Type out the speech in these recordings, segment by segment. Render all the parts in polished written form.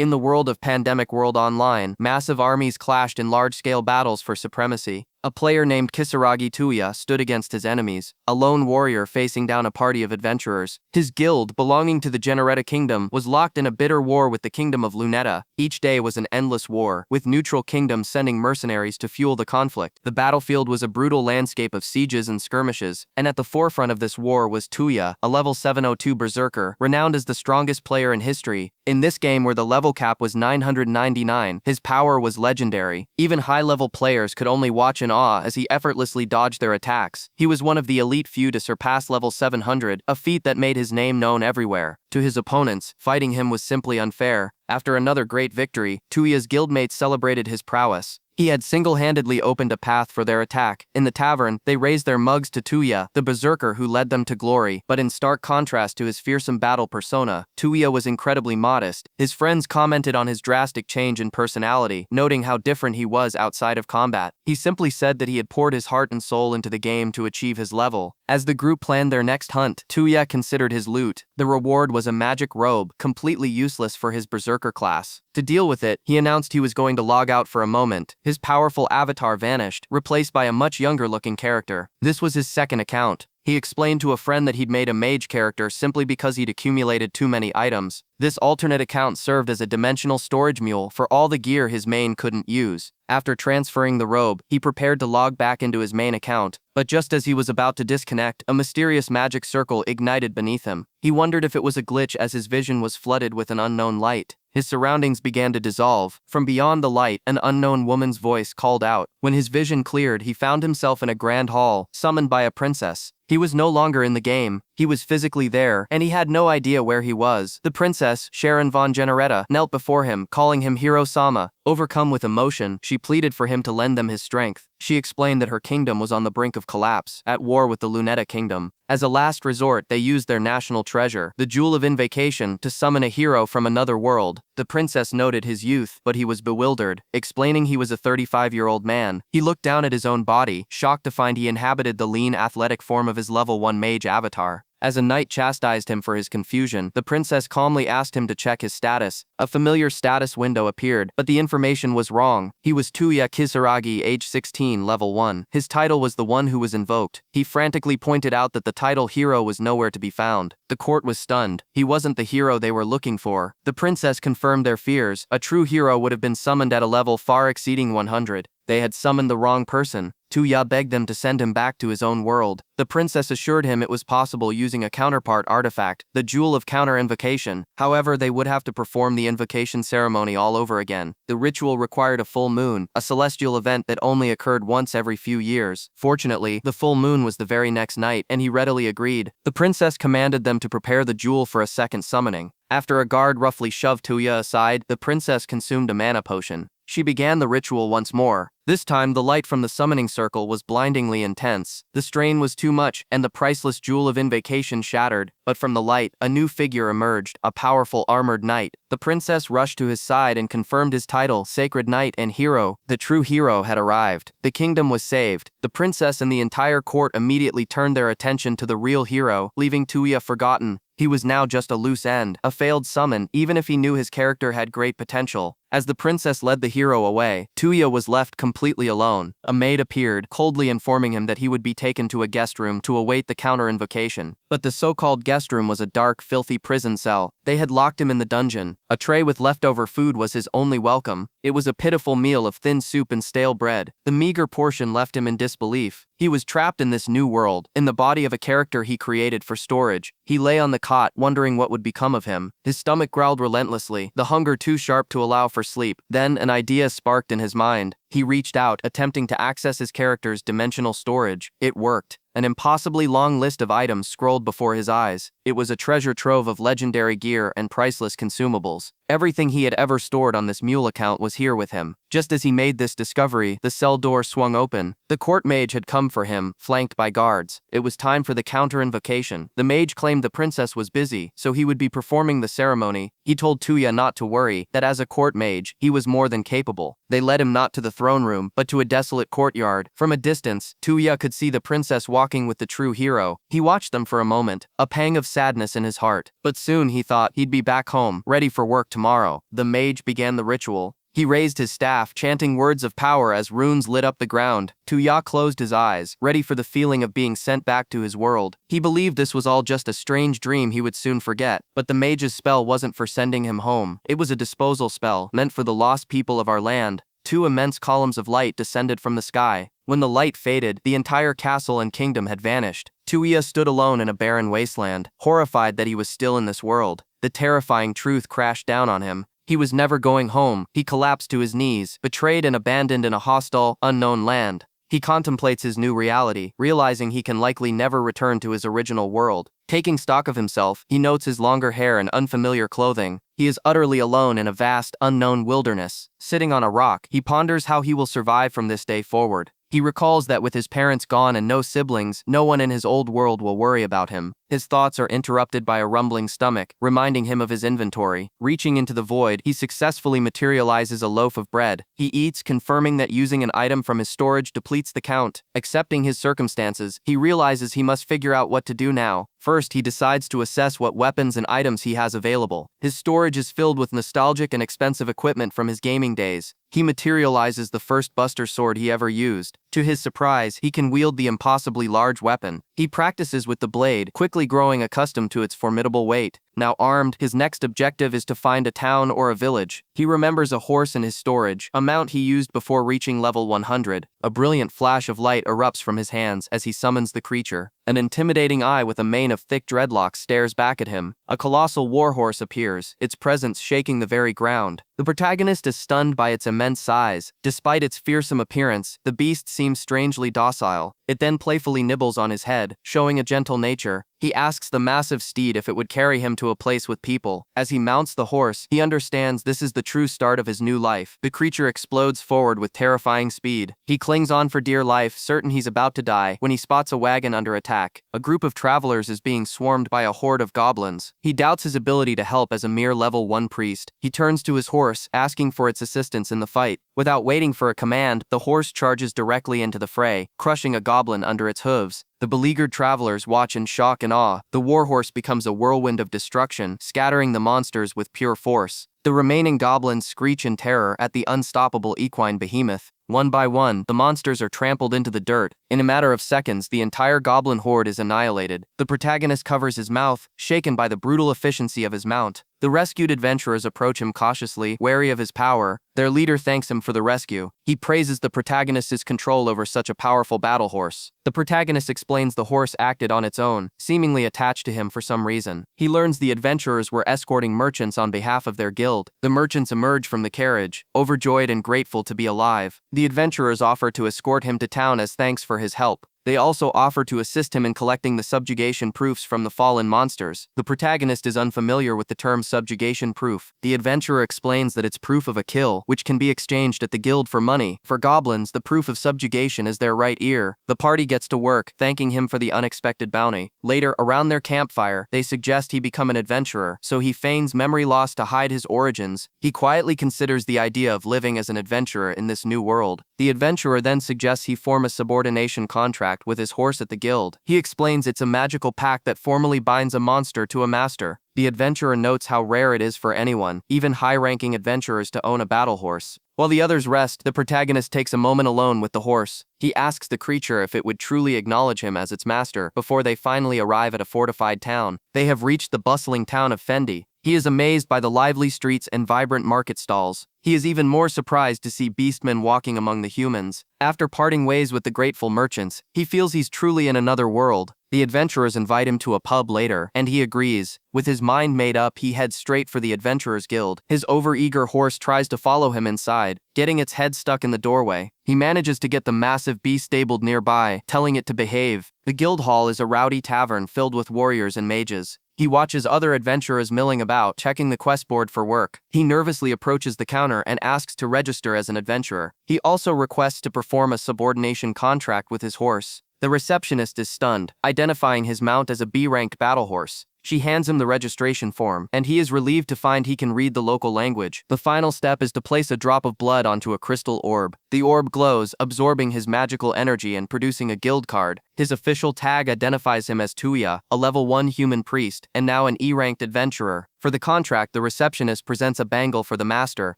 In the world of Pandemic World Online, massive armies clashed in large-scale battles for supremacy. A player named Kisaragi Tuya stood against his enemies, a lone warrior facing down a party of adventurers. His guild, belonging to the Generetta Kingdom, was locked in a bitter war with the Kingdom of Luneta. Each day was an endless war, with neutral kingdoms sending mercenaries to fuel the conflict. The battlefield was a brutal landscape of sieges and skirmishes, and at the forefront of this war was Tuya, a level 702 berserker, renowned as the strongest player in history. In this game, where the level cap was 999, his power was legendary. Even high-level players could only watch in awe as he effortlessly dodged their attacks. He was one of the elite few to surpass level 700, a feat that made his name known everywhere. To his opponents, fighting him was simply unfair. After another great victory, Tuya's guildmates celebrated his prowess. He had single-handedly opened a path for their attack. In the tavern, they raised their mugs to Tuya, the berserker who led them to glory, but in stark contrast to his fearsome battle persona, Tuya was incredibly modest. His friends commented on his drastic change in personality, noting how different he was outside of combat. He simply said that he had poured his heart and soul into the game to achieve his level. As the group planned their next hunt, Tuya considered his loot. The reward was a magic robe, completely useless for his berserker class. To deal with it, he announced he was going to log out for a moment. His powerful avatar vanished, replaced by a much younger-looking character. This was his second account. He explained to a friend that he'd made a mage character simply because he'd accumulated too many items. This alternate account served as a dimensional storage mule for all the gear his main couldn't use. After transferring the robe, he prepared to log back into his main account, but just as he was about to disconnect, a mysterious magic circle ignited beneath him. He wondered if it was a glitch as his vision was flooded with an unknown light. His surroundings began to dissolve. From beyond the light, an unknown woman's voice called out. When his vision cleared, he found himself in a grand hall, summoned by a princess. He was no longer in the game. He was physically there, and he had no idea where he was. The princess, Sharon von Generetta, knelt before him, calling him Hiro-sama. Overcome with emotion, she pleaded for him to lend them his strength. She explained that her kingdom was on the brink of collapse, at war with the Luneta Kingdom. As a last resort, they used their national treasure, the Jewel of Invocation, to summon a hero from another world. The princess noted his youth, but he was bewildered, explaining he was a 35-year-old man. He looked down at his own body, shocked to find he inhabited the lean, athletic form of his level 1 mage avatar. As a knight chastised him for his confusion, the princess calmly asked him to check his status. A familiar status window appeared, but the information was wrong. He was Tuya Kisaragi, age 16, level 1. His title was the one who was invoked. He frantically pointed out that the title hero was nowhere to be found. The court was stunned. He wasn't the hero they were looking for. The princess confirmed their fears. A true hero would have been summoned at a level far exceeding 100. They had summoned the wrong person. Tuya begged them to send him back to his own world. The princess assured him it was possible using a counterpart artifact, the Jewel of Counter-Invocation. However, they would have to perform the invocation ceremony all over again. The ritual required a full moon, a celestial event that only occurred once every few years. Fortunately, the full moon was the very next night, and he readily agreed. The princess commanded them to prepare the jewel for a second summoning. After a guard roughly shoved Tuya aside, the princess consumed a mana potion. She began the ritual once more. This time, the light from the summoning circle was blindingly intense. The strain was too much, and the priceless Jewel of Invocation shattered. But from the light, a new figure emerged, a powerful armored knight. The princess rushed to his side and confirmed his title, Sacred Knight and Hero. The true hero had arrived. The kingdom was saved. The princess and the entire court immediately turned their attention to the real hero, leaving Tuya forgotten. He was now just a loose end, a failed summon, even if he knew his character had great potential. As the princess led the hero away, Tuya was left completely alone. A maid appeared, coldly informing him that he would be taken to a guest room to await the counter-invocation. But the so-called guest room was a dark, filthy prison cell. They had locked him in the dungeon. A tray with leftover food was his only welcome. It was a pitiful meal of thin soup and stale bread. The meager portion left him in disbelief. He was trapped in this new world, in the body of a character he created for storage. He lay on the cot, wondering what would become of him. His stomach growled relentlessly, the hunger too sharp to allow for sleep. Then an idea sparked in his mind. He reached out, attempting to access his character's dimensional storage. It worked. An impossibly long list of items scrolled before his eyes. It was a treasure trove of legendary gear and priceless consumables. Everything he had ever stored on this mule account was here with him. Just as he made this discovery, the cell door swung open. The court mage had come for him, flanked by guards. It was time for the counter-invocation. The mage claimed the princess was busy, so he would be performing the ceremony. He told Tuya not to worry, that as a court mage, he was more than capable. They led him not to the throne room, but to a desolate courtyard. From a distance, Tuya could see the princess walking with the true hero. He watched them for a moment, a pang of sadness in his heart. But soon he thought he'd be back home, ready for work tomorrow. The mage began the ritual. He raised his staff, chanting words of power as runes lit up the ground. Tuya closed his eyes, ready for the feeling of being sent back to his world. He believed this was all just a strange dream he would soon forget. But the mage's spell wasn't for sending him home. It was a disposal spell, meant for the lost people of our land. Two immense columns of light descended from the sky. When the light faded, the entire castle and kingdom had vanished. Tuya stood alone in a barren wasteland, horrified that he was still in this world. The terrifying truth crashed down on him. He was never going home. He collapsed to his knees, betrayed and abandoned in a hostile, unknown land. He contemplates his new reality, realizing he can likely never return to his original world. Taking stock of himself, he notes his longer hair and unfamiliar clothing. He is utterly alone in a vast, unknown wilderness. Sitting on a rock, he ponders how he will survive from this day forward. He recalls that with his parents gone and no siblings, no one in his old world will worry about him. His thoughts are interrupted by a rumbling stomach, reminding him of his inventory. Reaching into the void, he successfully materializes a loaf of bread. He eats, confirming that using an item from his storage depletes the count. Accepting his circumstances, he realizes he must figure out what to do now. First, he decides to assess what weapons and items he has available. His storage is filled with nostalgic and expensive equipment from his gaming days. He materializes the first buster sword he ever used. To his surprise, he can wield the impossibly large weapon. He practices with the blade, quickly growing accustomed to its formidable weight. Now armed, his next objective is to find a town or a village. He remembers a horse in his storage, a mount he used before reaching level 100. A brilliant flash of light erupts from his hands as he summons the creature. An intimidating eye with a mane of thick dreadlocks stares back at him. A colossal warhorse appears, its presence shaking the very ground. The protagonist is stunned by its immense size. Despite its fearsome appearance, the beast seems strangely docile. It then playfully nibbles on his head, showing a gentle nature. He asks the massive steed if it would carry him to a place with people. As he mounts the horse, he understands this is the true start of his new life. The creature explodes forward with terrifying speed. He clings on for dear life, certain he's about to die, when he spots a wagon under attack. A group of travelers is being swarmed by a horde of goblins. He doubts his ability to help as a mere level 1 priest. He turns to his horse, asking for its assistance in the fight. Without waiting for a command, the horse charges directly into the fray, crushing a goblin under its hooves. The beleaguered travelers watch in shock and awe. The warhorse becomes a whirlwind of destruction, scattering the monsters with pure force. The remaining goblins screech in terror at the unstoppable equine behemoth. One by one, the monsters are trampled into the dirt. In a matter of seconds, the entire goblin horde is annihilated. The protagonist covers his mouth, shaken by the brutal efficiency of his mount. The rescued adventurers approach him cautiously, wary of his power. Their leader thanks him for the rescue. He praises the protagonist's control over such a powerful battle horse. The protagonist explains the horse acted on its own, seemingly attached to him for some reason. He learns the adventurers were escorting merchants on behalf of their guild. The merchants emerge from the carriage, overjoyed and grateful to be alive. The adventurers offer to escort him to town as thanks for his help. They also offer to assist him in collecting the subjugation proofs from the fallen monsters. The protagonist is unfamiliar with the term subjugation proof. The adventurer explains that it's proof of a kill, which can be exchanged at the guild for money. For goblins, the proof of subjugation is their right ear. The party gets to work, thanking him for the unexpected bounty. Later, around their campfire, they suggest he become an adventurer, so he feigns memory loss to hide his origins. He quietly considers the idea of living as an adventurer in this new world. The adventurer then suggests he form a subordination contract with his horse at the guild. He explains it's a magical pact that formally binds a monster to a master. The adventurer notes how rare it is for anyone, even high-ranking adventurers, to own a battle horse. While the others rest, the protagonist takes a moment alone with the horse. He asks the creature if it would truly acknowledge him as its master before they finally arrive at a fortified town. They have reached the bustling town of Fendi. He is amazed by the lively streets and vibrant market stalls. He is even more surprised to see beastmen walking among the humans. After parting ways with the grateful merchants, he feels he's truly in another world. The adventurers invite him to a pub later, and he agrees. With his mind made up, he heads straight for the Adventurers Guild. His overeager horse tries to follow him inside, getting its head stuck in the doorway. He manages to get the massive beast stabled nearby, telling it to behave. The guild hall is a rowdy tavern filled with warriors and mages. He watches other adventurers milling about, checking the quest board for work. He nervously approaches the counter and asks to register as an adventurer. He also requests to perform a subordination contract with his horse. The receptionist is stunned, identifying his mount as a B-rank battle horse. She hands him the registration form, and he is relieved to find he can read the local language. The final step is to place a drop of blood onto a crystal orb. The orb glows, absorbing his magical energy and producing a guild card. His official tag identifies him as Tuya, a level 1 human priest, and now an E-ranked adventurer. For the contract, the receptionist presents a bangle for the master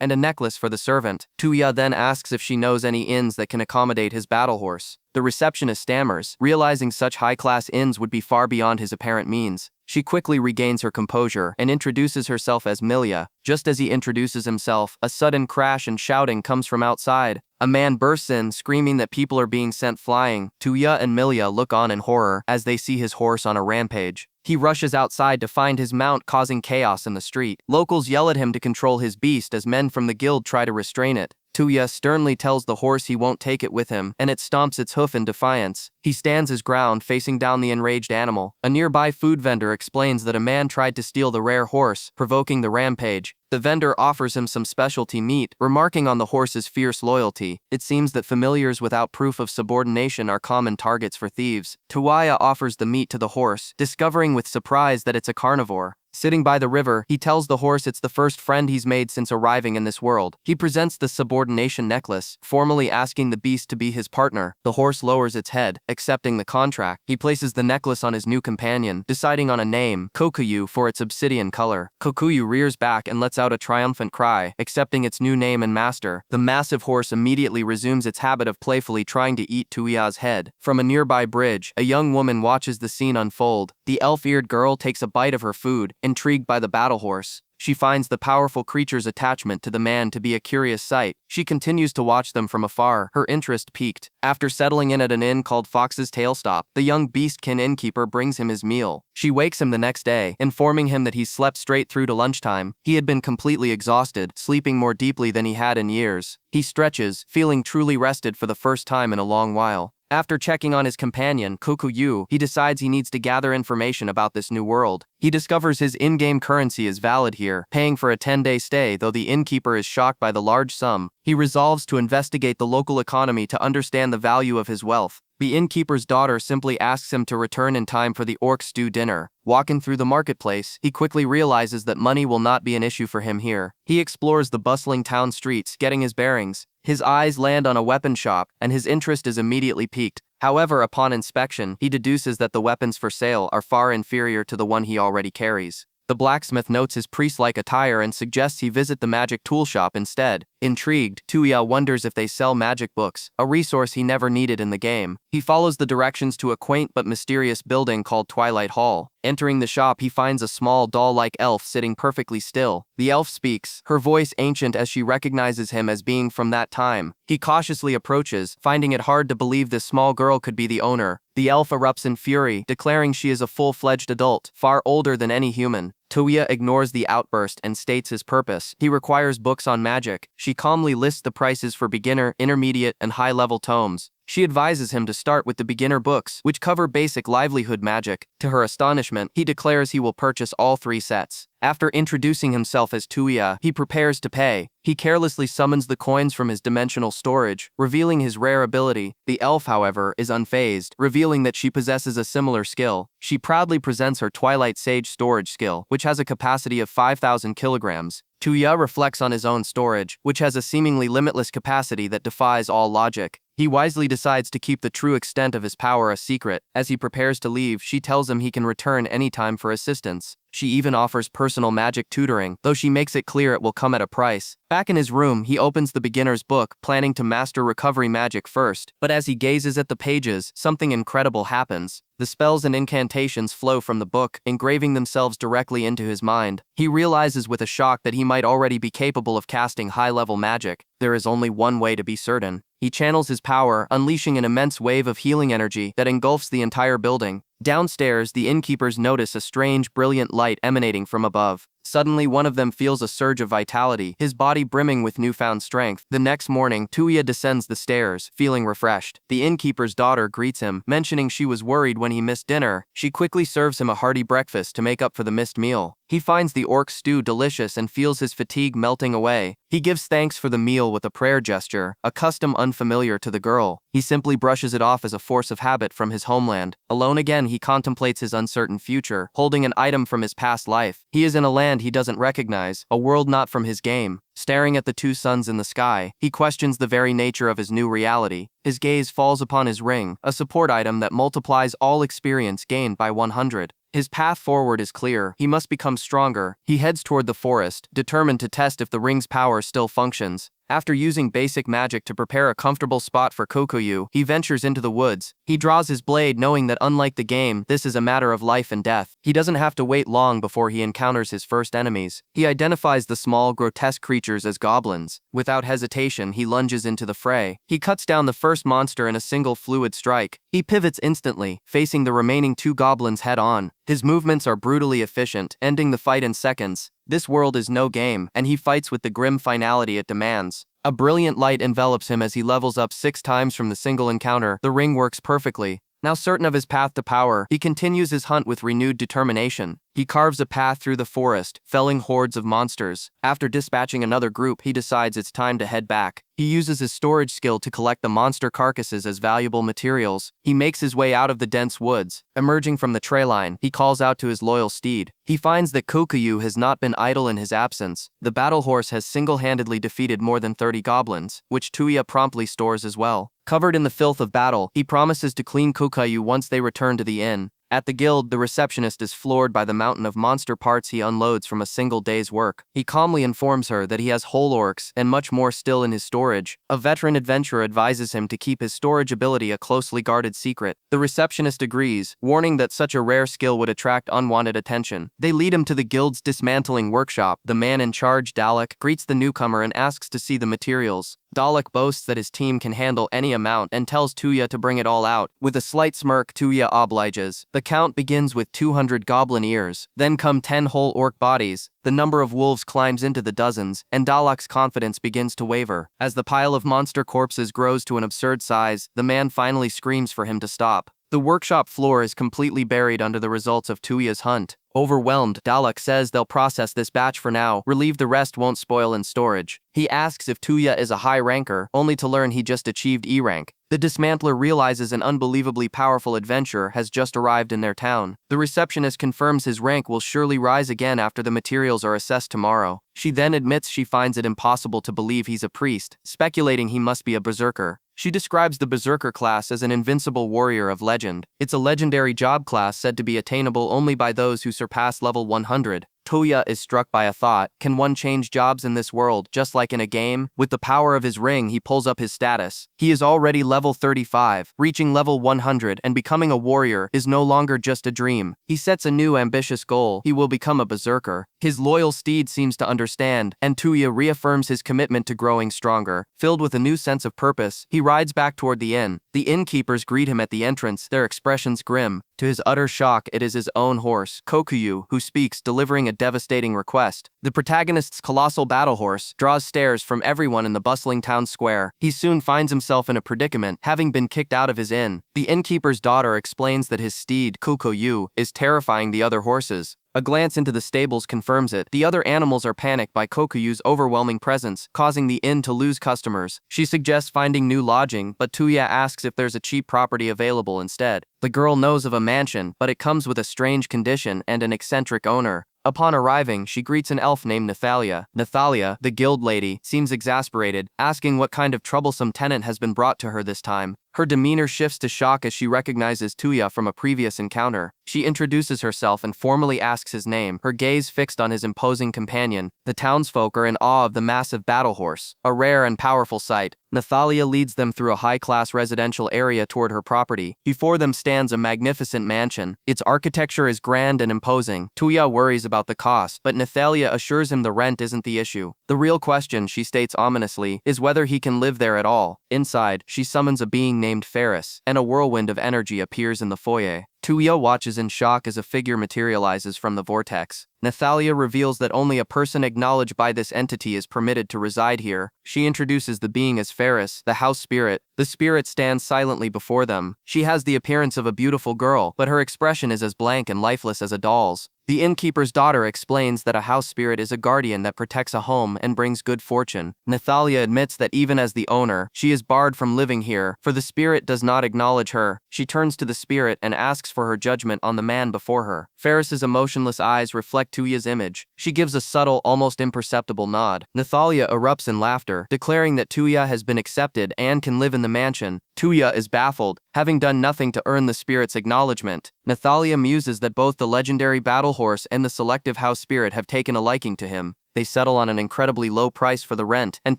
and a necklace for the servant. Tuya then asks if she knows any inns that can accommodate his battle horse. The receptionist stammers, realizing such high-class inns would be far beyond his apparent means. She quickly regains her composure and introduces herself as Milia. Just as he introduces himself, a sudden crash and shouting comes from outside. A man bursts in, screaming that people are being sent flying. Tuya and Milia look on in horror as they see his horse on a rampage. He rushes outside to find his mount causing chaos in the street. Locals yell at him to control his beast as men from the guild try to restrain it. Tuya sternly tells the horse he won't take it with him, and it stomps its hoof in defiance. He stands his ground, facing down the enraged animal. A nearby food vendor explains that a man tried to steal the rare horse, provoking the rampage. The vendor offers him some specialty meat, remarking on the horse's fierce loyalty. It seems that familiars without proof of subordination are common targets for thieves. Tuya offers the meat to the horse, discovering with surprise that it's a carnivore. Sitting by the river, he tells the horse it's the first friend he's made since arriving in this world. He presents the subordination necklace, formally asking the beast to be his partner. The horse lowers its head, accepting the contract. He places the necklace on his new companion, deciding on a name, Kokuyu, for its obsidian color. Kokuyu rears back and lets out a triumphant cry, accepting its new name and master. The massive horse immediately resumes its habit of playfully trying to eat Tuya's head. From a nearby bridge, a young woman watches the scene unfold. The elf-eared girl takes a bite of her food, intrigued by the battle horse. She finds the powerful creature's attachment to the man to be a curious sight. She continues to watch them from afar, her interest piqued. After settling in at an inn called Fox's Tailstop, the young beastkin innkeeper brings him his meal. She wakes him the next day, informing him that he's slept straight through to lunchtime. He had been completely exhausted, sleeping more deeply than he had in years. He stretches, feeling truly rested for the first time in a long while. After checking on his companion, Kokuyu, he decides he needs to gather information about this new world. He discovers his in-game currency is valid here, paying for a 10-day stay, though the innkeeper is shocked by the large sum. He resolves to investigate the local economy to understand the value of his wealth. The innkeeper's daughter simply asks him to return in time for the orc stew dinner. Walking through the marketplace, he quickly realizes that money will not be an issue for him here. He explores the bustling town streets, getting his bearings. His eyes land on a weapon shop, and his interest is immediately piqued. However, upon inspection, he deduces that the weapons for sale are far inferior to the one he already carries. The blacksmith notes his priest-like attire and suggests he visit the magic tool shop instead. Intrigued, Tuya wonders if they sell magic books, a resource he never needed in the game. He follows the directions to a quaint but mysterious building called Twilight Hall. Entering the shop, he finds a small doll-like elf sitting perfectly still. The elf speaks, her voice ancient as she recognizes him as being from that time. He cautiously approaches, finding it hard to believe this small girl could be the owner. The elf erupts in fury, declaring she is a full-fledged adult, far older than any human. Tuya ignores the outburst and states his purpose. He requires books on magic. She calmly lists the prices for beginner, intermediate, and high-level tomes. She advises him to start with the beginner books, which cover basic livelihood magic. To her astonishment, he declares he will purchase all 3 sets. After introducing himself as Tuya, he prepares to pay. He carelessly summons the coins from his dimensional storage, revealing his rare ability. The elf, however, is unfazed, revealing that she possesses a similar skill. She proudly presents her Twilight Sage storage skill, which has a capacity of 5,000 kilograms. Tuya reflects on his own storage, which has a seemingly limitless capacity that defies all logic. He wisely decides to keep the true extent of his power a secret. As he prepares to leave, she tells him he can return anytime for assistance. She even offers personal magic tutoring, though she makes it clear it will come at a price. Back in his room, he opens the beginner's book, planning to master recovery magic first. But as he gazes at the pages, something incredible happens. The spells and incantations flow from the book, engraving themselves directly into his mind. He realizes with a shock that he might already be capable of casting high-level magic. There is only one way to be certain. He channels his power, unleashing an immense wave of healing energy that engulfs the entire building. Downstairs, the innkeepers notice a strange, brilliant light emanating from above. Suddenly one of them feels a surge of vitality, his body brimming with newfound strength. The next morning, Tuya descends the stairs, feeling refreshed. The innkeeper's daughter greets him, mentioning she was worried when he missed dinner. She quickly serves him a hearty breakfast to make up for the missed meal. He finds the orc stew delicious and feels his fatigue melting away. He gives thanks for the meal with a prayer gesture, a custom unfamiliar to the girl. He simply brushes it off as a force of habit from his homeland. Alone again, he contemplates his uncertain future, holding an item from his past life. He is in a land he doesn't recognize, a world not from his game. Staring at the two suns in the sky, he questions the very nature of his new reality. His gaze falls upon his ring, a support item that multiplies all experience gained by 100. His path forward is clear. He must become stronger. He heads toward the forest, determined to test if the ring's power still functions. After using basic magic to prepare a comfortable spot for Kokuyu, he ventures into the woods. He draws his blade, knowing that unlike the game, this is a matter of life and death. He doesn't have to wait long before he encounters his first enemies. He identifies the small, grotesque creatures as goblins. Without hesitation, he lunges into the fray. He cuts down the first monster in a single fluid strike. He pivots instantly, facing the remaining two goblins head-on. His movements are brutally efficient, ending the fight in seconds. This world is no game, and he fights with the grim finality it demands. A brilliant light envelops him as he levels up 6 times from the single encounter. The ring works perfectly. Now certain of his path to power, he continues his hunt with renewed determination. He carves a path through the forest, felling hordes of monsters. After dispatching another group, he decides it's time to head back. He uses his storage skill to collect the monster carcasses as valuable materials. He makes his way out of the dense woods. Emerging from the tree line, he calls out to his loyal steed. He finds that Kokuyu has not been idle in his absence. The battle horse has single-handedly defeated more than 30 goblins, which Tuya promptly stores as well. Covered in the filth of battle, he promises to clean Kokuyu once they return to the inn. At the guild, the receptionist is floored by the mountain of monster parts he unloads from a single day's work. He calmly informs her that he has whole orcs and much more still in his storage. A veteran adventurer advises him to keep his storage ability a closely guarded secret. The receptionist agrees, warning that such a rare skill would attract unwanted attention. They lead him to the guild's dismantling workshop. The man in charge, Dalek, greets the newcomer and asks to see the materials. Dalek boasts that his team can handle any amount and tells Tuya to bring it all out. With a slight smirk, Tuya obliges. The count begins with 200 goblin ears, then come 10 whole orc bodies. The number of wolves climbs into the dozens, and Dalek's confidence begins to waver. As the pile of monster corpses grows to an absurd size, the man finally screams for him to stop. The workshop floor is completely buried under the results of Tuya's hunt. Overwhelmed, Dalek says they'll process this batch for now, relieved the rest won't spoil in storage. He asks if Tuya is a high ranker, only to learn he just achieved E rank. The dismantler realizes an unbelievably powerful adventurer has just arrived in their town. The receptionist confirms his rank will surely rise again after the materials are assessed tomorrow. She then admits she finds it impossible to believe he's a priest, speculating he must be a berserker. She describes the Berserker class as an invincible warrior of legend. It's a legendary job class said to be attainable only by those who surpass level 100. Tuya is struck by a thought. Can one change jobs in this world, just like in a game? With the power of his ring, he pulls up his status. He is already level 35. Reaching level 100 and becoming a warrior is no longer just a dream. He sets a new ambitious goal. He will become a berserker. His loyal steed seems to understand, and Tuya reaffirms his commitment to growing stronger. Filled with a new sense of purpose, he rides back toward the inn. The innkeepers greet him at the entrance, their expressions grim. To his utter shock, it is his own horse, Kokuyu, who speaks, delivering a devastating request. The protagonist's colossal battle horse draws stares from everyone in the bustling town square. He soon finds himself in a predicament, having been kicked out of his inn. The innkeeper's daughter explains that his steed, Kokuyu, is terrifying the other horses. A glance into the stables confirms it. The other animals are panicked by Kokuyu's overwhelming presence, causing the inn to lose customers. She suggests finding new lodging, but Tuya asks if there's a cheap property available instead. The girl knows of a mansion, but it comes with a strange condition and an eccentric owner. Upon arriving, she greets an elf named Nathalia. Nathalia, the guild lady, seems exasperated, asking what kind of troublesome tenant has been brought to her this time. Her demeanor shifts to shock as she recognizes Tuya from a previous encounter. She introduces herself and formally asks his name, her gaze fixed on his imposing companion. The townsfolk are in awe of the massive battle horse, a rare and powerful sight. Nathalia leads them through a high-class residential area toward her property. Before them stands a magnificent mansion. Its architecture is grand and imposing. Tuya worries about the cost, but Nathalia assures him the rent isn't the issue. The real question, she states ominously, is whether he can live there at all. Inside, she summons a being named Ferris, and a whirlwind of energy appears in the foyer. Tuya watches in shock as a figure materializes from the vortex. Nathalia reveals that only a person acknowledged by this entity is permitted to reside here. She introduces the being as Ferris, the house spirit. The spirit stands silently before them. She has the appearance of a beautiful girl, but her expression is as blank and lifeless as a doll's. The innkeeper's daughter explains that a house spirit is a guardian that protects a home and brings good fortune. Nathalia admits that even as the owner, she is barred from living here, for the spirit does not acknowledge her. She turns to the spirit and asks for her judgment on the man before her. Ferris's emotionless eyes reflect Tuya's image. She gives a subtle, almost imperceptible nod. Nathalia erupts in laughter, declaring that Tuya has been accepted and can live in the mansion. Tuya is baffled, having done nothing to earn the spirit's acknowledgement. Nathalia muses that both the legendary battle horse and the selective house spirit have taken a liking to him. They settle on an incredibly low price for the rent, and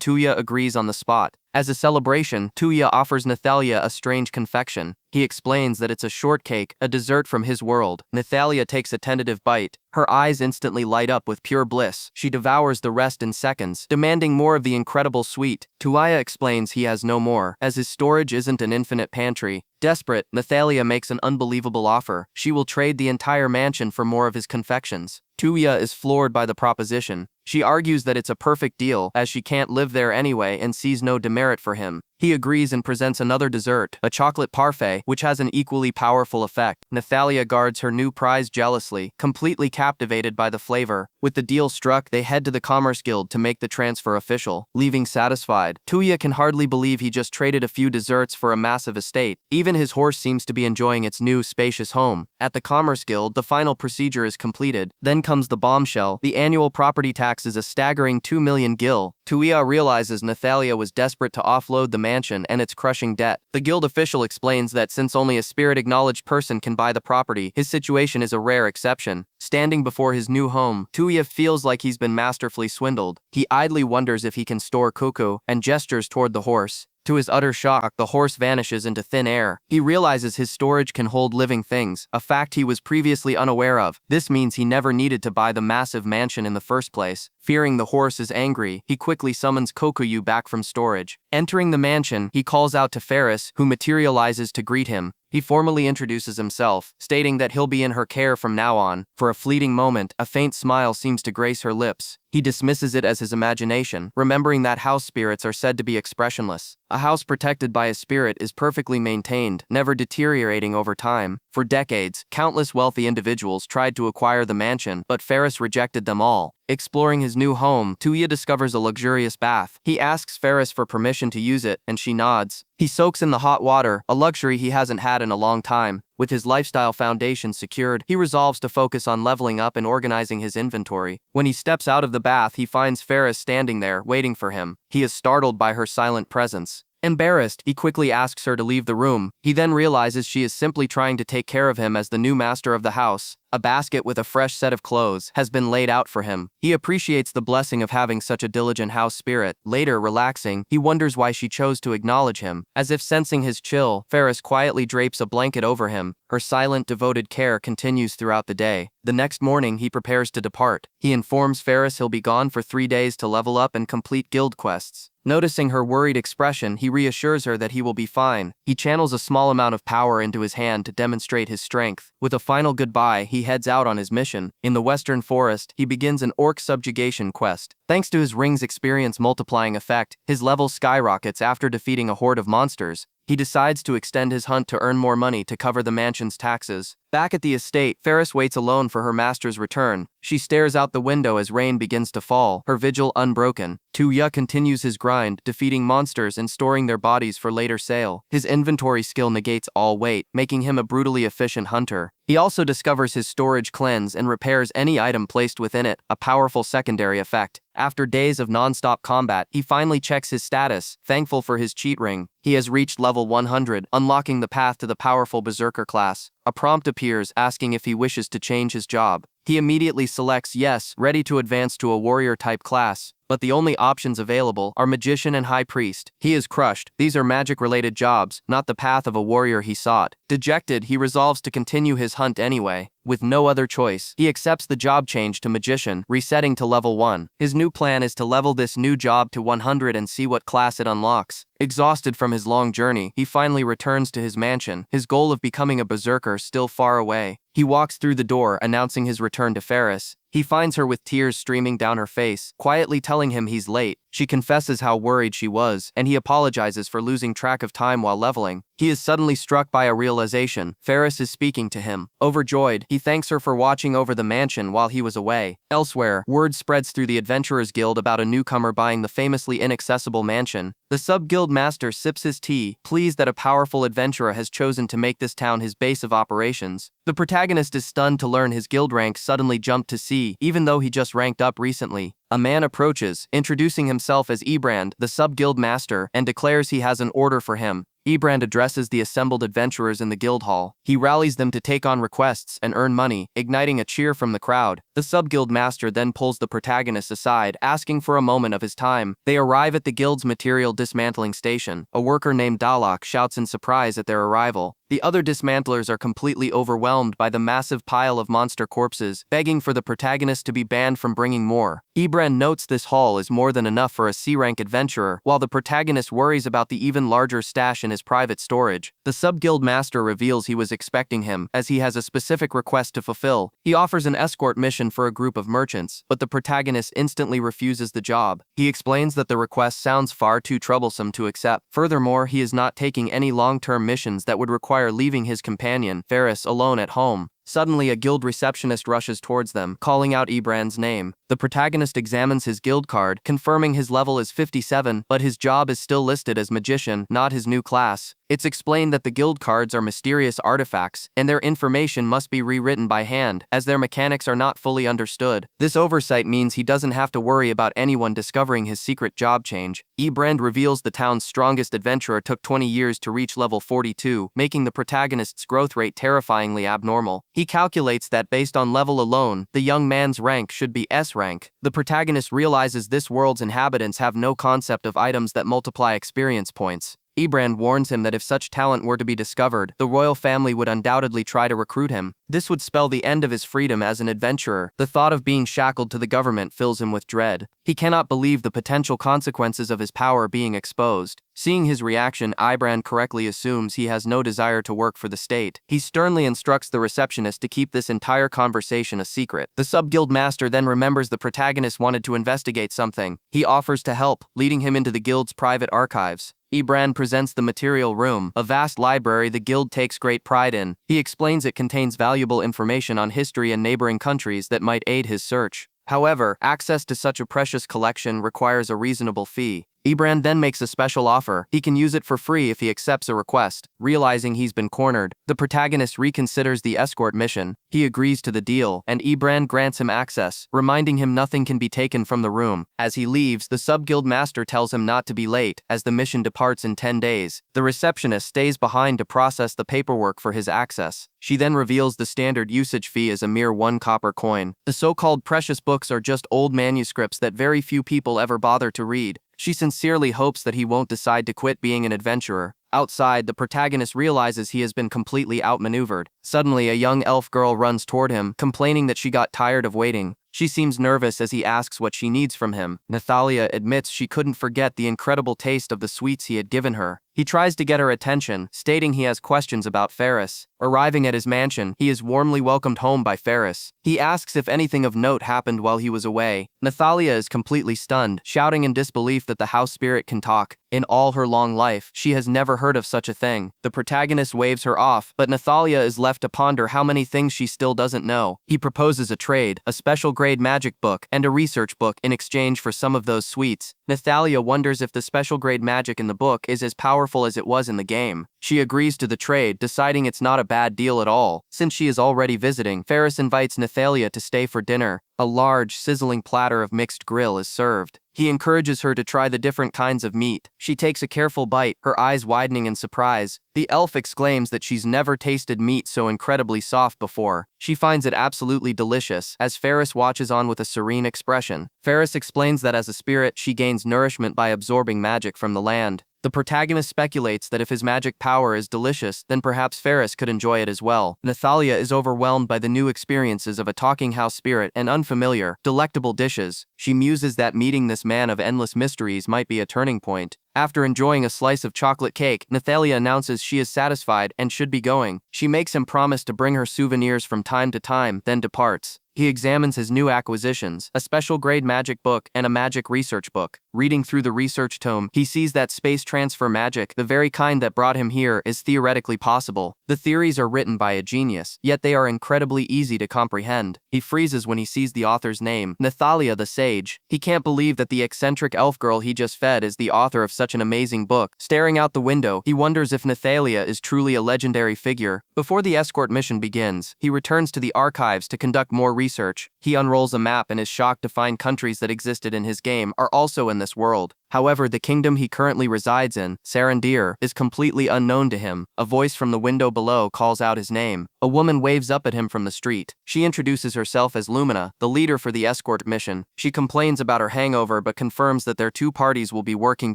Tuya agrees on the spot. As a celebration, Tuya offers Nathalia a strange confection. He explains that it's a shortcake, a dessert from his world. Nathalia takes a tentative bite. Her eyes instantly light up with pure bliss. She devours the rest in seconds, demanding more of the incredible sweet. Tuya explains he has no more, as his storage isn't an infinite pantry. Desperate, Nathalia makes an unbelievable offer. She will trade the entire mansion for more of his confections. Tuya is floored by the proposition. She argues that it's a perfect deal, as she can't live there anyway and sees no demerit for him. He agrees and presents another dessert, a chocolate parfait, which has an equally powerful effect. Nathalia guards her new prize jealously, completely captivated by the flavor. With the deal struck, they head to the Commerce Guild to make the transfer official. Leaving satisfied, Tuya can hardly believe he just traded a few desserts for a massive estate. Even his horse seems to be enjoying its new, spacious home. At the Commerce Guild, the final procedure is completed. Then comes the bombshell. The annual property tax is a staggering 2 million gil. Tuya realizes Nathalia was desperate to offload the mansion and its crushing debt. The guild official explains that since only a spirit-acknowledged person can buy the property, his situation is a rare exception. Standing before his new home, Tuya feels like he's been masterfully swindled. He idly wonders if he can store cuckoo, and gestures toward the horse. To his utter shock, the horse vanishes into thin air. He realizes his storage can hold living things, a fact he was previously unaware of. This means he never needed to buy the massive mansion in the first place. Fearing the horse is angry, he quickly summons Kokuyu back from storage. Entering the mansion, he calls out to Ferris, who materializes to greet him. He formally introduces himself, stating that he'll be in her care from now on. For a fleeting moment, a faint smile seems to grace her lips. He dismisses it as his imagination, remembering that house spirits are said to be expressionless. A house protected by a spirit is perfectly maintained, never deteriorating over time. For decades, countless wealthy individuals tried to acquire the mansion, but Ferris rejected them all. Exploring his new home, Tuya discovers a luxurious bath. He asks Ferris for permission to use it, and she nods. He soaks in the hot water, a luxury he hasn't had in a long time. With his lifestyle foundation secured, he resolves to focus on leveling up and organizing his inventory. When he steps out of the bath, he finds Ferris standing there, waiting for him. He is startled by her silent presence. Embarrassed, he quickly asks her to leave the room. He then realizes she is simply trying to take care of him as the new master of the house. A basket with a fresh set of clothes has been laid out for him. He appreciates the blessing of having such a diligent house spirit. Later, relaxing, he wonders why she chose to acknowledge him. As if sensing his chill, Ferris quietly drapes a blanket over him. Her silent, devoted care continues throughout the day. The next morning, he prepares to depart. He informs Ferris he'll be gone for 3 days to level up and complete guild quests. Noticing her worried expression, he reassures her that he will be fine. He channels a small amount of power into his hand to demonstrate his strength. With a final goodbye, he heads out on his mission. In the Western Forest, he begins an orc subjugation quest. Thanks to his ring's experience multiplying effect, his level skyrockets after defeating a horde of monsters. He decides to extend his hunt to earn more money to cover the mansion's taxes. Back at the estate, Ferris waits alone for her master's return. She stares out the window as rain begins to fall, her vigil unbroken. Tuya continues his grind, defeating monsters and storing their bodies for later sale. His inventory skill negates all weight, making him a brutally efficient hunter. He also discovers his storage cleanse and repairs any item placed within it, a powerful secondary effect. After days of non-stop combat, he finally checks his status, thankful for his cheat ring. He has reached level 100, unlocking the path to the powerful Berserker class. A prompt appears asking if he wishes to change his job. He immediately selects yes, ready to advance to a warrior-type class. But the only options available are Magician and High Priest. He is crushed. These are magic-related jobs, not the path of a warrior he sought. Dejected, he resolves to continue his hunt anyway. With no other choice, he accepts the job change to Magician, resetting to level 1. His new plan is to level this new job to 100 and see what class it unlocks. Exhausted from his long journey, he finally returns to his mansion, his goal of becoming a berserker still far away. He walks through the door, announcing his return to Ferris. He finds her with tears streaming down her face, quietly telling him he's late. She confesses how worried she was, and he apologizes for losing track of time while leveling. He is suddenly struck by a realization. Ferris is speaking to him. Overjoyed, he thanks her for watching over the mansion while he was away. Elsewhere, word spreads through the Adventurers Guild about a newcomer buying the famously inaccessible mansion. The sub-guild master sips his tea, pleased that a powerful adventurer has chosen to make this town his base of operations. The protagonist is stunned to learn his guild rank suddenly jumped to C, even though he just ranked up recently. A man approaches, introducing himself as Ebrand, the sub-guild master, and declares he has an order for him. Ebrand addresses the assembled adventurers in the guild hall. He rallies them to take on requests and earn money, igniting a cheer from the crowd. The sub-guild master then pulls the protagonist aside, asking for a moment of his time. They arrive at the guild's material dismantling station. A worker named Dalok shouts in surprise at their arrival. The other dismantlers are completely overwhelmed by the massive pile of monster corpses, begging for the protagonist to be banned from bringing more. Ebrand notes this haul is more than enough for a C-rank adventurer, while the protagonist worries about the even larger stash in his private storage. The sub-guild master reveals he was expecting him, as he has a specific request to fulfill. He offers an escort mission for a group of merchants, but the protagonist instantly refuses the job. He explains that the request sounds far too troublesome to accept. Furthermore, he is not taking any long-term missions that would require leaving his companion, Ferris, alone at home. Suddenly, a guild receptionist rushes towards them, calling out Ebrand's name. The protagonist examines his guild card, confirming his level is 57, but his job is still listed as magician, not his new class. It's explained that the guild cards are mysterious artifacts, and their information must be rewritten by hand, as their mechanics are not fully understood. This oversight means he doesn't have to worry about anyone discovering his secret job change. Ebrand reveals the town's strongest adventurer took 20 years to reach level 42, making the protagonist's growth rate terrifyingly abnormal. He calculates that based on level alone, the young man's rank should be S rank. The protagonist realizes this world's inhabitants have no concept of items that multiply experience points. Ebrand warns him that if such talent were to be discovered, the royal family would undoubtedly try to recruit him. This would spell the end of his freedom as an adventurer. The thought of being shackled to the government fills him with dread. He cannot believe the potential consequences of his power being exposed. Seeing his reaction, Ebrand correctly assumes he has no desire to work for the state. He sternly instructs the receptionist to keep this entire conversation a secret. The sub-guild master then remembers the protagonist wanted to investigate something. He offers to help, leading him into the guild's private archives. Ebrand presents the material room, a vast library the guild takes great pride in. He explains it contains valuable information on history and neighboring countries that might aid his search. However, access to such a precious collection requires a reasonable fee. Ebrand then makes a special offer. He can use it for free if he accepts a request. Realizing he's been cornered, the protagonist reconsiders the escort mission. He agrees to the deal, and Ebrand grants him access, reminding him nothing can be taken from the room. As he leaves, the sub-guild master tells him not to be late, as the mission departs in 10 days. The receptionist stays behind to process the paperwork for his access. She then reveals the standard usage fee is a mere 1 copper coin. The so-called precious books are just old manuscripts that very few people ever bother to read. She sincerely hopes that he won't decide to quit being an adventurer. Outside, the protagonist realizes he has been completely outmaneuvered. Suddenly, a young elf girl runs toward him, complaining that she got tired of waiting. She seems nervous as he asks what she needs from him. Nathalia admits she couldn't forget the incredible taste of the sweets he had given her. He tries to get her attention, stating he has questions about Ferris. Arriving at his mansion, he is warmly welcomed home by Ferris. He asks if anything of note happened while he was away. Nathalia is completely stunned, shouting in disbelief that the house spirit can talk. In all her long life, she has never heard of such a thing. The protagonist waves her off, but Nathalia is left to ponder how many things she still doesn't know. He proposes a trade, a special grade magic book, and a research book in exchange for some of those sweets. Nathalia wonders if the special grade magic in the book is as powerful as it was in the game. She agrees to the trade, deciding it's not a bad deal at all. Since she is already visiting, Ferris invites Nathalia to stay for dinner. A large, sizzling platter of mixed grill is served. He encourages her to try the different kinds of meat. She takes a careful bite, her eyes widening in surprise. The elf exclaims that she's never tasted meat so incredibly soft before. She finds it absolutely delicious, as Ferris watches on with a serene expression. Ferris explains that as a spirit, she gains nourishment by absorbing magic from the land. The protagonist speculates that if his magic power is delicious, then perhaps Ferris could enjoy it as well. Nathalia is overwhelmed by the new experiences of a talking house spirit and unfamiliar, delectable dishes. She muses that meeting this man of endless mysteries might be a turning point. After enjoying a slice of chocolate cake, Nathalia announces she is satisfied and should be going. She makes him promise to bring her souvenirs from time to time, then departs. He examines his new acquisitions, a special grade magic book and a magic research book. Reading through the research tome, he sees that space transfer magic, the very kind that brought him here, is theoretically possible. The theories are written by a genius, yet they are incredibly easy to comprehend. He freezes when he sees the author's name, Nathalia the Sage. He can't believe that the eccentric elf girl he just fed is the author of such an amazing book. Staring out the window, he wonders if Nathalia is truly a legendary figure. Before the escort mission begins, he returns to the archives to conduct more research. He unrolls a map and is shocked to find countries that existed in his game are also in this world. However, the kingdom he currently resides in, Sarandir, is completely unknown to him. A voice from the window below calls out his name. A woman waves up at him from the street. She introduces herself as Lumina, the leader for the escort mission. She complains about her hangover but confirms that their two parties will be working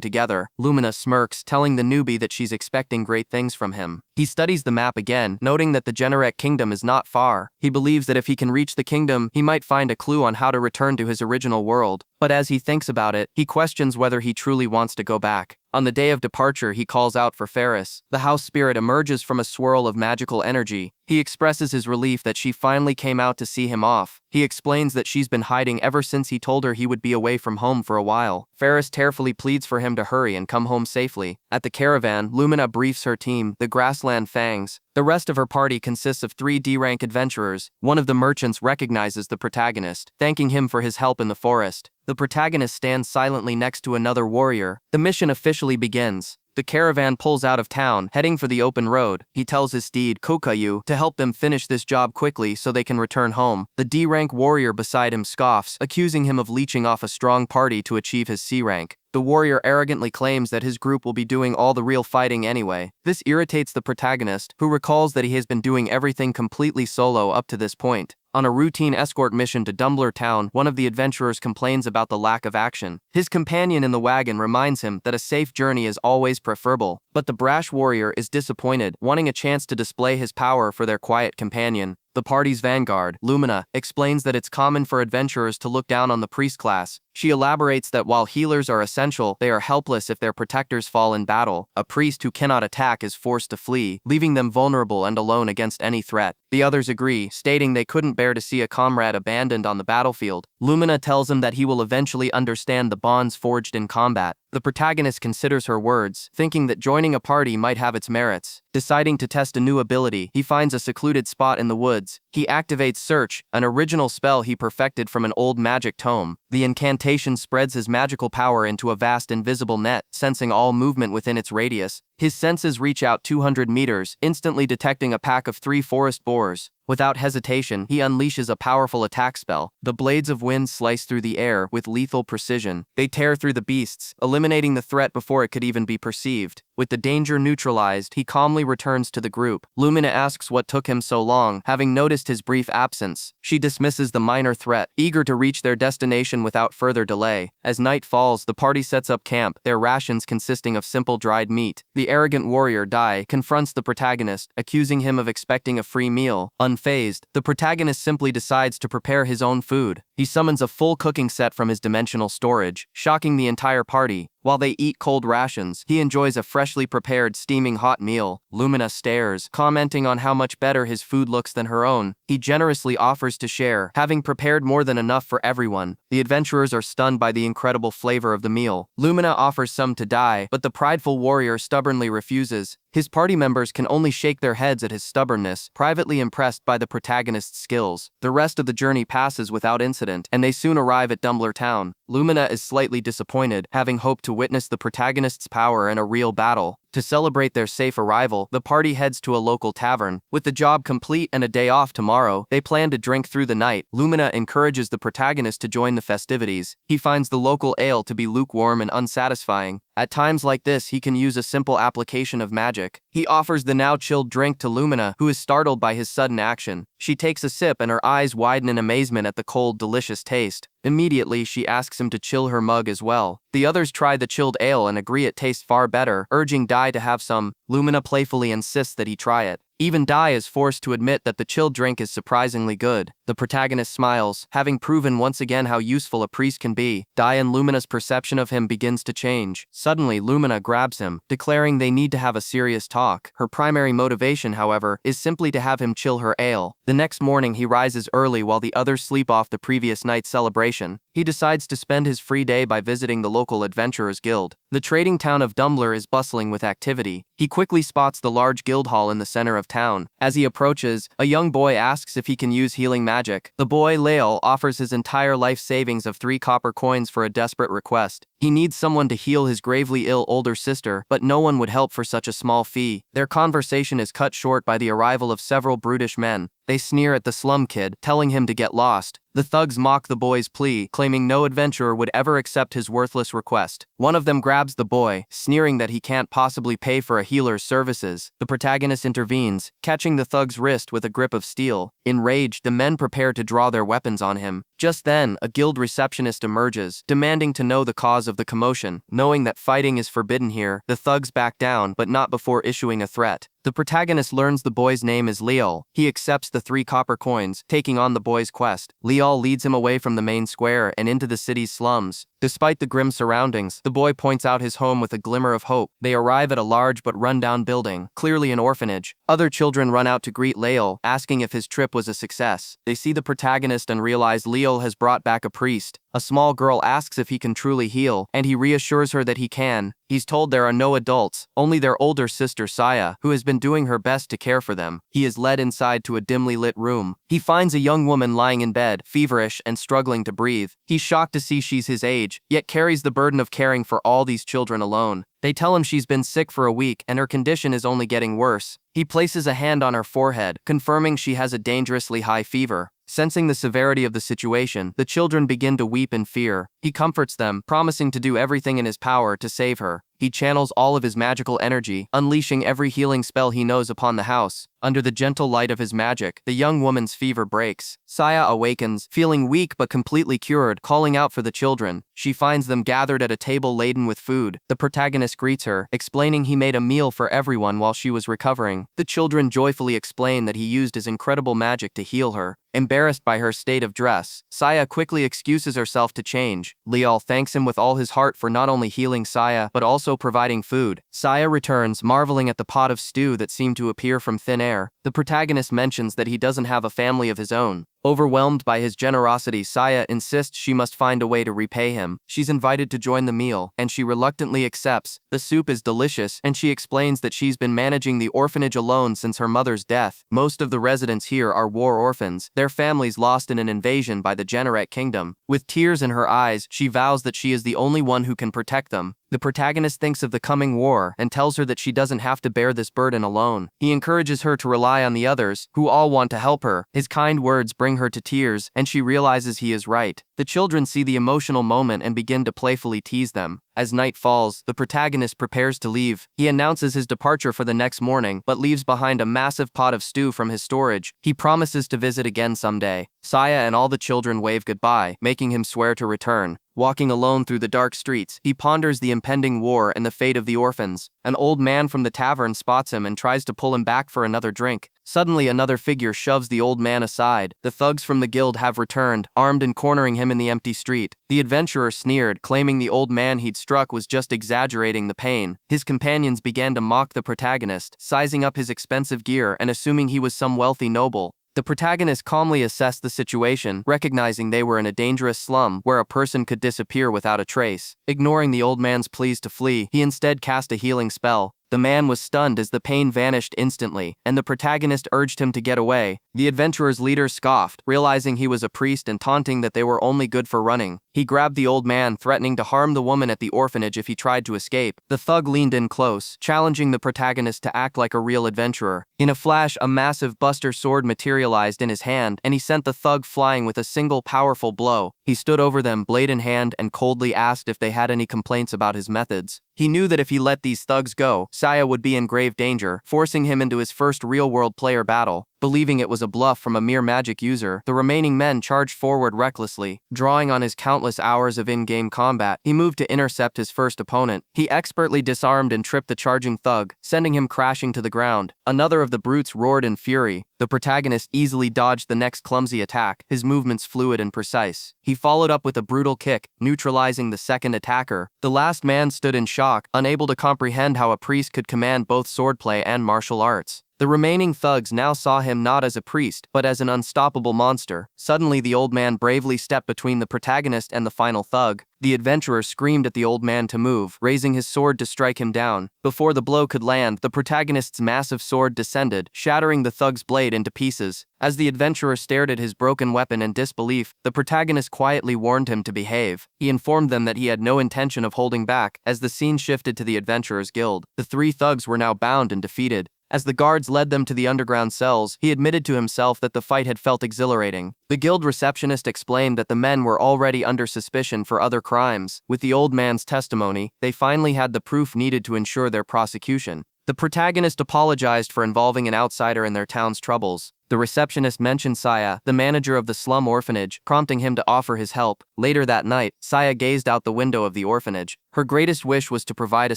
together. Lumina smirks, telling the newbie that she's expecting great things from him. He studies the map again, noting that the Generec kingdom is not far. He believes that if he can reach the kingdom, he might find a clue on how to return to his original world. But as he thinks about it, he questions whether he truly wants to go back. On the day of departure, he calls out for Ferris. The house spirit emerges from a swirl of magical energy. He expresses his relief that she finally came out to see him off. He explains that she's been hiding ever since he told her he would be away from home for a while. Ferris tearfully pleads for him to hurry and come home safely. At the caravan, Lumina briefs her team, the Grassland Fangs. The rest of her party consists of 3 D-rank adventurers. One of the merchants recognizes the protagonist, thanking him for his help in the forest. The protagonist stands silently next to another warrior. The mission officially begins. The caravan pulls out of town, heading for the open road. He tells his steed, Kokayu, to help them finish this job quickly so they can return home. The D-rank warrior beside him scoffs, accusing him of leeching off a strong party to achieve his C rank. The warrior arrogantly claims that his group will be doing all the real fighting anyway. This irritates the protagonist, who recalls that he has been doing everything completely solo up to this point. On a routine escort mission to Dumbler Town, one of the adventurers complains about the lack of action. His companion in the wagon reminds him that a safe journey is always preferable. But the brash warrior is disappointed, wanting a chance to display his power for their quiet companion. The party's vanguard, Lumina, explains that it's common for adventurers to look down on the priest class. She elaborates that while healers are essential, they are helpless if their protectors fall in battle. A priest who cannot attack is forced to flee, leaving them vulnerable and alone against any threat. The others agree, stating they couldn't bear to see a comrade abandoned on the battlefield. Lumina tells him that he will eventually understand the bonds forged in combat. The protagonist considers her words, thinking that joining a party might have its merits. Deciding to test a new ability, he finds a secluded spot in the woods. He activates Search, an original spell he perfected from an old magic tome. The incantation spreads his magical power into a vast invisible net, sensing all movement within its radius. His senses reach out 200 meters, instantly detecting a pack of 3 forest boars. Without hesitation, he unleashes a powerful attack spell. The blades of wind slice through the air with lethal precision. They tear through the beasts, eliminating the threat before it could even be perceived. With the danger neutralized, he calmly returns to the group. Lumina asks what took him so long, having noticed his brief absence. She dismisses the minor threat, eager to reach their destination without further delay. As night falls, the party sets up camp, their rations consisting of simple dried meat. The arrogant warrior, Dai, confronts the protagonist, accusing him of expecting a free meal. Unfazed, the protagonist simply decides to prepare his own food. He summons a full cooking set from his dimensional storage, shocking the entire party. While they eat cold rations, he enjoys a freshly prepared steaming hot meal. Lumina stares, commenting on how much better his food looks than her own. He generously offers to share, having prepared more than enough for everyone. The adventurers are stunned by the incredible flavor of the meal. Lumina offers some to Dai, but the prideful warrior stubbornly refuses. His party members can only shake their heads at his stubbornness, privately impressed by the protagonist's skills. The rest of the journey passes without incident, and they soon arrive at Dumbler Town. Lumina is slightly disappointed, having hoped to witness the protagonist's power in a real battle. To celebrate their safe arrival, the party heads to a local tavern. With the job complete and a day off tomorrow, they plan to drink through the night. Lumina encourages the protagonist to join the festivities. He finds the local ale to be lukewarm and unsatisfying. At times like this, he can use a simple application of magic. He offers the now chilled drink to Lumina, who is startled by his sudden action. She takes a sip and her eyes widen in amazement at the cold, delicious taste. Immediately, she asks him to chill her mug as well. The others try the chilled ale and agree it tastes far better, urging Dai to have some. Lumina playfully insists that he try it. Even Dai is forced to admit that the chilled drink is surprisingly good. The protagonist smiles, having proven once again how useful a priest can be. Dai and Lumina's perception of him begins to change. Suddenly, Lumina grabs him, declaring they need to have a serious talk. Her primary motivation, however, is simply to have him chill her ale. The next morning, he rises early while the others sleep off the previous night's celebration. He decides to spend his free day by visiting the local adventurers guild. The trading town of Dumbler is bustling with activity. He quickly spots the large guild hall in the center of town. As he approaches, a young boy asks if he can use healing magic. The boy, Lael, offers his entire life savings of 3 copper coins for a desperate request. He needs someone to heal his gravely ill older sister, but no one would help for such a small fee. Their conversation is cut short by the arrival of several brutish men. They sneer at the slum kid, telling him to get lost. The thugs mock the boy's plea, claiming no adventurer would ever accept his worthless request. One of them grabs the boy, sneering that he can't possibly pay for a healer's services. The protagonist intervenes, catching the thug's wrist with a grip of steel. Enraged, the men prepare to draw their weapons on him. Just then, a guild receptionist emerges, demanding to know the cause of the commotion. Knowing that fighting is forbidden here, the thugs back down, but not before issuing a threat. The protagonist learns the boy's name is Leal. He accepts the 3 copper coins, taking on the boy's quest. Leal leads him away from the main square and into the city's slums. Despite the grim surroundings, the boy points out his home with a glimmer of hope. They arrive at a large but run-down building, clearly an orphanage. Other children run out to greet Leal, asking if his trip was a success. They see the protagonist and realize Leal has brought back a priest. A small girl asks if he can truly heal, and he reassures her that he can. He's told there are no adults, only their older sister Saya, who has been doing her best to care for them. He is led inside to a dimly lit room. He finds a young woman lying in bed, feverish and struggling to breathe. He's shocked to see she's his age, yet carries the burden of caring for all these children alone. They tell him she's been sick for a week and her condition is only getting worse. He places a hand on her forehead, confirming she has a dangerously high fever. Sensing the severity of the situation, the children begin to weep in fear. He comforts them, promising to do everything in his power to save her. He channels all of his magical energy, unleashing every healing spell he knows upon the house. Under the gentle light of his magic, the young woman's fever breaks. Saya awakens, feeling weak but completely cured, calling out for the children. She finds them gathered at a table laden with food. The protagonist greets her, explaining he made a meal for everyone while she was recovering. The children joyfully explain that he used his incredible magic to heal her. Embarrassed by her state of dress, Saya quickly excuses herself to change. Leal thanks him with all his heart for not only healing Saya, but also providing food. Saya returns, marveling at the pot of stew that seemed to appear from thin air. The protagonist mentions that he doesn't have a family of his own. Overwhelmed by his generosity, Saya insists she must find a way to repay him. She's invited to join the meal, and she reluctantly accepts. The soup is delicious, and she explains that she's been managing the orphanage alone since her mother's death. Most of the residents here are war orphans, their families lost in an invasion by the Generet kingdom. With tears in her eyes, she vows that she is the only one who can protect them. The protagonist thinks of the coming war and tells her that she doesn't have to bear this burden alone. He encourages her to rely on the others, who all want to help her. His kind words bring her to tears, and she realizes he is right. The children see the emotional moment and begin to playfully tease them. As night falls, the protagonist prepares to leave. He announces his departure for the next morning, but leaves behind a massive pot of stew from his storage. He promises to visit again someday. Saya and all the children wave goodbye, making him swear to return. Walking alone through the dark streets, he ponders the impending war and the fate of the orphans. An old man from the tavern spots him and tries to pull him back for another drink. Suddenly, another figure shoves the old man aside. The thugs from the guild have returned, armed and cornering him in the empty street. The adventurer sneered, claiming the old man he'd struck was just exaggerating the pain. His companions began to mock the protagonist, sizing up his expensive gear and assuming he was some wealthy noble. The protagonist calmly assessed the situation, recognizing they were in a dangerous slum where a person could disappear without a trace. Ignoring the old man's pleas to flee, he instead cast a healing spell. The man was stunned as the pain vanished instantly, and the protagonist urged him to get away. The adventurer's leader scoffed, realizing he was a priest and taunting that they were only good for running. He grabbed the old man, threatening to harm the woman at the orphanage if he tried to escape. The thug leaned in close, challenging the protagonist to act like a real adventurer. In a flash, a massive buster sword materialized in his hand, and he sent the thug flying with a single powerful blow. He stood over them, blade in hand, and coldly asked if they had any complaints about his methods. He knew that if he let these thugs go, Saya would be in grave danger, forcing him into his first real-world player battle. Believing it was a bluff from a mere magic user, the remaining men charged forward recklessly. Drawing on his countless hours of in-game combat, he moved to intercept his first opponent. He expertly disarmed and tripped the charging thug, sending him crashing to the ground. Another of the brutes roared in fury. The protagonist easily dodged the next clumsy attack, his movements fluid and precise. He followed up with a brutal kick, neutralizing the second attacker. The last man stood in shock, unable to comprehend how a priest could command both swordplay and martial arts. The remaining thugs now saw him not as a priest, but as an unstoppable monster. Suddenly, the old man bravely stepped between the protagonist and the final thug. The adventurer screamed at the old man to move, raising his sword to strike him down. Before the blow could land, the protagonist's massive sword descended, shattering the thug's blade into pieces. As the adventurer stared at his broken weapon in disbelief, the protagonist quietly warned him to behave. He informed them that he had no intention of holding back. As the scene shifted to the adventurer's guild, the three thugs were now bound and defeated. As the guards led them to the underground cells, he admitted to himself that the fight had felt exhilarating. The guild receptionist explained that the men were already under suspicion for other crimes. With the old man's testimony, they finally had the proof needed to ensure their prosecution. The protagonist apologized for involving an outsider in their town's troubles. The receptionist mentioned Saya, the manager of the slum orphanage, prompting him to offer his help. Later that night, Saya gazed out the window of the orphanage. Her greatest wish was to provide a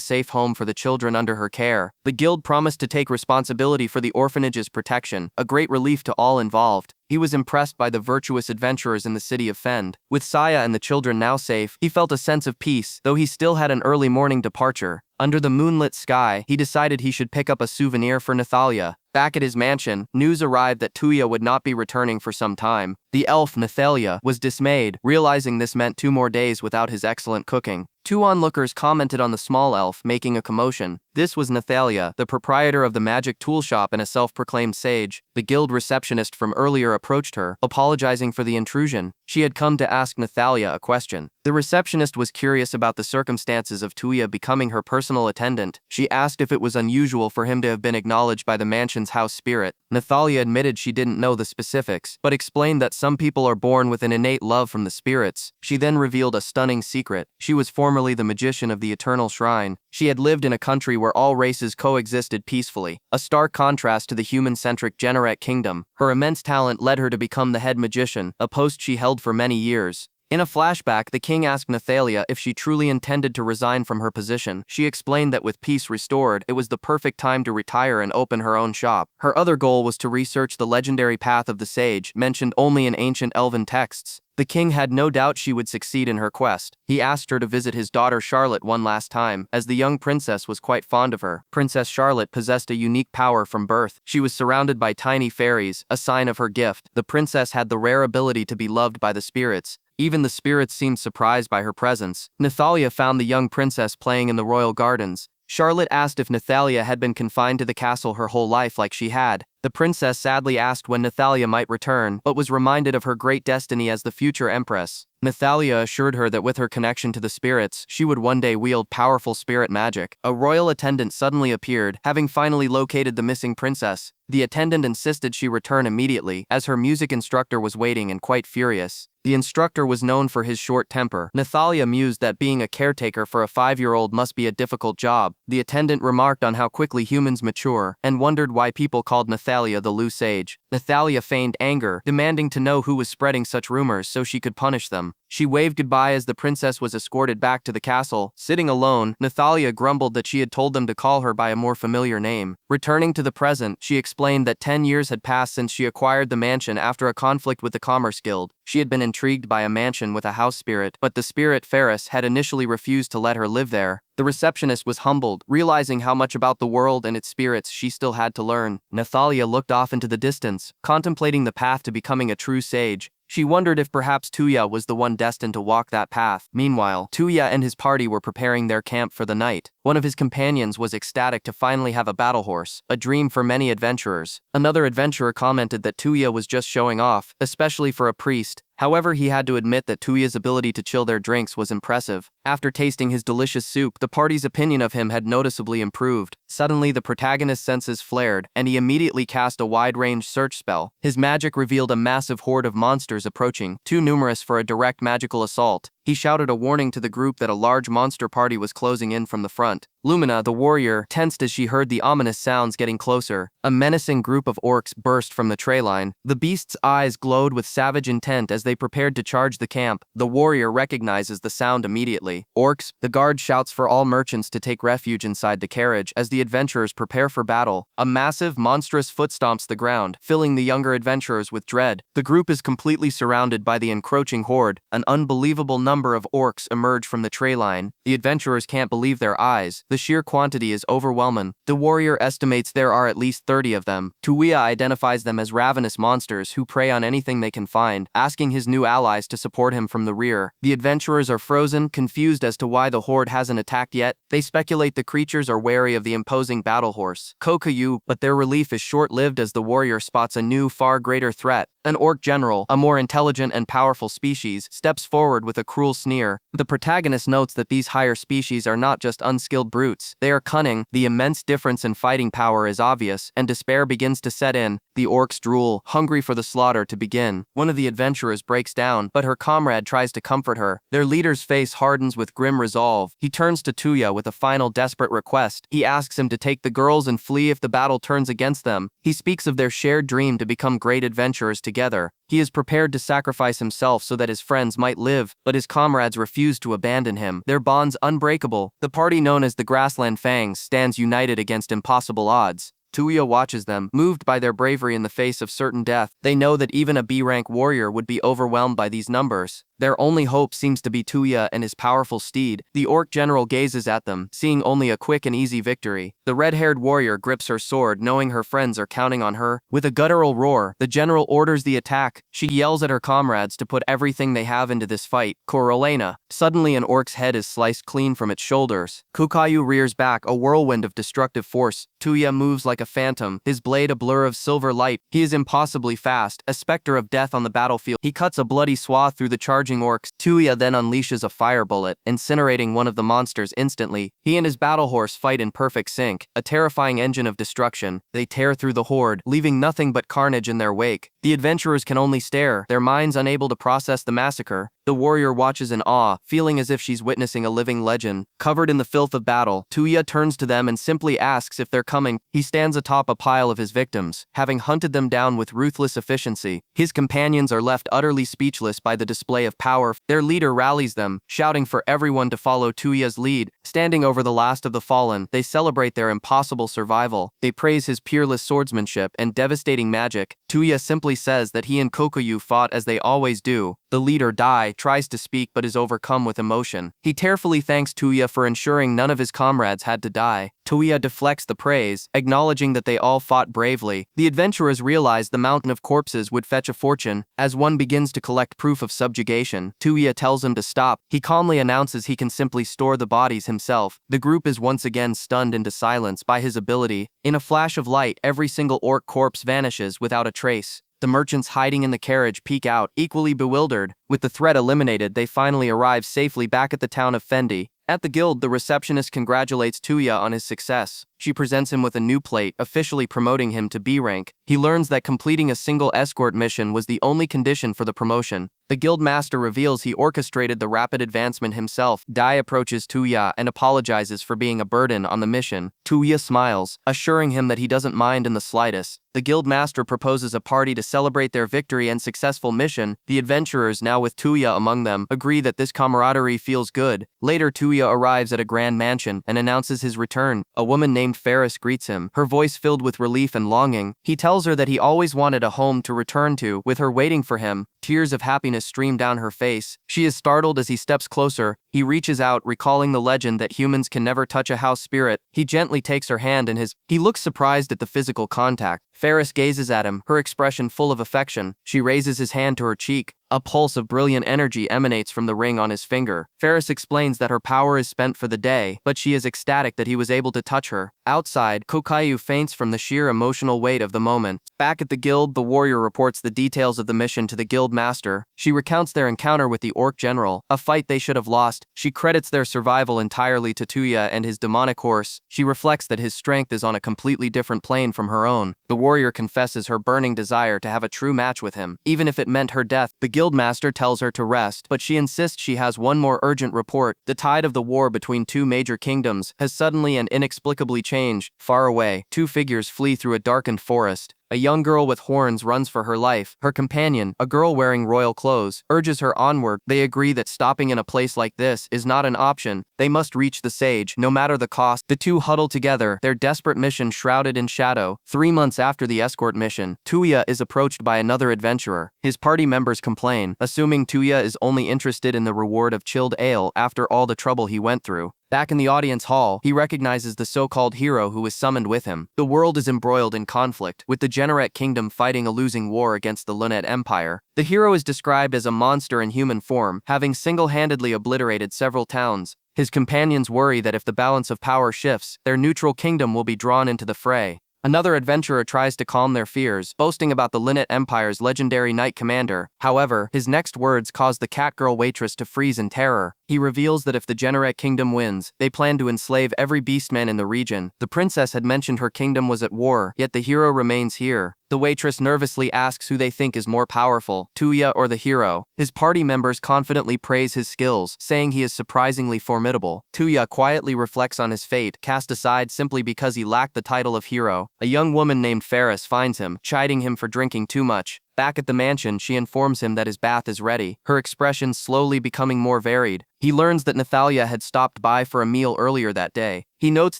safe home for the children under her care. The guild promised to take responsibility for the orphanage's protection, a great relief to all involved. He was impressed by the virtuous adventurers in the city of Fend. With Saya and the children now safe, he felt a sense of peace, though he still had an early morning departure. Under the moonlit sky, he decided he should pick up a souvenir for Nathalia. Back at his mansion, news arrived that Tuya would not be returning for some time. The elf Nathalia was dismayed, realizing this meant 2 more days without his excellent cooking. 2 onlookers commented on the small elf, making a commotion. This was Nathalia, the proprietor of the magic tool shop and a self-proclaimed sage. The guild receptionist from earlier approached her, apologizing for the intrusion. She had come to ask Nathalia a question. The receptionist was curious about the circumstances of Tuya becoming her personal attendant. She asked if it was unusual for him to have been acknowledged by the mansion's house spirit. Nathalia admitted she didn't know the specifics, but explained that some people are born with an innate love from the spirits. She then revealed a stunning secret. She was formerly the magician of the Eternal Shrine. She had lived in a country where all races coexisted peacefully, a stark contrast to the human-centric Generate Kingdom. Her immense talent led her to become the head magician, a post she held for many years. In a flashback, the king asked Nathalia if she truly intended to resign from her position. She explained that with peace restored, it was the perfect time to retire and open her own shop. Her other goal was to research the legendary path of the sage, mentioned only in ancient elven texts. The king had no doubt she would succeed in her quest. He asked her to visit his daughter Charlotte one last time, as the young princess was quite fond of her. Princess Charlotte possessed a unique power from birth. She was surrounded by tiny fairies, a sign of her gift. The princess had the rare ability to be loved by the spirits. Even the spirits seemed surprised by her presence. Nathalia found the young princess playing in the royal gardens. Charlotte asked if Nathalia had been confined to the castle her whole life like she had. The princess sadly asked when Nathalia might return, but was reminded of her great destiny as the future empress. Nathalia assured her that with her connection to the spirits, she would one day wield powerful spirit magic. A royal attendant suddenly appeared, having finally located the missing princess. The attendant insisted she return immediately, as her music instructor was waiting and quite furious. The instructor was known for his short temper. Nathalia mused that being a caretaker for a 5-year-old must be a difficult job. The attendant remarked on how quickly humans mature, and wondered why people called Nathalia the loose sage. Nathalia feigned anger, demanding to know who was spreading such rumors so she could punish them. She waved goodbye as the princess was escorted back to the castle. Sitting alone, Nathalia grumbled that she had told them to call her by a more familiar name. Returning to the present, she explained that 10 years had passed since she acquired the mansion after a conflict with the Commerce Guild. She had been intrigued by a mansion with a house spirit, but the spirit Ferris had initially refused to let her live there. The receptionist was humbled, realizing how much about the world and its spirits she still had to learn. Nathalia looked off into the distance, contemplating the path to becoming a true sage. She wondered if perhaps Tuya was the one destined to walk that path. Meanwhile, Tuya and his party were preparing their camp for the night. One of his companions was ecstatic to finally have a battle horse, a dream for many adventurers. Another adventurer commented that Tuya was just showing off, especially for a priest. However, he had to admit that Tuya's ability to chill their drinks was impressive. After tasting his delicious soup, the party's opinion of him had noticeably improved. Suddenly, the protagonist's senses flared, and he immediately cast a wide-range search spell. His magic revealed a massive horde of monsters approaching, too numerous for a direct magical assault. He shouted a warning to the group that a large monster party was closing in from the front. Lumina, the warrior, tensed as she heard the ominous sounds getting closer. A menacing group of orcs burst from the tray line. The beast's eyes glowed with savage intent as they prepared to charge the camp. The warrior recognizes the sound immediately. Orcs, the guard shouts for all merchants to take refuge inside the carriage as the adventurers prepare for battle. A massive, monstrous foot stomps the ground, filling the younger adventurers with dread. The group is completely surrounded by the encroaching horde. An unbelievable number of orcs emerge from the tray line. The adventurers can't believe their eyes. The sheer quantity is overwhelming. The warrior estimates there are at least 30 of them. Tuya identifies them as ravenous monsters who prey on anything they can find, asking his new allies to support him from the rear. The adventurers are frozen, confused as to why the horde hasn't attacked yet. They speculate the creatures are wary of the imposing battle horse, Kokuyu, but their relief is short-lived as the warrior spots a new, far greater threat. An orc general, a more intelligent and powerful species, steps forward with a cruel sneer. The protagonist notes that these higher species are not just unskilled brutes, they are cunning. The immense difference in fighting power is obvious, and despair begins to set in. The orcs drool, hungry for the slaughter to begin. One of the adventurers breaks down, but her comrade tries to comfort her. Their leader's face hardens with grim resolve. He turns to Tuya with a final desperate request. He asks him to take the girls and flee if the battle turns against them. He speaks of their shared dream to become great adventurers together. He is prepared to sacrifice himself so that his friends might live, but his comrades refuse to abandon him. Their bonds unbreakable. The party known as the Grassland Fangs stands united against impossible odds. Tuya watches them, moved by their bravery in the face of certain death. They know that even a B-rank warrior would be overwhelmed by these numbers. Their only hope seems to be Tuya and his powerful steed. The orc general gazes at them, seeing only a quick and easy victory. The red-haired warrior grips her sword, knowing her friends are counting on her. With a guttural roar, the general orders the attack. She yells at her comrades to put everything they have into this fight. Corolena. Suddenly an orc's head is sliced clean from its shoulders. Kukayu rears back, a whirlwind of destructive force. Tuya moves like a phantom, his blade a blur of silver light. He is impossibly fast, a specter of death on the battlefield. He cuts a bloody swath through the charging orcs. Tuya then unleashes a fire bullet, incinerating one of the monsters instantly. He and his battle horse fight in perfect sync, a terrifying engine of destruction. They tear through the horde, leaving nothing but carnage in their wake. The adventurers can only stare, their minds unable to process the massacre. The warrior watches in awe, feeling as if she's witnessing a living legend. Covered in the filth of battle, Tuya turns to them and simply asks if they're coming. He stands atop a pile of his victims, having hunted them down with ruthless efficiency. His companions are left utterly speechless by the display of power. Their leader rallies them, shouting for everyone to follow Tuya's lead. Standing over the last of the fallen, they celebrate their impossible survival. They praise his peerless swordsmanship and devastating magic. Tuya simply says that he and Kokuyu fought as they always do. The leader, Dai, tries to speak but is overcome with emotion. He tearfully thanks Tuya for ensuring none of his comrades had to die. Tuya deflects the praise, acknowledging that they all fought bravely. The adventurers realize the mountain of corpses would fetch a fortune. As one begins to collect proof of subjugation, Tuya tells him to stop. He calmly announces he can simply store the bodies himself. The group is once again stunned into silence by his ability. In a flash of light, every single orc corpse vanishes without a trace. The merchants hiding in the carriage peek out, equally bewildered. With the threat eliminated, they finally arrive safely back at the town of Fendi. At the guild, the receptionist congratulates Tuya on his success. She presents him with a new plate, officially promoting him to B rank. He learns that completing a single escort mission was the only condition for the promotion. The guild master reveals he orchestrated the rapid advancement himself. Dai approaches Tuya and apologizes for being a burden on the mission. Tuya smiles, assuring him that he doesn't mind in the slightest. The guild master proposes a party to celebrate their victory and successful mission. The adventurers, now with Tuya among them, agree that this camaraderie feels good. Later, Tuya arrives at a grand mansion and announces his return. A woman named Ferris greets him, her voice filled with relief and longing. He tells her that he always wanted a home to return to, with her waiting for him. Tears of happiness stream down her face. She is startled as he steps closer. He reaches out, recalling the legend that humans can never touch a house spirit. He gently takes her hand in his. He looks surprised at the physical contact. Ferris gazes at him, her expression full of affection. She raises his hand to her cheek. A pulse of brilliant energy emanates from the ring on his finger. Ferris explains that her power is spent for the day, but she is ecstatic that he was able to touch her. Outside, Kokuyu faints from the sheer emotional weight of the moment. Back at the guild, the warrior reports the details of the mission to the guild master. She recounts their encounter with the orc general, a fight they should have lost. She credits their survival entirely to Tuya and his demonic horse. She reflects that his strength is on a completely different plane from her own. The warrior confesses her burning desire to have a true match with him, even if it meant her death. The guildmaster tells her to rest, but she insists she has one more urgent report. The tide of the war between two major kingdoms has suddenly and inexplicably changed. Far away, two figures flee through a darkened forest. A young girl with horns runs for her life. Her companion, a girl wearing royal clothes, urges her onward. They agree that stopping in a place like this is not an option. They must reach the sage, no matter the cost. The two huddle together, their desperate mission shrouded in shadow. 3 months after the escort mission, Tuya is approached by another adventurer. His party members complain, assuming Tuya is only interested in the reward of chilled ale after all the trouble he went through. Back in the audience hall, he recognizes the so-called hero who is summoned with him. The world is embroiled in conflict, with the Generate Kingdom fighting a losing war against the Lunette Empire. The hero is described as a monster in human form, having single-handedly obliterated several towns. His companions worry that if the balance of power shifts, their neutral kingdom will be drawn into the fray. Another adventurer tries to calm their fears, boasting about the Lunette Empire's legendary knight commander. However, his next words cause the catgirl waitress to freeze in terror. He reveals that if the Generate Kingdom wins, they plan to enslave every beastman in the region. The princess had mentioned her kingdom was at war, yet the hero remains here. The waitress nervously asks who they think is more powerful, Tuya or the hero. His party members confidently praise his skills, saying he is surprisingly formidable. Tuya quietly reflects on his fate, cast aside simply because he lacked the title of hero. A young woman named Ferris finds him, chiding him for drinking too much. Back at the mansion, she informs him that his bath is ready, her expression slowly becoming more varied. He learns that Nathalia had stopped by for a meal earlier that day. He notes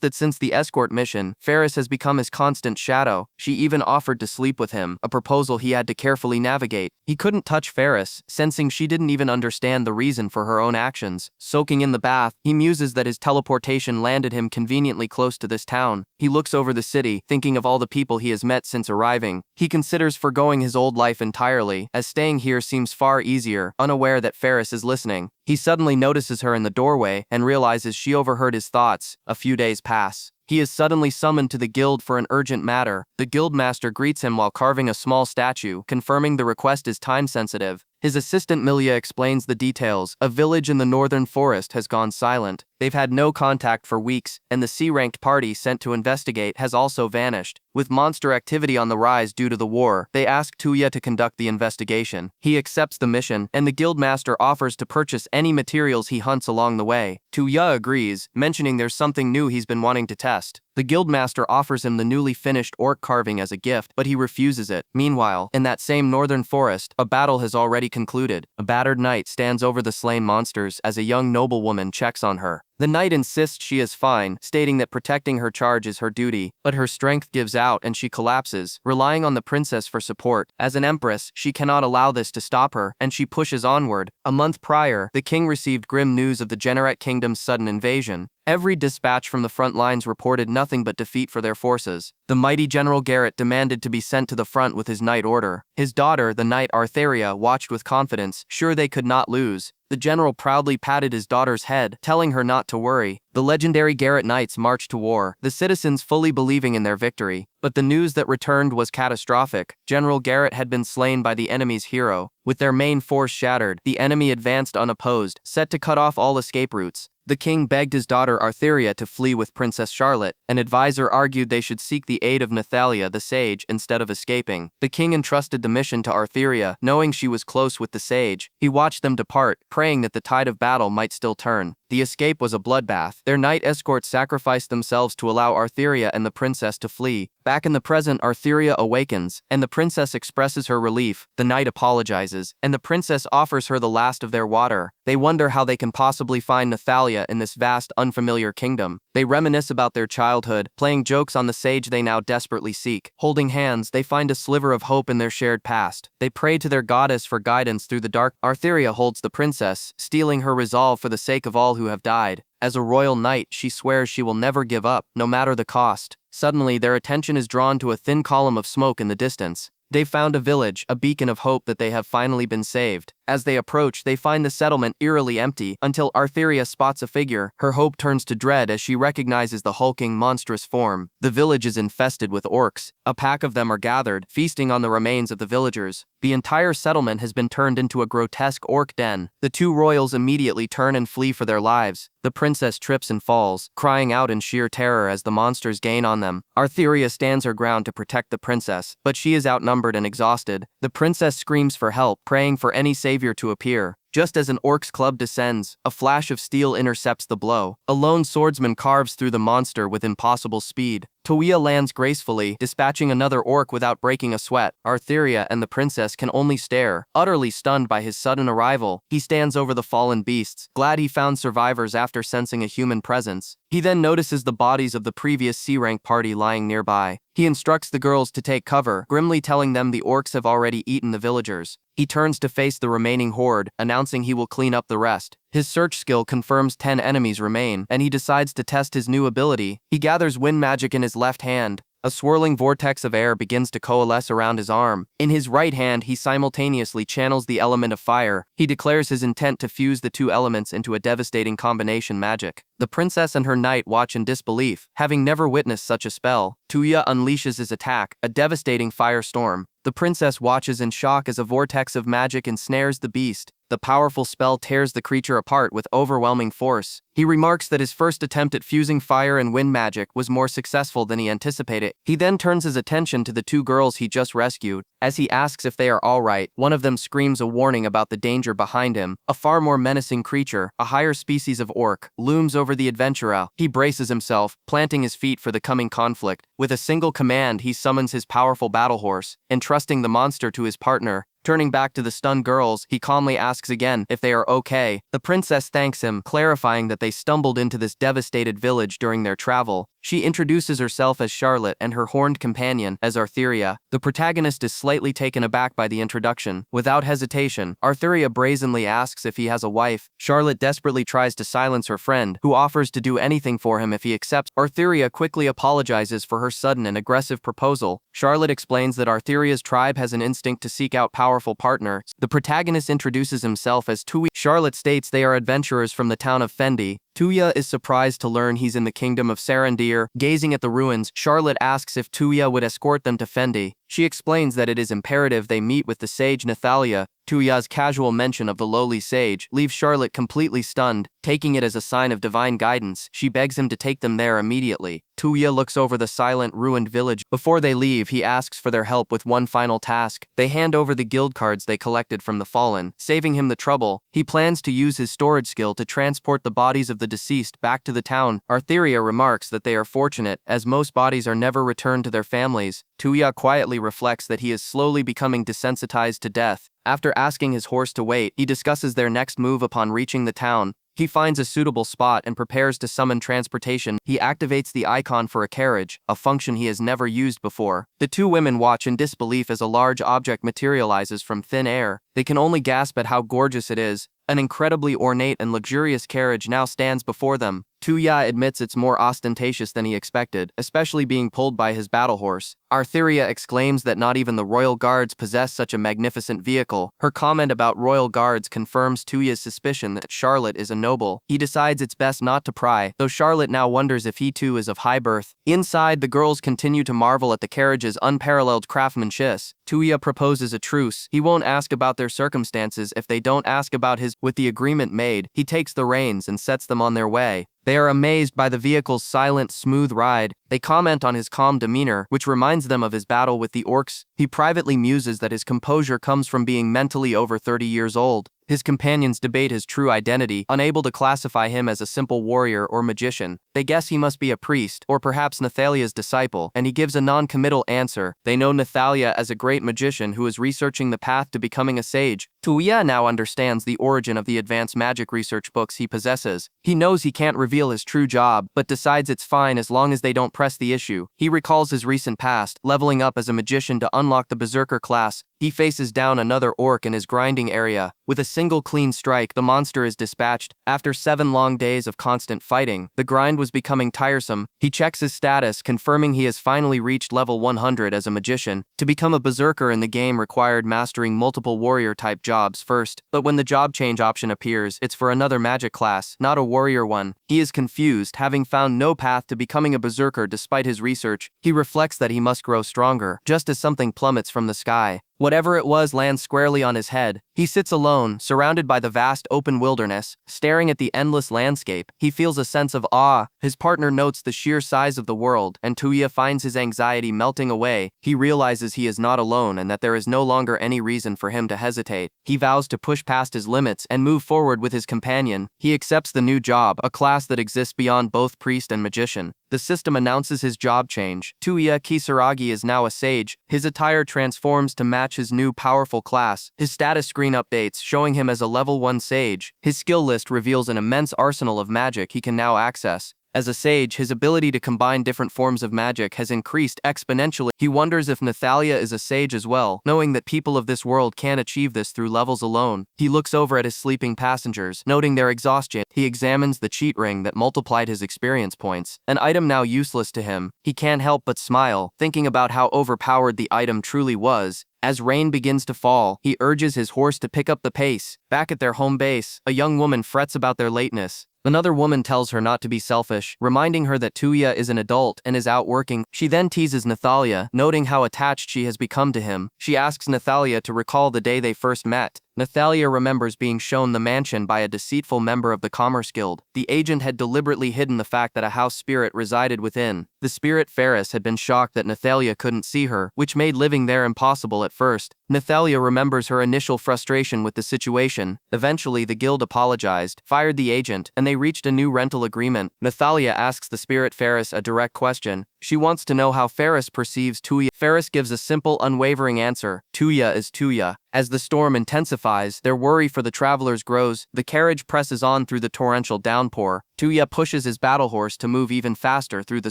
that since the escort mission, Ferris has become his constant shadow. She even offered to sleep with him, a proposal he had to carefully navigate. He couldn't touch Ferris, sensing she didn't even understand the reason for her own actions. Soaking in the bath, he muses that his teleportation landed him conveniently close to this town. He looks over the city, thinking of all the people he has met since arriving. He considers forgoing his old life entirely, as staying here seems far easier, unaware that Ferris is listening. He suddenly notices her in the doorway and realizes she overheard his thoughts. A few days pass. He is suddenly summoned to the guild for an urgent matter. The guildmaster greets him while carving a small statue, confirming the request is time-sensitive. His assistant Milia explains the details. A village in the northern forest has gone silent. They've had no contact for weeks, and the C-ranked party sent to investigate has also vanished. With monster activity on the rise due to the war, they ask Tuya to conduct the investigation. He accepts the mission, and the guildmaster offers to purchase any materials he hunts along the way. Tuya agrees, mentioning there's something new he's been wanting to test. The guildmaster offers him the newly finished orc carving as a gift, but he refuses it. Meanwhile, in that same northern forest, a battle has already concluded. A battered knight stands over the slain monsters as a young noblewoman checks on her. The knight insists she is fine, stating that protecting her charge is her duty, but her strength gives out and she collapses, relying on the princess for support. As an empress, she cannot allow this to stop her, and she pushes onward. A month prior, the king received grim news of the Generate Kingdom's sudden invasion. Every dispatch from the front lines reported nothing but defeat for their forces. The mighty General Garrett demanded to be sent to the front with his knight order. His daughter, the knight Artheria, watched with confidence, sure they could not lose. The general proudly patted his daughter's head, telling her not to worry. The legendary Garrett Knights marched to war, the citizens fully believing in their victory. But the news that returned was catastrophic. General Garrett had been slain by the enemy's hero. With their main force shattered, the enemy advanced unopposed, set to cut off all escape routes. The king begged his daughter Artheria to flee with Princess Charlotte. An advisor argued they should seek the aid of Nathalia the sage instead of escaping. The king entrusted the mission to Artheria, knowing she was close with the sage. He watched them depart, praying that the tide of battle might still turn. The escape was a bloodbath. Their knight escorts sacrificed themselves to allow Artheria and the princess to flee. Back in the present, Artheria awakens, and the princess expresses her relief. The knight apologizes, and the princess offers her the last of their water. They wonder how they can possibly find Nathalia in this vast, unfamiliar kingdom. They reminisce about their childhood, playing jokes on the sage they now desperately seek. Holding hands, they find a sliver of hope in their shared past. They pray to their goddess for guidance through the dark. Artheria holds the princess, steeling her resolve for the sake of all who have died. As a royal knight, she swears she will never give up, no matter the cost. Suddenly, their attention is drawn to a thin column of smoke in the distance. They've found a village, a beacon of hope that they have finally been saved. As they approach, they find the settlement eerily empty until Artheria spots a figure. Her hope turns to dread as she recognizes the hulking, monstrous form. The village is infested with orcs. A pack of them are gathered, feasting on the remains of the villagers. The entire settlement has been turned into a grotesque orc den. The two royals immediately turn and flee for their lives. The princess trips and falls, crying out in sheer terror as the monsters gain on them. Artheria stands her ground to protect the princess, but she is outnumbered and exhausted. The princess screams for help, praying for any savior to appear. Just as an orc's club descends, a flash of steel intercepts the blow. A lone swordsman carves through the monster with impossible speed. Touya lands gracefully, dispatching another orc without breaking a sweat. Artheria and the princess can only stare, utterly stunned by his sudden arrival. He stands over the fallen beasts, glad he found survivors after sensing a human presence. He then notices the bodies of the previous C-rank party lying nearby. He instructs the girls to take cover, grimly telling them the orcs have already eaten the villagers. He turns to face the remaining horde, announcing he will clean up the rest. His search skill confirms 10 enemies remain, and he decides to test his new ability. He gathers wind magic in his left hand. A swirling vortex of air begins to coalesce around his arm. In his right hand, he simultaneously channels the element of fire. He declares his intent to fuse the two elements into a devastating combination magic. The princess and her knight watch in disbelief, having never witnessed such a spell. Touya unleashes his attack, a devastating firestorm. The princess watches in shock as a vortex of magic ensnares the beast. The powerful spell tears the creature apart with overwhelming force. He remarks that his first attempt at fusing fire and wind magic was more successful than he anticipated. He then turns his attention to the two girls he just rescued. As he asks if they are all right, one of them screams a warning about the danger behind him. A far more menacing creature, a higher species of orc, looms over the adventurer. He braces himself, planting his feet for the coming conflict. With a single command, he summons his powerful battle horse, entrusting the monster to his partner. Turning back to the stunned girls, he calmly asks again if they are okay. The princess thanks him, clarifying that they stumbled into this devastated village during their travel. She introduces herself as Charlotte and her horned companion as Artheria. The protagonist is slightly taken aback by the introduction. Without hesitation, Artheria brazenly asks if he has a wife. Charlotte desperately tries to silence her friend, who offers to do anything for him if he accepts. Artheria quickly apologizes for her sudden and aggressive proposal. Charlotte explains that Artheria's tribe has an instinct to seek out powerful partners. The protagonist introduces himself as Touya. Charlotte states they are adventurers from the town of Fendi. Touya is surprised to learn he's in the kingdom of Sarandir. Gazing at the ruins, Charlotte asks if Touya would escort them to Fendi. She explains that it is imperative they meet with the sage Nathalia. Touya's casual mention of the lowly sage leaves Charlotte completely stunned. Taking it as a sign of divine guidance, she begs him to take them there immediately. Touya looks over the silent, ruined village. Before they leave, he asks for their help with one final task. They hand over the guild cards they collected from the fallen, saving him the trouble. He plans to use his storage skill to transport the bodies of the deceased back to the town. Artheria remarks that they are fortunate, as most bodies are never returned to their families. Touya quietly reflects that he is slowly becoming desensitized to death. After asking his horse to wait, he discusses their next move upon reaching the town. He finds a suitable spot and prepares to summon transportation. He activates the icon for a carriage, a function he has never used before. The two women watch in disbelief as a large object materializes from thin air. They can only gasp at how gorgeous it is. An incredibly ornate and luxurious carriage now stands before them. Touya admits it's more ostentatious than he expected, especially being pulled by his battle horse. Artheria exclaims that not even the royal guards possess such a magnificent vehicle. Her comment about royal guards confirms Touya's suspicion that Charlotte is a noble. He decides it's best not to pry, though Charlotte now wonders if he too is of high birth. Inside, the girls continue to marvel at the carriage's unparalleled craftsmanship. Touya proposes a truce. He won't ask about their circumstances if they don't ask about his. With the agreement made, he takes the reins and sets them on their way. They are amazed by the vehicle's silent, smooth ride. They comment on his calm demeanor, which reminds them of his battle with the orcs. He privately muses that his composure comes from being mentally over 30 years old. His companions debate his true identity, unable to classify him as a simple warrior or magician. They guess he must be a priest, or perhaps Nathalia's disciple, and he gives a non-committal answer. They know Nathalia as a great magician who is researching the path to becoming a sage. Touya now understands the origin of the advanced magic research books he possesses. He knows he can't reveal his true job, but decides it's fine as long as they don't press the issue. He recalls his recent past, leveling up as a magician to unlock the Berserker class. he faces down another orc in his grinding area. With a single clean strike, the monster is dispatched. After 7 long days of constant fighting, the grind was becoming tiresome. He checks his status, confirming he has finally reached level 100 as a magician. To become a berserker in the game required mastering multiple warrior-type jobs first, but when the job change option appears, it's for another magic class, not a warrior one. He is confused, having found no path to becoming a berserker despite his research. He reflects that he must grow stronger, just as something plummets from the sky. Whatever it was lands squarely on his head. He sits alone, surrounded by the vast open wilderness, staring at the endless landscape. He feels a sense of awe. His partner notes the sheer size of the world, and Tuya finds his anxiety melting away. He realizes he is not alone and that there is no longer any reason for him to hesitate. He vows to push past his limits and move forward with his companion. He accepts the new job, a class that exists beyond both priest and magician. The system announces his job change. Tuya Kisaragi is now a sage. His attire transforms to match his new powerful class. His status screen updates, showing him as a level 1 sage. His skill list reveals an immense arsenal of magic he can now access. As a sage, his ability to combine different forms of magic has increased exponentially. He wonders if Nathalia is a sage as well, knowing that people of this world can't achieve this through levels alone. He looks over at his sleeping passengers, noting their exhaustion. He examines the cheat ring that multiplied his experience points, an item now useless to him. He can't help but smile, thinking about how overpowered the item truly was. As rain begins to fall, he urges his horse to pick up the pace. Back at their home base, a young woman frets about their lateness. Another woman tells her not to be selfish, reminding her that Tuya is an adult and is out working. She then teases Nathalia, noting how attached she has become to him. She asks Nathalia to recall the day they first met. Nathalia remembers being shown the mansion by a deceitful member of the Commerce Guild. The agent had deliberately hidden the fact that a house spirit resided within. The spirit Ferris had been shocked that Nathalia couldn't see her, which made living there impossible at first. Nathalia remembers her initial frustration with the situation. Eventually, the guild apologized, fired the agent, and they reached a new rental agreement. Nathalia asks the spirit Ferris a direct question. She wants to know how Ferris perceives Tuya. Ferris gives a simple, unwavering answer. Tuya is Tuya. As the storm intensifies, their worry for the travelers grows. The carriage presses on through the torrential downpour. Tuya pushes his battle horse to move even faster through the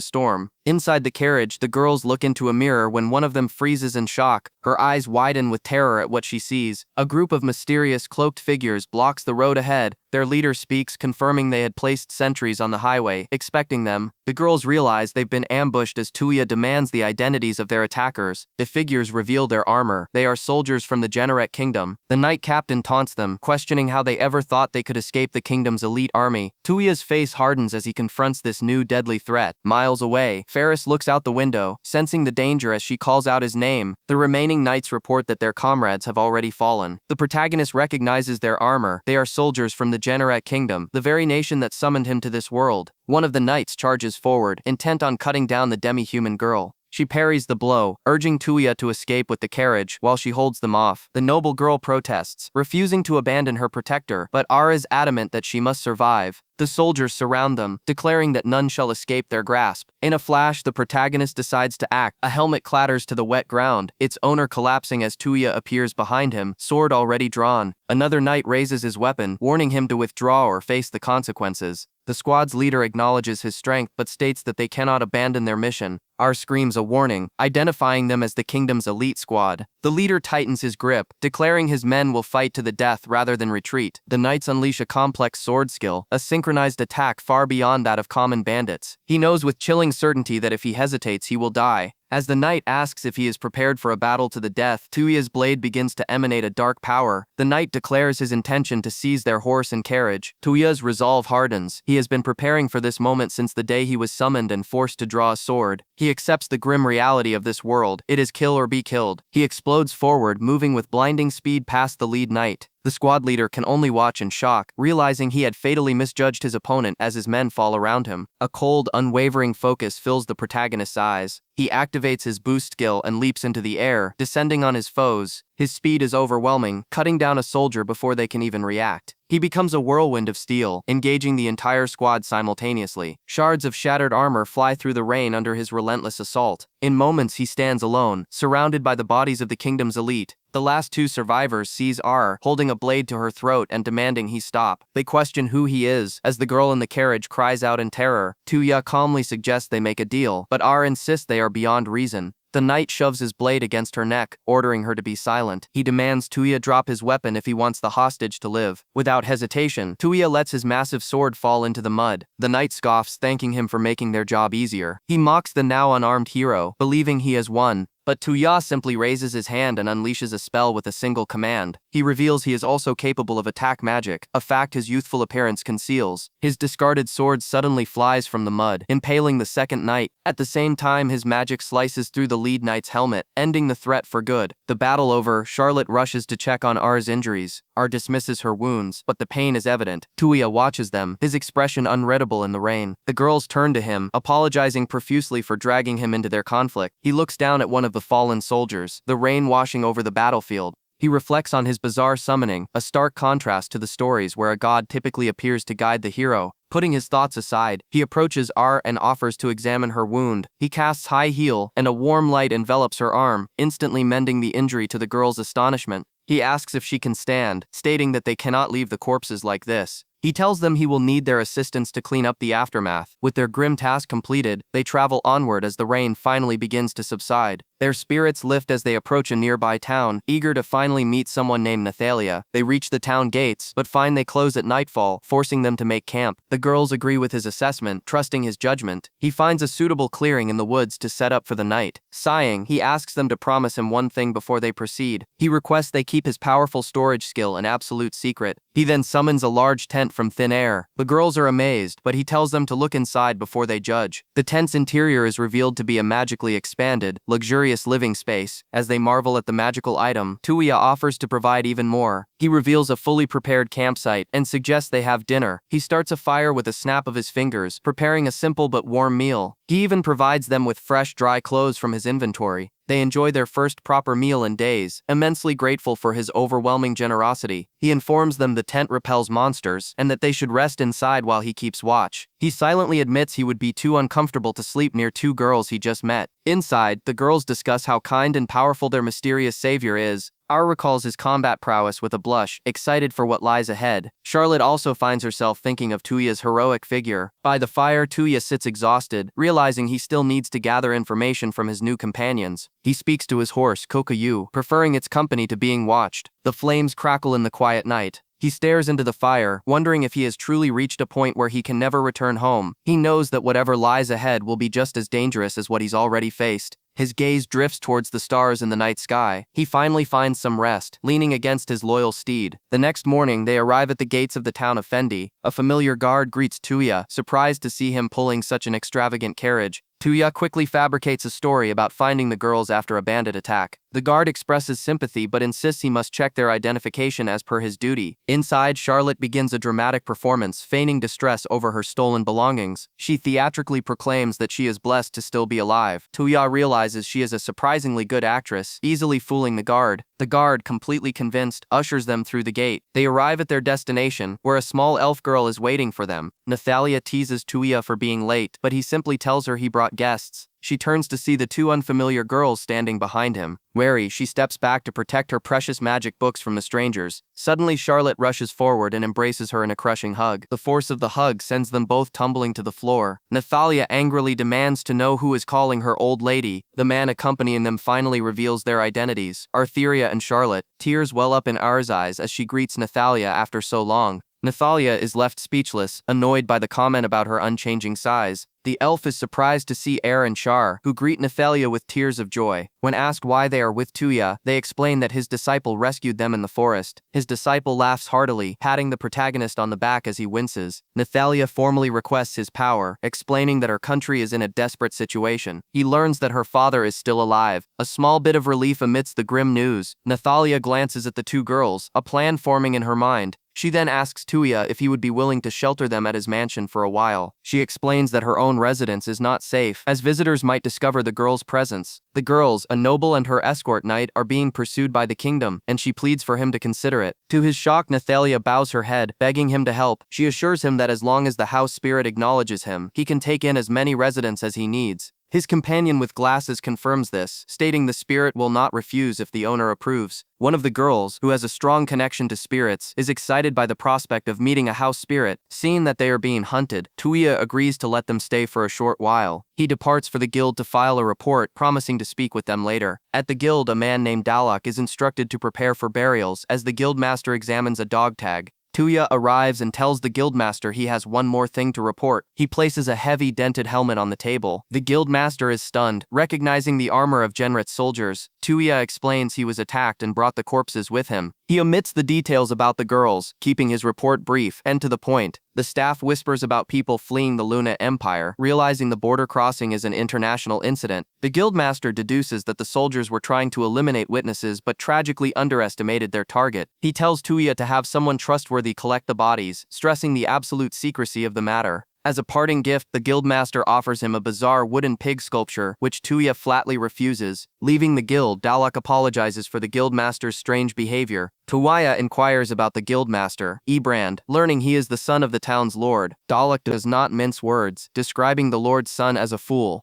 storm. Inside the carriage, the girls look into a mirror when one of them freezes in shock. Her eyes widen with terror at what she sees. A group of mysterious cloaked figures blocks the road ahead. Their leader speaks, confirming they had placed sentries on the highway, expecting them. The girls realize they've been ambushed as Tuya demands the identities of their attackers. The figures reveal their armor. They are soldiers from the Generate Kingdom. The knight captain taunts them, questioning how they ever thought they could escape the kingdom's elite army. Tuya's face hardens as he confronts this new deadly threat. Miles away, Ferris looks out the window, sensing the danger as she calls out his name. The remaining knights report that their comrades have already fallen. The protagonist recognizes their armor. They are soldiers from the Generate Kingdom, the very nation that summoned him to this world. One of the knights charges forward, intent on cutting down the demi-human girl. She parries the blow, urging Tuya to escape with the carriage while she holds them off. The noble girl protests, refusing to abandon her protector, but Ara is adamant that she must survive. The soldiers surround them, declaring that none shall escape their grasp. In a flash, the protagonist decides to act. A helmet clatters to the wet ground, its owner collapsing as Tuya appears behind him, sword already drawn. Another knight raises his weapon, warning him to withdraw or face the consequences. The squad's leader acknowledges his strength but states that they cannot abandon their mission. R screams a warning, identifying them as the kingdom's elite squad. The leader tightens his grip, declaring his men will fight to the death rather than retreat. The knights unleash a complex sword skill, a synchronized attack far beyond that of common bandits. He knows with chilling certainty that if he hesitates, he will die. As the knight asks if he is prepared for a battle to the death, Tuya's blade begins to emanate a dark power. The knight declares his intention to seize their horse and carriage. Tuya's resolve hardens. He has been preparing for this moment since the day he was summoned and forced to draw a sword. He accepts the grim reality of this world. It is kill or be killed. He explodes forward, moving with blinding speed past the lead knight. The squad leader can only watch in shock, realizing he had fatally misjudged his opponent as his men fall around him. A cold, unwavering focus fills the protagonist's eyes. He activates his boost skill and leaps into the air, descending on his foes. His speed is overwhelming, cutting down a soldier before they can even react. He becomes a whirlwind of steel, engaging the entire squad simultaneously. Shards of shattered armor fly through the rain under his relentless assault. In moments he stands alone, surrounded by the bodies of the kingdom's elite. The last two survivors sees R holding a blade to her throat and demanding he stop. They question who he is, as the girl in the carriage cries out in terror. Tuya calmly suggests they make a deal, but R insists they are beyond reason. The knight shoves his blade against her neck, ordering her to be silent. He demands Tuya drop his weapon if he wants the hostage to live. Without hesitation, Tuya lets his massive sword fall into the mud. The knight scoffs, thanking him for making their job easier. He mocks the now unarmed hero, believing he has won. But Tuya simply raises his hand and unleashes a spell with a single command. He reveals he is also capable of attack magic, a fact his youthful appearance conceals. His discarded sword suddenly flies from the mud, impaling the second knight. At the same time, his magic slices through the lead knight's helmet, ending the threat for good. The battle over, Charlotte rushes to check on R's injuries. R dismisses her wounds, but the pain is evident. Tuya watches them, his expression unreadable in the rain. The girls turn to him, apologizing profusely for dragging him into their conflict. He looks down at one of the fallen soldiers, the rain washing over the battlefield. He reflects on his bizarre summoning, a stark contrast to the stories where a god typically appears to guide the hero. Putting his thoughts aside, he approaches R and offers to examine her wound. He casts high heal, and a warm light envelops her arm, instantly mending the injury to the girl's astonishment. He asks if she can stand, stating that they cannot leave the corpses like this. He tells them he will need their assistance to clean up the aftermath. With their grim task completed, they travel onward as the rain finally begins to subside. Their spirits lift as they approach a nearby town, eager to finally meet someone named Nathalia. They reach the town gates, but find they close at nightfall, forcing them to make camp. The girls agree with his assessment, trusting his judgment. He finds a suitable clearing in the woods to set up for the night. Sighing, he asks them to promise him one thing before they proceed. He requests they keep his powerful storage skill an absolute secret. He then summons a large tent from thin air. The girls are amazed, but he tells them to look inside before they judge. The tent's interior is revealed to be a magically expanded, luxurious living space. As they marvel at the magical item, Tuya offers to provide even more. He reveals a fully prepared campsite and suggests they have dinner. He starts a fire with a snap of his fingers, preparing a simple but warm meal. He even provides them with fresh, dry clothes from his inventory. They enjoy their first proper meal in days, immensely grateful for his overwhelming generosity. He informs them the tent repels monsters, and that they should rest inside while he keeps watch. He silently admits he would be too uncomfortable to sleep near two girls he just met. Inside, the girls discuss how kind and powerful their mysterious savior is. R recalls his combat prowess with a blush, excited for what lies ahead. Charlotte also finds herself thinking of Tuya's heroic figure. By the fire, Tuya sits exhausted, realizing he still needs to gather information from his new companions. He speaks to his horse, Kokayu, preferring its company to being watched. The flames crackle in the quiet night. He stares into the fire, wondering if he has truly reached a point where he can never return home. He knows that whatever lies ahead will be just as dangerous as what he's already faced. His gaze drifts towards the stars in the night sky. He finally finds some rest, leaning against his loyal steed. The next morning, they arrive at the gates of the town of Fendi. A familiar guard greets Tuya, surprised to see him pulling such an extravagant carriage. Tuya quickly fabricates a story about finding the girls after a bandit attack. The guard expresses sympathy but insists he must check their identification as per his duty. Inside, Charlotte begins a dramatic performance, feigning distress over her stolen belongings. She theatrically proclaims that she is blessed to still be alive. Tuya realizes she is a surprisingly good actress, easily fooling the guard. The guard, completely convinced, ushers them through the gate. They arrive at their destination, where a small elf girl is waiting for them. Nathalia teases Tuya for being late, but he simply tells her he brought guests. She turns to see the two unfamiliar girls standing behind him. Wary, she steps back to protect her precious magic books from the strangers. Suddenly, Charlotte rushes forward and embraces her in a crushing hug. The force of the hug sends them both tumbling to the floor. Nathalia angrily demands to know who is calling her old lady. The man accompanying them finally reveals their identities, Artheria and Charlotte. Tears well up in R's eyes as she greets Nathalia after so long. Nathalia is left speechless, annoyed by the comment about her unchanging size. The elf is surprised to see Er and Char, who greet Nathalia with tears of joy. When asked why they are with Tuya, they explain that his disciple rescued them in the forest. His disciple laughs heartily, patting the protagonist on the back as he winces. Nathalia formally requests his power, explaining that her country is in a desperate situation. He learns that her father is still alive. A small bit of relief amidst the grim news. Nathalia glances at the two girls, a plan forming in her mind. She then asks Tuya if he would be willing to shelter them at his mansion for a while. She explains that her own residence is not safe, as visitors might discover the girl's presence. The girls, a noble and her escort knight, are being pursued by the kingdom, and she pleads for him to consider it. To his shock, Nathalia bows her head, begging him to help. She assures him that as long as the house spirit acknowledges him, he can take in as many residents as he needs. His companion with glasses confirms this, stating the spirit will not refuse if the owner approves. One of the girls, who has a strong connection to spirits, is excited by the prospect of meeting a house spirit. Seeing that they are being hunted, Tuya agrees to let them stay for a short while. He departs for the guild to file a report, promising to speak with them later. At the guild, a man named Dalok is instructed to prepare for burials as the guildmaster examines a dog tag. Tuya arrives and tells the guildmaster he has one more thing to report. He places a heavy dented helmet on the table. The guildmaster is stunned, recognizing the armor of Genrit's soldiers. Tuya explains he was attacked and brought the corpses with him. He omits the details about the girls, keeping his report brief and to the point. The staff whispers about people fleeing the Luna Empire, realizing the border crossing is an international incident. The guildmaster deduces that the soldiers were trying to eliminate witnesses but tragically underestimated their target. He tells Tuya to have someone trustworthy collect the bodies, stressing the absolute secrecy of the matter. As a parting gift, the guildmaster offers him a bizarre wooden pig sculpture, which Tuya flatly refuses. Leaving the guild, Dalok apologizes for the guildmaster's strange behavior. Tuya inquires about the guildmaster, Ebrand, learning he is the son of the town's lord. Dalok does not mince words, describing the lord's son as a fool.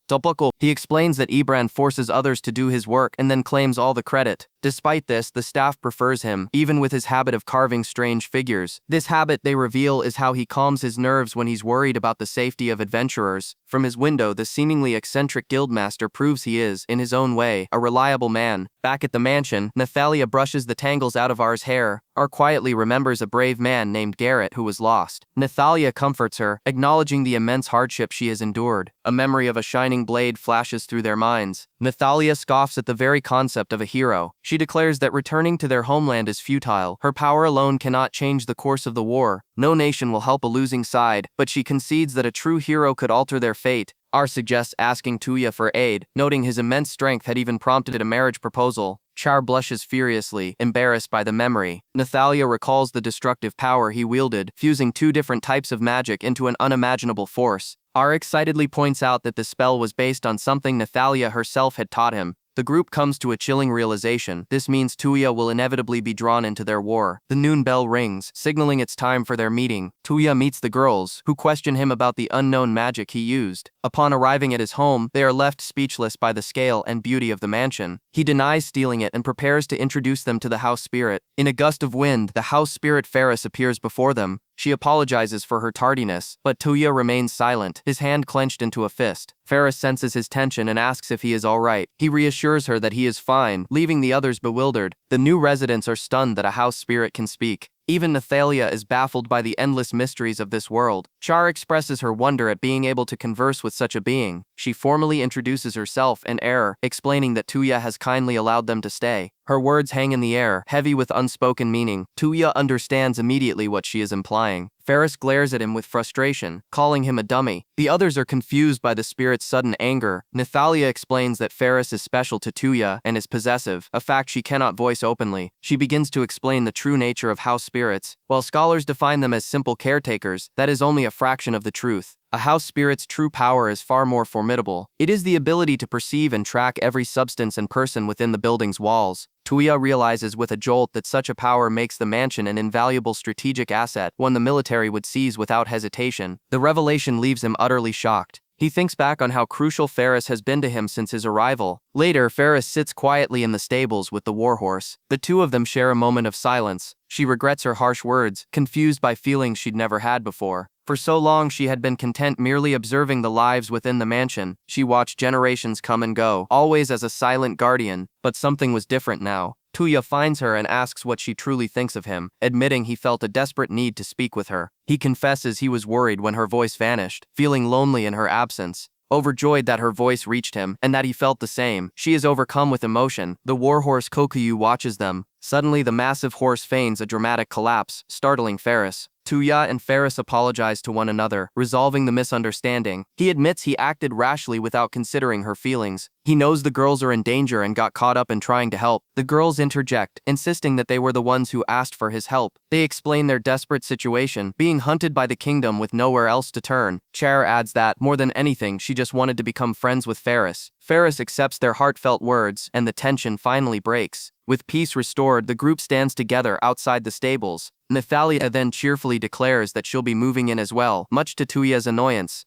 He explains that Ebrand forces others to do his work and then claims all the credit. Despite this, the staff prefers him, even with his habit of carving strange figures. This habit, they reveal, is how he calms his nerves when he's worried about the safety of adventurers. From his window, the seemingly eccentric guildmaster proves he is, in his own way, a reliable man. Back at the mansion, Nathalia brushes the tangles out of R's hair. R quietly remembers a brave man named Garrett who was lost. Nathalia comforts her, acknowledging the immense hardship she has endured. A memory of a shining blade flashes through their minds. Nathalia scoffs at the very concept of a hero. She declares that returning to their homeland is futile. Her power alone cannot change the course of the war. No nation will help a losing side, but she concedes that a true hero could alter their fate. R suggests asking Tuya for aid, noting his immense strength had even prompted a marriage proposal. Char blushes furiously, embarrassed by the memory. Nathalia recalls the destructive power he wielded, fusing two different types of magic into an unimaginable force. R excitedly points out that the spell was based on something Nathalia herself had taught him. The group comes to a chilling realization. This means Tuya will inevitably be drawn into their war. The noon bell rings, signaling it's time for their meeting. Tuya meets the girls, who question him about the unknown magic he used. Upon arriving at his home, they are left speechless by the scale and beauty of the mansion. He denies stealing it and prepares to introduce them to the house spirit. In a gust of wind, the house spirit Ferris appears before them. She apologizes for her tardiness, but Tuya remains silent, his hand clenched into a fist. Ferris senses his tension and asks if he is alright. He reassures her that he is fine, leaving the others bewildered. The new residents are stunned that a house spirit can speak. Even Nathalia is baffled by the endless mysteries of this world. Char expresses her wonder at being able to converse with such a being. She formally introduces herself and Er, explaining that Tuya has kindly allowed them to stay. Her words hang in the air, heavy with unspoken meaning. Tuya understands immediately what she is implying. Ferris glares at him with frustration, calling him a dummy. The others are confused by the spirit's sudden anger. Nathalia explains that Ferris is special to Tuya and is possessive, a fact she cannot voice openly. She begins to explain the true nature of house spirits. While scholars define them as simple caretakers, that is only a fraction of the truth. A house spirit's true power is far more formidable. It is the ability to perceive and track every substance and person within the building's walls. Tuya realizes with a jolt that such a power makes the mansion an invaluable strategic asset, one the military would seize without hesitation. The revelation leaves him utterly shocked. He thinks back on how crucial Ferris has been to him since his arrival. Later, Ferris sits quietly in the stables with the warhorse. The two of them share a moment of silence. She regrets her harsh words, confused by feelings she'd never had before. For so long she had been content merely observing the lives within the mansion. She watched generations come and go, always as a silent guardian, but something was different now. Tuya finds her and asks what she truly thinks of him, admitting he felt a desperate need to speak with her. He confesses he was worried when her voice vanished, feeling lonely in her absence. Overjoyed that her voice reached him, and that he felt the same, she is overcome with emotion. The warhorse Kokuyu watches them. Suddenly the massive horse feigns a dramatic collapse, startling Ferris. Tuya and Ferris apologize to one another, resolving the misunderstanding. He admits he acted rashly without considering her feelings. He knows the girls are in danger and got caught up in trying to help. The girls interject, insisting that they were the ones who asked for his help. They explain their desperate situation, being hunted by the kingdom with nowhere else to turn. Cher adds that, more than anything, she just wanted to become friends with Ferris. Ferris accepts their heartfelt words, and the tension finally breaks. With peace restored, the group stands together outside the stables. Nathalia then cheerfully declares that she'll be moving in as well, much to Tuya's annoyance.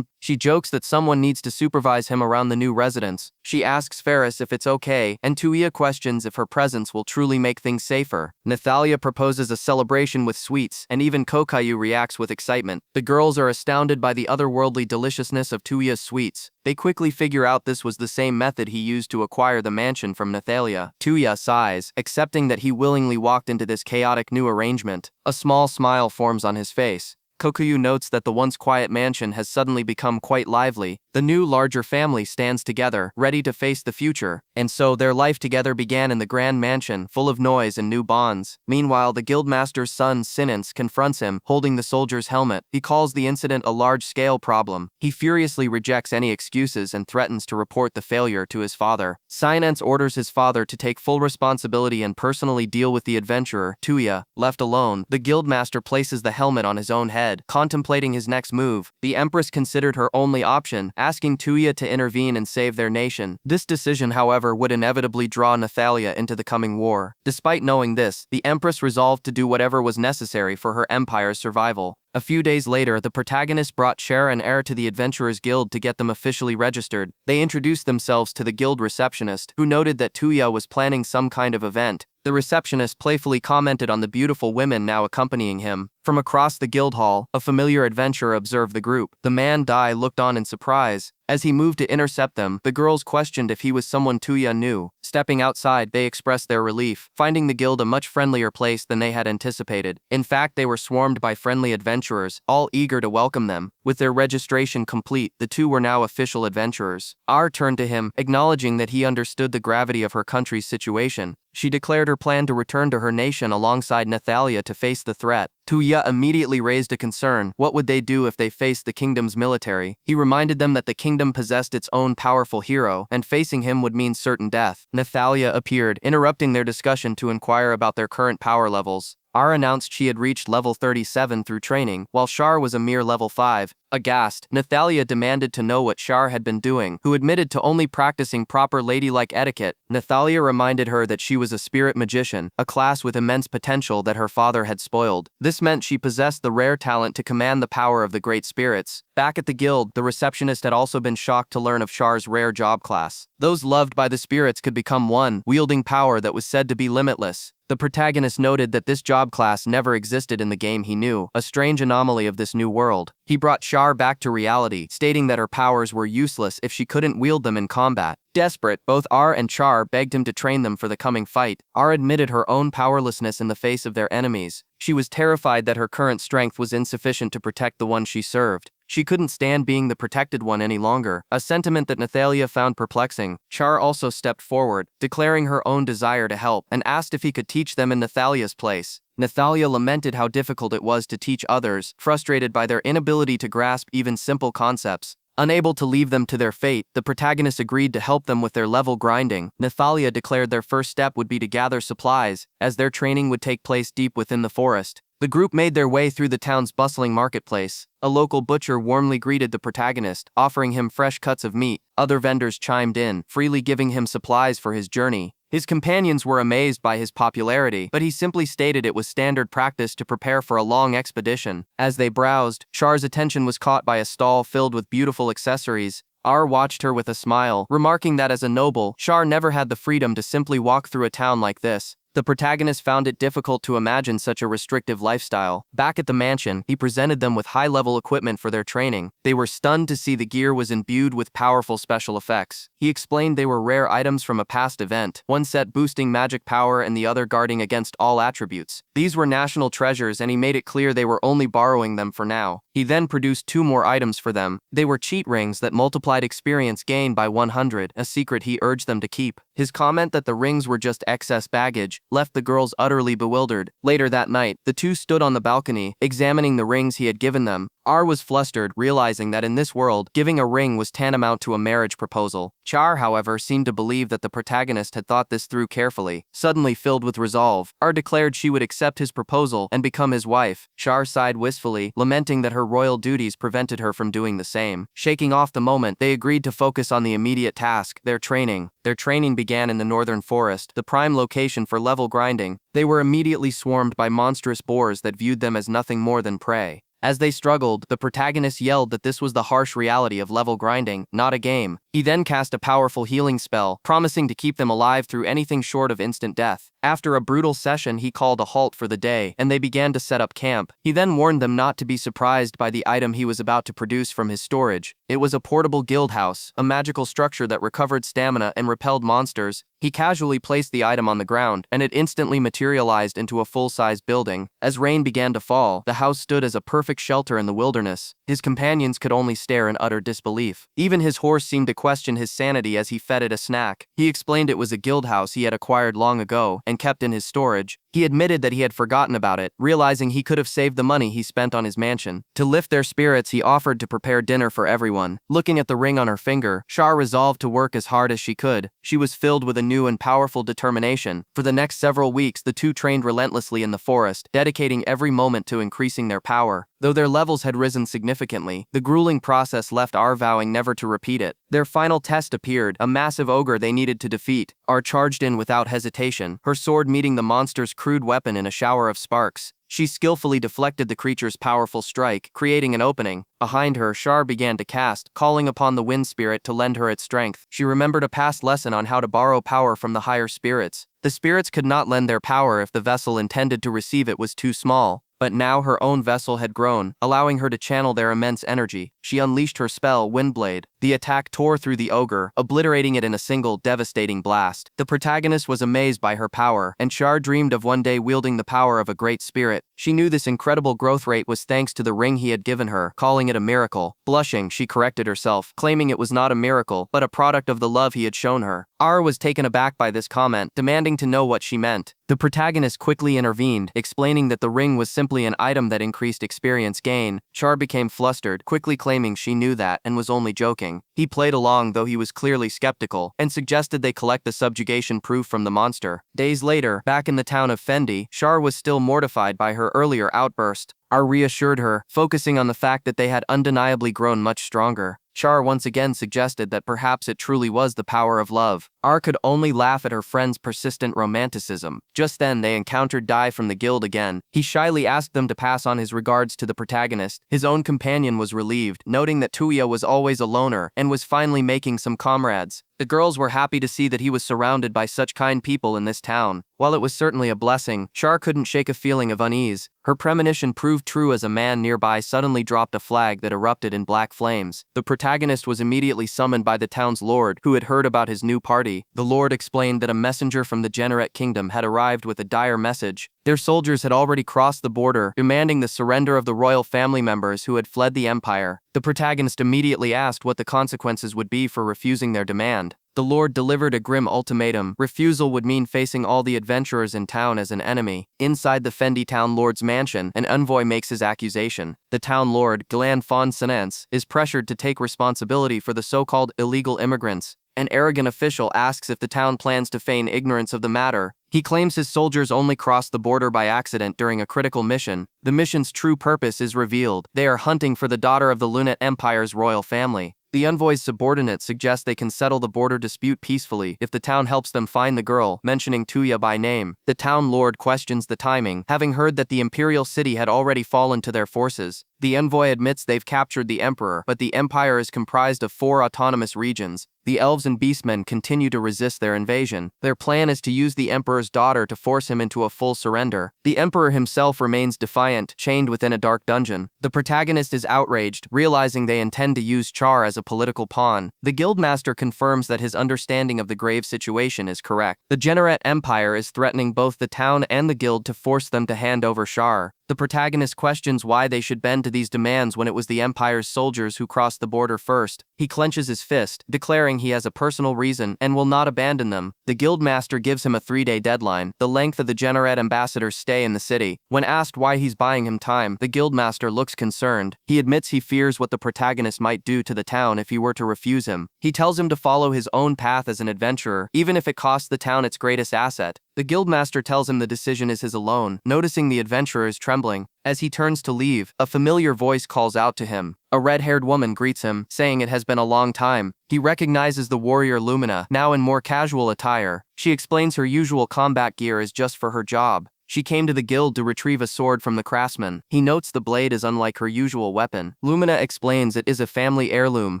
She jokes that someone needs to supervise him around the new residence. She asks Ferris if it's okay, and Tuya questions if her presence will truly make things safer. Nathalia proposes a celebration with sweets, and even Kokayu reacts with excitement. The girls are astounded by the otherworldly deliciousness of Tuya's sweets. They quickly figure out this was the same method he used to acquire the mansion from Nathalia. Tuya sighs, accepting that he willingly walked into this chaotic new arrangement. A small smile forms on his face. Kokuyu notes that the once quiet mansion has suddenly become quite lively. The new larger family stands together, ready to face the future, and so their life together began in the grand mansion, full of noise and new bonds. Meanwhile, the guildmaster's son Sinance confronts him, holding the soldier's helmet. He calls the incident a large-scale problem. He furiously rejects any excuses and threatens to report the failure to his father. Sinance orders his father to take full responsibility and personally deal with the adventurer. Tuya, left alone, the guildmaster places the helmet on his own head. Contemplating his next move, the Empress considered her only option, asking Tuya to intervene and save their nation. This decision, however, would inevitably draw Nathalia into the coming war. Despite knowing this, the Empress resolved to do whatever was necessary for her empire's survival. A few days later, the protagonist brought Cher and Er to the Adventurers Guild to get them officially registered. They introduced themselves to the guild receptionist, who noted that Tuya was planning some kind of event. The receptionist playfully commented on the beautiful women now accompanying him. From across the guild hall, a familiar adventurer observed the group. The man Dai looked on in surprise. As he moved to intercept them, the girls questioned if he was someone Tuya knew. Stepping outside, they expressed their relief, finding the guild a much friendlier place than they had anticipated. In fact, they were swarmed by friendly adventurers, all eager to welcome them. With their registration complete, the two were now official adventurers. R turned to him, acknowledging that he understood the gravity of her country's situation. She declared her plan to return to her nation alongside Nathalia to face the threat. Tuya immediately raised a concern. What would they do if they faced the kingdom's military? He reminded them that the kingdom possessed its own powerful hero, and facing him would mean certain death. Nathalia appeared, interrupting their discussion to inquire about their current power levels. R announced she had reached level 37 through training, while Char was a mere level 5. Aghast, Nathalia demanded to know what Char had been doing, who admitted to only practicing proper ladylike etiquette. Nathalia reminded her that she was a spirit magician, a class with immense potential that her father had spoiled. This meant she possessed the rare talent to command the power of the great spirits. Back at the guild, the receptionist had also been shocked to learn of Char's rare job class. Those loved by the spirits could become one, wielding power that was said to be limitless. The protagonist noted that this job class never existed in the game he knew, a strange anomaly of this new world. He brought Char back to reality, stating that her powers were useless if she couldn't wield them in combat. Desperate, both R and Char begged him to train them for the coming fight. R admitted her own powerlessness in the face of their enemies. She was terrified that her current strength was insufficient to protect the one she served. She couldn't stand being the protected one any longer, a sentiment that Nathalia found perplexing. Char also stepped forward, declaring her own desire to help, and asked if he could teach them in Nathalia's place. Nathalia lamented how difficult it was to teach others, frustrated by their inability to grasp even simple concepts. Unable to leave them to their fate, the protagonist agreed to help them with their level grinding. Nathalia declared their first step would be to gather supplies, as their training would take place deep within the forest. The group made their way through the town's bustling marketplace. A local butcher warmly greeted the protagonist, offering him fresh cuts of meat. Other vendors chimed in, freely giving him supplies for his journey. His companions were amazed by his popularity, but he simply stated it was standard practice to prepare for a long expedition. As they browsed, Char's attention was caught by a stall filled with beautiful accessories. R watched her with a smile, remarking that as a noble, Char never had the freedom to simply walk through a town like this. The protagonist found it difficult to imagine such a restrictive lifestyle. Back at the mansion, he presented them with high-level equipment for their training. They were stunned to see the gear was imbued with powerful special effects. He explained they were rare items from a past event, one set boosting magic power and the other guarding against all attributes. These were national treasures, and he made it clear they were only borrowing them for now. He then produced 2 more items for them. They were cheat rings that multiplied experience gained by 100, a secret he urged them to keep. His comment that the rings were just excess baggage left the girls utterly bewildered. Later that night, the two stood on the balcony, examining the rings he had given them. R was flustered, realizing that in this world, giving a ring was tantamount to a marriage proposal. Char, however, seemed to believe that the protagonist had thought this through carefully. Suddenly filled with resolve, R declared she would accept his proposal and become his wife. Char sighed wistfully, lamenting that her royal duties prevented her from doing the same. Shaking off the moment, they agreed to focus on the immediate task, their training. Their training began in the northern forest, the prime location for level grinding. They were immediately swarmed by monstrous boars that viewed them as nothing more than prey. As they struggled, the protagonist yelled that this was the harsh reality of level grinding, not a game. He then cast a powerful healing spell, promising to keep them alive through anything short of instant death. After a brutal session, he called a halt for the day, and they began to set up camp. He then warned them not to be surprised by the item he was about to produce from his storage. It was a portable guild house, a magical structure that recovered stamina and repelled monsters. He casually placed the item on the ground, and it instantly materialized into a full-size building. As rain began to fall, the house stood as a perfect shelter in the wilderness. His companions could only stare in utter disbelief. Even his horse seemed to question his sanity as he fed it a snack. He explained it was a guild house he had acquired long ago and kept in his storage. He admitted that he had forgotten about it, realizing he could have saved the money he spent on his mansion. To lift their spirits, he offered to prepare dinner for everyone. Looking at the ring on her finger, Char resolved to work as hard as she could. She was filled with a new and powerful determination. For the next several weeks, the two trained relentlessly in the forest, dedicating every moment to increasing their power. Though their levels had risen significantly, the grueling process left R vowing never to repeat it. Their final test appeared, a massive ogre they needed to defeat. R charged in without hesitation, her sword meeting the monster's crude weapon in a shower of sparks. She skillfully deflected the creature's powerful strike, creating an opening. Behind her, Char began to cast, calling upon the wind spirit to lend her its strength. She remembered a past lesson on how to borrow power from the higher spirits. The spirits could not lend their power if the vessel intended to receive it was too small. But now her own vessel had grown, allowing her to channel their immense energy. She unleashed her spell, Windblade. The attack tore through the ogre, obliterating it in a single, devastating blast. The protagonist was amazed by her power, and Char dreamed of one day wielding the power of a great spirit. She knew this incredible growth rate was thanks to the ring he had given her, calling it a miracle. Blushing, she corrected herself, claiming it was not a miracle, but a product of the love he had shown her. R was taken aback by this comment, demanding to know what she meant. The protagonist quickly intervened, explaining that the ring was simply an item that increased experience gain. Char became flustered, quickly claiming she knew that and was only joking. He played along, though he was clearly skeptical, and suggested they collect the subjugation proof from the monster. Days later, back in the town of Fendi, Char was still mortified by her earlier outburst. R reassured her, focusing on the fact that they had undeniably grown much stronger. Char once again suggested that perhaps it truly was the power of love. R could only laugh at her friend's persistent romanticism. Just then, they encountered Dai from the guild again. He shyly asked them to pass on his regards to the protagonist. His own companion was relieved, noting that Tuya was always a loner and was finally making some comrades. The girls were happy to see that he was surrounded by such kind people in this town. While it was certainly a blessing, Char couldn't shake a feeling of unease. Her premonition proved true as a man nearby suddenly dropped a flag that erupted in black flames. The protagonist was immediately summoned by the town's lord, who had heard about his new party. The lord explained that a messenger from the Generate Kingdom had arrived with a dire message. Their soldiers had already crossed the border, demanding the surrender of the royal family members who had fled the empire. The protagonist immediately asked what the consequences would be for refusing their demand. The lord delivered a grim ultimatum. Refusal would mean facing all the adventurers in town as an enemy. Inside the Fendi town lord's mansion, an envoy makes his accusation. The town lord, Glan Fonsenance, is pressured to take responsibility for the so-called illegal immigrants. An arrogant official asks if the town plans to feign ignorance of the matter. He claims his soldiers only crossed the border by accident during a critical mission. The mission's true purpose is revealed. They are hunting for the daughter of the Lunate Empire's royal family. The envoy's subordinates suggest they can settle the border dispute peacefully if the town helps them find the girl, mentioning Tuya by name. The town lord questions the timing, having heard that the imperial city had already fallen to their forces. The envoy admits they've captured the emperor, but the empire is comprised of 4 autonomous regions. The elves and beastmen continue to resist their invasion. Their plan is to use the emperor's daughter to force him into a full surrender. The emperor himself remains defiant, chained within a dark dungeon. The protagonist is outraged, realizing they intend to use Char as a political pawn. The guildmaster confirms that his understanding of the grave situation is correct. The Generate Empire is threatening both the town and the guild to force them to hand over Char. The protagonist questions why they should bend to these demands when it was the Empire's soldiers who crossed the border first. He clenches his fist, declaring he has a personal reason and will not abandon them. The guildmaster gives him a 3-day deadline, the length of the Generate ambassador's stay in the city. When asked why he's buying him time, the guildmaster looks concerned. He admits he fears what the protagonist might do to the town if he were to refuse him. He tells him to follow his own path as an adventurer, even if it costs the town its greatest asset. The guildmaster tells him the decision is his alone, noticing the adventurer is trembling. As he turns to leave, a familiar voice calls out to him. A red-haired woman greets him, saying it has been a long time. He recognizes the warrior Lumina, now in more casual attire. She explains her usual combat gear is just for her job. She came to the guild to retrieve a sword from the craftsman. He notes the blade is unlike her usual weapon. Lumina explains it is a family heirloom,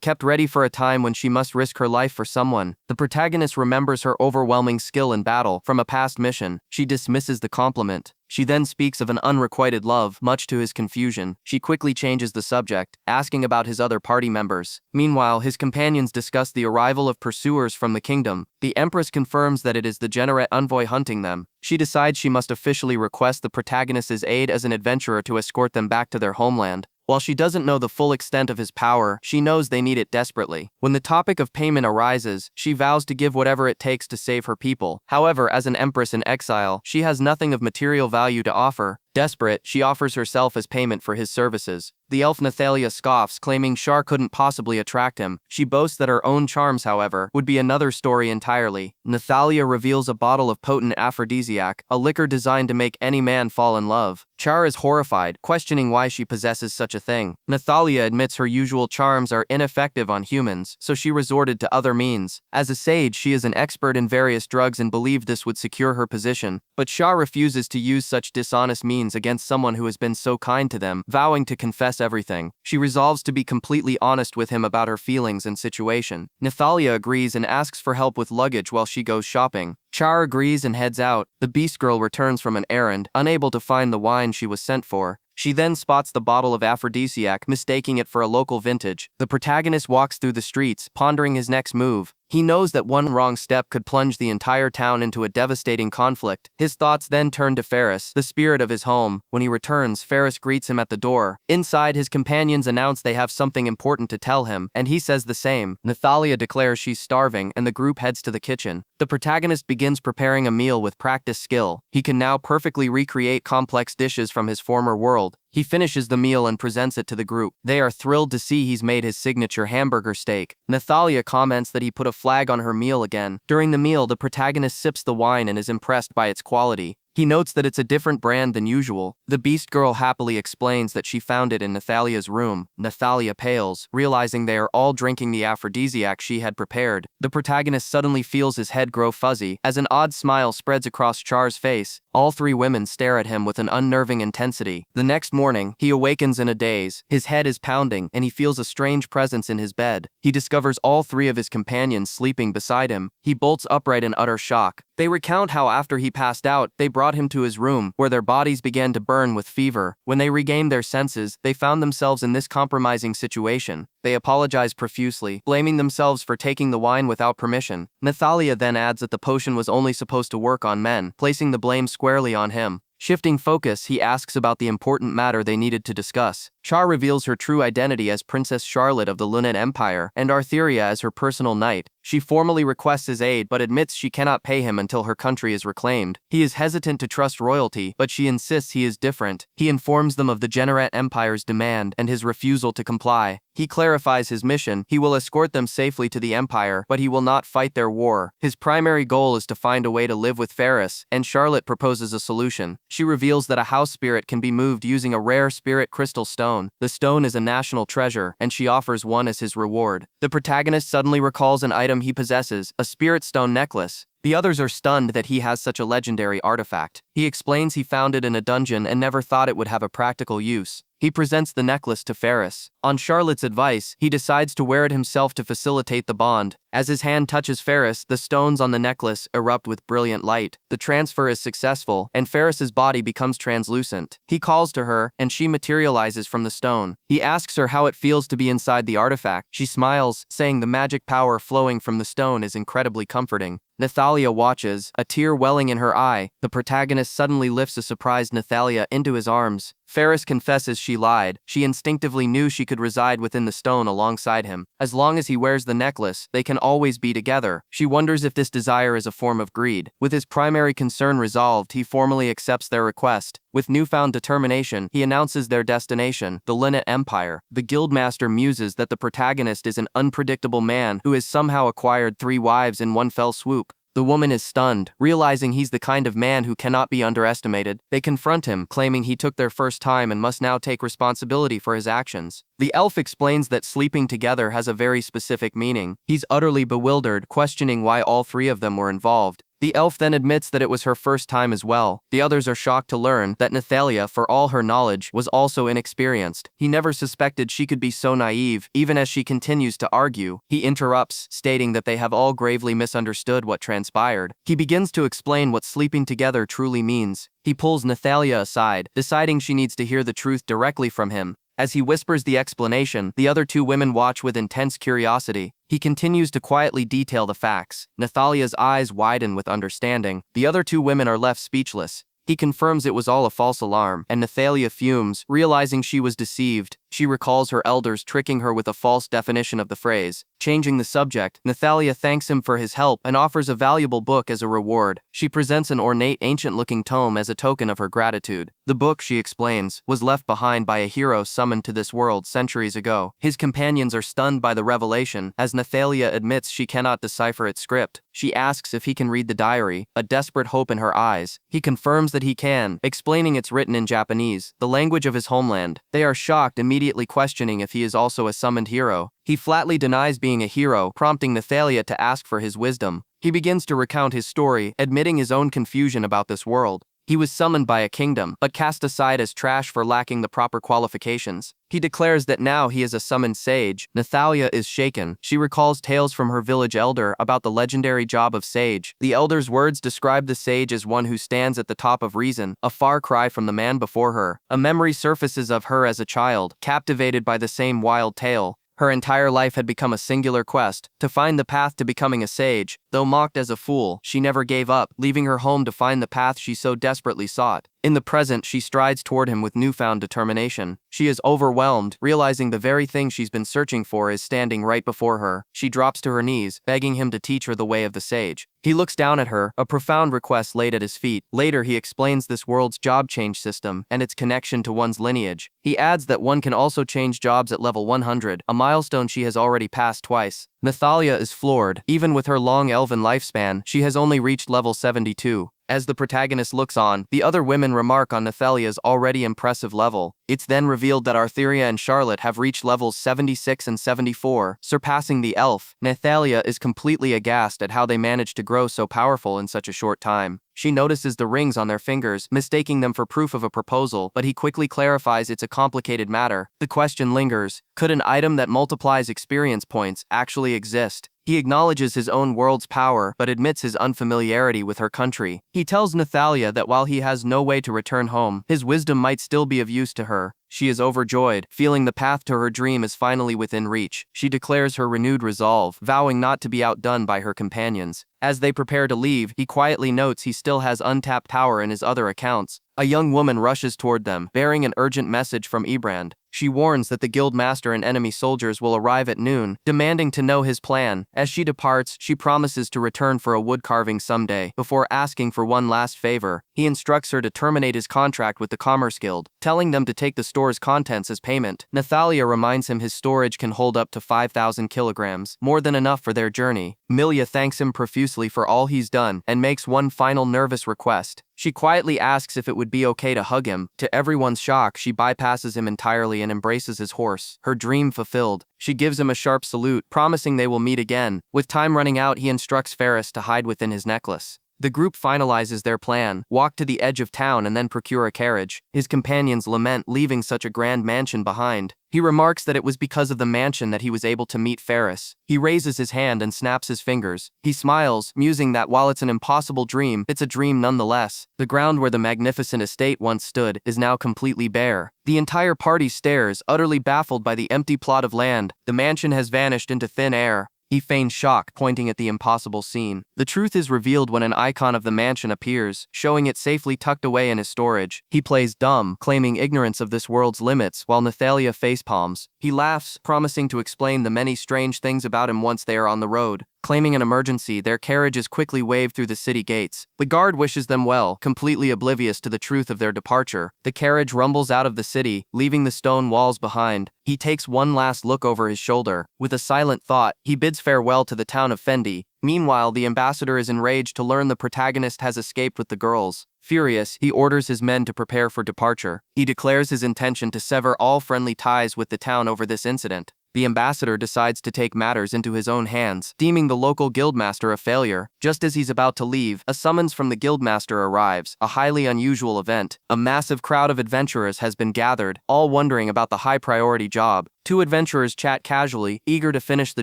kept ready for a time when she must risk her life for someone. The protagonist remembers her overwhelming skill in battle from a past mission. She dismisses the compliment. She then speaks of an unrequited love, much to his confusion. She quickly changes the subject, asking about his other party members. Meanwhile, his companions discuss the arrival of pursuers from the kingdom. The Empress confirms that it is the Generate envoy hunting them. She decides she must officially request the protagonist's aid as an adventurer to escort them back to their homeland. While she doesn't know the full extent of his power, she knows they need it desperately. When the topic of payment arises, she vows to give whatever it takes to save her people. However, as an empress in exile, she has nothing of material value to offer. Desperate, she offers herself as payment for his services. The elf Nathalia scoffs, claiming Char couldn't possibly attract him. She boasts that her own charms, however, would be another story entirely. Nathalia reveals a bottle of potent aphrodisiac, a liquor designed to make any man fall in love. Char is horrified, questioning why she possesses such a thing. Nathalia admits her usual charms are ineffective on humans, so she resorted to other means. As a sage, she is an expert in various drugs and believed this would secure her position. But Char refuses to use such dishonest means against someone who has been so kind to them, vowing to confess everything. She resolves to be completely honest with him about her feelings and situation. Nathalia agrees and asks for help with luggage while she goes shopping. Char agrees and heads out. The Beast Girl returns from an errand, unable to find the wine she was sent for. She then spots the bottle of aphrodisiac, mistaking it for a local vintage. The protagonist walks through the streets, pondering his next move. He knows that one wrong step could plunge the entire town into a devastating conflict. His thoughts then turn to Ferris, the spirit of his home. When he returns, Ferris greets him at the door. Inside, his companions announce they have something important to tell him, and he says the same. Nathalia declares she's starving, and the group heads to the kitchen. The protagonist begins preparing a meal with practiced skill. He can now perfectly recreate complex dishes from his former world. He finishes the meal and presents it to the group. They are thrilled to see he's made his signature hamburger steak. Nathalia comments that he put a flag on her meal again. During the meal, the protagonist sips the wine and is impressed by its quality. He notes that it's a different brand than usual. The Beast Girl happily explains that she found it in Nathalia's room. Nathalia pales, realizing they are all drinking the aphrodisiac she had prepared. The protagonist suddenly feels his head grow fuzzy, as an odd smile spreads across Char's face. All three women stare at him with an unnerving intensity. The next morning, he awakens in a daze. His head is pounding, and he feels a strange presence in his bed. He discovers all three of his companions sleeping beside him. He bolts upright in utter shock. They recount how after he passed out, they brought him to his room, where their bodies began to burn with fever. When they regained their senses, they found themselves in this compromising situation. They apologize profusely, blaming themselves for taking the wine without permission. Nathalia then adds that the potion was only supposed to work on men, placing the blame squarely on him. Shifting focus, he asks about the important matter they needed to discuss. Char reveals her true identity as Princess Charlotte of the Lunan Empire, and Artheria as her personal knight. She formally requests his aid but admits she cannot pay him until her country is reclaimed. He is hesitant to trust royalty, but she insists he is different. He informs them of the Generate Empire's demand and his refusal to comply. He clarifies his mission. He will escort them safely to the Empire, but he will not fight their war. His primary goal is to find a way to live with Ferris, and Charlotte proposes a solution. She reveals that a house spirit can be moved using a rare spirit crystal stone. The stone is a national treasure, and she offers one as his reward. The protagonist suddenly recalls an item he possesses, a spirit stone necklace. The others are stunned that he has such a legendary artifact. He explains he found it in a dungeon and never thought it would have a practical use. He presents the necklace to Ferris. On Charlotte's advice, he decides to wear it himself to facilitate the bond. As his hand touches Ferris, the stones on the necklace erupt with brilliant light. The transfer is successful, and Ferris's body becomes translucent. He calls to her, and she materializes from the stone. He asks her how it feels to be inside the artifact. She smiles, saying the magic power flowing from the stone is incredibly comforting. Nathalia watches, a tear welling in her eye. The protagonist suddenly lifts a surprised Nathalia into his arms. Ferris confesses she lied. She instinctively knew she could reside within the stone alongside him. As long as he wears the necklace, they can always be together. She wonders if this desire is a form of greed. With his primary concern resolved, he formally accepts their request. With newfound determination, he announces their destination, the Linnet Empire. The guildmaster muses that the protagonist is an unpredictable man who has somehow acquired 3 wives in one fell swoop. The woman is stunned, realizing he's the kind of man who cannot be underestimated. They confront him, claiming he took their first time and must now take responsibility for his actions. The elf explains that sleeping together has a very specific meaning. He's utterly bewildered, questioning why all 3 of them were involved. The elf then admits that it was her first time as well. The others are shocked to learn that Nathalia, for all her knowledge, was also inexperienced. He never suspected she could be so naive. Even as she continues to argue, he interrupts, stating that they have all gravely misunderstood what transpired. He begins to explain what sleeping together truly means. He pulls Nathalia aside, deciding she needs to hear the truth directly from him. As he whispers the explanation, the other 2 women watch with intense curiosity. He continues to quietly detail the facts. Nathalia's eyes widen with understanding. The other 2 women are left speechless. He confirms it was all a false alarm, and Nathalia fumes, realizing she was deceived. She recalls her elders tricking her with a false definition of the phrase. Changing the subject, Nathalia thanks him for his help and offers a valuable book as a reward. She presents an ornate, ancient-looking tome as a token of her gratitude. The book, she explains, was left behind by a hero summoned to this world centuries ago. His companions are stunned by the revelation, as Nathalia admits she cannot decipher its script. She asks if he can read the diary, a desperate hope in her eyes. He confirms that he can, explaining it's written in Japanese, the language of his homeland. They are shocked, immediately questioning if he is also a summoned hero. He flatly denies being a hero, prompting Nathalia to ask for his wisdom. He begins to recount his story, admitting his own confusion about this world. He was summoned by a kingdom, but cast aside as trash for lacking the proper qualifications. He declares that now he is a summoned sage. Nathalia is shaken. She recalls tales from her village elder about the legendary job of sage. The elder's words describe the sage as one who stands at the top of reason, a far cry from the man before her. A memory surfaces of her as a child, captivated by the same wild tale. Her entire life had become a singular quest, to find the path to becoming a sage. Though mocked as a fool, she never gave up, leaving her home to find the path she so desperately sought. In the present, she strides toward him with newfound determination. She is overwhelmed, realizing the very thing she's been searching for is standing right before her. She drops to her knees, begging him to teach her the way of the sage. He looks down at her, a profound request laid at his feet. Later, he explains this world's job change system and its connection to one's lineage. He adds that one can also change jobs at level 100, a milestone she has already passed twice. Nathalia is floored. Even with her long elven lifespan, she has only reached level 72. As the protagonist looks on, the other women remark on Nathalia's already impressive level. It's then revealed that Artheria and Charlotte have reached levels 76 and 74, surpassing the elf. Nathalia is completely aghast at how they managed to grow so powerful in such a short time. She notices the rings on their fingers, mistaking them for proof of a proposal, but he quickly clarifies it's a complicated matter. The question lingers: could an item that multiplies experience points actually exist? He acknowledges his own world's power, but admits his unfamiliarity with her country. He tells Nathalia that while he has no way to return home, his wisdom might still be of use to her. She is overjoyed, feeling the path to her dream is finally within reach. She declares her renewed resolve, vowing not to be outdone by her companions. As they prepare to leave, he quietly notes he still has untapped power in his other accounts. A young woman rushes toward them, bearing an urgent message from Ebrand. She warns that the guild master and enemy soldiers will arrive at noon, demanding to know his plan. As she departs, she promises to return for a wood carving someday, before asking for one last favor. He instructs her to terminate his contract with the Commerce Guild, telling them to take the store's contents as payment. Nathalia reminds him his storage can hold up to 5,000 kilograms, more than enough for their journey. Milia thanks him profusely for all he's done, and makes one final nervous request. She quietly asks if it would be okay to hug him. To everyone's shock, she bypasses him entirely and embraces his horse, her dream fulfilled. She gives him a sharp salute, promising they will meet again. With time running out, he instructs Ferris to hide within his necklace. The group finalizes their plan, walk to the edge of town and then procure a carriage. His companions lament leaving such a grand mansion behind. He remarks that it was because of the mansion that he was able to meet Ferris. He raises his hand and snaps his fingers. He smiles, musing that while it's an impossible dream, it's a dream nonetheless. The ground where the magnificent estate once stood is now completely bare. The entire party stares, utterly baffled by the empty plot of land. The mansion has vanished into thin air. He feigns shock, pointing at the impossible scene. The truth is revealed when an icon of the mansion appears, showing it safely tucked away in his storage. He plays dumb, claiming ignorance of this world's limits, while Nathalia facepalms. He laughs, promising to explain the many strange things about him once they are on the road. Claiming an emergency, their carriage is quickly waved through the city gates. The guard wishes them well, completely oblivious to the truth of their departure. The carriage rumbles out of the city, leaving the stone walls behind. He takes one last look over his shoulder. With a silent thought, he bids farewell to the town of Fendi. Meanwhile, the ambassador is enraged to learn the protagonist has escaped with the girls. Furious, he orders his men to prepare for departure. He declares his intention to sever all friendly ties with the town over this incident. The ambassador decides to take matters into his own hands, deeming the local guildmaster a failure. Just as he's about to leave, a summons from the guildmaster arrives, a highly unusual event. A massive crowd of adventurers has been gathered, all wondering about the high-priority job. Two adventurers chat casually, eager to finish the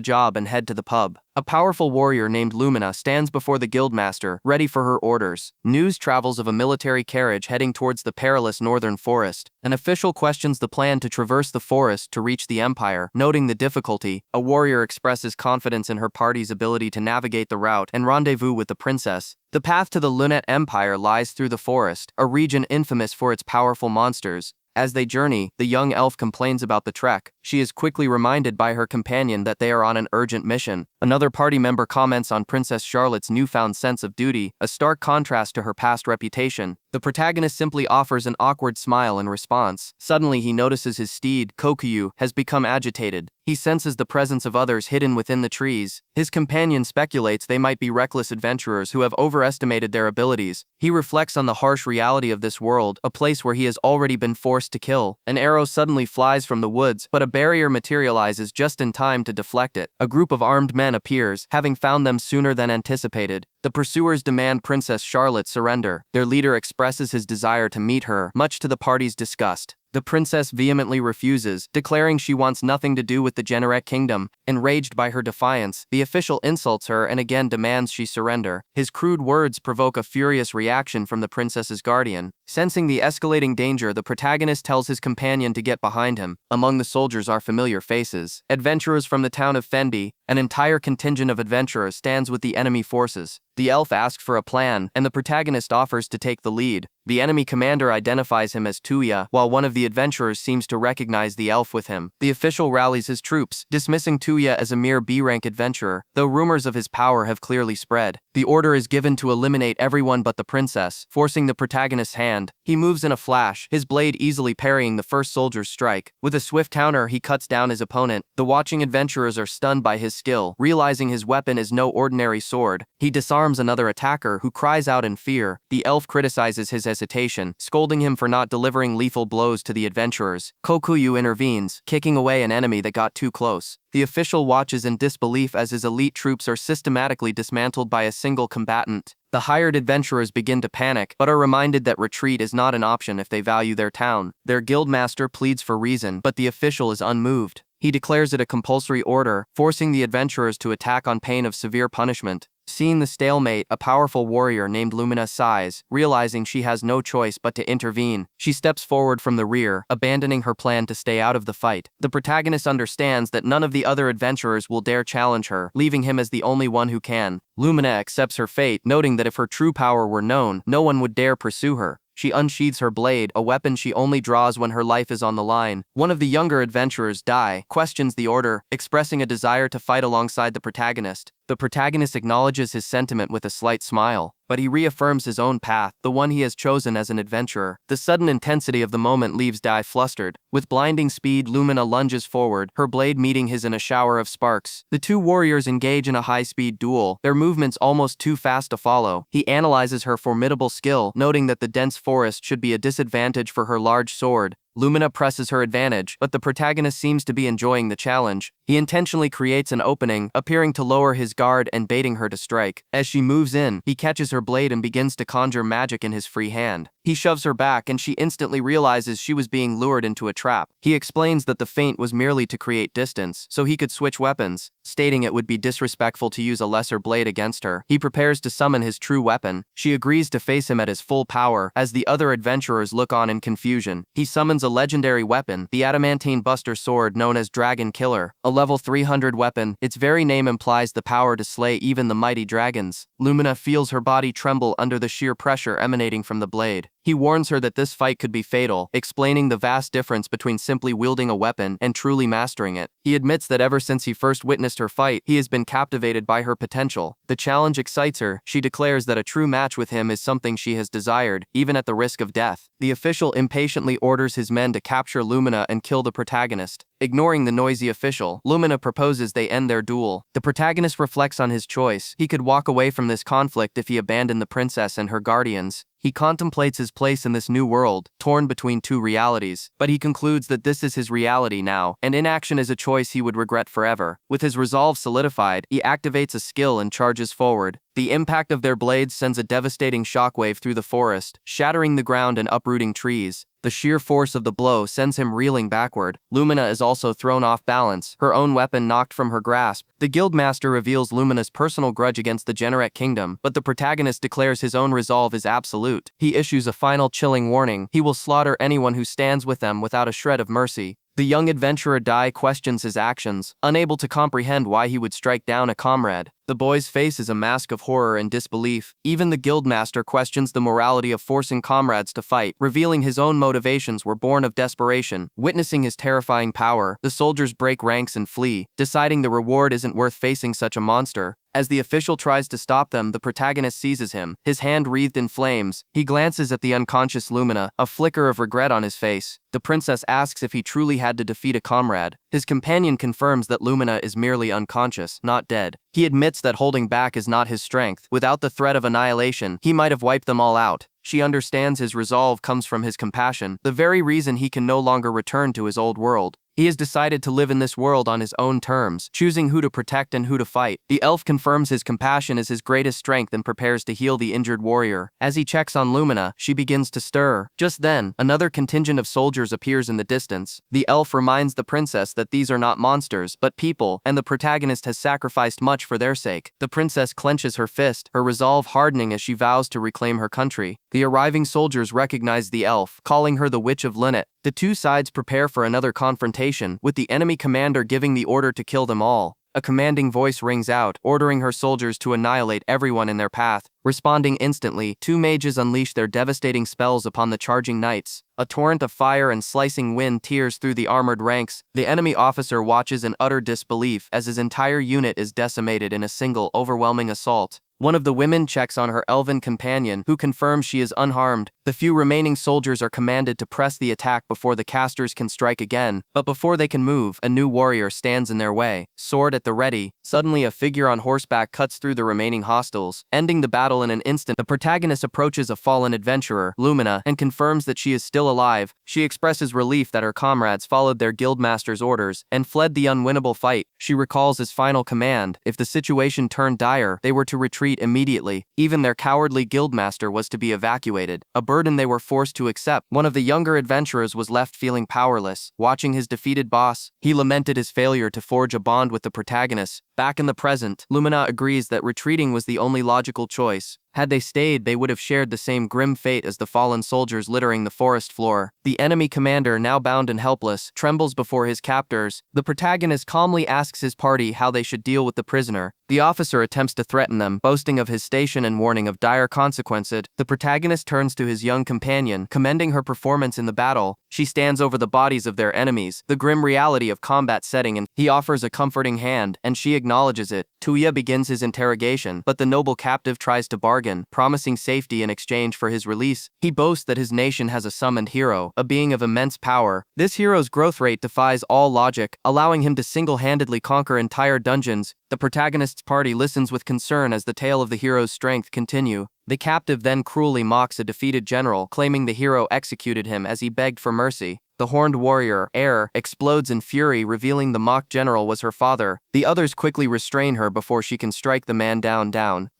job and head to the pub. A powerful warrior named Lumina stands before the guildmaster, ready for her orders. News travels of a military carriage heading towards the perilous northern forest. An official questions the plan to traverse the forest to reach the empire. Noting the difficulty, a warrior expresses confidence in her party's ability to navigate the route and rendezvous with the princess. The path to the Lunette Empire lies through the forest, a region infamous for its powerful monsters. As they journey, the young elf complains about the trek. She is quickly reminded by her companion that they are on an urgent mission. Another party member comments on Princess Charlotte's newfound sense of duty, a stark contrast to her past reputation. The protagonist simply offers an awkward smile in response. Suddenly he notices his steed, Kokuyu, has become agitated. He senses the presence of others hidden within the trees. His companion speculates they might be reckless adventurers who have overestimated their abilities. He reflects on the harsh reality of this world, a place where he has already been forced to kill. An arrow suddenly flies from the woods, but a barrier materializes just in time to deflect it. A group of armed men appears, having found them sooner than anticipated. The pursuers demand Princess Charlotte surrender. Their leader expresses his desire to meet her, much to the party's disgust. The princess vehemently refuses, declaring she wants nothing to do with the Generec kingdom. Enraged by her defiance, the official insults her and again demands she surrender. His crude words provoke a furious reaction from the princess's guardian. Sensing the escalating danger, the protagonist tells his companion to get behind him. Among the soldiers are familiar faces. Adventurers from the town of Fendi. An entire contingent of adventurers stands with the enemy forces. The elf asks for a plan, and the protagonist offers to take the lead. The enemy commander identifies him as Tuya, while one of the adventurers seems to recognize the elf with him. The official rallies his troops, dismissing Tuya as a mere B-rank adventurer, though rumors of his power have clearly spread. The order is given to eliminate everyone but the princess, forcing the protagonist's hand. He moves in a flash, his blade easily parrying the first soldier's strike. With a swift counter, he cuts down his opponent. The watching adventurers are stunned by his skill, realizing his weapon is no ordinary sword. He disarms another attacker who cries out in fear. The elf criticizes his hesitation, scolding him for not delivering lethal blows to the adventurers. Kokuyu intervenes, kicking away an enemy that got too close. The official watches in disbelief as his elite troops are systematically dismantled by a single combatant. The hired adventurers begin to panic, but are reminded that retreat is not an option if they value their town. Their guildmaster pleads for reason, but the official is unmoved. He declares it a compulsory order, forcing the adventurers to attack on pain of severe punishment. Seeing the stalemate, a powerful warrior named Lumina sighs, realizing she has no choice but to intervene. She steps forward from the rear, abandoning her plan to stay out of the fight. The protagonist understands that none of the other adventurers will dare challenge her, leaving him as the only one who can. Lumina accepts her fate, noting that if her true power were known, no one would dare pursue her. She unsheathes her blade, a weapon she only draws when her life is on the line. One of the younger adventurers, Dai, questions the order, expressing a desire to fight alongside the protagonist. The protagonist acknowledges his sentiment with a slight smile, but he reaffirms his own path, the one he has chosen as an adventurer. The sudden intensity of the moment leaves Dai flustered. With blinding speed, Lumina lunges forward, her blade meeting his in a shower of sparks. The two warriors engage in a high-speed duel, their movements almost too fast to follow. He analyzes her formidable skill, noting that the dense forest should be a disadvantage for her large sword. Lumina presses her advantage, but the protagonist seems to be enjoying the challenge. He intentionally creates an opening, appearing to lower his guard and baiting her to strike. As she moves in, he catches her blade and begins to conjure magic in his free hand. He shoves her back and she instantly realizes she was being lured into a trap. He explains that the feint was merely to create distance, so he could switch weapons, stating it would be disrespectful to use a lesser blade against her. He prepares to summon his true weapon. She agrees to face him at his full power, as the other adventurers look on in confusion. He summons a legendary weapon, the adamantine buster sword known as Dragon Killer, a level 300 weapon. Its very name implies the power to slay even the mighty dragons. Lumina feels her body tremble under the sheer pressure emanating from the blade. He warns her that this fight could be fatal, explaining the vast difference between simply wielding a weapon and truly mastering it. He admits that ever since he first witnessed her fight, he has been captivated by her potential. The challenge excites her. She declares that a true match with him is something she has desired, even at the risk of death. The official impatiently orders his men to capture Lumina and kill the protagonist. Ignoring the noisy official, Lumina proposes they end their duel. The protagonist reflects on his choice. He could walk away from this conflict if he abandoned the princess and her guardians. He contemplates his place in this new world, torn between two realities, but he concludes that this is his reality now, and inaction is a choice he would regret forever. With his resolve solidified, he activates a skill and charges forward. The impact of their blades sends a devastating shockwave through the forest, shattering the ground and uprooting trees. The sheer force of the blow sends him reeling backward. Lumina is also thrown off balance, her own weapon knocked from her grasp. The Guildmaster reveals Lumina's personal grudge against the Generate Kingdom, but the protagonist declares his own resolve is absolute. He issues a final chilling warning. He will slaughter anyone who stands with them without a shred of mercy. The young adventurer Dai questions his actions, unable to comprehend why he would strike down a comrade. The boy's face is a mask of horror and disbelief. Even the Guildmaster questions the morality of forcing comrades to fight, revealing his own motivations were born of desperation. Witnessing his terrifying power, the soldiers break ranks and flee, deciding the reward isn't worth facing such a monster. As the official tries to stop them, the protagonist seizes him, his hand wreathed in flames. He glances at the unconscious Lumina, a flicker of regret on his face. The princess asks if he truly had to defeat a comrade. His companion confirms that Lumina is merely unconscious, not dead. He admits that holding back is not his strength. Without the threat of annihilation, he might have wiped them all out. She understands his resolve comes from his compassion, the very reason he can no longer return to his old world. He has decided to live in this world on his own terms, choosing who to protect and who to fight. The elf confirms his compassion is his greatest strength and prepares to heal the injured warrior. As he checks on Lumina, she begins to stir. Just then, another contingent of soldiers appears in the distance. The elf reminds the princess that these are not monsters, but people, and the protagonist has sacrificed much for their sake. The princess clenches her fist, her resolve hardening as she vows to reclaim her country. The arriving soldiers recognize the elf, calling her the Witch of Linnet. The two sides prepare for another confrontation, with the enemy commander giving the order to kill them all. A commanding voice rings out, ordering her soldiers to annihilate everyone in their path. Responding instantly, two mages unleash their devastating spells upon the charging knights. A torrent of fire and slicing wind tears through the armored ranks. The enemy officer watches in utter disbelief as his entire unit is decimated in a single, overwhelming assault. One of the women checks on her elven companion, who confirms she is unharmed. The few remaining soldiers are commanded to press the attack before the casters can strike again, but before they can move, a new warrior stands in their way, sword at the ready. Suddenly a figure on horseback cuts through the remaining hostiles, ending the battle in an instant. The protagonist approaches a fallen adventurer, Lumina, and confirms that she is still alive. She expresses relief that her comrades followed their guildmaster's orders and fled the unwinnable fight. She recalls his final command: if the situation turned dire, they were to retreat immediately. Even their cowardly guildmaster was to be evacuated, a burden they were forced to accept. One of the younger adventurers was left feeling powerless. Watching his defeated boss, he lamented his failure to forge a bond with the protagonist. Back in the present, Lumina agrees that retreating was the only logical choice. Had they stayed, they would have shared the same grim fate as the fallen soldiers littering the forest floor. The enemy commander, now bound and helpless, trembles before his captors. The protagonist calmly asks his party how they should deal with the prisoner. The officer attempts to threaten them, boasting of his station and warning of dire consequences. The protagonist turns to his young companion, commending her performance in the battle. She stands over the bodies of their enemies, the grim reality of combat setting, and he offers a comforting hand, and she acknowledges it. Tuya begins his interrogation, but the noble captive tries to bargain, promising safety in exchange for his release. He boasts that his nation has a summoned hero, a being of immense power. This hero's growth rate defies all logic, allowing him to single-handedly conquer entire dungeons. The protagonist's party listens with concern as the tale of the hero's strength continue. The captive then cruelly mocks a defeated general, claiming the hero executed him as he begged for mercy. The horned warrior, explodes in fury, revealing the mock general was her father. The others quickly restrain her before she can strike the man down.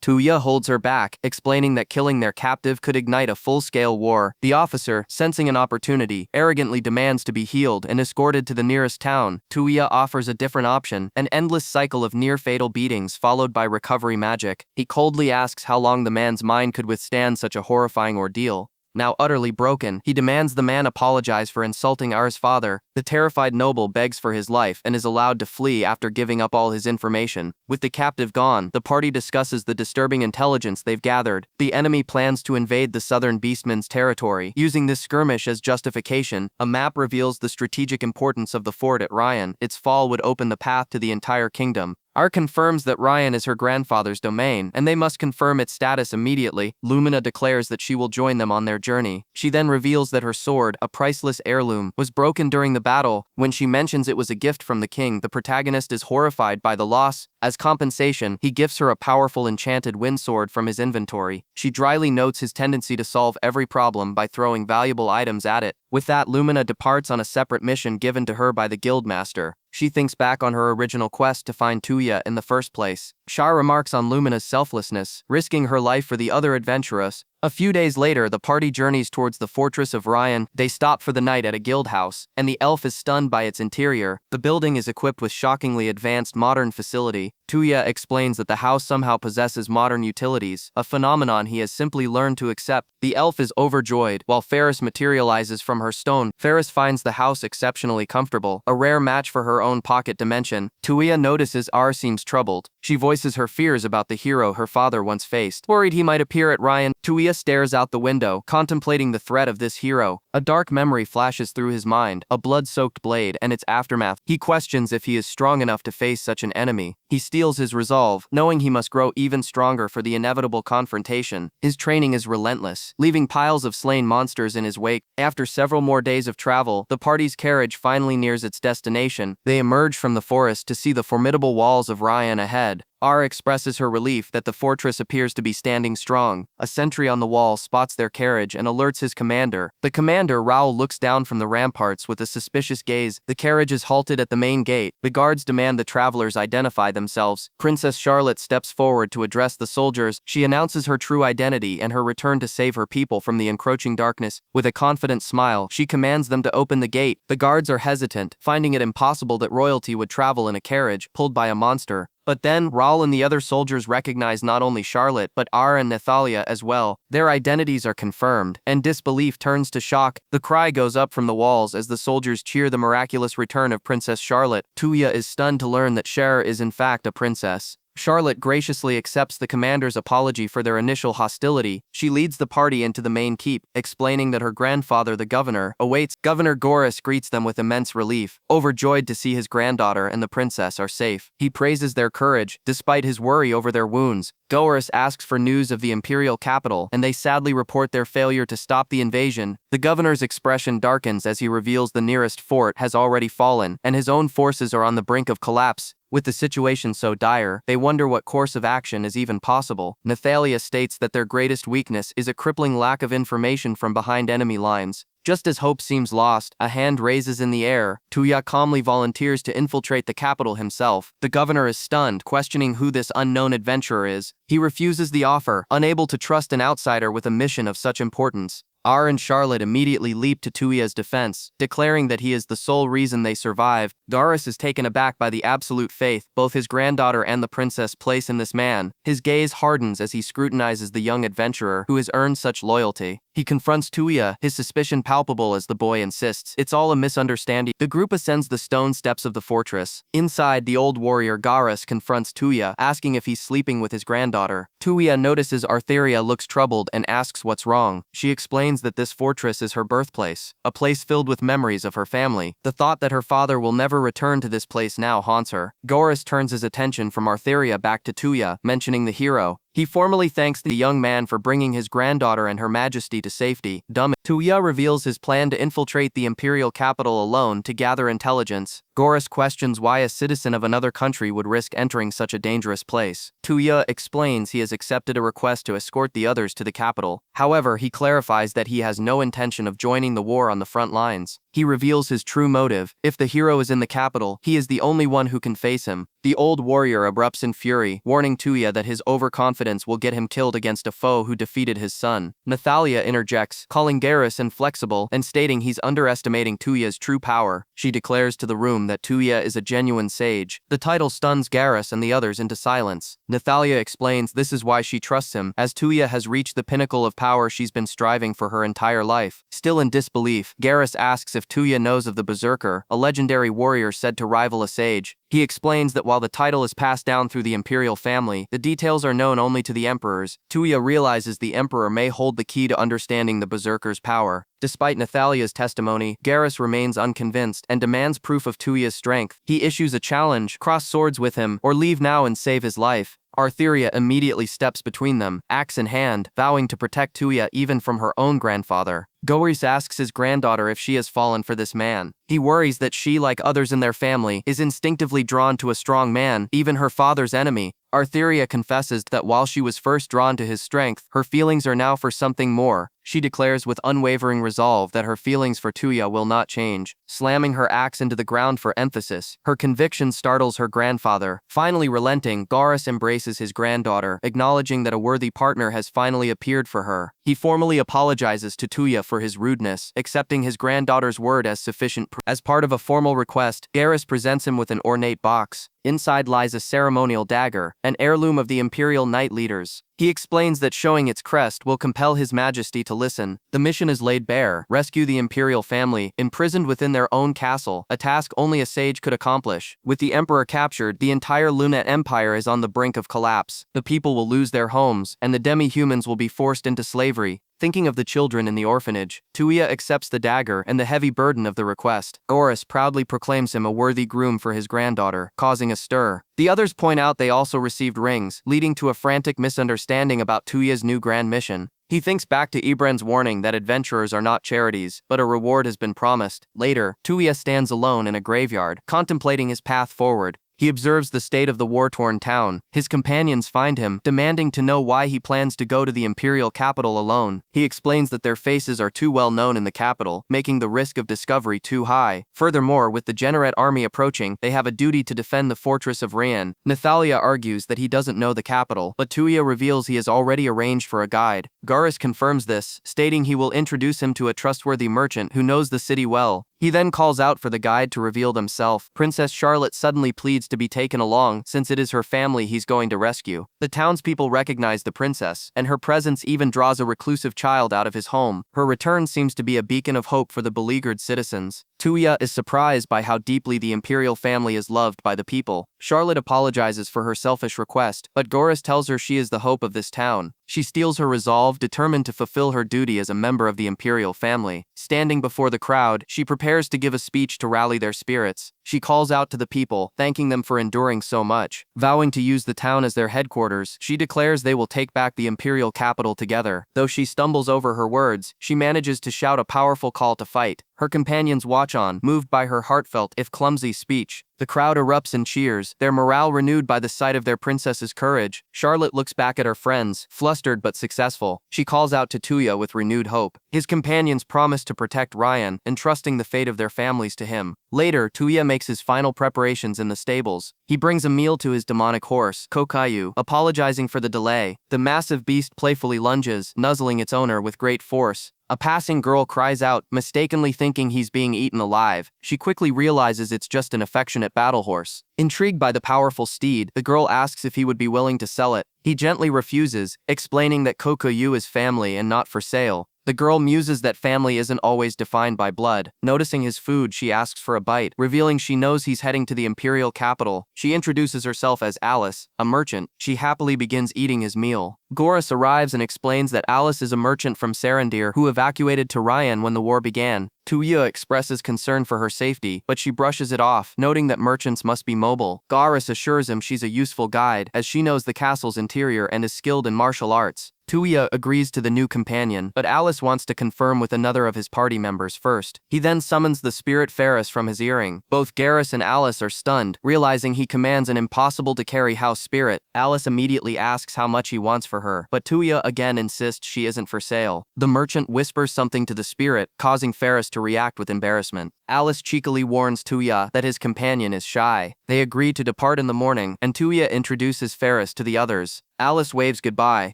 Tuya holds her back, explaining that killing their captive could ignite a full-scale war. The officer, sensing an opportunity, arrogantly demands to be healed and escorted to the nearest town. Tuya offers a different option, an endless cycle of near-fatal beatings followed by recovery magic. He coldly asks how long the man's mind could withstand such a horrifying ordeal. Now utterly broken, he demands the man apologize for insulting R's father. The terrified noble begs for his life and is allowed to flee after giving up all his information. With the captive gone, the party discusses the disturbing intelligence they've gathered. The enemy plans to invade the southern beastman's territory. Using this skirmish as justification, a map reveals the strategic importance of the fort at Ryan. Its fall would open the path to the entire kingdom. R confirms that Ryan is her grandfather's domain, and they must confirm its status immediately. Lumina declares that she will join them on their journey. She then reveals that her sword, a priceless heirloom, was broken during the battle. When she mentions it was a gift from the king, the protagonist is horrified by the loss. As compensation, he gifts her a powerful enchanted wind sword from his inventory. She dryly notes his tendency to solve every problem by throwing valuable items at it. With that, Lumina departs on a separate mission given to her by the guildmaster. She thinks back on her original quest to find Tuya in the first place. Shar remarks on Lumina's selflessness, risking her life for the other adventurers. A few days later, the party journeys towards the fortress of Ryan. They stop for the night at a guild house, and the elf is stunned by its interior. The building is equipped with shockingly advanced modern facility. Tuya explains that the house somehow possesses modern utilities, a phenomenon he has simply learned to accept. The elf is overjoyed, while Ferris materializes from her stone. Ferris finds the house exceptionally comfortable, a rare match for her own pocket dimension. Tuya notices R seems troubled. She voices her fears about the hero her father once faced. Worried he might appear at Ryan, Tuya stares out the window, contemplating the threat of this hero. A dark memory flashes through his mind, a blood-soaked blade and its aftermath. He questions if he is strong enough to face such an enemy. He steels his resolve, knowing he must grow even stronger for the inevitable confrontation. His training is relentless, leaving piles of slain monsters in his wake. After several more days of travel, the party's carriage finally nears its destination. They emerge from the forest to see the formidable walls of Ryan ahead. R expresses her relief that the fortress appears to be standing strong. A sentry on the wall spots their carriage and alerts his commander. The commander, Raoul, looks down from the ramparts with a suspicious gaze. The carriage is halted at the main gate. The guards demand the travelers identify themselves. Princess Charlotte steps forward to address the soldiers. She announces her true identity and her return to save her people from the encroaching darkness. With a confident smile, she commands them to open the gate. The guards are hesitant, finding it impossible that royalty would travel in a carriage pulled by a monster. But then, Raoul and the other soldiers recognize not only Charlotte, but R and Nathalia as well. Their identities are confirmed, and disbelief turns to shock. The cry goes up from the walls as the soldiers cheer the miraculous return of Princess Charlotte. Tuya is stunned to learn that Cher is in fact a princess. Charlotte graciously accepts the commander's apology for their initial hostility. She leads the party into the main keep, explaining that her grandfather, the governor, awaits. Governor Goris greets them with immense relief, overjoyed to see his granddaughter and the princess are safe. He praises their courage, despite his worry over their wounds. Goris asks for news of the imperial capital, and they sadly report their failure to stop the invasion. The governor's expression darkens as he reveals the nearest fort has already fallen, and his own forces are on the brink of collapse. With the situation so dire, they wonder what course of action is even possible. Nathalia states that their greatest weakness is a crippling lack of information from behind enemy lines. Just as hope seems lost, a hand raises in the air. Tuya calmly volunteers to infiltrate the capital himself. The governor is stunned, questioning who this unknown adventurer is. He refuses the offer, unable to trust an outsider with a mission of such importance. R and Charlotte immediately leap to Tuya's defense, declaring that he is the sole reason they survive. Goris is taken aback by the absolute faith both his granddaughter and the princess place in this man. His gaze hardens as he scrutinizes the young adventurer who has earned such loyalty. He confronts Tuya, his suspicion palpable as the boy insists it's all a misunderstanding. The group ascends the stone steps of the fortress. Inside, the old warrior Goris confronts Tuya, asking if he's sleeping with his granddaughter. Tuya notices Artheria looks troubled and asks what's wrong. She explains that this fortress is her birthplace, a place filled with memories of her family. The thought that her father will never return to this place now haunts her. Goris turns his attention from Artheria back to Tuya, mentioning the hero. He formally thanks the young man for bringing his granddaughter and her majesty to safety. Tuya reveals his plan to infiltrate the imperial capital alone to gather intelligence. Goris questions why a citizen of another country would risk entering such a dangerous place. Tuya explains he has accepted a request to escort the others to the capital. However, he clarifies that he has no intention of joining the war on the front lines. He reveals his true motive. If the hero is in the capital, he is the only one who can face him. The old warrior erupts in fury, warning Tuya that his overconfidence will get him killed against a foe who defeated his son. Nathalia interjects, calling Garrus inflexible and stating he's underestimating Tuya's true power. She declares to the room that Tuya is a genuine sage. The title stuns Garrus and the others into silence. Nathalia explains this is why she trusts him, as Tuya has reached the pinnacle of power she's been striving for her entire life. Still in disbelief, Garrus asks if Tuya knows of the Berserker, a legendary warrior said to rival a sage. He explains that while the title is passed down through the imperial family, the details are known only to the emperors. Tuya realizes the emperor may hold the key to understanding the Berserker's power. Despite Nathalia's testimony, Garrus remains unconvinced and demands proof of Tuya's strength. He issues a challenge: cross swords with him, or leave now and save his life. Artheria immediately steps between them, axe in hand, vowing to protect Tuya even from her own grandfather. Goris asks his granddaughter if she has fallen for this man. He worries that she, like others in their family, is instinctively drawn to a strong man, even her father's enemy. Artheria confesses that while she was first drawn to his strength, her feelings are now for something more. She declares with unwavering resolve that her feelings for Tuya will not change, slamming her axe into the ground for emphasis. Her conviction startles her grandfather. Finally relenting, Garrus embraces his granddaughter, acknowledging that a worthy partner has finally appeared for her. He formally apologizes to Tuya for his rudeness, accepting his granddaughter's word as sufficient proof. As part of a formal request, Garrus presents him with an ornate box. Inside lies a ceremonial dagger, an heirloom of the Imperial Knight leaders. He explains that showing its crest will compel His Majesty to listen. The mission is laid bare: rescue the Imperial family, imprisoned within their own castle, a task only a sage could accomplish. With the Emperor captured, the entire Lunet Empire is on the brink of collapse. The people will lose their homes, and the demi-humans will be forced into slavery. Thinking of the children in the orphanage, Tuya accepts the dagger and the heavy burden of the request. Goris proudly proclaims him a worthy groom for his granddaughter, causing a stir. The others point out they also received rings, leading to a frantic misunderstanding about Tuya's new grand mission. He thinks back to Ibren's warning that adventurers are not charities, but a reward has been promised. Later, Tuya stands alone in a graveyard, contemplating his path forward. He observes the state of the war-torn town. His companions find him, demanding to know why he plans to go to the imperial capital alone. He explains that their faces are too well known in the capital, making the risk of discovery too high. Furthermore, with the Generate army approaching, they have a duty to defend the fortress of Rayan. Nathalia argues that he doesn't know the capital, but Tuya reveals he has already arranged for a guide. Garrus confirms this, stating he will introduce him to a trustworthy merchant who knows the city well. He then calls out for the guide to reveal themselves. Princess Charlotte suddenly pleads to be taken along, since it is her family he's going to rescue. The townspeople recognize the princess, and her presence even draws a reclusive child out of his home. Her return seems to be a beacon of hope for the beleaguered citizens. Tuya is surprised by how deeply the imperial family is loved by the people. Charlotte apologizes for her selfish request, but Goris tells her she is the hope of this town. She steels her resolve, determined to fulfill her duty as a member of the imperial family. Standing before the crowd, she prepares to give a speech to rally their spirits. She calls out to the people, thanking them for enduring so much. Vowing to use the town as their headquarters, she declares they will take back the imperial capital together. Though she stumbles over her words, she manages to shout a powerful call to fight. Her companions watch on, moved by her heartfelt, if clumsy, speech. The crowd erupts in cheers, their morale renewed by the sight of their princess's courage. Charlotte looks back at her friends, flustered but successful. She calls out to Tuya with renewed hope. His companions promise to protect Rayan, entrusting the fate of their families to him. Later, Tuya makes his final preparations in the stables. He brings a meal to his demonic horse, Kokayu, apologizing for the delay. The massive beast playfully lunges, nuzzling its owner with great force. A passing girl cries out, mistakenly thinking he's being eaten alive. She quickly realizes it's just an affectionate battle horse. Intrigued by the powerful steed, the girl asks if he would be willing to sell it. He gently refuses, explaining that Kokoyu is family and not for sale. The girl muses that family isn't always defined by blood. Noticing his food, she asks for a bite, revealing she knows he's heading to the imperial capital. She introduces herself as Alice, a merchant. She happily begins eating his meal. Goris arrives and explains that Alice is a merchant from Sarandir who evacuated to Ryan when the war began. Tuya expresses concern for her safety, but she brushes it off, noting that merchants must be mobile. Goris assures him she's a useful guide, as she knows the castle's interior and is skilled in martial arts. Tuya agrees to the new companion, but Alice wants to confirm with another of his party members first. He then summons the spirit Ferris from his earring. Both Garrus and Alice are stunned, realizing he commands an impossible-to-carry house spirit. Alice immediately asks how much he wants for her, but Tuya again insists she isn't for sale. The merchant whispers something to the spirit, causing Ferris to react with embarrassment. Alice cheekily warns Tuya that his companion is shy. They agree to depart in the morning, and Tuya introduces Ferris to the others. Alice waves goodbye,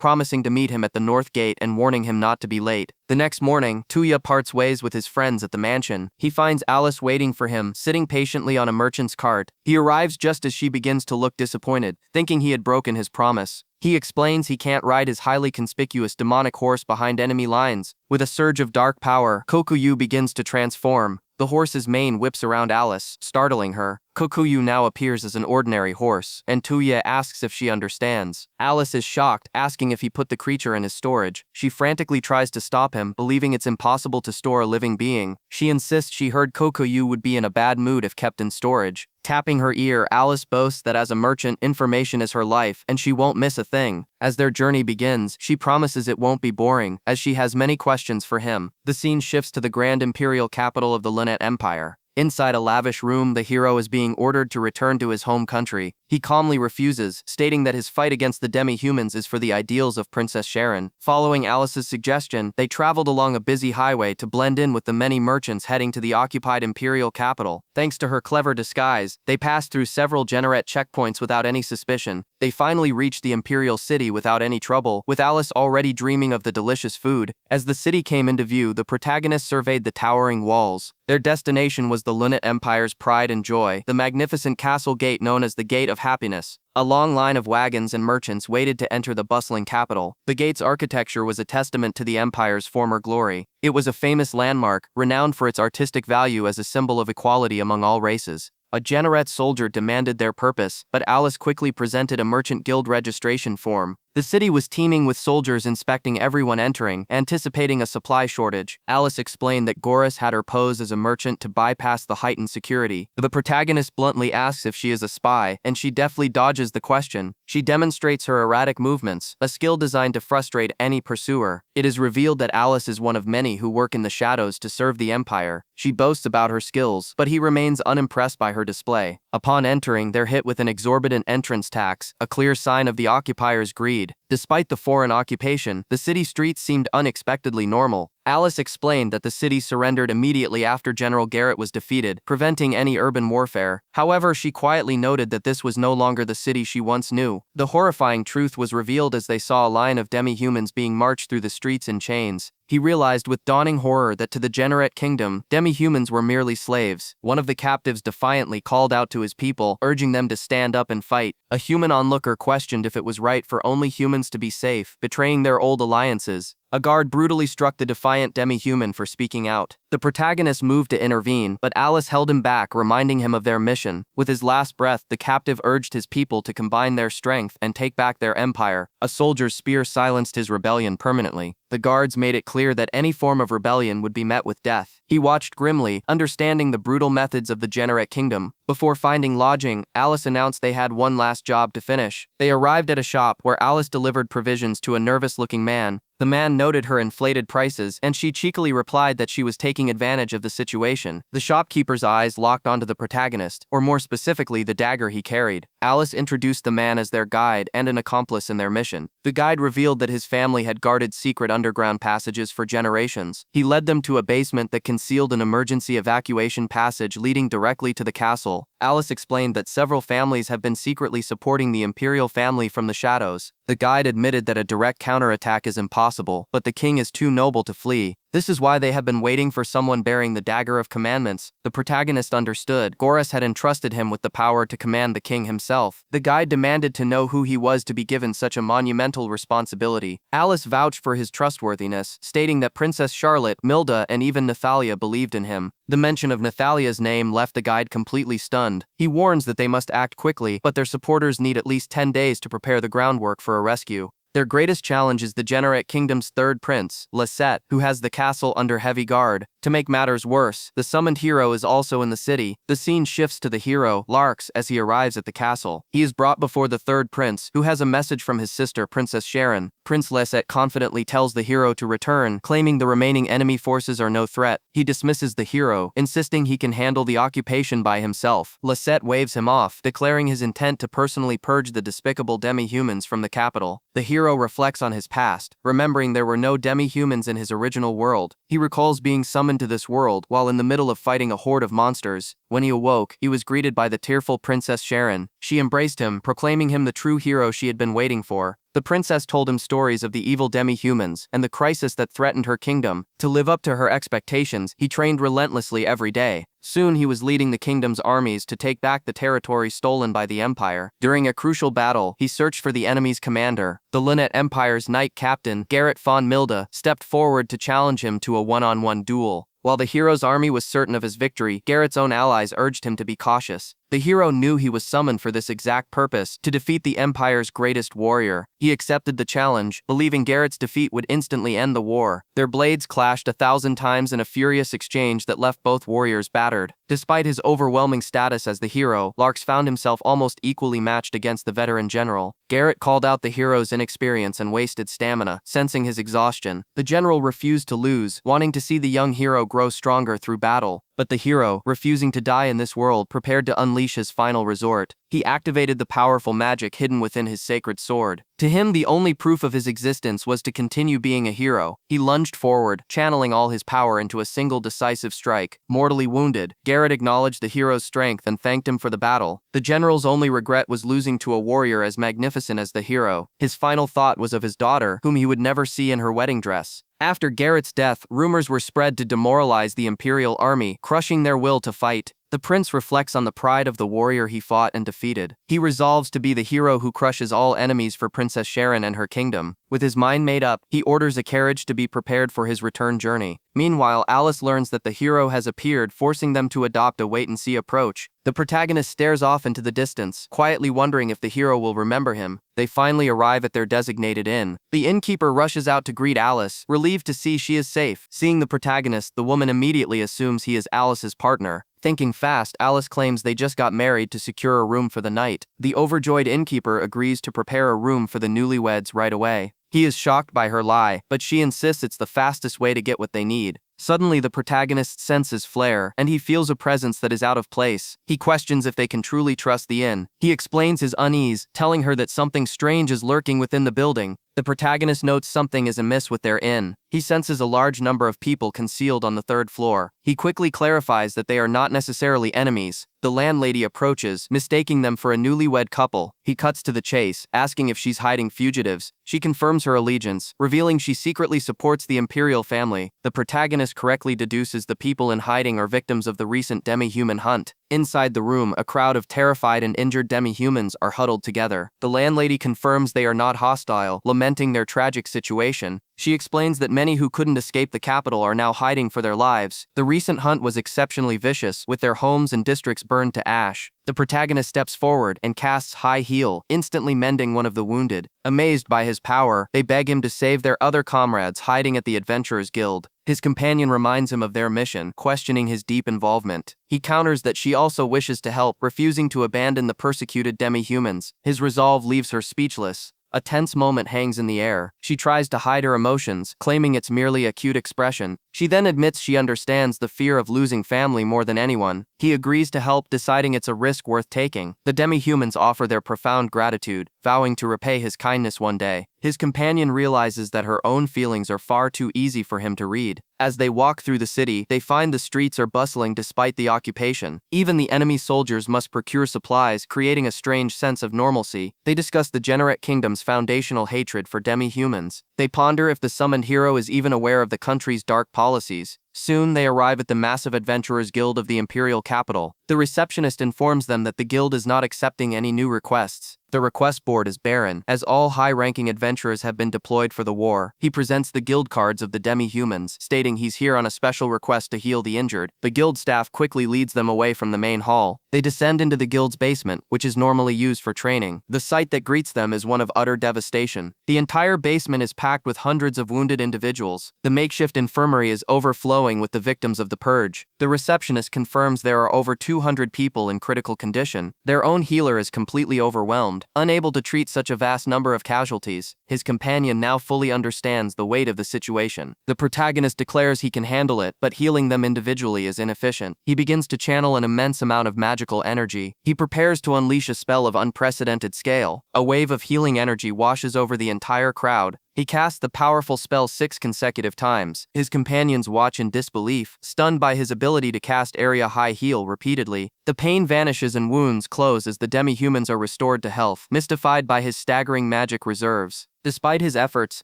promising to meet him at the north gate and warning him not to be late. The next morning, Tuya parts ways with his friends at the mansion. He finds Alice waiting for him, sitting patiently on a merchant's cart. He arrives just as she begins to look disappointed, thinking he had broken his promise. He explains he can't ride his highly conspicuous demonic horse behind enemy lines. With a surge of dark power, Kokuyu begins to transform. The horse's mane whips around Alice, startling her. Kokuyu now appears as an ordinary horse, and Tuya asks if she understands. Alice is shocked, asking if he put the creature in his storage. She frantically tries to stop him, believing it's impossible to store a living being. She insists she heard Kokuyu would be in a bad mood if kept in storage. Tapping her ear, Alice boasts that as a merchant, information is her life, and she won't miss a thing. As their journey begins, she promises it won't be boring, as she has many questions for him. The scene shifts to the grand imperial capital of the Lynette Empire. Inside a lavish room, the hero is being ordered to return to his home country. He calmly refuses, stating that his fight against the demi-humans is for the ideals of Princess Sharon. Following Alice's suggestion, they traveled along a busy highway to blend in with the many merchants heading to the occupied imperial capital. Thanks to her clever disguise, they passed through several Generette checkpoints without any suspicion. They finally reached the imperial city without any trouble, with Alice already dreaming of the delicious food. As the city came into view, the protagonist surveyed the towering walls. Their destination was the Lynette Empire's pride and joy, the magnificent castle gate known as the Gate of Happiness. A long line of wagons and merchants waited to enter the bustling capital. The gate's architecture was a testament to the empire's former glory. It was a famous landmark, renowned for its artistic value as a symbol of equality among all races. A Generette soldier demanded their purpose, but Alice quickly presented a merchant guild registration form. The city was teeming with soldiers inspecting everyone entering, anticipating a supply shortage. Alice explained that Goris had her pose as a merchant to bypass the heightened security. The protagonist bluntly asks if she is a spy, and she deftly dodges the question. She demonstrates her erratic movements, a skill designed to frustrate any pursuer. It is revealed that Alice is one of many who work in the shadows to serve the Empire. She boasts about her skills, but he remains unimpressed by her display. Upon entering, they're hit with an exorbitant entrance tax, a clear sign of the occupier's greed. Despite the foreign occupation, the city streets seemed unexpectedly normal. Alice explained that the city surrendered immediately after General Garrett was defeated, preventing any urban warfare. However, she quietly noted that this was no longer the city she once knew. The horrifying truth was revealed as they saw a line of demi-humans being marched through the streets in chains. He realized with dawning horror that to the Generette kingdom, demi-humans were merely slaves. One of the captives defiantly called out to his people, urging them to stand up and fight. A human onlooker questioned if it was right for only humans to be safe, betraying their old alliances. A guard brutally struck the defiant demi-human for speaking out. The protagonist moved to intervene, but Alice held him back, reminding him of their mission. With his last breath, the captive urged his people to combine their strength and take back their empire. A soldier's spear silenced his rebellion permanently. The guards made it clear that any form of rebellion would be met with death. He watched grimly, understanding the brutal methods of the Generette kingdom. Before finding lodging, Alice announced they had one last job to finish. They arrived at a shop where Alice delivered provisions to a nervous-looking man. The man noted her inflated prices, and she cheekily replied that she was taking advantage of the situation. The shopkeeper's eyes locked onto the protagonist, or more specifically, the dagger he carried. Alice introduced the man as their guide and an accomplice in their mission. The guide revealed that his family had guarded secret underground passages for generations. He led them to a basement that concealed an emergency evacuation passage leading directly to the castle. Alice explained that several families have been secretly supporting the imperial family from the shadows. The guide admitted that a direct counterattack is impossible, but the king is too noble to flee. This is why they have been waiting for someone bearing the Dagger of Commandments. The protagonist understood. Goris had entrusted him with the power to command the king himself. The guide demanded to know who he was to be given such a monumental responsibility. Alice vouched for his trustworthiness, stating that Princess Charlotte, Milda, and even Nathalia believed in him. The mention of Nathalia's name left the guide completely stunned. He warns that they must act quickly, but their supporters need at least 10 days to prepare the groundwork for a rescue. Their greatest challenge is the Generate Kingdom's third prince, Lisette, who has the castle under heavy guard. To make matters worse, the summoned hero is also in the city. The scene shifts to the hero, Larks, as he arrives at the castle. He is brought before the third prince, who has a message from his sister, Princess Sharon. Prince Lisette confidently tells the hero to return, claiming the remaining enemy forces are no threat. He dismisses the hero, insisting he can handle the occupation by himself. Lisette waves him off, declaring his intent to personally purge the despicable demi-humans from the capital. The hero reflects on his past, remembering there were no demi-humans in his original world. He recalls being summoned to this world while in the middle of fighting a horde of monsters. When he awoke, he was greeted by the tearful Princess Sharon. She embraced him, proclaiming him the true hero she had been waiting for. The princess told him stories of the evil demi-humans and the crisis that threatened her kingdom. To live up to her expectations, he trained relentlessly every day. Soon he was leading the kingdom's armies to take back the territory stolen by the Empire. During a crucial battle, he searched for the enemy's commander. The Lunette Empire's knight captain, Garrett von Milde, stepped forward to challenge him to a one-on-one duel. While the hero's army was certain of his victory, Garrett's own allies urged him to be cautious. The hero knew he was summoned for this exact purpose, to defeat the Empire's greatest warrior. He accepted the challenge, believing Garrett's defeat would instantly end the war. Their blades clashed 1,000 times in a furious exchange that left both warriors battered. Despite his overwhelming status as the hero, Larks found himself almost equally matched against the veteran general. Garrett called out the hero's inexperience and wasted stamina, sensing his exhaustion. The general refused to lose, wanting to see the young hero grow stronger through battle. But the hero, refusing to die in this world, prepared to unleash his final resort. He activated the powerful magic hidden within his sacred sword. To him, the only proof of his existence was to continue being a hero. He lunged forward, channeling all his power into a single decisive strike. Mortally wounded, Garrett acknowledged the hero's strength and thanked him for the battle. The general's only regret was losing to a warrior as magnificent as the hero. His final thought was of his daughter, whom he would never see in her wedding dress. After Garrett's death, rumors were spread to demoralize the Imperial army, crushing their will to fight. The prince reflects on the pride of the warrior he fought and defeated. He resolves to be the hero who crushes all enemies for Princess Sharon and her kingdom. With his mind made up, he orders a carriage to be prepared for his return journey. Meanwhile, Alice learns that the hero has appeared, forcing them to adopt a wait-and-see approach. The protagonist stares off into the distance, quietly wondering if the hero will remember him. They finally arrive at their designated inn. The innkeeper rushes out to greet Alice, relieved to see she is safe. Seeing the protagonist, the woman immediately assumes he is Alice's partner. Thinking fast, Alice claims they just got married to secure a room for the night. The overjoyed innkeeper agrees to prepare a room for the newlyweds right away. He is shocked by her lie, but she insists it's the fastest way to get what they need. Suddenly, the protagonist senses flare, and he feels a presence that is out of place. He questions if they can truly trust the inn. He explains his unease, telling her that something strange is lurking within the building. The protagonist notes something is amiss with their inn. He senses a large number of people concealed on the third floor. He quickly clarifies that they are not necessarily enemies. The landlady approaches, mistaking them for a newlywed couple. He cuts to the chase, asking if she's hiding fugitives. She confirms her allegiance, revealing she secretly supports the imperial family. The protagonist correctly deduces the people in hiding are victims of the recent demi-human hunt. Inside the room, a crowd of terrified and injured demi-humans are huddled together. The landlady confirms they are not hostile, lamenting their tragic situation. She explains that many who couldn't escape the capital are now hiding for their lives. The recent hunt was exceptionally vicious, with their homes and districts burned to ash. The protagonist steps forward and casts High Heal, instantly mending one of the wounded. Amazed by his power, they beg him to save their other comrades hiding at the Adventurers Guild. His companion reminds him of their mission, questioning his deep involvement. He counters that she also wishes to help, refusing to abandon the persecuted demi-humans. His resolve leaves her speechless. A tense moment hangs in the air. She tries to hide her emotions, claiming it's merely a cute expression. She then admits she understands the fear of losing family more than anyone. He agrees to help, deciding it's a risk worth taking. The demi-humans offer their profound gratitude, vowing to repay his kindness one day. His companion realizes that her own feelings are far too easy for him to read. As they walk through the city, they find the streets are bustling despite the occupation. Even the enemy soldiers must procure supplies, creating a strange sense of normalcy. They discuss the Generate Kingdom's foundational hatred for demi-humans. They ponder if the summoned hero is even aware of the country's dark policies. Soon they arrive at the massive Adventurers Guild of the Imperial capital. The receptionist informs them that the guild is not accepting any new requests. The request board is barren, as all high-ranking adventurers have been deployed for the war. He presents the guild cards of the demi-humans, stating he's here on a special request to heal the injured. The guild staff quickly leads them away from the main hall. They descend into the guild's basement, which is normally used for training. The sight that greets them is one of utter devastation. The entire basement is packed with hundreds of wounded individuals. The makeshift infirmary is overflowing with the victims of the purge. The receptionist confirms there are over 200 people in critical condition. Their own healer is completely overwhelmed, unable to treat such a vast number of casualties. His companion now fully understands the weight of the situation. The protagonist declares he can handle it, but healing them individually is inefficient. He begins to channel an immense amount of magical energy. He prepares to unleash a spell of unprecedented scale. A wave of healing energy washes over the entire crowd. He casts the powerful spell 6 consecutive times. His companions watch in disbelief, stunned by his ability to cast Area High Heal repeatedly. The pain vanishes and wounds close as the demi-humans are restored to health, mystified by his staggering magic reserves. Despite his efforts,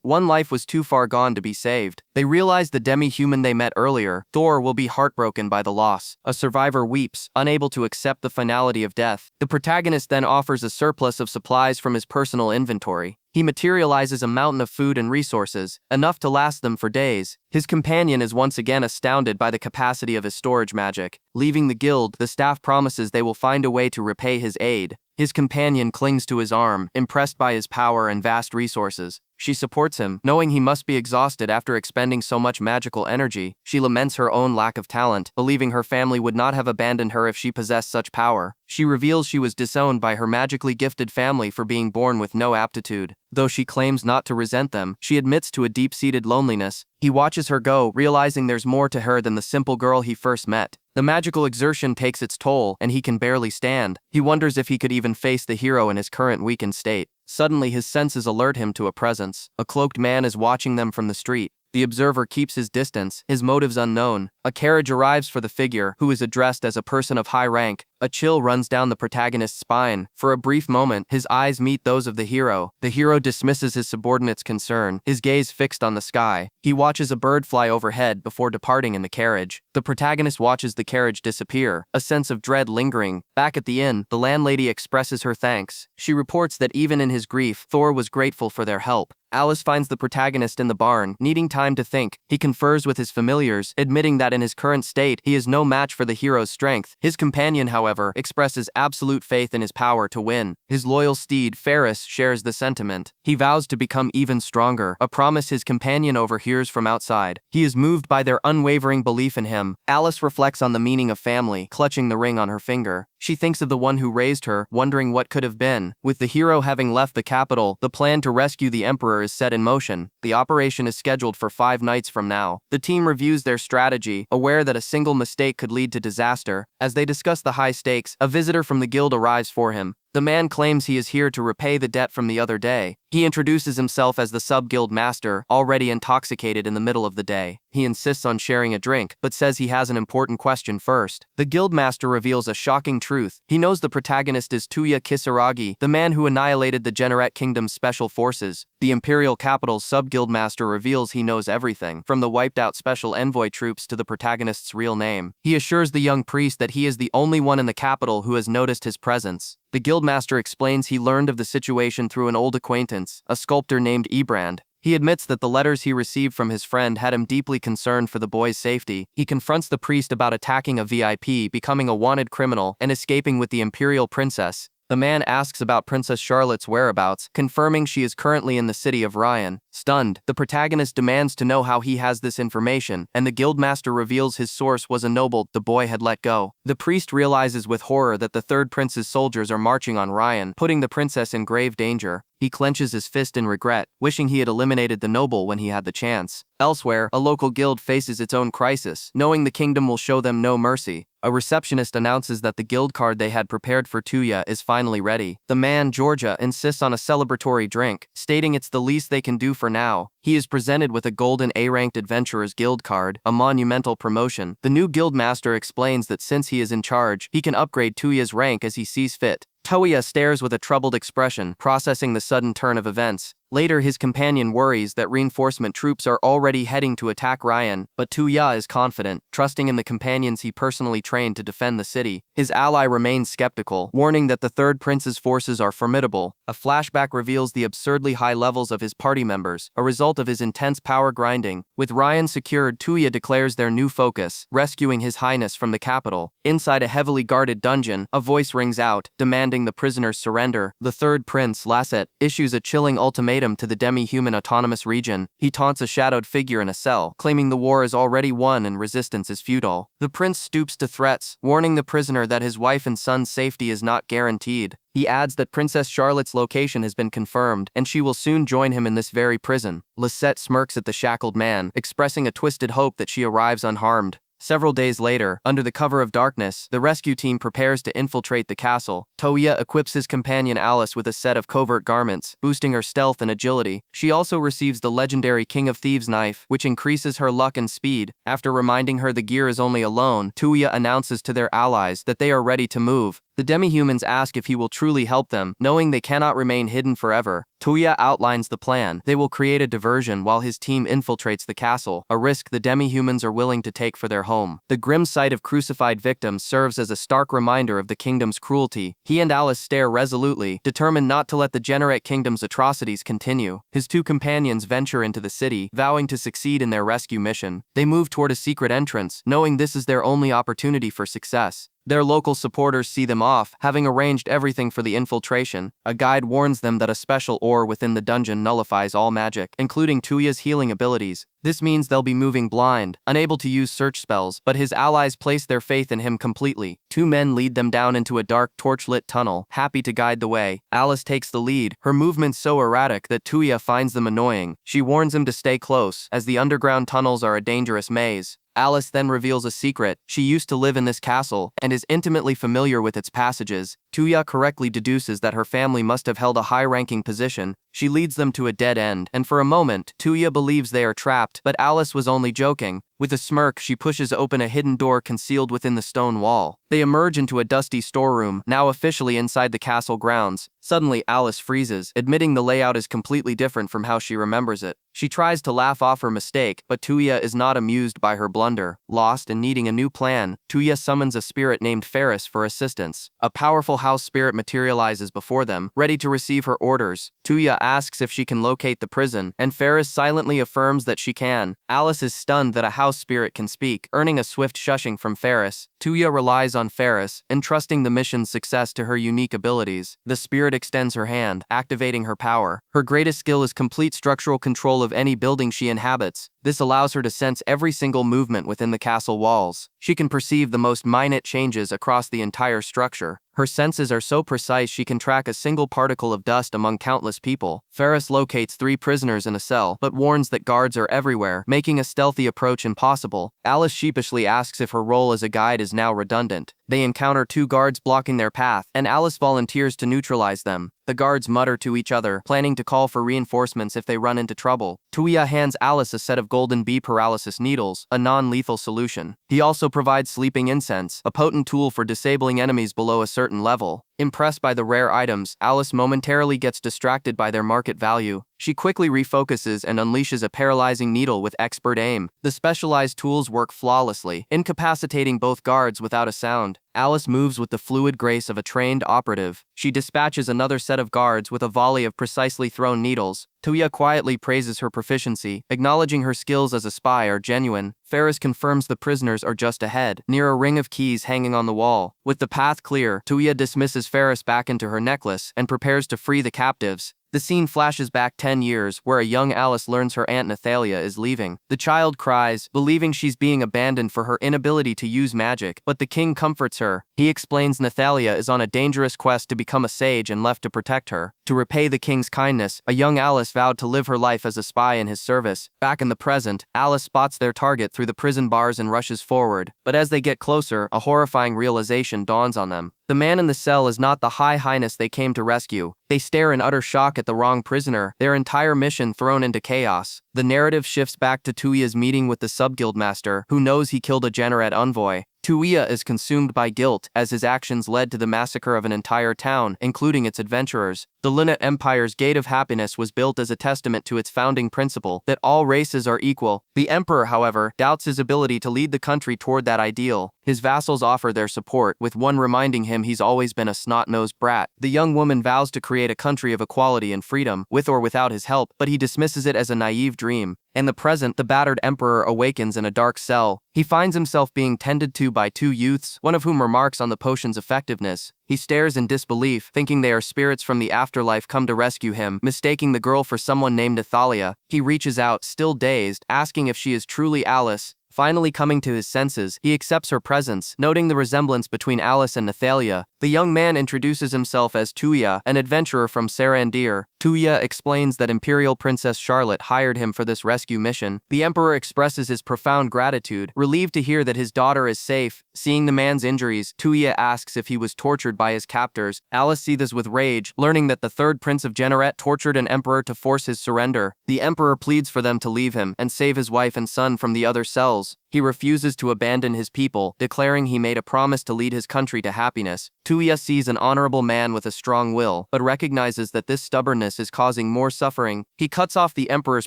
one life was too far gone to be saved. They realize the demi-human they met earlier, Thor, will be heartbroken by the loss. A survivor weeps, unable to accept the finality of death. The protagonist then offers a surplus of supplies from his personal inventory. He materializes a mountain of food and resources, enough to last them for days. His companion is once again astounded by the capacity of his storage magic. Leaving the guild, the staff promises they will find a way to repay his aid. His companion clings to his arm, impressed by his power and vast resources. She supports him, knowing he must be exhausted after expending so much magical energy. She laments her own lack of talent, believing her family would not have abandoned her if she possessed such power. She reveals she was disowned by her magically gifted family for being born with no aptitude. Though she claims not to resent them, she admits to a deep-seated loneliness. He watches her go, realizing there's more to her than the simple girl he first met. The magical exertion takes its toll, and he can barely stand. He wonders if he could even face the hero in his current weakened state. Suddenly his senses alert him to a presence. A cloaked man is watching them from the street. The observer keeps his distance, his motives unknown. A carriage arrives for the figure, who is addressed as a person of high rank. A chill runs down the protagonist's spine. For a brief moment, his eyes meet those of the hero. The hero dismisses his subordinate's concern, his gaze fixed on the sky. He watches a bird fly overhead before departing in the carriage. The protagonist watches the carriage disappear, a sense of dread lingering. Back at the inn, the landlady expresses her thanks. She reports that even in his grief, Thor was grateful for their help. Alice finds the protagonist in the barn, needing time to think. He confers with his familiars, admitting that in his current state, he is no match for the hero's strength. His companion, however, expresses absolute faith in his power to win. His loyal steed, Ferris, shares the sentiment. He vows to become even stronger, a promise his companion overhears from outside. He is moved by their unwavering belief in him. Alice reflects on the meaning of family, clutching the ring on her finger. She thinks of the one who raised her, wondering what could have been. With the hero having left the capital, the plan to rescue the emperor is set in motion. The operation is scheduled for 5 nights from now. The team reviews their strategy, aware that a single mistake could lead to disaster. As they discuss the high stakes, a visitor from the guild arrives for him. The man claims he is here to repay the debt from the other day. He introduces himself as the sub-guild master, already intoxicated in the middle of the day. He insists on sharing a drink, but says he has an important question first. The guild master reveals a shocking truth. He knows the protagonist is Tuya Kisaragi, the man who annihilated the Generate Kingdom's special forces. The Imperial Capital's sub-guild master reveals he knows everything, from the wiped-out special envoy troops to the protagonist's real name. He assures the young priest that he is the only one in the capital who has noticed his presence. The guildmaster explains he learned of the situation through an old acquaintance, a sculptor named Ebrand. He admits that the letters he received from his friend had him deeply concerned for the boy's safety. He confronts the priest about attacking a VIP, becoming a wanted criminal, and escaping with the Imperial Princess. The man asks about Princess Charlotte's whereabouts, confirming she is currently in the city of Ryan. Stunned, the protagonist demands to know how he has this information, and the guildmaster reveals his source was a noble the boy had let go. The priest realizes with horror that the third prince's soldiers are marching on Ryan, putting the princess in grave danger. He clenches his fist in regret, wishing he had eliminated the noble when he had the chance. Elsewhere, a local guild faces its own crisis, knowing the kingdom will show them no mercy. A receptionist announces that the guild card they had prepared for Tuya is finally ready. The man, Georgia, insists on a celebratory drink, stating it's the least they can do for now. He is presented with a golden A-ranked adventurer's guild card, a monumental promotion. The new guild master explains that since he is in charge, he can upgrade Tuya's rank as he sees fit. Toya stares with a troubled expression, processing the sudden turn of events. Later, his companion worries that reinforcement troops are already heading to attack Ryan, but Tuya is confident, trusting in the companions he personally trained to defend the city. His ally remains skeptical, warning that the third prince's forces are formidable. A flashback reveals the absurdly high levels of his party members, a result of his intense power grinding. With Ryan secured, Tuya declares their new focus, rescuing His Highness from the capital. Inside a heavily guarded dungeon, a voice rings out, demanding the prisoner's surrender. The third prince, Lasset, issues a chilling ultimatum to the demi-human autonomous region. He taunts a shadowed figure in a cell, claiming the war is already won and resistance is futile. The prince stoops to threats, warning the prisoner that his wife and son's safety is not guaranteed. He adds that Princess Charlotte's location has been confirmed, and she will soon join him in this very prison. Lasset smirks at the shackled man, expressing a twisted hope that she arrives unharmed. Several days later, under the cover of darkness, the rescue team prepares to infiltrate the castle. Tuya equips his companion Alice with a set of covert garments, boosting her stealth and agility. She also receives the legendary King of Thieves knife, which increases her luck and speed. After reminding her the gear is only a loan, Tuya announces to their allies that they are ready to move. The demi-humans ask if he will truly help them, knowing they cannot remain hidden forever. Tuya outlines the plan. They will create a diversion while his team infiltrates the castle, a risk the demi-humans are willing to take for their home. The grim sight of crucified victims serves as a stark reminder of the kingdom's cruelty. He and Alice stare resolutely, determined not to let the Generate Kingdom's atrocities continue. His two companions venture into the city, vowing to succeed in their rescue mission. They move toward a secret entrance, knowing this is their only opportunity for success. Their local supporters see them off, having arranged everything for the infiltration. A guide warns them that a special ore within the dungeon nullifies all magic, including Tuya's healing abilities. This means they'll be moving blind, unable to use search spells, but his allies place their faith in him completely. Two men lead them down into a dark, torch-lit tunnel, happy to guide the way. Alice takes the lead, her movements so erratic that Tuya finds them annoying. She warns him to stay close, as the underground tunnels are a dangerous maze. Alice then reveals a secret. She used to live in this castle, and is intimately familiar with its passages. Tuya correctly deduces that her family must have held a high-ranking position. She leads them to a dead end, and for a moment, Tuya believes they are trapped, but Alice was only joking. With a smirk, she pushes open a hidden door concealed within the stone wall. They emerge into a dusty storeroom, now officially inside the castle grounds. Suddenly, Alice freezes, admitting the layout is completely different from how she remembers it. She tries to laugh off her mistake, but Tuya is not amused by her blunder. Lost and needing a new plan, Tuya summons a spirit named Ferris for assistance. A powerful house spirit materializes before them, ready to receive her orders. Tuya asks if she can locate the prison, and Ferris silently affirms that she can. Alice is stunned that a house spirit can speak, earning a swift shushing from Ferris. Tuya relies on Ferris, entrusting the mission's success to her unique abilities. The spirit extends her hand, activating her power. Her greatest skill is complete structural control of any building she inhabits. This allows her to sense every single movement within the castle walls. She can perceive the most minute changes across the entire structure. Her senses are so precise she can track a single particle of dust among countless people. Ferris locates 3 prisoners in a cell, but warns that guards are everywhere, making a stealthy approach impossible. Alice sheepishly asks if her role as a guide is now redundant. They encounter 2 guards blocking their path, and Alice volunteers to neutralize them. The guards mutter to each other, planning to call for reinforcements if they run into trouble. Tuya hands Alice a set of golden bee paralysis needles, a non-lethal solution. He also provides sleeping incense, a potent tool for disabling enemies below a certain level. Impressed by the rare items, Alice momentarily gets distracted by their market value. She quickly refocuses and unleashes a paralyzing needle with expert aim. The specialized tools work flawlessly, incapacitating both guards without a sound. Alice moves with the fluid grace of a trained operative. She dispatches another set of guards with a volley of precisely thrown needles. Tuya quietly praises her proficiency, acknowledging her skills as a spy are genuine. Ferris confirms the prisoners are just ahead, near a ring of keys hanging on the wall. With the path clear, Tuya dismisses Ferris back into her necklace and prepares to free the captives. The scene flashes back 10 years, where a young Alice learns her aunt Nathalia is leaving. The child cries, believing she's being abandoned for her inability to use magic, but the king comforts her. He explains Nathalia is on a dangerous quest to become a sage and left to protect her. To repay the king's kindness, a young Alice vowed to live her life as a spy in his service. Back in the present, Alice spots their target through the prison bars and rushes forward. But as they get closer, a horrifying realization dawns on them. The man in the cell is not the High Highness they came to rescue. They stare in utter shock at the wrong prisoner, their entire mission thrown into chaos. The narrative shifts back to Tuya's meeting with the Subguild Master, who knows he killed a Generate envoy. Tuya is consumed by guilt, as his actions led to the massacre of an entire town, including its adventurers. The Luna Empire's Gate of Happiness was built as a testament to its founding principle that all races are equal. The Emperor, however, doubts his ability to lead the country toward that ideal. His vassals offer their support, with one reminding him he's always been a snot-nosed brat. The young woman vows to create a country of equality and freedom, with or without his help, but he dismisses it as a naive dream. In the present, the battered emperor awakens in a dark cell. He finds himself being tended to by two youths, one of whom remarks on the potion's effectiveness. He stares in disbelief, thinking they are spirits from the afterlife come to rescue him, mistaking the girl for someone named Nathalia. He reaches out, still dazed, asking if she is truly Alice. Finally coming to his senses, he accepts her presence, noting the resemblance between Alice and Nathalia. The young man introduces himself as Tuya, an adventurer from Sarandir. Tuya explains that Imperial Princess Charlotte hired him for this rescue mission. The Emperor expresses his profound gratitude, relieved to hear that his daughter is safe. Seeing the man's injuries, Tuya asks if he was tortured by his captors. Alice seethes with rage, learning that the third Prince of Generet tortured an emperor to force his surrender. The Emperor pleads for them to leave him and save his wife and son from the other cells. He refuses to abandon his people, declaring he made a promise to lead his country to happiness. Tuya sees an honorable man with a strong will, but recognizes that this stubbornness is causing more suffering. He cuts off the Emperor's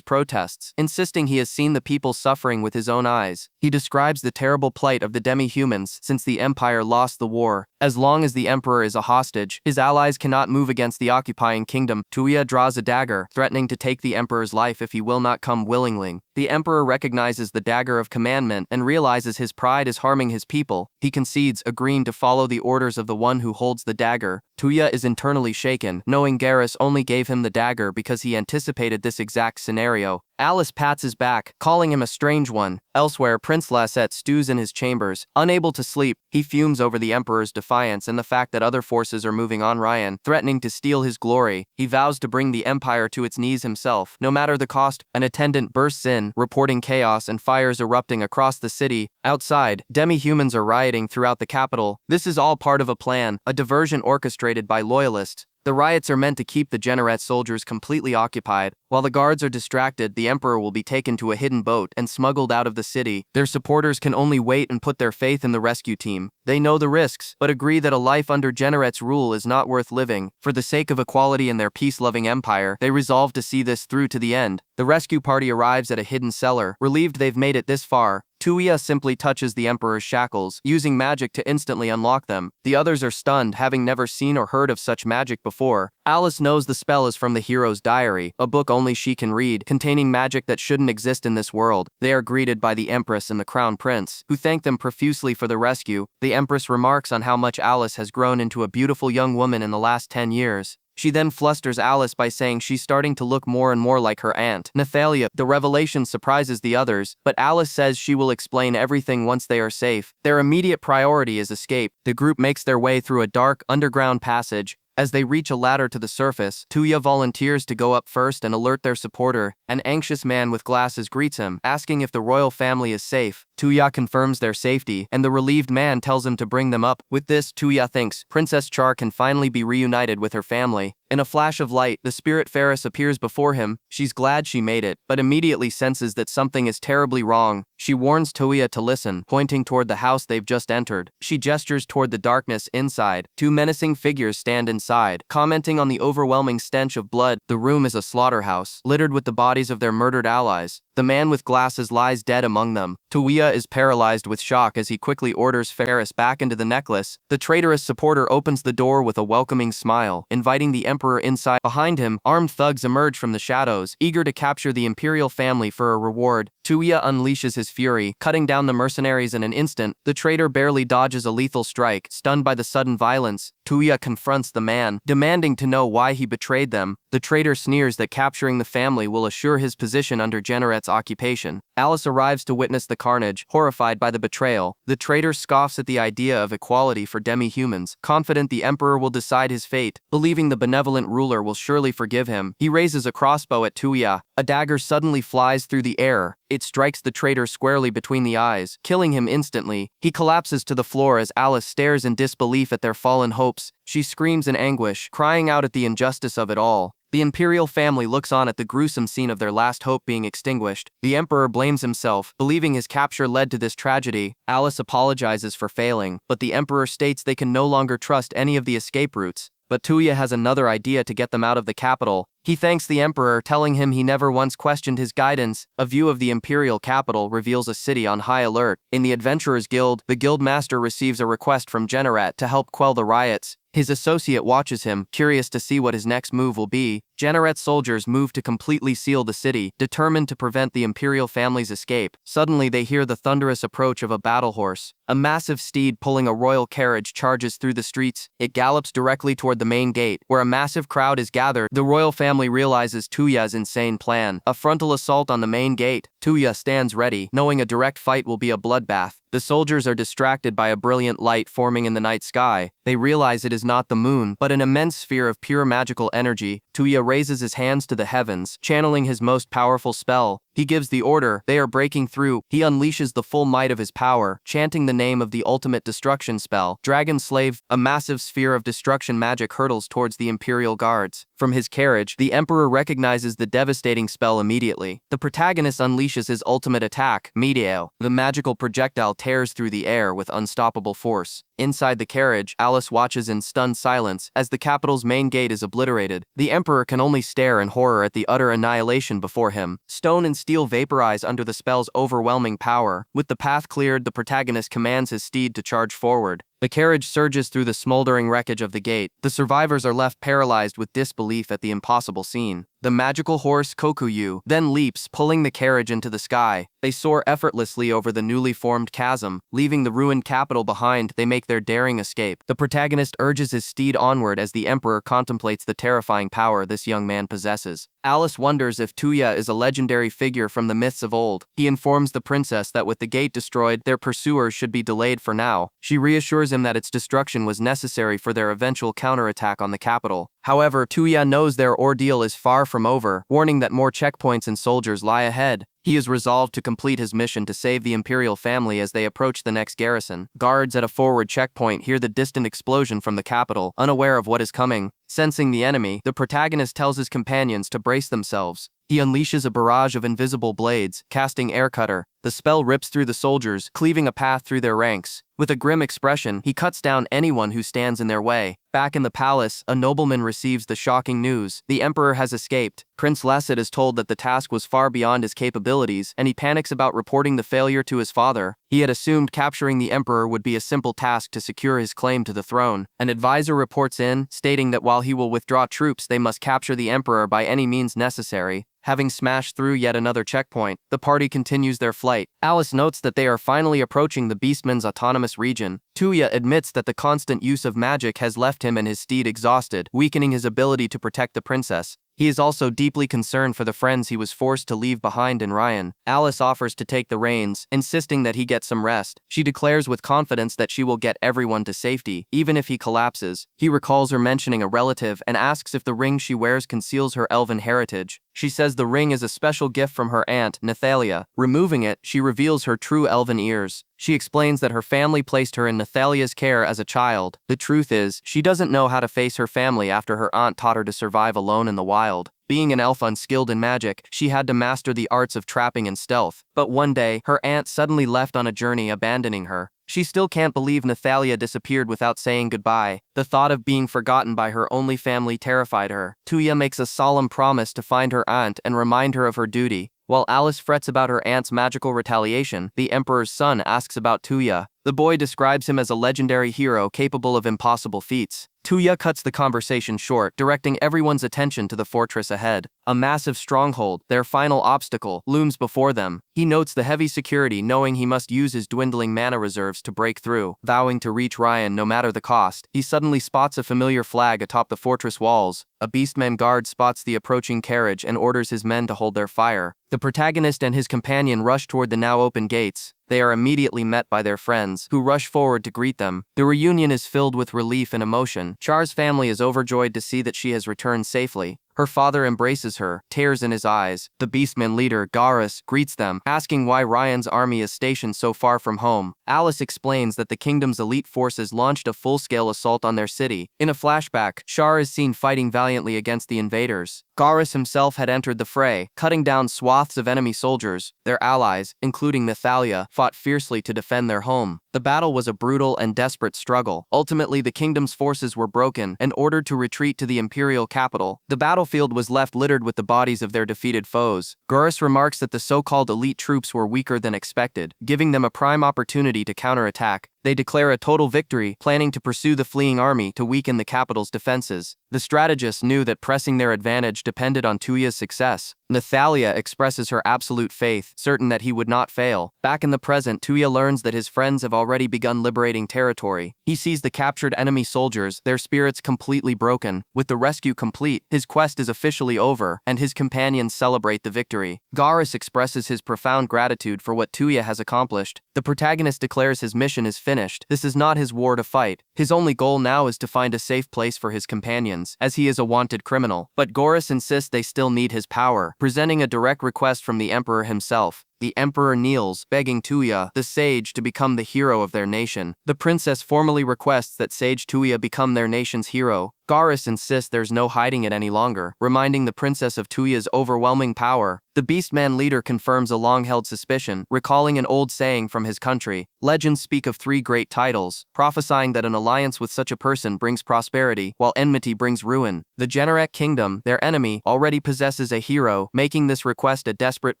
protests, insisting he has seen the people suffering with his own eyes. He describes the terrible plight of the demi-humans since the Empire lost the war. As long as the Emperor is a hostage, his allies cannot move against the occupying kingdom. Tuya draws a dagger, threatening to take the Emperor's life if he will not come willingly. The Emperor recognizes the Dagger of Commandment and realizes his pride is harming his people. He concedes, agreeing to follow the orders of the one who holds the dagger. Tuya is internally shaken, knowing Garrus only gave him the dagger because he anticipated this exact scenario. Alice pats his back, calling him a strange one. Elsewhere, Prince Lasset stews in his chambers. Unable to sleep, he fumes over the Emperor's defiance and the fact that other forces are moving on Ryan, threatening to steal his glory. He vows to bring the Empire to its knees himself, no matter the cost. An attendant bursts in, reporting chaos and fires erupting across the city. Outside, demi-humans are rioting throughout the capital. This is all part of a plan, a diversion orchestrated by loyalists. The riots are meant to keep the Generet soldiers completely occupied. While the guards are distracted, the Emperor will be taken to a hidden boat and smuggled out of the city. Their supporters can only wait and put their faith in the rescue team. They know the risks, but agree that a life under Generet's rule is not worth living. For the sake of equality in their peace-loving empire, they resolve to see this through to the end. The rescue party arrives at a hidden cellar, relieved they've made it this far. Tuya simply touches the Emperor's shackles, using magic to instantly unlock them. The others are stunned, having never seen or heard of such magic before. Alice knows the spell is from the hero's diary, a book only she can read, containing magic that shouldn't exist in this world. They are greeted by the Empress and the Crown Prince, who thank them profusely for the rescue. The Empress remarks on how much Alice has grown into a beautiful young woman in the last 10 years. She then flusters Alice by saying she's starting to look more and more like her aunt, Nathalia. The revelation surprises the others, but Alice says she will explain everything once they are safe. Their immediate priority is escape. The group makes their way through a dark, underground passage. As they reach a ladder to the surface, Tuya volunteers to go up first and alert their supporter. An anxious man with glasses greets him, asking if the royal family is safe. Tuya confirms their safety, and the relieved man tells him to bring them up. With this, Tuya thinks Princess Char can finally be reunited with her family. In a flash of light, the spirit Ferris appears before him. She's glad she made it, but immediately senses that something is terribly wrong. She warns Tuya to listen, pointing toward the house they've just entered. She gestures toward the darkness inside. Two menacing figures stand inside, commenting on the overwhelming stench of blood. The room is a slaughterhouse, littered with the bodies of their murdered allies. The man with glasses lies dead among them. Tuya is paralyzed with shock as he quickly orders Ferris back into the necklace. The traitorous supporter opens the door with a welcoming smile, inviting the Emperor inside. Behind him, armed thugs emerge from the shadows, eager to capture the imperial family for a reward. Tuya unleashes his fury, cutting down the mercenaries in an instant. The traitor barely dodges a lethal strike. Stunned by the sudden violence, Tuya confronts the man, demanding to know why he betrayed them. The traitor sneers that capturing the family will assure his position under Generet's occupation. Alice arrives to witness the carnage, horrified by the betrayal. The traitor scoffs at the idea of equality for demi-humans, confident the Emperor will decide his fate. Believing the benevolent ruler will surely forgive him, he raises a crossbow at Tuya. A dagger suddenly flies through the air. It strikes the traitor squarely between the eyes, killing him instantly. He collapses to the floor as Alice stares in disbelief at their fallen hopes. She screams in anguish, crying out at the injustice of it all. The imperial family looks on at the gruesome scene of their last hope being extinguished. The emperor blames himself, believing his capture led to this tragedy. Alice apologizes for failing, but the emperor states they can no longer trust any of the escape routes. But Tuya has another idea to get them out of the capital. He thanks the emperor, telling him he never once questioned his guidance. A view of the imperial capital reveals a city on high alert. In the Adventurers Guild, the guild master receives a request from Generat to help quell the riots. His associate watches him, curious to see what his next move will be. Generat's soldiers move to completely seal the city, determined to prevent the imperial family's escape. Suddenly they hear the thunderous approach of a battle horse. A massive steed pulling a royal carriage charges through the streets. It gallops directly toward the main gate, where a massive crowd is gathered. The royal family realizes Tuya's insane plan. A frontal assault on the main gate. Tuya stands ready, knowing a direct fight will be a bloodbath. The soldiers are distracted by a brilliant light forming in the night sky. They realize it is not the moon, but an immense sphere of pure magical energy. Tuya raises his hands to the heavens, channeling his most powerful spell. He gives the order. They are breaking through. He unleashes the full might of his power, chanting the name of the ultimate destruction spell. Dragon Slave, a massive sphere of destruction magic hurtles towards the imperial guards. From his carriage, the emperor recognizes the devastating spell immediately. The protagonist unleashes his ultimate attack, Meteor. The magical projectile tears through the air with unstoppable force. Inside the carriage, Alice watches in stunned silence as the capital's main gate is obliterated. The emperor can only stare in horror at the utter annihilation before him. Stone and steel vaporize under the spell's overwhelming power. With the path cleared, the protagonist commands his steed to charge forward. The carriage surges through the smoldering wreckage of the gate. The survivors are left paralyzed with disbelief at the impossible scene. The magical horse Kokuyu then leaps, pulling the carriage into the sky. They soar effortlessly over the newly formed chasm. Leaving the ruined capital behind, they make their daring escape. The protagonist urges his steed onward as the emperor contemplates the terrifying power this young man possesses. Alice wonders if Tuya is a legendary figure from the myths of old. He informs the princess that with the gate destroyed, their pursuers should be delayed for now. She reassures him that its destruction was necessary for their eventual counterattack on the capital. However, Tuya knows their ordeal is far from over, warning that more checkpoints and soldiers lie ahead. He is resolved to complete his mission to save the imperial family as they approach the next garrison. Guards at a forward checkpoint hear the distant explosion from the capital, unaware of what is coming. Sensing the enemy, the protagonist tells his companions to brace themselves. He unleashes a barrage of invisible blades, casting Air Cutter. The spell rips through the soldiers, cleaving a path through their ranks. With a grim expression, he cuts down anyone who stands in their way. Back in the palace, a nobleman receives the shocking news. The emperor has escaped. Prince Lasset is told that the task was far beyond his capabilities, and he panics about reporting the failure to his father. He had assumed capturing the emperor would be a simple task to secure his claim to the throne. An advisor reports in, stating that while he will withdraw troops, they must capture the emperor by any means necessary. Having smashed through yet another checkpoint, the party continues their flight. Alice notes that they are finally approaching the Beastman's autonomous region. Tuya admits that the constant use of magic has left him and his steed exhausted, weakening his ability to protect the princess. He is also deeply concerned for the friends he was forced to leave behind in Ryan. Alice offers to take the reins, insisting that he get some rest. She declares with confidence that she will get everyone to safety, even if he collapses. He recalls her mentioning a relative and asks if the ring she wears conceals her elven heritage. She says the ring is a special gift from her aunt, Nathalia. Removing it, she reveals her true elven ears. She explains that her family placed her in Nathalia's care as a child. The truth is, she doesn't know how to face her family after her aunt taught her to survive alone in the wild. Being an elf unskilled in magic, she had to master the arts of trapping and stealth. But one day, her aunt suddenly left on a journey, abandoning her. She still can't believe Nathalia disappeared without saying goodbye. The thought of being forgotten by her only family terrified her. Tuya makes a solemn promise to find her aunt and remind her of her duty. While Alice frets about her aunt's magical retaliation, the emperor's son asks about Tuya. The boy describes him as a legendary hero capable of impossible feats. Tuya cuts the conversation short, directing everyone's attention to the fortress ahead. A massive stronghold, their final obstacle, looms before them. He notes the heavy security, knowing he must use his dwindling mana reserves to break through. Vowing to reach Ryan no matter the cost, he suddenly spots a familiar flag atop the fortress walls. A beastman guard spots the approaching carriage and orders his men to hold their fire. The protagonist and his companion rush toward the now open gates. They are immediately met by their friends, who rush forward to greet them. The reunion is filled with relief and emotion. Char's family is overjoyed to see that she has returned safely. Her father embraces her, tears in his eyes. The Beastmen leader, Garrus, greets them, asking why Ryan's army is stationed so far from home. Alice explains that the kingdom's elite forces launched a full-scale assault on their city. In a flashback, Char is seen fighting valiantly against the invaders. Garrus himself had entered the fray, cutting down swaths of enemy soldiers. Their allies, including Nathalia, fought fiercely to defend their home. The battle was a brutal and desperate struggle. Ultimately, the kingdom's forces were broken and ordered to retreat to the imperial capital. The battlefield was left littered with the bodies of their defeated foes. Garrus remarks that the so-called elite troops were weaker than expected, giving them a prime opportunity to counterattack. They declare a total victory, planning to pursue the fleeing army to weaken the capital's defenses. The strategists knew that pressing their advantage depended on Tuya's success. Nathalia expresses her absolute faith, certain that he would not fail. Back in the present, Tuya learns that his friends have already begun liberating territory. He sees the captured enemy soldiers, their spirits completely broken. With the rescue complete, his quest is officially over, and his companions celebrate the victory. Garrus expresses his profound gratitude for what Tuya has accomplished. The protagonist declares his mission is finished. This is not his war to fight. His only goal now is to find a safe place for his companions, as he is a wanted criminal. But Garrus insists they still need his power, presenting a direct request from the Emperor himself. The Emperor kneels, begging Tuya, the sage, to become the hero of their nation. The princess formally requests that Sage Tuya become their nation's hero. Garrus insists there's no hiding it any longer, reminding the princess of Tuya's overwhelming power. The Beastman leader confirms a long-held suspicion, recalling an old saying from his country. Legends speak of 3 great titles, prophesying that an alliance with such a person brings prosperity, while enmity brings ruin. The Generac kingdom, their enemy, already possesses a hero, making this request a desperate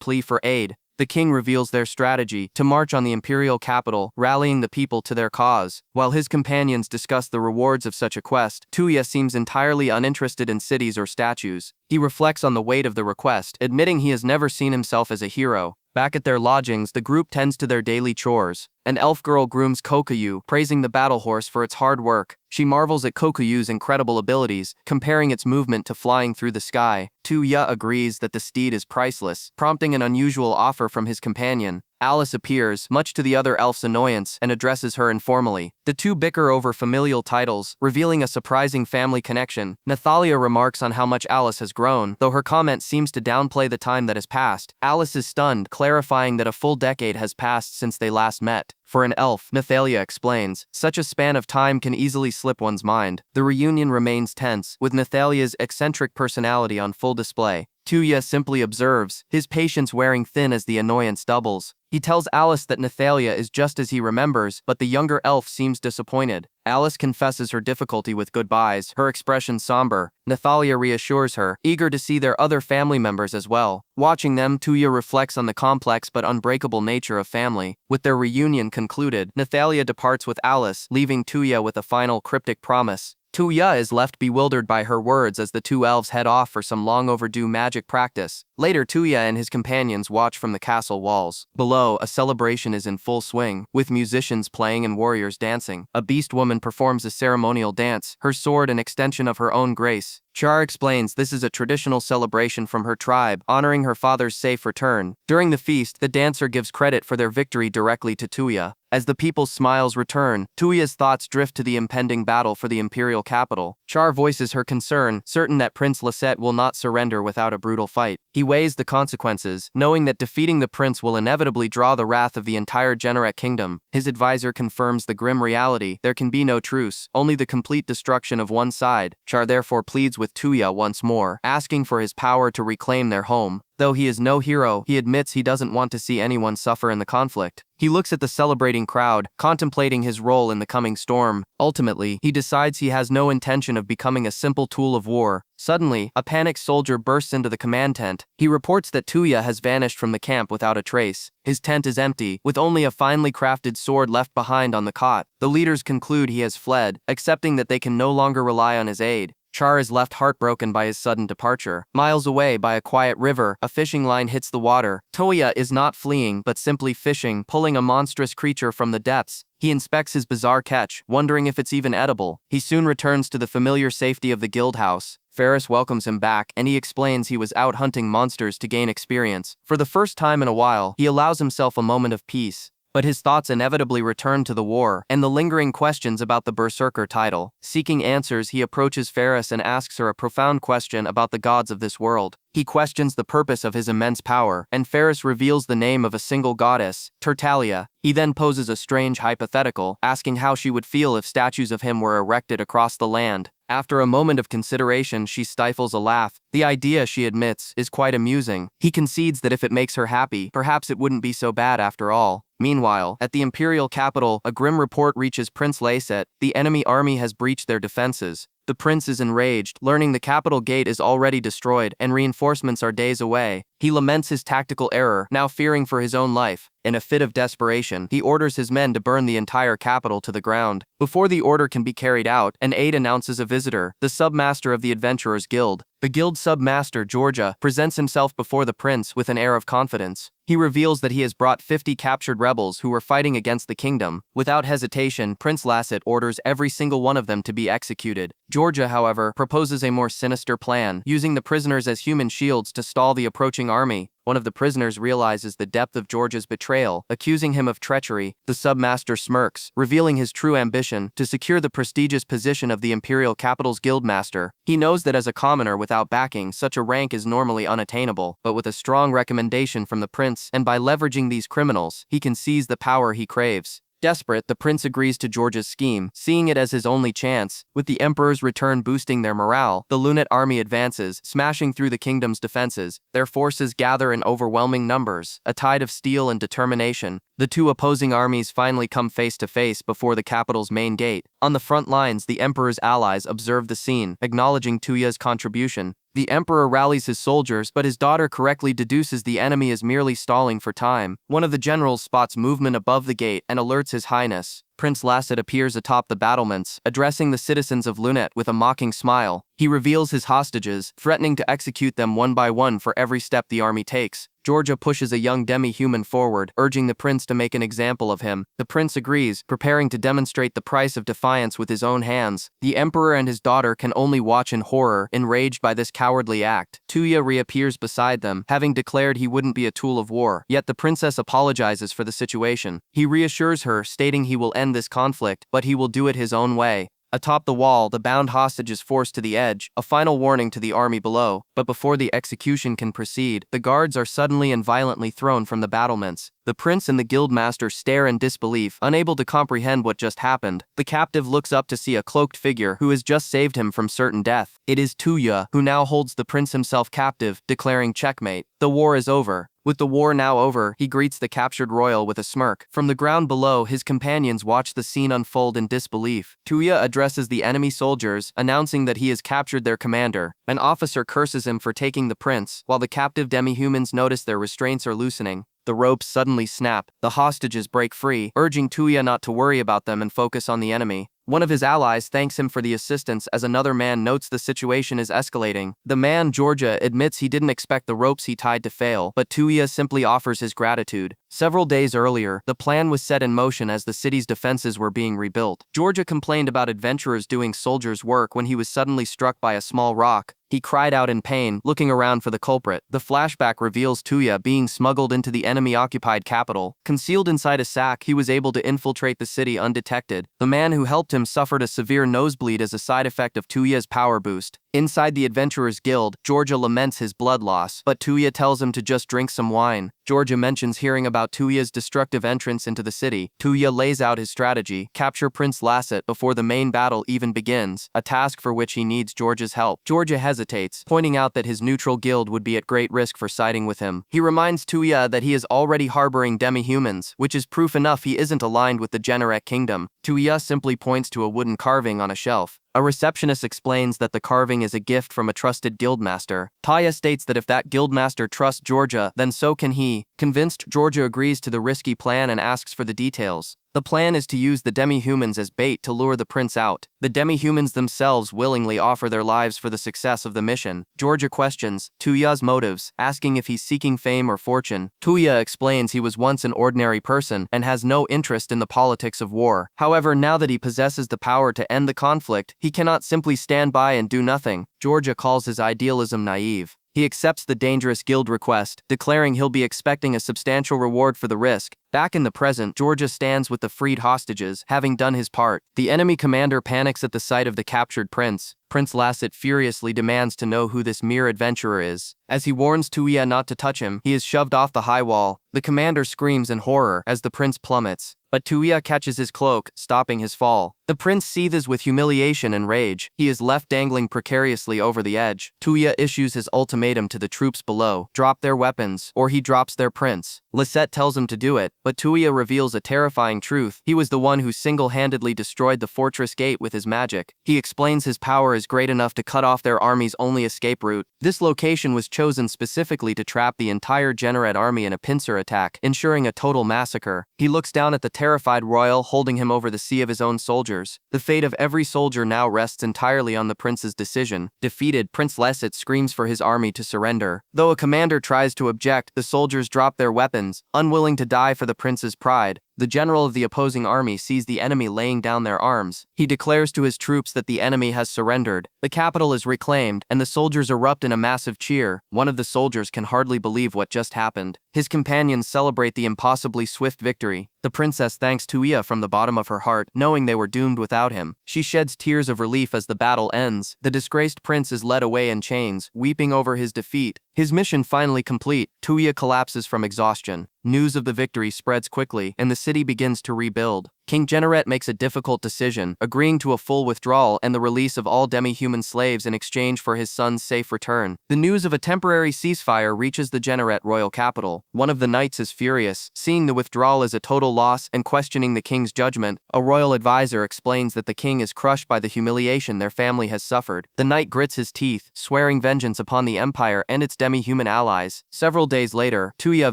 plea for aid. The king reveals their strategy, to march on the imperial capital, rallying the people to their cause. While his companions discuss the rewards of such a quest, Tuya seems entirely uninterested in cities or statues. He reflects on the weight of the request, admitting he has never seen himself as a hero. Back at their lodgings, the group tends to their daily chores. An elf girl grooms Kokuyu, praising the battle horse for its hard work. She marvels at Kokuyu's incredible abilities, comparing its movement to flying through the sky. Tuya agrees that the steed is priceless, prompting an unusual offer from his companion. Alice appears, much to the other elf's annoyance, and addresses her informally. The two bicker over familial titles, revealing a surprising family connection. Nathalia remarks on how much Alice has grown, though her comment seems to downplay the time that has passed. Alice is stunned, clarifying that a full decade has passed since they last met. For an elf, Nathalia explains, such a span of time can easily slip one's mind. The reunion remains tense, with Nathalia's eccentric personality on full display. Tuya simply observes, his patience wearing thin as the annoyance doubles. He tells Alice that Nathalia is just as he remembers, but the younger elf seems disappointed. Alice confesses her difficulty with goodbyes, her expression somber. Nathalia reassures her, eager to see their other family members as well. Watching them, Tuya reflects on the complex but unbreakable nature of family. With their reunion concluded, Nathalia departs with Alice, leaving Tuya with a final cryptic promise. Tuya is left bewildered by her words as the two elves head off for some long-overdue magic practice. Later, Tuya and his companions watch from the castle walls. Below, a celebration is in full swing, with musicians playing and warriors dancing. A beast woman performs a ceremonial dance, her sword an extension of her own grace. Char explains this is a traditional celebration from her tribe, honoring her father's safe return. During the feast, the dancer gives credit for their victory directly to Tuya. As the people's smiles return, Tuya's thoughts drift to the impending battle for the imperial capital. Char voices her concern, certain that Prince Lisette will not surrender without a brutal fight. He weighs the consequences, knowing that defeating the prince will inevitably draw the wrath of the entire Generac kingdom. His advisor confirms the grim reality: there can be no truce, only the complete destruction of one side. Char therefore pleads with Tuya once more, asking for his power to reclaim their home. Though he is no hero, he admits he doesn't want to see anyone suffer in the conflict. He looks at the celebrating crowd, contemplating his role in the coming storm. Ultimately, he decides he has no intention of becoming a simple tool of war. Suddenly, a panicked soldier bursts into the command tent. He reports that Tuya has vanished from the camp without a trace. His tent is empty, with only a finely crafted sword left behind on the cot. The leaders conclude he has fled, accepting that they can no longer rely on his aid. Char is left heartbroken by his sudden departure. Miles away, by a quiet river, a fishing line hits the water. Tuya is not fleeing, but simply fishing, pulling a monstrous creature from the depths. He inspects his bizarre catch, wondering if it's even edible. He soon returns to the familiar safety of the guild house. Ferris welcomes him back, and he explains he was out hunting monsters to gain experience. For the first time in a while, he allows himself a moment of peace. But his thoughts inevitably return to the war and the lingering questions about the Berserker title. Seeking answers, he approaches Ferris and asks her a profound question about the gods of this world. He questions the purpose of his immense power, and Ferris reveals the name of a single goddess, Tertalia. He then poses a strange hypothetical, asking how she would feel if statues of him were erected across the land. After a moment of consideration, she stifles a laugh. The idea, she admits, is quite amusing. He concedes that if it makes her happy, perhaps it wouldn't be so bad after all. Meanwhile, at the imperial capital, a grim report reaches Prince Layset. The enemy army has breached their defenses. The prince is enraged, learning the capital gate is already destroyed and reinforcements are days away. He laments his tactical error, now fearing for his own life. In a fit of desperation, he orders his men to burn the entire capital to the ground. Before the order can be carried out, an aide announces a visitor, the submaster of the Adventurers Guild. The guild submaster, Georgia, presents himself before the prince with an air of confidence. He reveals that he has brought 50 captured rebels who were fighting against the kingdom. Without hesitation, Prince Layset orders every single one of them to be executed. Georgia, however, proposes a more sinister plan, using the prisoners as human shields to stall the approaching army. One of the prisoners realizes the depth of Georgia's betrayal, accusing him of treachery. The submaster smirks, revealing his true ambition to secure the prestigious position of the imperial capital's guildmaster. He knows that as a commoner without backing, such a rank is normally unattainable, but with a strong recommendation from the prince, and by leveraging these criminals, he can seize the power he craves. Desperate, the prince agrees to George's scheme, seeing it as his only chance. With the emperor's return boosting their morale, the Lunate army advances, smashing through the kingdom's defenses. Their forces gather in overwhelming numbers, a tide of steel and determination. The two opposing armies finally come face to face before the capital's main gate. On the front lines, the emperor's allies observe the scene, acknowledging Tuya's contribution. The emperor rallies his soldiers, but his daughter correctly deduces the enemy is merely stalling for time. One of the generals spots movement above the gate and alerts his highness. Prince Layset appears atop the battlements, addressing the citizens of Lunate with a mocking smile. He reveals his hostages, threatening to execute them one by one for every step the army takes. Georgia pushes a young demi-human forward, urging the prince to make an example of him. The prince agrees, preparing to demonstrate the price of defiance with his own hands. The emperor and his daughter can only watch in horror, enraged by this cowardly act. Tuya reappears beside them, having declared he wouldn't be a tool of war. Yet the princess apologizes for the situation. He reassures her, stating he will end this conflict, but he will do it his own way. Atop the wall, the bound hostage is forced to the edge, a final warning to the army below. But before the execution can proceed, the guards are suddenly and violently thrown from the battlements. The prince and the guildmaster stare in disbelief, unable to comprehend what just happened. The captive looks up to see a cloaked figure who has just saved him from certain death. It is Tuya, who now holds the prince himself captive, declaring checkmate. The war is over. With the war now over, he greets the captured royal with a smirk. From the ground below, his companions watch the scene unfold in disbelief. Tuya addresses the enemy soldiers, announcing that he has captured their commander. An officer curses him for taking the prince, while the captive demi-humans notice their restraints are loosening. The ropes suddenly snap. The hostages break free, urging Tuya not to worry about them and focus on the enemy. One of his allies thanks him for the assistance as another man notes the situation is escalating. The man, Georgia, admits he didn't expect the ropes he tied to fail, but Tuya simply offers his gratitude. Several days earlier, the plan was set in motion as the city's defenses were being rebuilt. Georgia complained about adventurers doing soldiers' work when he was suddenly struck by a small rock. He cried out in pain, looking around for the culprit. The flashback reveals Tuya being smuggled into the enemy-occupied capital. Concealed inside a sack, he was able to infiltrate the city undetected. The man who helped him suffered a severe nosebleed as a side effect of Tuya's power boost. Inside the Adventurers Guild, Georgia laments his blood loss, but Tuya tells him to just drink some wine. Georgia mentions hearing about Tuya's destructive entrance into the city. Tuya lays out his strategy, capture Prince Layset before the main battle even begins, a task for which he needs Georgia's help. Georgia hesitates, pointing out that his neutral guild would be at great risk for siding with him. He reminds Tuya that he is already harboring demi-humans, which is proof enough he isn't aligned with the Generek kingdom. Tuya simply points to a wooden carving on a shelf. A receptionist explains that the carving is a gift from a trusted guildmaster. Taya states that if that guildmaster trusts Georgia, then so can he. Convinced, Georgia agrees to the risky plan and asks for the details. The plan is to use the demi-humans as bait to lure the prince out. The demi-humans themselves willingly offer their lives for the success of the mission. Georgia questions Tuya's motives, asking if he's seeking fame or fortune. Tuya explains he was once an ordinary person and has no interest in the politics of war. However, now that he possesses the power to end the conflict, he cannot simply stand by and do nothing. Georgia calls his idealism naive. He accepts the dangerous guild request, declaring he'll be expecting a substantial reward for the risk. Back in the present, Georgia stands with the freed hostages, having done his part. The enemy commander panics at the sight of the captured prince. Prince Lasset furiously demands to know who this mere adventurer is. As he warns Tuya not to touch him, he is shoved off the high wall. The commander screams in horror as the prince plummets, but Tuya catches his cloak, stopping his fall. The prince seethes with humiliation and rage. He is left dangling precariously over the edge. Tuya issues his ultimatum to the troops below: drop their weapons, or he drops their prince. Lasset tells him to do it, but Tuya reveals a terrifying truth. He was the one who single-handedly destroyed the fortress gate with his magic. He explains his power is great enough to cut off their army's only escape route. This location was chosen specifically to trap the entire Generate army in a pincer attack, ensuring a total massacre. He looks down at the terrified royal holding him over the sea of his own soldiers. The fate of every soldier now rests entirely on the prince's decision. Defeated, Prince Lasset screams for his army to surrender. Though a commander tries to object, the soldiers drop their weapons, unwilling to die for the prince's pride. The general of the opposing army sees the enemy laying down their arms. He declares to his troops that the enemy has surrendered. The capital is reclaimed, and the soldiers erupt in a massive cheer. One of the soldiers can hardly believe what just happened. His companions celebrate the impossibly swift victory. The princess thanks Tuya from the bottom of her heart, knowing they were doomed without him. She sheds tears of relief as the battle ends. The disgraced prince is led away in chains, weeping over his defeat. His mission finally complete, Tuya collapses from exhaustion. News of the victory spreads quickly, and the city begins to rebuild. King Generate makes a difficult decision, agreeing to a full withdrawal and the release of all demi-human slaves in exchange for his son's safe return. The news of a temporary ceasefire reaches the Generate royal capital. One of the knights is furious, seeing the withdrawal as a total loss and questioning the king's judgment. A royal advisor explains that the king is crushed by the humiliation their family has suffered. The knight grits his teeth, swearing vengeance upon the empire and its demi-human allies. Several days later, Tuya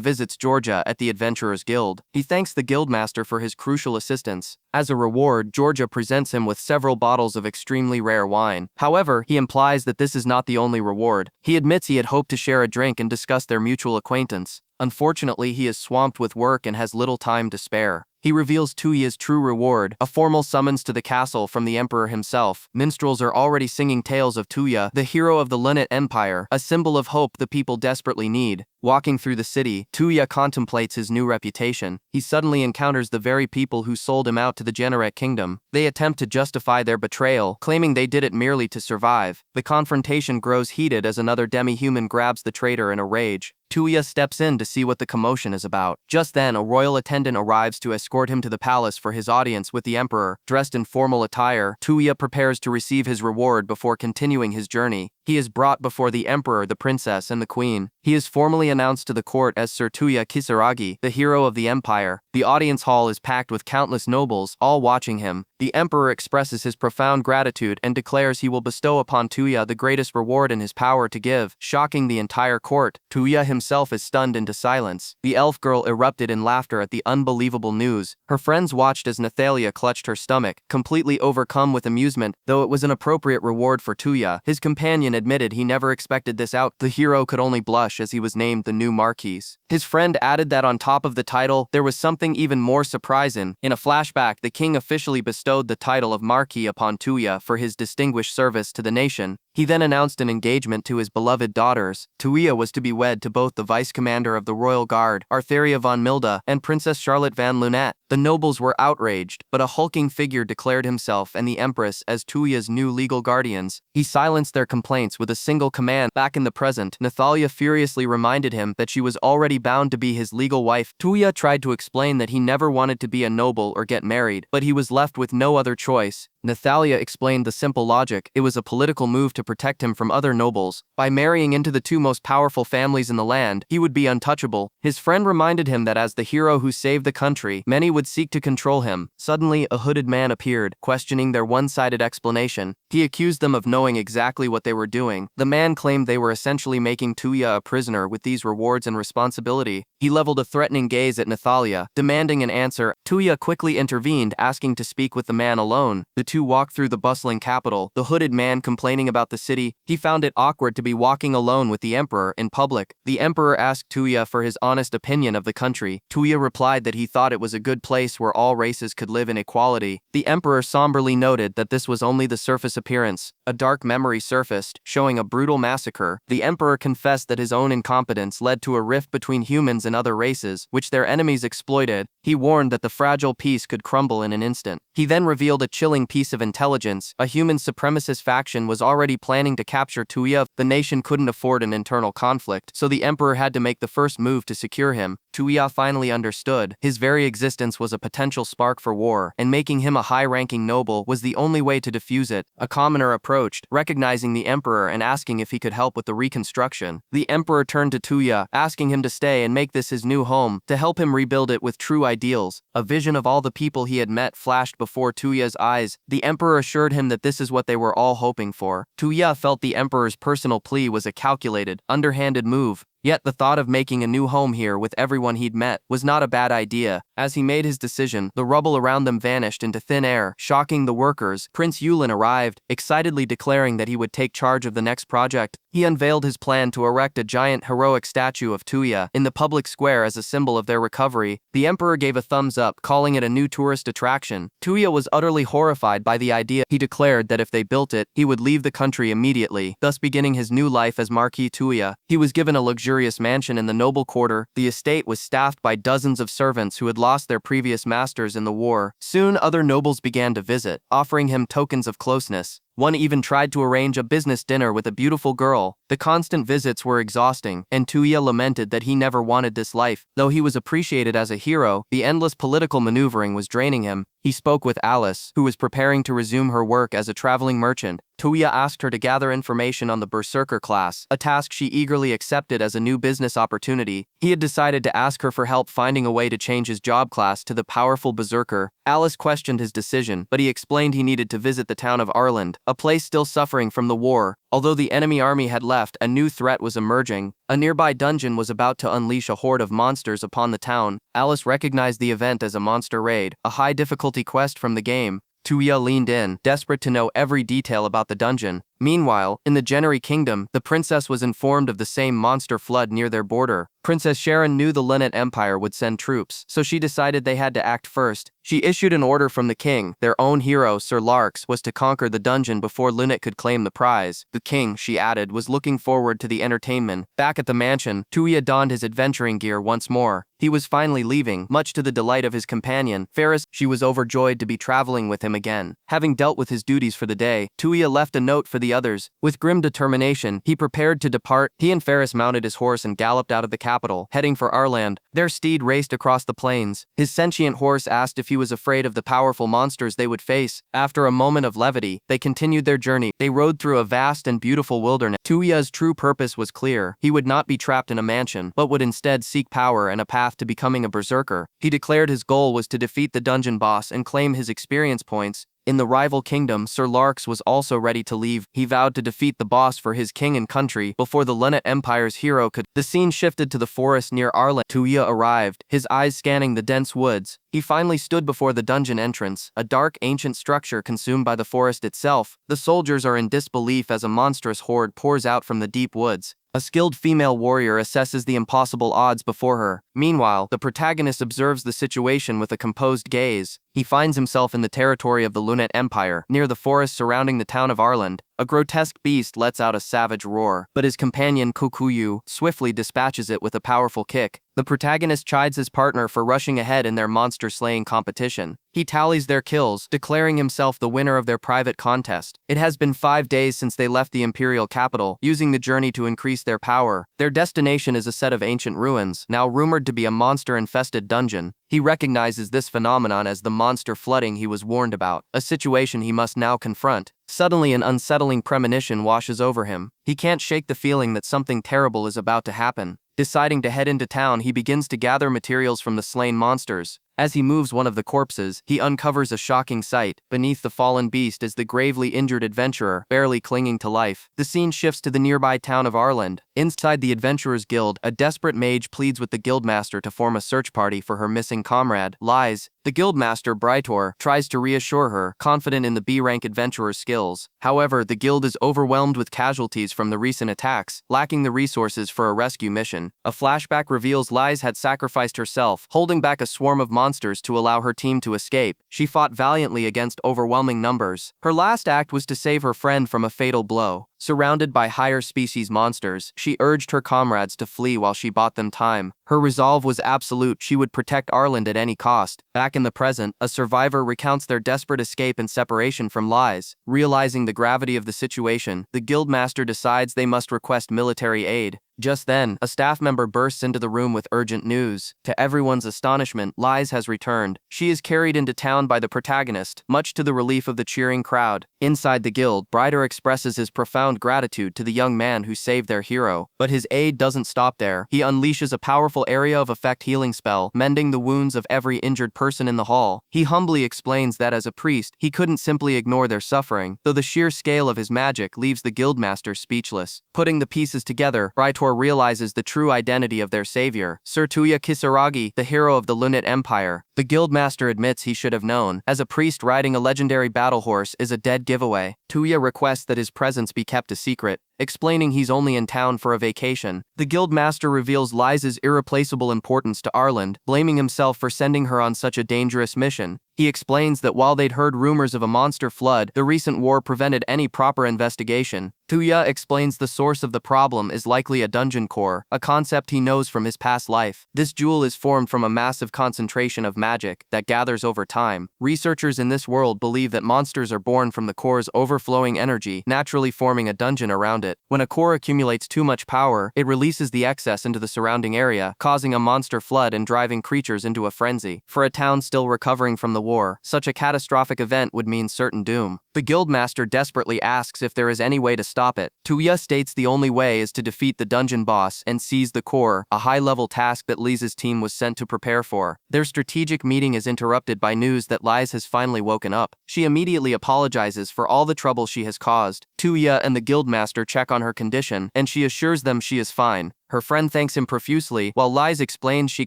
visits Georgia at the Adventurers Guild. He thanks the guildmaster for his crucial assistance. As a reward, Georgia presents him with several bottles of extremely rare wine. However, he implies that this is not the only reward. He admits he had hoped to share a drink and discuss their mutual acquaintance. Unfortunately, he is swamped with work and has little time to spare. He reveals Tuya's true reward, a formal summons to the castle from the emperor himself. Minstrels are already singing tales of Tuya, the hero of the Linnet Empire, a symbol of hope the people desperately need. Walking through the city, Tuya contemplates his new reputation. He suddenly encounters the very people who sold him out to the Generate kingdom. They attempt to justify their betrayal, claiming they did it merely to survive. The confrontation grows heated as another demi-human grabs the traitor in a rage. Tuya steps in to see what the commotion is about. Just then, a royal attendant arrives to escort him to the palace for his audience with the emperor. Dressed in formal attire, Tuya prepares to receive his reward before continuing his journey. He is brought before the emperor, the princess, and the queen. He is formally announced to the court as Sir Tuya Kisaragi, the hero of the empire. The audience hall is packed with countless nobles, all watching him. The emperor expresses his profound gratitude and declares he will bestow upon Tuya the greatest reward in his power to give, shocking the entire court. Tuya himself is stunned into silence. The elf girl erupted in laughter at the unbelievable news. Her friends watched as Nathalia clutched her stomach, completely overcome with amusement. Though it was an appropriate reward for Tuya, his companion admitted he never expected this out. The hero could only blush as he was named the new Marquis. His friend added that on top of the title, there was something even more surprising. In a flashback, the king officially bestowed the title of Marquis upon Tuya for his distinguished service to the nation. He then announced an engagement to his beloved daughters. Tuya was to be wed to both the vice-commander of the royal guard, Artheria von Milda, and Princess Charlotte van Lunette. The nobles were outraged, but a hulking figure declared himself and the empress as Tuya's new legal guardians. He silenced their complaints with a single command. Back in the present, Nathalia furiously reminded him that she was already bound to be his legal wife. Tuya tried to explain that he never wanted to be a noble or get married, but he was left with no other choice. Nathalia explained the simple logic: it was a political move to protect him from other nobles. By marrying into the two most powerful families in the land, he would be untouchable. His friend reminded him that as the hero who saved the country, many would seek to control him. Suddenly, a hooded man appeared, questioning their one-sided explanation. He accused them of knowing exactly what they were doing. The man claimed they were essentially making Tuya a prisoner with these rewards and responsibility. He leveled a threatening gaze at Nathalia, demanding an answer. Tuya quickly intervened, asking to speak with the man alone. The two walked through the bustling capital, the hooded man complaining about the city. He found it awkward to be walking alone with the emperor in public. The emperor asked Tuya for his honest opinion of the country. Tuya replied that he thought it was a good place where all races could live in equality. The emperor somberly noted that this was only the surface appearance. A dark memory surfaced, showing a brutal massacre. The emperor confessed that his own incompetence alliance led to a rift between humans and other races, which their enemies exploited. He warned that the fragile peace could crumble in an instant. He then revealed a chilling piece of intelligence. A human supremacist faction was already planning to capture Tuya. The nation couldn't afford an internal conflict, so the emperor had to make the first move to secure him. Tuya finally understood. His very existence was a potential spark for war, and making him a high-ranking noble was the only way to defuse it. A commoner approached, recognizing the emperor and asking if he could help with the reconstruction. The emperor turned to Tuya, asking him to stay and make this his new home, to help him rebuild it with true ideals. A vision of all the people he had met flashed before Tuya's eyes. The emperor assured him that this is what they were all hoping for. Tuya felt the emperor's personal plea was a calculated, underhanded move. Yet the thought of making a new home here with everyone he'd met was not a bad idea. As he made his decision, the rubble around them vanished into thin air, shocking the workers. Prince Yulin arrived, excitedly declaring that he would take charge of the next project. He unveiled his plan to erect a giant heroic statue of Tuya in the public square as a symbol of their recovery. The emperor gave a thumbs up, calling it a new tourist attraction. Tuya was utterly horrified by the idea. He declared that if they built it, he would leave the country immediately, thus beginning his new life as Marquis Tuya. He was given a luxurious mansion in the noble quarter. The estate was staffed by dozens of servants who had lost their previous masters in the war. Soon other nobles began to visit, offering him tokens of closeness. One even tried to arrange a business dinner with a beautiful girl. The constant visits were exhausting, and Tuya lamented that he never wanted this life. Though he was appreciated as a hero, the endless political maneuvering was draining him. He spoke with Alice, who was preparing to resume her work as a traveling merchant. Tuya asked her to gather information on the Berserker class, a task she eagerly accepted as a new business opportunity. He had decided to ask her for help finding a way to change his job class to the powerful Berserker. Alice questioned his decision, but he explained he needed to visit the town of Arland, a place still suffering from the war. Although the enemy army had left, a new threat was emerging. A nearby dungeon was about to unleash a horde of monsters upon the town. Alice recognized the event as a monster raid, a high-difficulty quest from the game. Tuya leaned in, desperate to know every detail about the dungeon. Meanwhile, in the Generi kingdom, the princess was informed of the same monster flood near their border. Princess Sharon knew the Lunate Empire would send troops, so she decided they had to act first. She issued an order from the king. Their own hero, Sir Larks, was to conquer the dungeon before Lunate could claim the prize. The king, she added, was looking forward to the entertainment. Back at the mansion, Tuya donned his adventuring gear once more. He was finally leaving, much to the delight of his companion, Ferris. She was overjoyed to be traveling with him again. Having dealt with his duties for the day, Tuya left a note for the others. With grim determination, he prepared to depart. He and Ferris mounted his horse and galloped out of the capital, heading for Arland. Their steed raced across the plains. His sentient horse asked if he was afraid of the powerful monsters they would face. After a moment of levity, they continued their journey. They rode through a vast and beautiful wilderness. Tuya's true purpose was clear. He would not be trapped in a mansion, but would instead seek power and a path to becoming a berserker. He declared his goal was to defeat the dungeon boss and claim his experience points. In the rival kingdom, Sir Larks was also ready to leave. He vowed to defeat the boss for his king and country before the Lunate Empire's hero could. The scene shifted to the forest near Arland. Tuya arrived, his eyes scanning the dense woods. He finally stood before the dungeon entrance, a dark, ancient structure consumed by the forest itself. The soldiers are in disbelief as a monstrous horde pours out from the deep woods. A skilled female warrior assesses the impossible odds before her. Meanwhile, the protagonist observes the situation with a composed gaze. He finds himself in the territory of the Lunate Empire, near the forest surrounding the town of Arland. A grotesque beast lets out a savage roar, but his companion Kokuyu swiftly dispatches it with a powerful kick. The protagonist chides his partner for rushing ahead in their monster-slaying competition. He tallies their kills, declaring himself the winner of their private contest. It has been 5 days since they left the imperial capital, using the journey to increase their power. Their destination is a set of ancient ruins, now rumored to be a monster-infested dungeon. He recognizes this phenomenon as the monster flooding he was warned about, a situation he must now confront. Suddenly, an unsettling premonition washes over him. He can't shake the feeling that something terrible is about to happen. Deciding to head into town, he begins to gather materials from the slain monsters. As he moves one of the corpses, he uncovers a shocking sight. Beneath the fallen beast is the gravely injured adventurer, barely clinging to life. The scene shifts to the nearby town of Arland. Inside the Adventurers Guild, a desperate mage pleads with the guildmaster to form a search party for her missing comrade, Lies. The guildmaster, Brytor, tries to reassure her, confident in the B-rank adventurer's skills. However, the guild is overwhelmed with casualties from the recent attacks, lacking the resources for a rescue mission. A flashback reveals Lies had sacrificed herself, holding back a swarm of monsters to allow her team to escape. She fought valiantly against overwhelming numbers. Her last act was to save her friend from a fatal blow. Surrounded by higher species monsters, she urged her comrades to flee while she bought them time. Her resolve was absolute: she would protect Arland at any cost. Back in the present, a survivor recounts their desperate escape and separation from Lies. Realizing the gravity of the situation, the guildmaster decides they must request military aid. Just then, a staff member bursts into the room with urgent news. To everyone's astonishment, Lies has returned. She is carried into town by the protagonist, much to the relief of the cheering crowd. Inside the guild, Brighter expresses his profound gratitude to the young man who saved their hero. But his aid doesn't stop there. He unleashes a powerful area of effect healing spell, mending the wounds of every injured person in the hall. He humbly explains that as a priest, he couldn't simply ignore their suffering, though the sheer scale of his magic leaves the guildmaster speechless. Putting the pieces together, Brighter realizes the true identity of their savior, Sir Tuya Kisaragi, the hero of the Lunate Empire. The guildmaster admits he should have known, as a priest riding a legendary battle horse is a dead giveaway. Tuya requests that his presence be kept a secret, explaining he's only in town for a vacation. The guildmaster reveals Liza's irreplaceable importance to Arland, blaming himself for sending her on such a dangerous mission. He explains that while they'd heard rumors of a monster flood, the recent war prevented any proper investigation. Tuya explains the source of the problem is likely a dungeon core, a concept he knows from his past life. This jewel is formed from a massive concentration of magic that gathers over time. Researchers in this world believe that monsters are born from the core's overflowing energy, naturally forming a dungeon around it. When a core accumulates too much power, it releases the excess into the surrounding area, causing a monster flood and driving creatures into a frenzy. For a town still recovering from the war, such a catastrophic event would mean certain doom. The guildmaster desperately asks if there is any way to stop it. Tuya states the only way is to defeat the dungeon boss and seize the core, a high-level task that Liza's team was sent to prepare for. Their strategic meeting is interrupted by news that Liz has finally woken up. She immediately apologizes for all the trouble she has caused. Tuya and the guildmaster check on her condition, and she assures them she is fine. Her friend thanks him profusely, while Liz explains she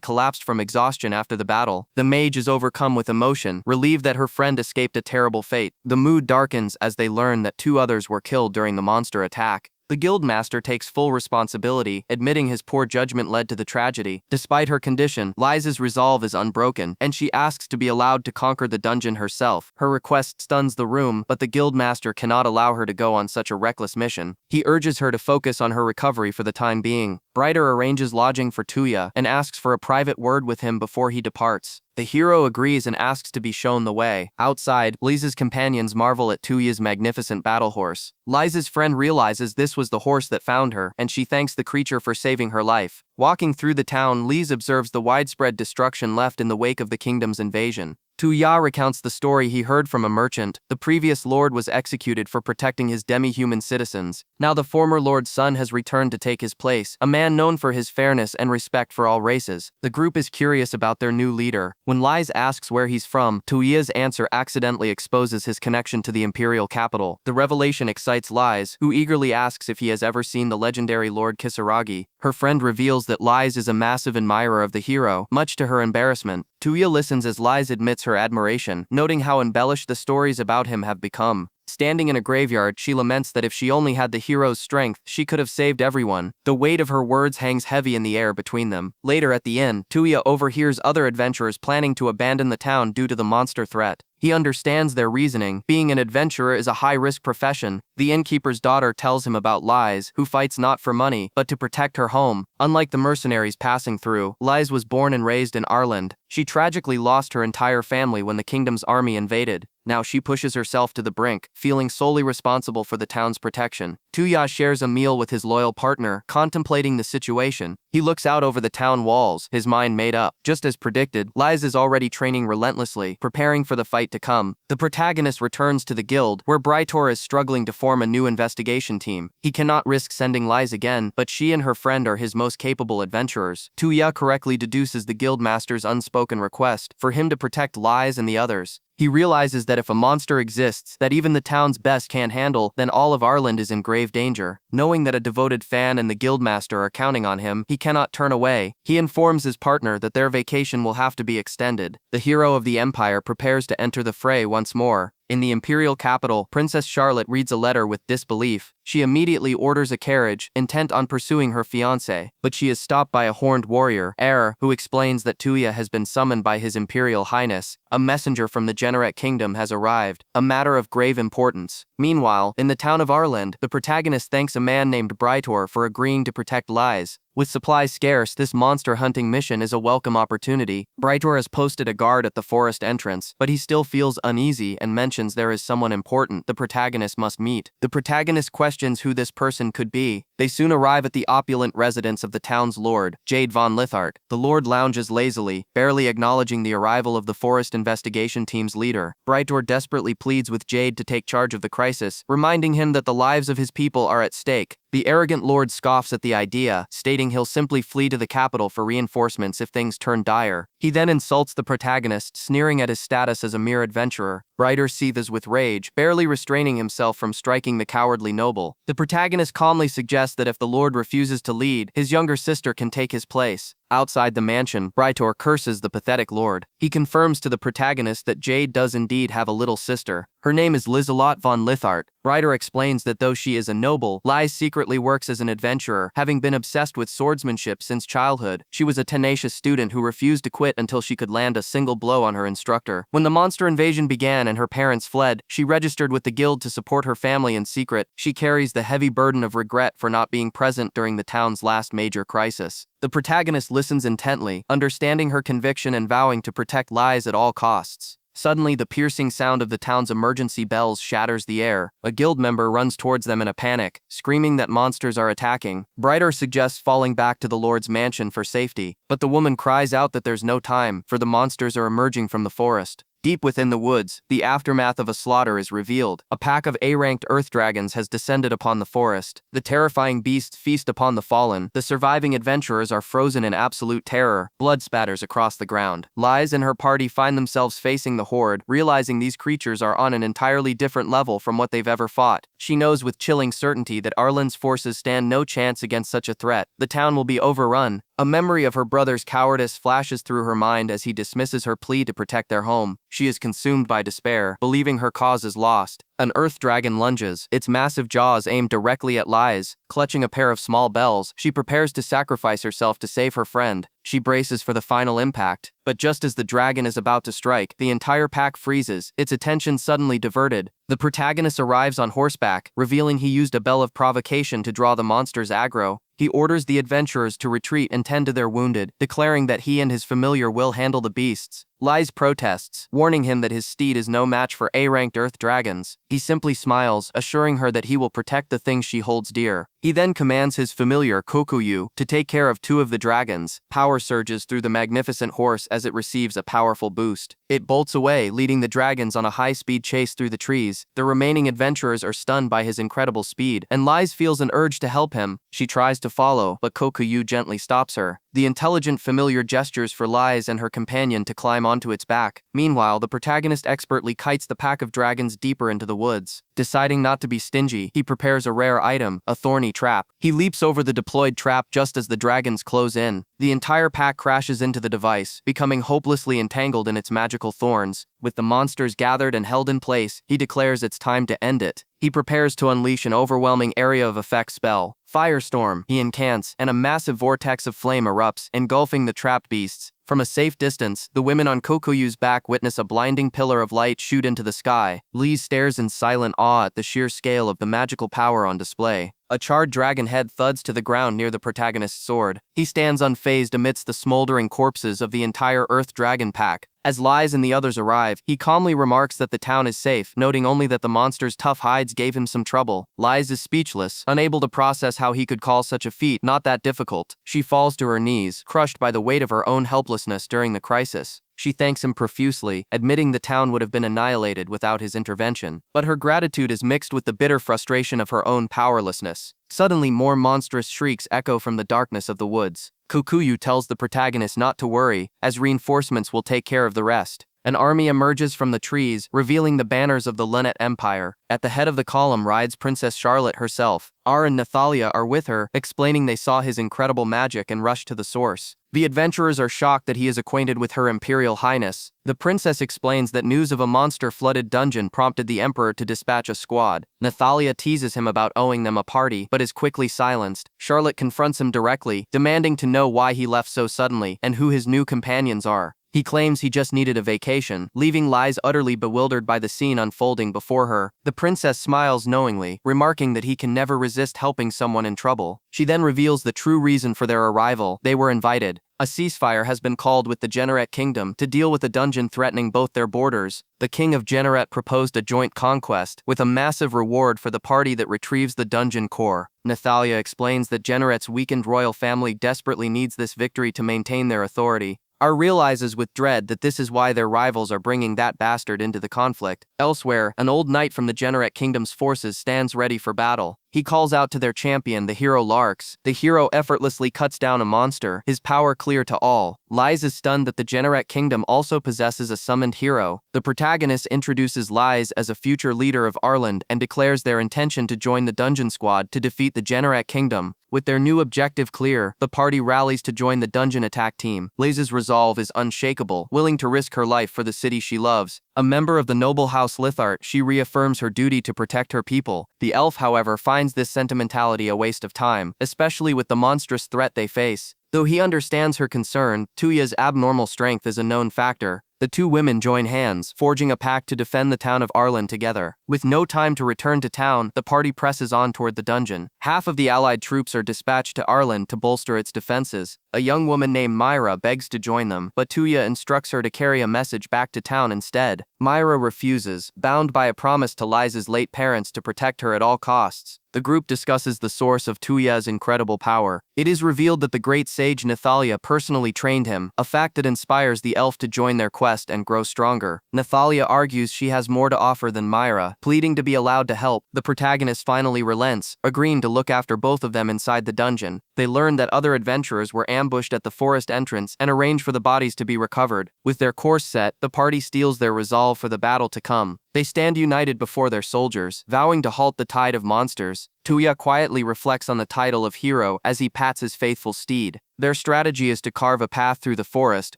collapsed from exhaustion after the battle. The mage is overcome with emotion, relieved that her friend escaped a terrible fate. The mood darkens as they learn that 2 others were killed during the monster attack. The guildmaster takes full responsibility, admitting his poor judgment led to the tragedy. Despite her condition, Liza's resolve is unbroken, and she asks to be allowed to conquer the dungeon herself. Her request stuns the room, but the guildmaster cannot allow her to go on such a reckless mission. He urges her to focus on her recovery for the time being. Brighter arranges lodging for Tuya and asks for a private word with him before he departs. The hero agrees and asks to be shown the way. Outside, Liza's companions marvel at Tuya's magnificent battle horse. Liza's friend realizes this was the horse that found her, and she thanks the creature for saving her life. Walking through the town, Liz observes the widespread destruction left in the wake of the kingdom's invasion. Tuya recounts the story he heard from a merchant. The previous lord was executed for protecting his demi-human citizens. Now the former lord's son has returned to take his place, a man known for his fairness and respect for all races. The group is curious about their new leader. When Liz asks where he's from, Tuya's answer accidentally exposes his connection to the imperial capital. The revelation excites Liz, who eagerly asks if he has ever seen the legendary Lord Kisaragi. Her friend reveals that Liz is a massive admirer of the hero, much to her embarrassment. Tuya listens as Liz admits her admiration, noting how embellished the stories about him have become. Standing in a graveyard, she laments that if she only had the hero's strength, she could have saved everyone. The weight of her words hangs heavy in the air between them. Later at the inn, Tuya overhears other adventurers planning to abandon the town due to the monster threat. He understands their reasoning. Being an adventurer is a high-risk profession. The innkeeper's daughter tells him about Liz, who fights not for money, but to protect her home. Unlike the mercenaries passing through, Liz was born and raised in Arland. She tragically lost her entire family when the kingdom's army invaded. Now she pushes herself to the brink, feeling solely responsible for the town's protection. Tuya shares a meal with his loyal partner, contemplating the situation. He looks out over the town walls, his mind made up. Just as predicted, Liz is already training relentlessly, preparing for the fight to come. The protagonist returns to the guild, where Brightor is struggling to form a new investigation team. He cannot risk sending Liz again, but she and her friend are his most capable adventurers. Tuya correctly deduces the guildmaster's unspoken request for him to protect Liz and the others. He realizes that if a monster exists that even the town's best can't handle, then all of Arland is in grave danger. Knowing that a devoted fan and the guildmaster are counting on him, he cannot turn away. He informs his partner that their vacation will have to be extended. The hero of the empire prepares to enter the fray once more. In the imperial capital, Princess Charlotte reads a letter with disbelief. She immediately orders a carriage, intent on pursuing her fiancé, but she is stopped by a horned warrior, who explains that Tuya has been summoned by His Imperial Highness. A messenger from the Generet Kingdom has arrived, a matter of grave importance. Meanwhile, in the town of Arland, the protagonist thanks a man named Brytor for agreeing to protect Lies. With supplies scarce, this monster hunting mission is a welcome opportunity. Brytor has posted a guard at the forest entrance, but he still feels uneasy and mentions there is someone important the protagonist must meet. The protagonist questions who this person could be. They soon arrive at the opulent residence of the town's lord, Jade von Lithart. The lord lounges lazily, barely acknowledging the arrival of the forest investigation team's leader. Brytor desperately pleads with Jade to take charge of the crisis, reminding him that the lives of his people are at stake. The arrogant lord scoffs at the idea, stating he'll simply flee to the capital for reinforcements if things turn dire. He then insults the protagonist, sneering at his status as a mere adventurer. Brytor seethes with rage, barely restraining himself from striking the cowardly noble. The protagonist calmly suggests that if the lord refuses to lead, his younger sister can take his place. Outside the mansion, Brytor curses the pathetic lord. He confirms to the protagonist that Jade does indeed have a little sister. Her name is Lizelot von Lithart. Brytor explains that though she is a noble, Lies secretly works as an adventurer, having been obsessed with swordsmanship since childhood. She was a tenacious student who refused to quit until she could land a single blow on her instructor. When the monster invasion began and her parents fled, she registered with the guild to support her family in secret. She carries the heavy burden of regret for not being present during the town's last major crisis. The protagonist listens intently, understanding her conviction and vowing to protect Lies at all costs. Suddenly, the piercing sound of the town's emergency bells shatters the air. A guild member runs towards them in a panic, screaming that monsters are attacking. Brytor suggests falling back to the lord's mansion for safety, but the woman cries out that there's no time, for the monsters are emerging from the forest. Deep within the woods, the aftermath of a slaughter is revealed. A pack of A-ranked earth dragons has descended upon the forest. The terrifying beasts feast upon the fallen. The surviving adventurers are frozen in absolute terror. Blood spatters across the ground. Lies and her party find themselves facing the horde, realizing these creatures are on an entirely different level from what they've ever fought. She knows with chilling certainty that Arland's forces stand no chance against such a threat. The town will be overrun. A memory of her brother's cowardice flashes through her mind as he dismisses her plea to protect their home. She is consumed by despair, believing her cause is lost. An earth dragon lunges, its massive jaws aimed directly at Lies. Clutching a pair of small bells, she prepares to sacrifice herself to save her friend. She braces for the final impact, but just as the dragon is about to strike, the entire pack freezes, its attention suddenly diverted. The protagonist arrives on horseback, revealing he used a bell of provocation to draw the monster's aggro. He orders the adventurers to retreat and tend to their wounded, declaring that he and his familiar will handle the beasts. Lies protests, warning him that his steed is no match for A-ranked earth dragons. He simply smiles, assuring her that he will protect the things she holds dear. He then commands his familiar Kokuyu to take care of two of the dragons. Power surges through the magnificent horse as it receives a powerful boost. It bolts away, leading the dragons on a high-speed chase through the trees. The remaining adventurers are stunned by his incredible speed, and Lies feels an urge to help him. She tries to follow, but Kokuyu gently stops her. The intelligent familiar gestures for Lies and her companion to climb onto its back. Meanwhile, the protagonist expertly kites the pack of dragons deeper into the woods. Deciding not to be stingy, he prepares a rare item, a thorny trap. He leaps over the deployed trap just as the dragons close in. The entire pack crashes into the device, becoming hopelessly entangled in its magical thorns. With the monsters gathered and held in place, he declares it's time to end it. He prepares to unleash an overwhelming area of effect spell. Firestorm, he incants, and a massive vortex of flame erupts, engulfing the trapped beasts. From a safe distance, the women on Kokuyu's back witness a blinding pillar of light shoot into the sky. Lee stares in silent awe at the sheer scale of the magical power on display. A charred dragon head thuds to the ground near the protagonist's sword. He stands unfazed amidst the smoldering corpses of the entire Earth Dragon pack. As Lies and the others arrive, he calmly remarks that the town is safe, noting only that the monster's tough hides gave him some trouble. Lies is speechless, unable to process how he could call such a feat not that difficult. She falls to her knees, crushed by the weight of her own helplessness during the crisis. She thanks him profusely, admitting the town would have been annihilated without his intervention. But her gratitude is mixed with the bitter frustration of her own powerlessness. Suddenly, more monstrous shrieks echo from the darkness of the woods. Kokuyu tells the protagonist not to worry, as reinforcements will take care of the rest. An army emerges from the trees, revealing the banners of the Lunette Empire. At the head of the column rides Princess Charlotte herself. R and Nathalia are with her, explaining they saw his incredible magic and rush to the source. The adventurers are shocked that he is acquainted with Her Imperial Highness. The princess explains that news of a monster-flooded dungeon prompted the emperor to dispatch a squad. Nathalia teases him about owing them a party, but is quickly silenced. Charlotte confronts him directly, demanding to know why he left so suddenly and who his new companions are. He claims he just needed a vacation, leaving Lies utterly bewildered by the scene unfolding before her. The princess smiles knowingly, remarking that he can never resist helping someone in trouble. She then reveals the true reason for their arrival. They were invited. A ceasefire has been called with the Generet Kingdom to deal with a dungeon threatening both their borders. The king of Generet proposed a joint conquest, with a massive reward for the party that retrieves the dungeon core. Nathalia explains that Generet's weakened royal family desperately needs this victory to maintain their authority. R realizes with dread that this is why their rivals are bringing that bastard into the conflict. Elsewhere, an old knight from the Generet Kingdom's forces stands ready for battle. He calls out to their champion, the Hero Larks. The hero effortlessly cuts down a monster, his power clear to all. Lies is stunned that the Generet Kingdom also possesses a summoned hero. The protagonist introduces Lies as a future leader of Arland and declares their intention to join the dungeon squad to defeat the Generet Kingdom. With their new objective clear, the party rallies to join the dungeon attack team. Lies's resolve is unshakable, willing to risk her life for the city she loves. A member of the noble house Lithart, she reaffirms her duty to protect her people. The elf, however, finds this sentimentality a waste of time, especially with the monstrous threat they face. Though he understands her concern, Tuya's abnormal strength is a known factor. The two women join hands, forging a pact to defend the town of Arland together. With no time to return to town, the party presses on toward the dungeon. Half of the allied troops are dispatched to Arland to bolster its defenses. A young woman named Myra begs to join them, but Tuya instructs her to carry a message back to town instead. Myra refuses, bound by a promise to Liza's late parents to protect her at all costs. The group discusses the source of Tuya's incredible power. It is revealed that the great sage Nathalia personally trained him, a fact that inspires the elf to join their quest and grow stronger. Nathalia argues she has more to offer than Myra, pleading to be allowed to help. The protagonist finally relents, agreeing to look after both of them inside the dungeon. They learn that other adventurers were ambushed at the forest entrance and arrange for the bodies to be recovered. With their course set, the party steels their resolve for the battle to come. They stand united before their soldiers, vowing to halt the tide of monsters. Tuya quietly reflects on the title of hero as he pats his faithful steed. Their strategy is to carve a path through the forest,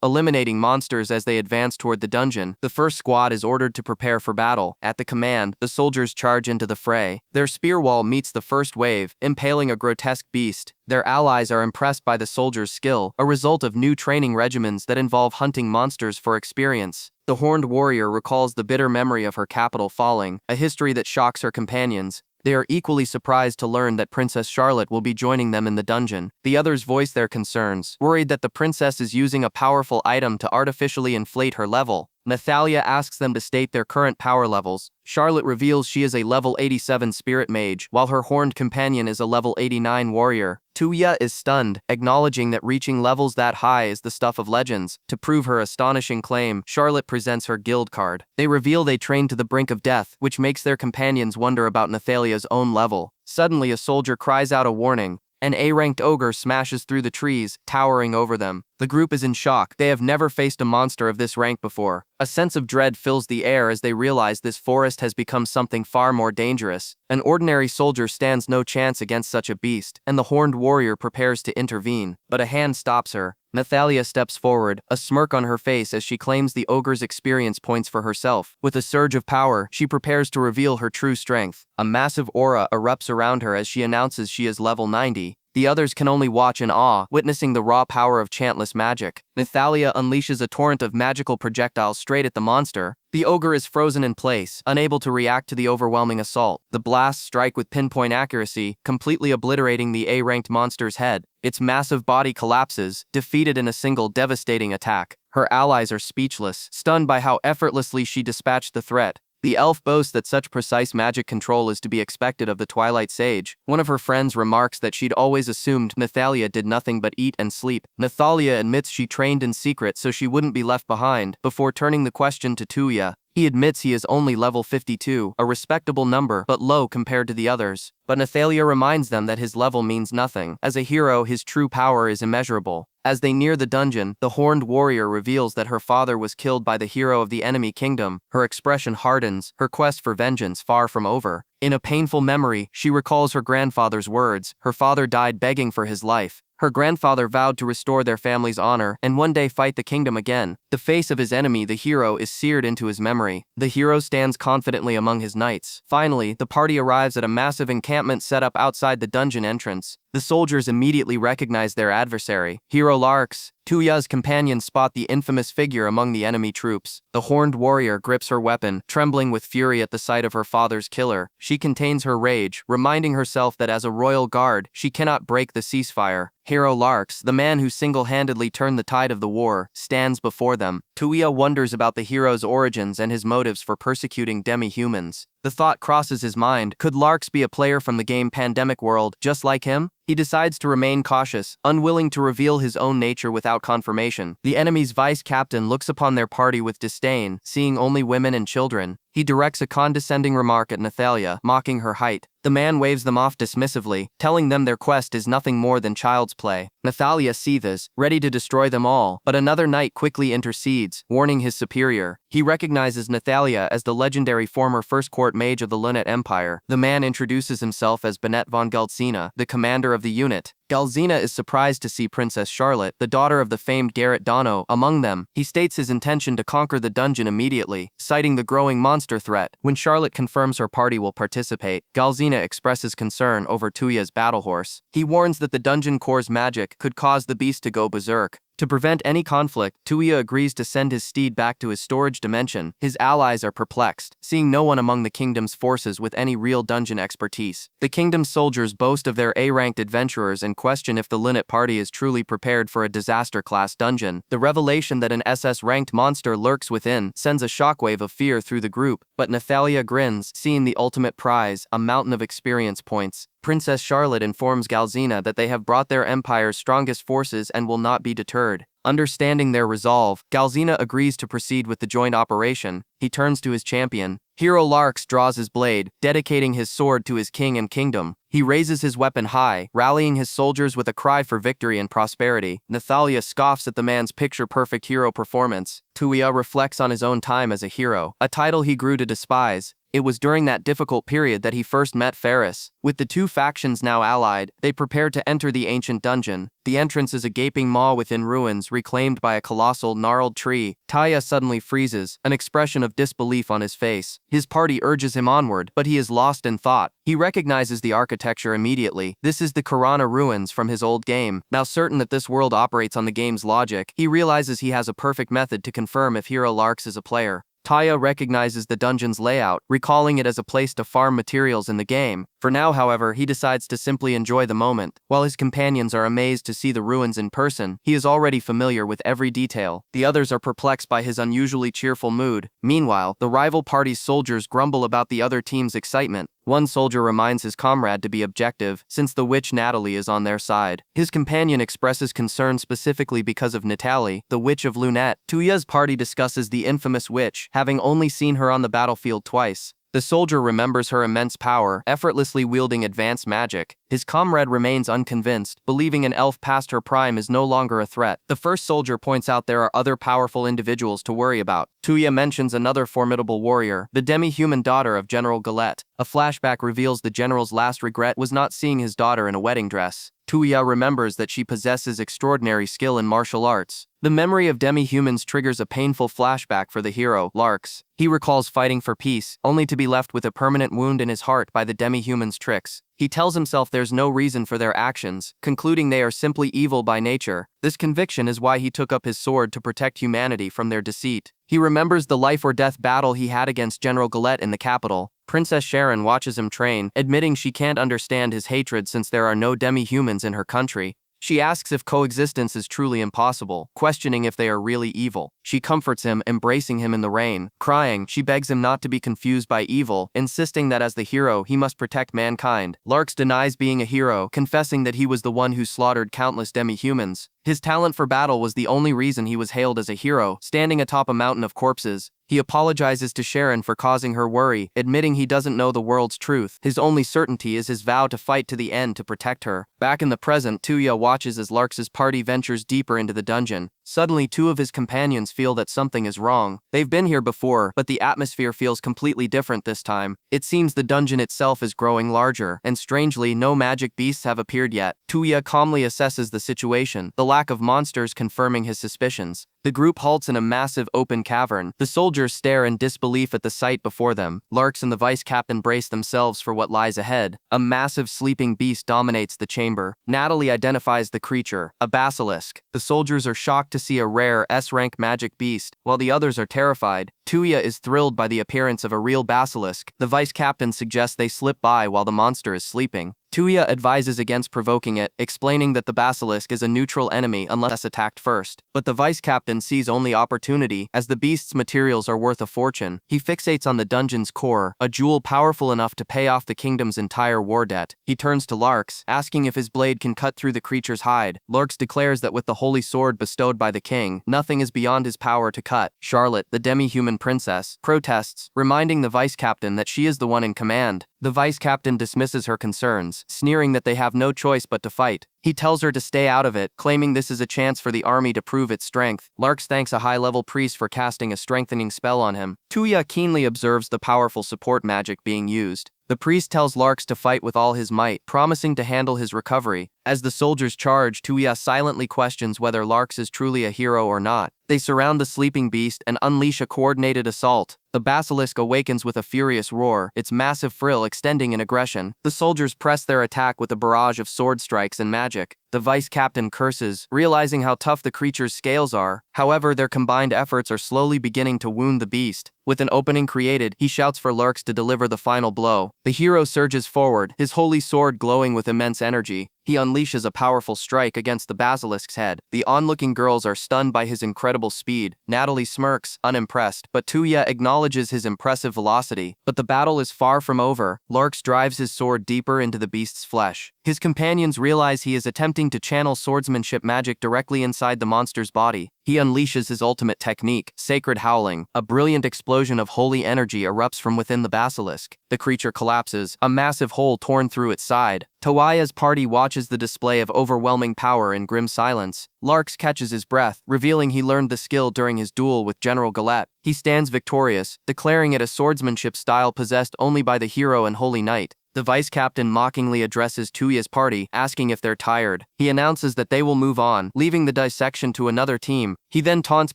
eliminating monsters as they advance toward the dungeon. The first squad is ordered to prepare for battle. At the command, the soldiers charge into the fray. Their spear wall meets the first wave, impaling a grotesque beast. Their allies are impressed by the soldiers' skill, a result of new training regimens that involve hunting monsters for experience. The horned warrior recalls the bitter memory of her capital falling, a history that shocks her companions. They are equally surprised to learn that Princess Charlotte will be joining them in the dungeon. The others voice their concerns, worried that the princess is using a powerful item to artificially inflate her level. Nathalia asks them to state their current power levels. Charlotte reveals she is a level 87 spirit mage, while her horned companion is a level 89 warrior. Tuya is stunned, acknowledging that reaching levels that high is the stuff of legends. To prove her astonishing claim, Charlotte presents her guild card. They reveal they trained to the brink of death, which makes their companions wonder about Nathalia's own level. Suddenly, a soldier cries out a warning. An A-ranked ogre smashes through the trees, towering over them. The group is in shock. They have never faced a monster of this rank before. A sense of dread fills the air as they realize this forest has become something far more dangerous. An ordinary soldier stands no chance against such a beast, and the horned warrior prepares to intervene. But a hand stops her. Nathalia steps forward, a smirk on her face as she claims the ogre's experience points for herself. With a surge of power, she prepares to reveal her true strength. A massive aura erupts around her as she announces she is level 90. The others can only watch in awe, witnessing the raw power of chantless magic. Nathalia unleashes a torrent of magical projectiles straight at the monster. The ogre is frozen in place, unable to react to the overwhelming assault. The blasts strike with pinpoint accuracy, completely obliterating the A-ranked monster's head. Its massive body collapses, defeated in a single devastating attack. Her allies are speechless, stunned by how effortlessly she dispatched the threat. The elf boasts that such precise magic control is to be expected of the Twilight Sage. One of her friends remarks that she'd always assumed Nathalia did nothing but eat and sleep. Nathalia admits she trained in secret so she wouldn't be left behind, before turning the question to Tuya. He admits he is only level 52, a respectable number, but low compared to the others. But Nathalia reminds them that his level means nothing. As a hero, his true power is immeasurable. As they near the dungeon, the horned warrior reveals that her father was killed by the hero of the enemy kingdom. Her expression hardens, her quest for vengeance far from over. In a painful memory, she recalls her grandfather's words. Her father died begging for his life. Her grandfather vowed to restore their family's honor and one day fight the kingdom again. The face of his enemy, the hero, is seared into his memory. The hero stands confidently among his knights. Finally, the party arrives at a massive encampment set up outside the dungeon entrance. The soldiers immediately recognize their adversary, Hero Larks. Tuya's companions spot the infamous figure among the enemy troops. The horned warrior grips her weapon, trembling with fury at the sight of her father's killer. She contains her rage, reminding herself that as a royal guard, she cannot break the ceasefire. Hero Larks, the man who single-handedly turned the tide of the war, stands before them. Tuya wonders about the hero's origins and his motives for persecuting demi-humans. The thought crosses his mind, could Larks be a player from the game Pandemic World, just like him? He decides to remain cautious, unwilling to reveal his own nature without confirmation. The enemy's vice-captain looks upon their party with disdain, seeing only women and children. He directs a condescending remark at Nathalia, mocking her height. The man waves them off dismissively, telling them their quest is nothing more than child's play. Nathalia seethes, ready to destroy them all, but another knight quickly intercedes, warning his superior. He recognizes Nathalia as the legendary former First Court mage of the Lunate Empire. The man introduces himself as Benet von Galzina, the commander of the unit. Galzina is surprised to see Princess Charlotte, the daughter of the famed Garrett Dono, among them. He states his intention to conquer the dungeon immediately, citing the growing monster threat. When Charlotte confirms her party will participate, Galzina expresses concern over Tuya's battle horse. He warns that the dungeon core's magic could cause the beast to go berserk. To prevent any conflict, Tuya agrees to send his steed back to his storage dimension. His allies are perplexed, seeing no one among the kingdom's forces with any real dungeon expertise. The kingdom's soldiers boast of their A-ranked adventurers and question if the Linnet party is truly prepared for a disaster-class dungeon. The revelation that an SS-ranked monster lurks within sends a shockwave of fear through the group, but Nathalia grins, seeing the ultimate prize, a mountain of experience points. Princess Charlotte informs Galzina that they have brought their empire's strongest forces and will not be deterred. Understanding their resolve, Galzina agrees to proceed with the joint operation. He turns to his champion. Hero Larks draws his blade, dedicating his sword to his king and kingdom. He raises his weapon high, rallying his soldiers with a cry for victory and prosperity. Nathalia scoffs at the man's picture-perfect hero performance. Tuya reflects on his own time as a hero, a title he grew to despise. It was during that difficult period that he first met Ferris. With the two factions now allied, they prepare to enter the ancient dungeon. The entrance is a gaping maw within ruins, reclaimed by a colossal, gnarled tree. Taya suddenly freezes, an expression of disbelief on his face. His party urges him onward, but he is lost in thought. He recognizes the architecture immediately. This is the Karana ruins from his old game. Now certain that this world operates on the game's logic, he realizes he has a perfect method to confirm if Hero Larks is a player. Taya recognizes the dungeon's layout, recalling it as a place to farm materials in the game. For now, however, he decides to simply enjoy the moment. While his companions are amazed to see the ruins in person, he is already familiar with every detail. The others are perplexed by his unusually cheerful mood. Meanwhile, the rival party's soldiers grumble about the other team's excitement. One soldier reminds his comrade to be objective, since the witch Natalie is on their side. His companion expresses concern specifically because of Nathalie, the witch of Lunette. Tuya's party discusses the infamous witch, having only seen her on the battlefield twice. The soldier remembers her immense power, effortlessly wielding advanced magic. His comrade remains unconvinced, believing an elf past her prime is no longer a threat. The first soldier points out there are other powerful individuals to worry about. Tuya mentions another formidable warrior, the demi-human daughter of General Galette. A flashback reveals the general's last regret was not seeing his daughter in a wedding dress. Tuya remembers that she possesses extraordinary skill in martial arts. The memory of demi-humans triggers a painful flashback for the hero, Larks. He recalls fighting for peace, only to be left with a permanent wound in his heart by the demi-humans' tricks. He tells himself there's no reason for their actions, concluding they are simply evil by nature. This conviction is why he took up his sword to protect humanity from their deceit. He remembers the life-or-death battle he had against General Galette in the capital. Princess Sharon watches him train, admitting she can't understand his hatred since there are no demi-humans in her country. She asks if coexistence is truly impossible, questioning if they are really evil. She comforts him, embracing him in the rain. Crying, she begs him not to be confused by evil, insisting that as the hero, he must protect mankind. Larks denies being a hero, confessing that he was the one who slaughtered countless demi-humans. His talent for battle was the only reason he was hailed as a hero. Standing atop a mountain of corpses, He apologizes to Sharon for causing her worry, admitting he doesn't know the world's truth. His only certainty is his vow to fight to the end to protect her. Back in the present, Tuya watches as Larks' party ventures deeper into the dungeon. Suddenly, two of his companions feel that something is wrong. They've been here before, but the atmosphere feels completely different this time. It seems the dungeon itself is growing larger, and strangely, no magic beasts have appeared yet. Tuya calmly assesses the situation, the lack of monsters confirming his suspicions. The group halts in a massive open cavern. The soldiers stare in disbelief at the sight before them. Larks and the vice captain brace themselves for what lies ahead. A massive sleeping beast dominates the chamber. Natalie identifies the creature, a basilisk. The soldiers are shocked to see a rare S-rank magic beast, while the others are terrified. Tuya is thrilled by the appearance of a real basilisk. The vice captain suggests they slip by while the monster is sleeping. Tuya advises against provoking it, explaining that the basilisk is a neutral enemy unless attacked first. But the vice captain sees only opportunity, as the beast's materials are worth a fortune. He fixates on the dungeon's core, a jewel powerful enough to pay off the kingdom's entire war debt. He turns to Larks, asking if his blade can cut through the creature's hide. Larks declares that with the holy sword bestowed by the king, nothing is beyond his power to cut. Charlotte, the demi-human princess, protests, reminding the vice captain that she is the one in command. The vice captain dismisses her concerns, sneering that they have no choice but to fight. He tells her to stay out of it, claiming this is a chance for the army to prove its strength. Larks thanks a high-level priest for casting a strengthening spell on him. Tuya keenly observes the powerful support magic being used. The priest tells Larks to fight with all his might, promising to handle his recovery. As the soldiers charge, Tuya silently questions whether Larks is truly a hero or not. They surround the sleeping beast and unleash a coordinated assault. The basilisk awakens with a furious roar, its massive frill extending in aggression. The soldiers press their attack with a barrage of sword strikes and magic. The vice captain curses, realizing how tough the creature's scales are. However, their combined efforts are slowly beginning to wound the beast. With an opening created, he shouts for Larks to deliver the final blow. The hero surges forward, his holy sword glowing with immense energy. He unleashes a powerful strike against the basilisk's head. The onlooking girls are stunned by his incredible speed. Natalie smirks, unimpressed, but Tuya acknowledges his impressive velocity. But the battle is far from over. Larks drives his sword deeper into the beast's flesh. His companions realize he is attempting to channel swordsmanship magic directly inside the monster's body. He unleashes his ultimate technique, Sacred Howling. A brilliant explosion of holy energy erupts from within the basilisk. The creature collapses, a massive hole torn through its side. Towaya's party watches the display of overwhelming power in grim silence. Larks catches his breath, revealing he learned the skill during his duel with General Galette. He stands victorious, declaring it a swordsmanship style possessed only by the hero and holy knight. The vice captain mockingly addresses Tuya's party, asking if they're tired. He announces that they will move on, leaving the dissection to another team. He then taunts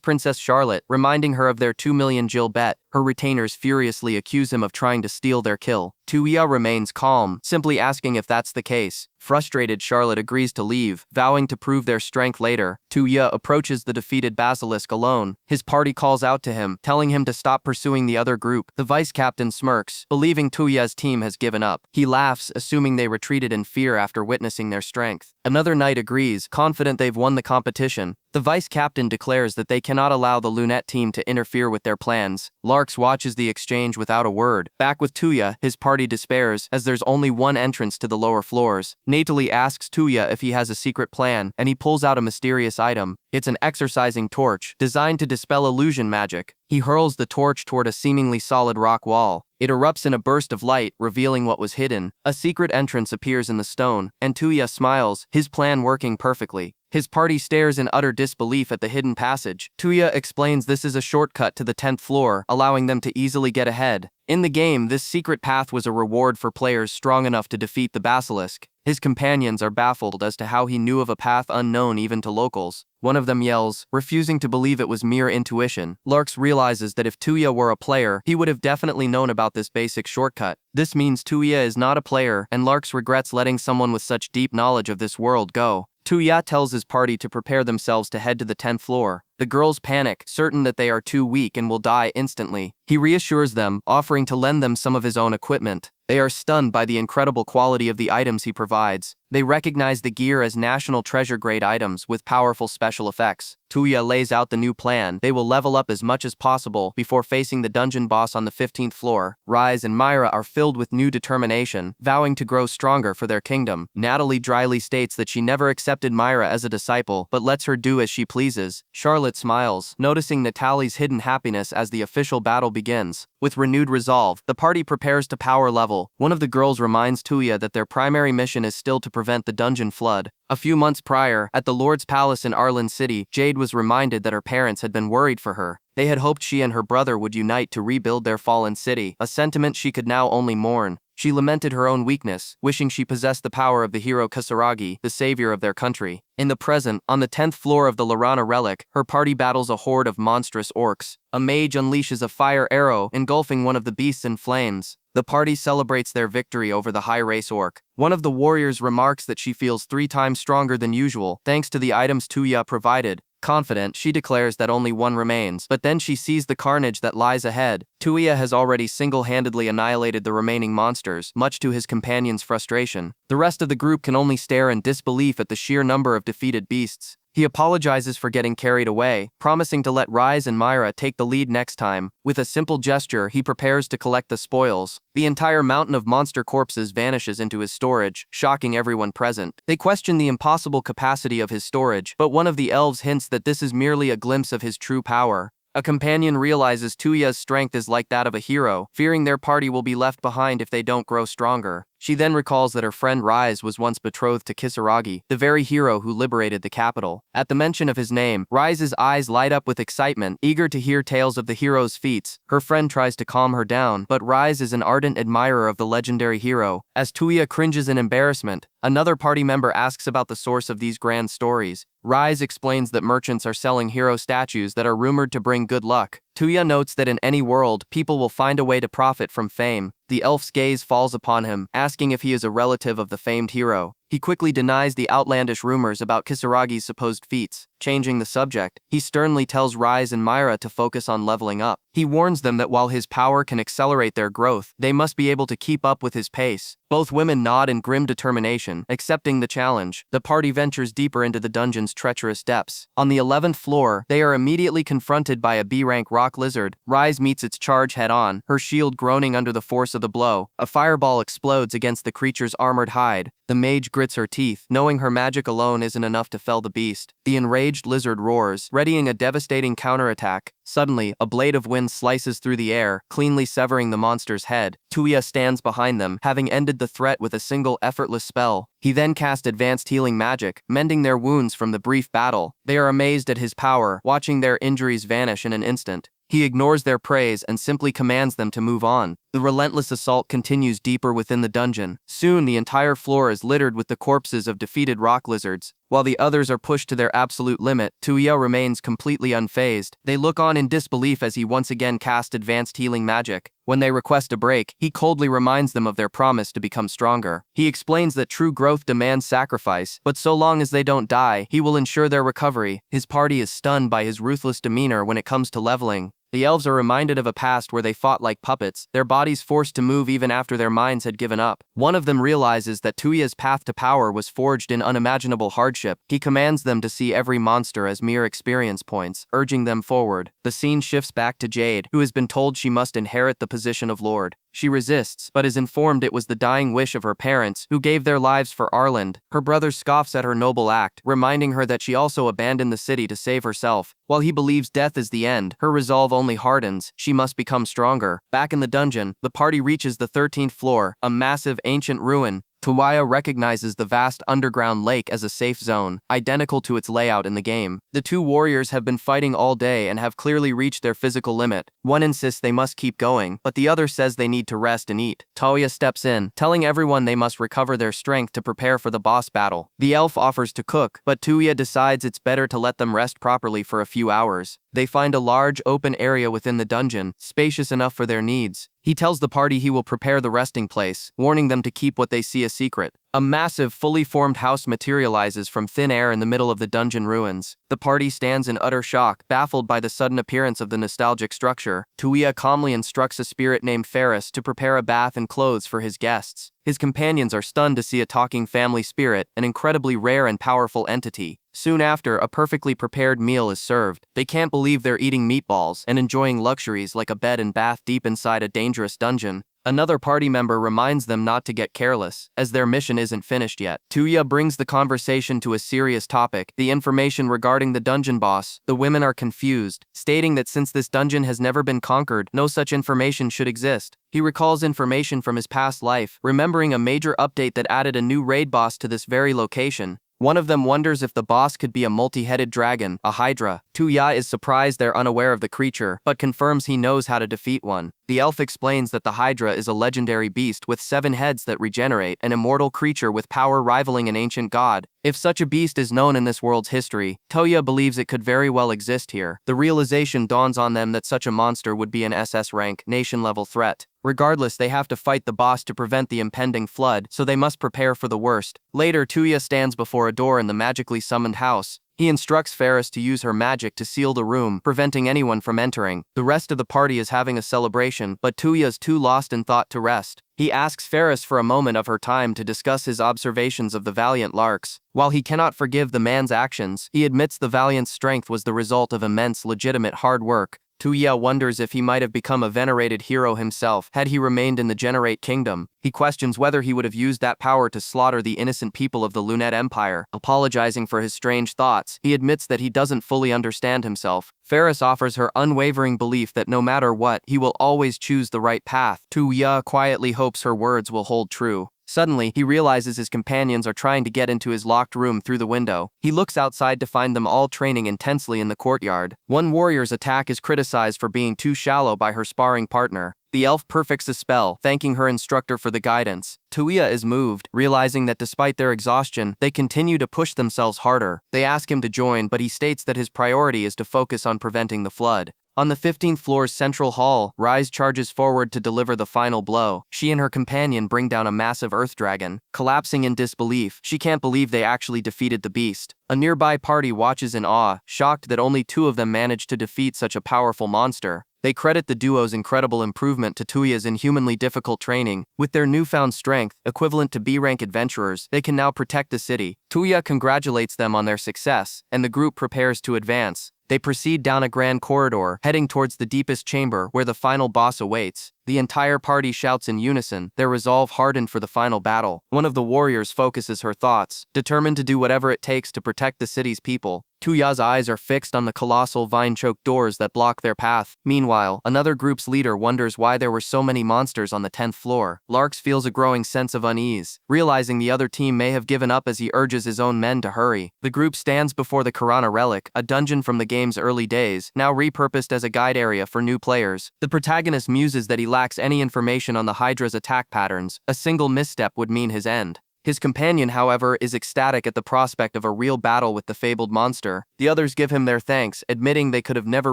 Princess Charlotte, reminding her of their 2 million Jill bet. Her retainers furiously accuse him of trying to steal their kill. Tuya remains calm, simply asking if that's the case. Frustrated, Charlotte agrees to leave, vowing to prove their strength later. Tuya approaches the defeated basilisk alone. His party calls out to him, telling him to stop pursuing the other group. The vice captain smirks, believing Tuya's team has given up. He laughs, assuming they retreated in fear after witnessing their strength. Another knight agrees, confident they've won the competition. The vice captain declares that they cannot allow the Lunette team to interfere with their plans. Larks watches the exchange without a word. Back with Tuya, his party despairs, as there's only one entrance to the lower floors. Nathalie asks Tuya if he has a secret plan, and he pulls out a mysterious item. It's an exorcising torch, designed to dispel illusion magic. He hurls the torch toward a seemingly solid rock wall. It erupts in a burst of light, revealing what was hidden. A secret entrance appears in the stone, and Tuya smiles, his plan working perfectly. His party stares in utter disbelief at the hidden passage. Tuya explains this is a shortcut to the 10th floor, allowing them to easily get ahead. In the game, this secret path was a reward for players strong enough to defeat the basilisk. His companions are baffled as to how he knew of a path unknown even to locals. One of them yells, refusing to believe it was mere intuition. Larks realizes that if Tuya were a player, he would have definitely known about this basic shortcut. This means Tuya is not a player, and Larks regrets letting someone with such deep knowledge of this world go. Tuya tells his party to prepare themselves to head to the 10th floor. The girls panic, certain that they are too weak and will die instantly. He reassures them, offering to lend them some of his own equipment. They are stunned by the incredible quality of the items he provides. They recognize the gear as national treasure-grade items with powerful special effects. Tuya lays out the new plan. They will level up as much as possible before facing the dungeon boss on the 15th floor. Rise and Myra are filled with new determination, vowing to grow stronger for their kingdom. Natalie dryly states that she never accepted Myra as a disciple, but lets her do as she pleases. Charlotte smiles, noticing Natalie's hidden happiness as the official battle begins. With renewed resolve, the party prepares to power level. One of the girls reminds Tuya that their primary mission is still to prevent the dungeon flood. A few months prior, at the Lord's Palace in Arlen City, Jade was reminded that her parents had been worried for her. They had hoped she and her brother would unite to rebuild their fallen city, a sentiment she could now only mourn. She lamented her own weakness, wishing she possessed the power of the hero Kisaragi, the savior of their country. In the present, on the 10th floor of the Lorana relic, her party battles a horde of monstrous orcs. A mage unleashes a fire arrow, engulfing one of the beasts in flames. The party celebrates their victory over the high-race orc. One of the warriors remarks that she feels 3 times stronger than usual, thanks to the items Tuya provided. Confident, she declares that only one remains, but then she sees the carnage that lies ahead. Tuya has already single-handedly annihilated the remaining monsters, much to his companion's frustration. The rest of the group can only stare in disbelief at the sheer number of defeated beasts. He apologizes for getting carried away, promising to let Rise and Myra take the lead next time. With a simple gesture, he prepares to collect the spoils. The entire mountain of monster corpses vanishes into his storage, shocking everyone present. They question the impossible capacity of his storage, but one of the elves hints that this is merely a glimpse of his true power. A companion realizes Tuya's strength is like that of a hero, fearing their party will be left behind if they don't grow stronger. She then recalls that her friend Rise was once betrothed to Kisaragi, the very hero who liberated the capital. At the mention of his name, Rise's eyes light up with excitement, eager to hear tales of the hero's feats. Her friend tries to calm her down, but Rise is an ardent admirer of the legendary hero. As Tuya cringes in embarrassment, another party member asks about the source of these grand stories. Rise explains that merchants are selling hero statues that are rumored to bring good luck. Tuya notes that in any world, people will find a way to profit from fame. The elf's gaze falls upon him, asking if he is a relative of the famed hero. He quickly denies the outlandish rumors about Kisaragi's supposed feats. Changing the subject, he sternly tells Rise and Myra to focus on leveling up. He warns them that while his power can accelerate their growth, they must be able to keep up with his pace. Both women nod in grim determination, accepting the challenge. The party ventures deeper into the dungeon's treacherous depths. On the 11th floor, they are immediately confronted by a B-rank rock lizard. Rise meets its charge head-on, her shield groaning under the force of the blow. A fireball explodes against the creature's armored hide. The mage grits her teeth, knowing her magic alone isn't enough to fell the beast. The enraged lizard roars, readying a devastating counterattack. Suddenly, a blade of wind slices through the air, cleanly severing the monster's head. Tuya stands behind them, having ended the threat with a single effortless spell. He then cast advanced healing magic, mending their wounds from the brief battle. They are amazed at his power, watching their injuries vanish in an instant. He ignores their praise and simply commands them to move on. The relentless assault continues deeper within the dungeon. Soon, the entire floor is littered with the corpses of defeated rock lizards. While the others are pushed to their absolute limit, Tuya remains completely unfazed. They look on in disbelief as he once again casts advanced healing magic. When they request a break, he coldly reminds them of their promise to become stronger. He explains that true growth demands sacrifice, but so long as they don't die, he will ensure their recovery. His party is stunned by his ruthless demeanor when it comes to leveling. The elves are reminded of a past where they fought like puppets, their bodies forced to move even after their minds had given up. One of them realizes that Tuya's path to power was forged in unimaginable hardship. He commands them to see every monster as mere experience points, urging them forward. The scene shifts back to Jade, who has been told she must inherit the position of Lord. She resists, but is informed it was the dying wish of her parents, who gave their lives for Arland. Her brother scoffs at her noble act, reminding her that she also abandoned the city to save herself. While he believes death is the end, her resolve only hardens. She must become stronger. Back in the dungeon, the party reaches the 13th floor, a massive ancient ruin. Tuya recognizes the vast underground lake as a safe zone, identical to its layout in the game. The two warriors have been fighting all day and have clearly reached their physical limit. One insists they must keep going, but the other says they need to rest and eat. Tuya steps in, telling everyone they must recover their strength to prepare for the boss battle. The elf offers to cook, but Tuya decides it's better to let them rest properly for a few hours. They find a large, open area within the dungeon, spacious enough for their needs. He tells the party he will prepare the resting place, warning them to keep what they see a secret. A massive, fully formed house materializes from thin air in the middle of the dungeon ruins. The party stands in utter shock, baffled by the sudden appearance of the nostalgic structure. Tuya calmly instructs a spirit named Ferris to prepare a bath and clothes for his guests. His companions are stunned to see a talking family spirit, an incredibly rare and powerful entity. Soon after, a perfectly prepared meal is served. They can't believe they're eating meatballs and enjoying luxuries like a bed and bath deep inside a dangerous dungeon. Another party member reminds them not to get careless, as their mission isn't finished yet. Tuya brings the conversation to a serious topic, the information regarding the dungeon boss. The women are confused, stating that since this dungeon has never been conquered, no such information should exist. He recalls information from his past life, remembering a major update that added a new raid boss to this very location. One of them wonders if the boss could be a multi-headed dragon, a Hydra. Tuya is surprised they're unaware of the creature, but confirms he knows how to defeat one. The elf explains that the Hydra is a legendary beast with 7 heads that regenerate, an immortal creature with power rivaling an ancient god. If such a beast is known in this world's history, Tuya believes it could very well exist here. The realization dawns on them that such a monster would be an SS rank, nation-level threat. Regardless, they have to fight the boss to prevent the impending flood, so they must prepare for the worst. Later, Tuya stands before a door in the magically summoned house. He instructs Ferris to use her magic to seal the room, preventing anyone from entering. The rest of the party is having a celebration, but Tuya's too lost in thought to rest. He asks Ferris for a moment of her time to discuss his observations of the valiant Larks. While he cannot forgive the man's actions, he admits the valiant's strength was the result of immense legitimate hard work. Tuya wonders if he might have become a venerated hero himself had he remained in the Generate Kingdom. He questions whether he would have used that power to slaughter the innocent people of the Lunette Empire. Apologizing for his strange thoughts, he admits that he doesn't fully understand himself. Ferris offers her unwavering belief that no matter what, he will always choose the right path. Tuya quietly hopes her words will hold true. Suddenly, he realizes his companions are trying to get into his locked room through the window. He looks outside to find them all training intensely in the courtyard. One warrior's attack is criticized for being too shallow by her sparring partner. The elf perfects a spell, thanking her instructor for the guidance. Tuya is moved, realizing that despite their exhaustion, they continue to push themselves harder. They ask him to join, but he states that his priority is to focus on preventing the flood. On the 15th floor's central hall, Rise charges forward to deliver the final blow. She and her companion bring down a massive earth dragon. Collapsing in disbelief, she can't believe they actually defeated the beast. A nearby party watches in awe, shocked that only 2 of them managed to defeat such a powerful monster. They credit the duo's incredible improvement to Tuya's inhumanly difficult training. With their newfound strength, equivalent to B-rank adventurers, they can now protect the city. Tuya congratulates them on their success, and the group prepares to advance. They proceed down a grand corridor, heading towards the deepest chamber where the final boss awaits. The entire party shouts in unison, their resolve hardened for the final battle. One of the warriors focuses her thoughts, determined to do whatever it takes to protect the city's people. Tuya's eyes are fixed on the colossal vine-choked doors that block their path. Meanwhile, another group's leader wonders why there were so many monsters on the 10th floor. Larks feels a growing sense of unease, realizing the other team may have given up as he urges his own men to hurry. The group stands before the Karana Relic, a dungeon from the game's early days, now repurposed as a guide area for new players. The protagonist muses that he lacks any information on the Hydra's attack patterns. A single misstep would mean his end. His companion, however, is ecstatic at the prospect of a real battle with the fabled monster. The others give him their thanks, admitting they could have never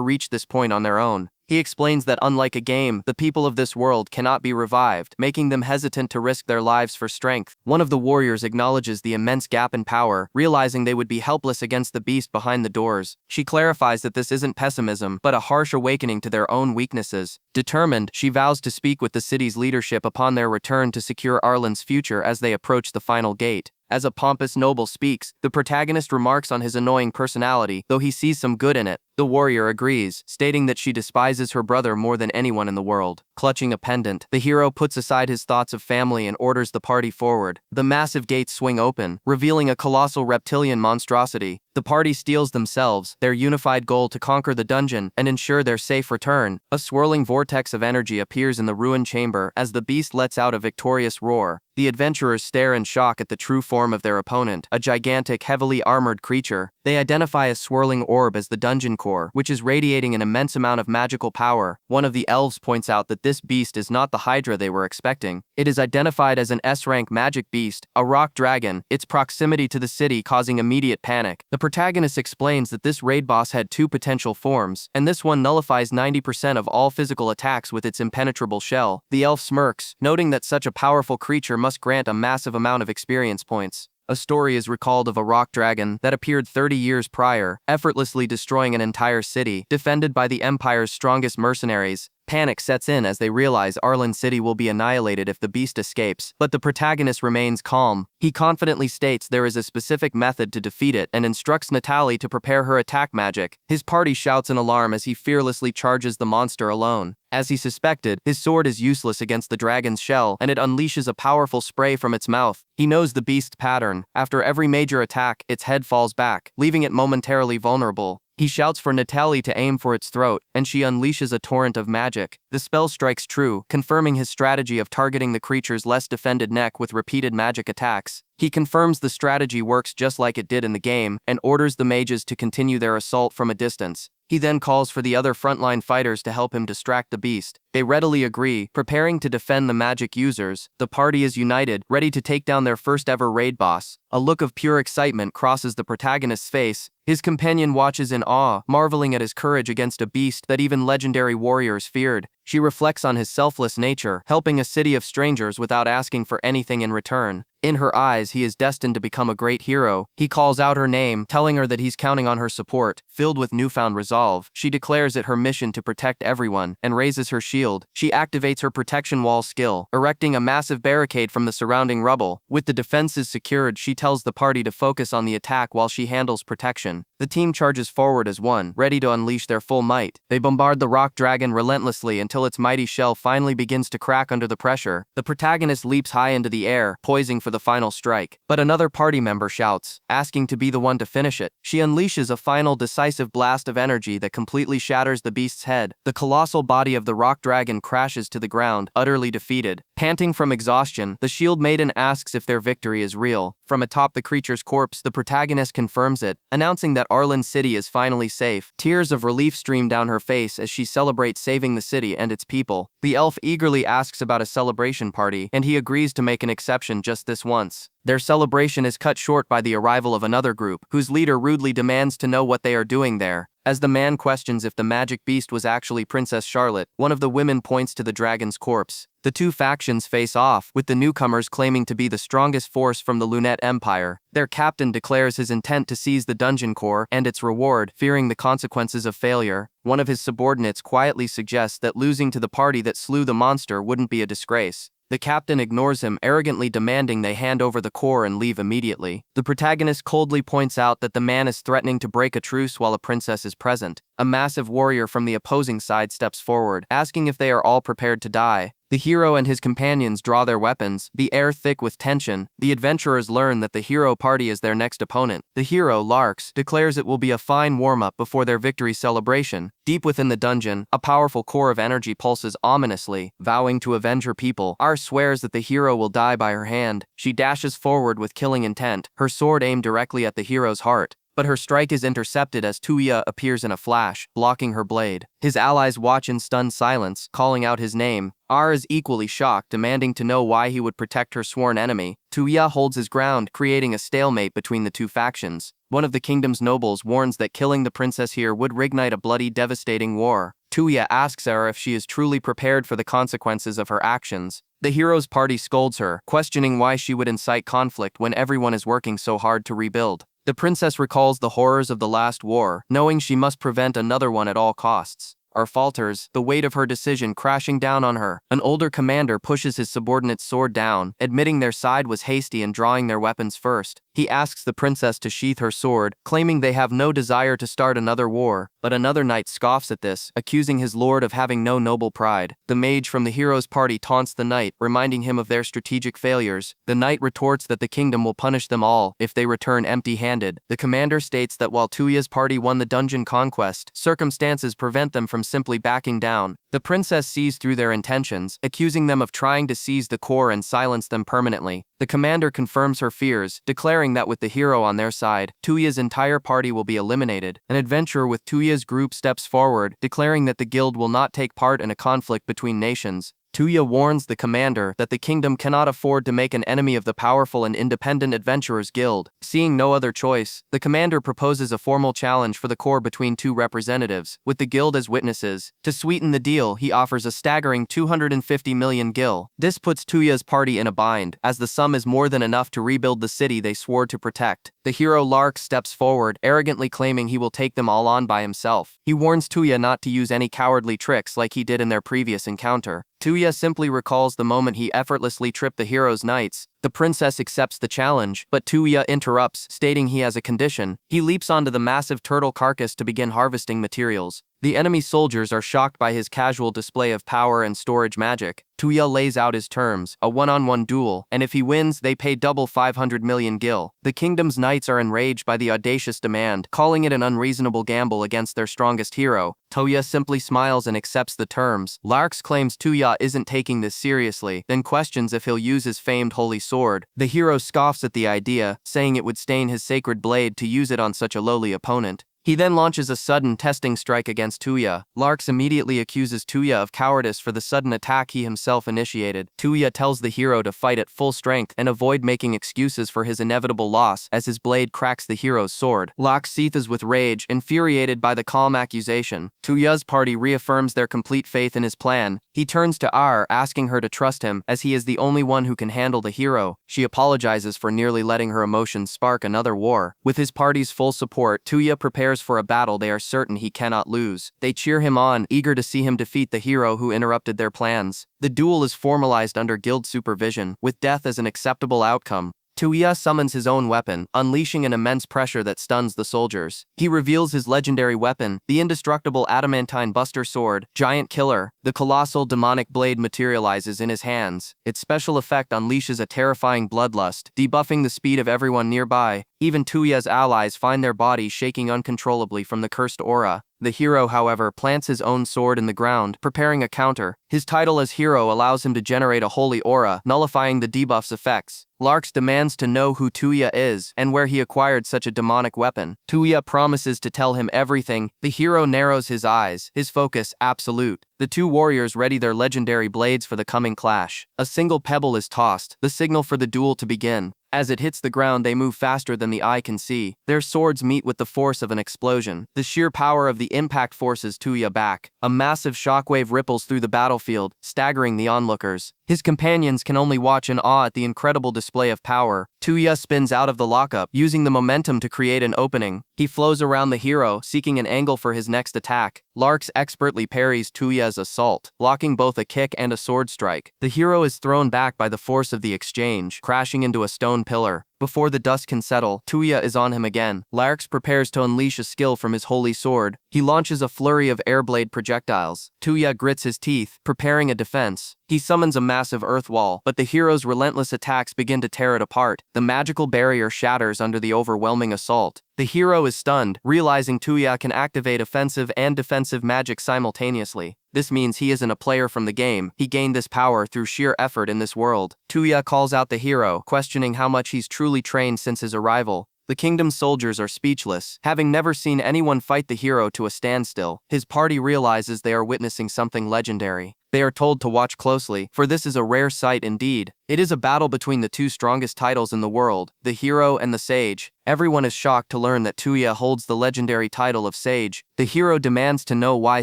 reached this point on their own. He explains that unlike a game, the people of this world cannot be revived, making them hesitant to risk their lives for strength. One of the warriors acknowledges the immense gap in power, realizing they would be helpless against the beast behind the doors. She clarifies that this isn't pessimism, but a harsh awakening to their own weaknesses. Determined, she vows to speak with the city's leadership upon their return to secure Arlen's future as they approach the final gate. As a pompous noble speaks, the protagonist remarks on his annoying personality, though he sees some good in it. The warrior agrees, stating that she despises her brother more than anyone in the world. Clutching a pendant, the hero puts aside his thoughts of family and orders the party forward. The massive gates swing open, revealing a colossal reptilian monstrosity. The party steels themselves, their unified goal to conquer the dungeon and ensure their safe return. A swirling vortex of energy appears in the ruined chamber as the beast lets out a victorious roar. The adventurers stare in shock at the true form of their opponent, a gigantic, heavily armored creature. They identify a swirling orb as the dungeon core, core, which is radiating an immense amount of magical power. One of the elves points out that this beast is not the Hydra they were expecting. It is identified as an S-rank magic beast, a rock dragon, its proximity to the city causing immediate panic. The protagonist explains that this raid boss had two potential forms, and this one nullifies 90% of all physical attacks with its impenetrable shell. The elf smirks, noting that such a powerful creature must grant a massive amount of experience points. A story is recalled of a rock dragon that appeared 30 years prior, effortlessly destroying an entire city, defended by the Empire's strongest mercenaries. Panic sets in as they realize Arlen City will be annihilated if the beast escapes, but the protagonist remains calm. He confidently states there is a specific method to defeat it and instructs Nathalia to prepare her attack magic. His party shouts in alarm as he fearlessly charges the monster alone. As he suspected, his sword is useless against the dragon's shell, and it unleashes a powerful spray from its mouth. He knows the beast's pattern. After every major attack, its head falls back, leaving it momentarily vulnerable. He shouts for Nathalia to aim for its throat, and she unleashes a torrent of magic. The spell strikes true, confirming his strategy of targeting the creature's less defended neck with repeated magic attacks. He confirms the strategy works just like it did in the game, and orders the mages to continue their assault from a distance. He then calls for the other frontline fighters to help him distract the beast. They readily agree, preparing to defend the magic users. The party is united, ready to take down their first ever raid boss. A look of pure excitement crosses the protagonist's face. His companion watches in awe, marveling at his courage against a beast that even legendary warriors feared. She reflects on his selfless nature, helping a city of strangers without asking for anything in return. In her eyes, he is destined to become a great hero. He calls out her name, telling her that he's counting on her support. Filled with newfound resolve, she declares it her mission to protect everyone, and raises her shield. She activates her protection wall skill, erecting a massive barricade from the surrounding rubble. With the defenses secured, she tells the party to focus on the attack while she handles protection. The team charges forward as one, ready to unleash their full might. They bombard the rock dragon relentlessly until its mighty shell finally begins to crack under the pressure. The protagonist leaps high into the air, poising for the final strike. But another party member shouts, asking to be the one to finish it. She unleashes a final decisive blast of energy that completely shatters the beast's head. The colossal body of the rock dragon crashes to the ground, utterly defeated. Panting from exhaustion, the shield maiden asks if their victory is real. From atop the creature's corpse, the protagonist confirms it, announcing that Arlen City is finally safe. Tears of relief stream down her face as she celebrates saving the city and its people. The elf eagerly asks about a celebration party, and he agrees to make an exception just this once. Their celebration is cut short by the arrival of another group, whose leader rudely demands to know what they are doing there. As the man questions if the magic beast was actually Princess Charlotte, one of the women points to the dragon's corpse. The two factions face off, with the newcomers claiming to be the strongest force from the Lunette Empire. Their captain declares his intent to seize the dungeon core and its reward, fearing the consequences of failure. One of his subordinates quietly suggests that losing to the party that slew the monster wouldn't be a disgrace. The captain ignores him, arrogantly demanding they hand over the core and leave immediately. The protagonist coldly points out that the man is threatening to break a truce while a princess is present. A massive warrior from the opposing side steps forward, asking if they are all prepared to die. The hero and his companions draw their weapons, the air thick with tension. The adventurers learn that the hero party is their next opponent. The Hero Larks declares it will be a fine warm-up before their victory celebration. Deep within the dungeon, a powerful core of energy pulses ominously, vowing to avenge her people. Ar swears that the hero will die by her hand. She dashes forward with killing intent, her sword aimed directly at the hero's heart. But her strike is intercepted as Tuya appears in a flash, blocking her blade. His allies watch in stunned silence, calling out his name. Ar is equally shocked, demanding to know why he would protect her sworn enemy. Tuya holds his ground, creating a stalemate between the two factions. One of the kingdom's nobles warns that killing the princess here would reignite a bloody, devastating war. Tuya asks her if she is truly prepared for the consequences of her actions. The hero's party scolds her, questioning why she would incite conflict when everyone is working so hard to rebuild. The princess recalls the horrors of the last war, knowing she must prevent another one at all costs. Ar falters, the weight of her decision crashing down on her. An older commander pushes his subordinate's sword down, admitting their side was hasty in drawing their weapons first. He asks the princess to sheath her sword, claiming they have no desire to start another war. But another knight scoffs at this, accusing his lord of having no noble pride. The mage from the hero's party taunts the knight, reminding him of their strategic failures. The knight retorts that the kingdom will punish them all if they return empty-handed. The commander states that while Tuya's party won the dungeon conquest, circumstances prevent them from from simply backing down. The princess sees through their intentions, accusing them of trying to seize the core and silence them permanently. The commander confirms her fears, declaring that with the hero on their side, Tuya's entire party will be eliminated. An adventurer with Tuya's group steps forward, declaring that the guild will not take part in a conflict between nations. Tuya warns the commander that the kingdom cannot afford to make an enemy of the powerful and independent adventurers guild. Seeing no other choice, the commander proposes a formal challenge for the core between two representatives, with the guild as witnesses. To sweeten the deal, he offers a staggering 250 million gil. This puts Tuya's party in a bind, as the sum is more than enough to rebuild the city they swore to protect. The Hero Larks steps forward, arrogantly claiming he will take them all on by himself. He warns Tuya not to use any cowardly tricks like he did in their previous encounter. Tuya simply recalls the moment he effortlessly tripped the hero's knights. The princess accepts the challenge, but Tuya interrupts, stating he has a condition. He leaps onto the massive turtle carcass to begin harvesting materials. The enemy soldiers are shocked by his casual display of power and storage magic. Tuya lays out his terms, a one-on-one duel, and if he wins, they pay double 500 million gil. The kingdom's knights are enraged by the audacious demand, calling it an unreasonable gamble against their strongest hero. Tuya simply smiles and accepts the terms. Larks claims Tuya isn't taking this seriously, then questions if he'll use his famed holy sword. The hero scoffs at the idea, saying it would stain his sacred blade to use it on such a lowly opponent. He then launches a sudden testing strike against Tuya. Larks immediately accuses Tuya of cowardice for the sudden attack he himself initiated. Tuya tells the hero to fight at full strength and avoid making excuses for his inevitable loss as his blade cracks the hero's sword. Larks seethes with rage, infuriated by the calm accusation. Tuya's party reaffirms their complete faith in his plan. He turns to R, asking her to trust him, as he is the only one who can handle the hero. She apologizes for nearly letting her emotions spark another war. With his party's full support, Tuya prepares for a battle they are certain he cannot lose. They cheer him on, eager to see him defeat the hero who interrupted their plans. The duel is formalized under guild supervision, with death as an acceptable outcome. Tuya summons his own weapon, unleashing an immense pressure that stuns the soldiers. He reveals his legendary weapon, the indestructible adamantine buster sword, Giant Killer. The colossal demonic blade materializes in his hands. Its special effect unleashes a terrifying bloodlust, debuffing the speed of everyone nearby. Even Tuya's allies find their bodies shaking uncontrollably from the cursed aura. The hero, however, plants his own sword in the ground, preparing a counter. His title as hero allows him to generate a holy aura, nullifying the debuff's effects. Larks demands to know who Tuya is and where he acquired such a demonic weapon. Tuya promises to tell him everything. The hero narrows his eyes, his focus absolute. The two warriors ready their legendary blades for the coming clash. A single pebble is tossed, the signal for the duel to begin. As it hits the ground, they move faster than the eye can see. Their swords meet with the force of an explosion. The sheer power of the impact forces Tuya back. A massive shockwave ripples through the battlefield, staggering the onlookers. His companions can only watch in awe at the incredible display of power. Tuya spins out of the lockup, using the momentum to create an opening. He flows around the hero, seeking an angle for his next attack. Larks expertly parries Tuya's assault, blocking both a kick and a sword strike. The hero is thrown back by the force of the exchange, crashing into a stone pillar. Before the dust can settle, Tuya is on him again. Larks prepares to unleash a skill from his holy sword. He launches a flurry of airblade projectiles. Tuya grits his teeth, preparing a defense. He summons a massive earth wall, but the hero's relentless attacks begin to tear it apart. The magical barrier shatters under the overwhelming assault. The hero is stunned, realizing Tuya can activate offensive and defensive magic simultaneously. This means he isn't a player from the game. He gained this power through sheer effort in this world. Tuya calls out the hero, questioning how much he's truly trained since his arrival. The kingdom's soldiers are speechless, having never seen anyone fight the hero to a standstill. His party realizes they are witnessing something legendary. They are told to watch closely, for this is a rare sight indeed. It is a battle between the two strongest titles in the world, the hero and the sage. Everyone is shocked to learn that Tuya holds the legendary title of sage. The hero demands to know why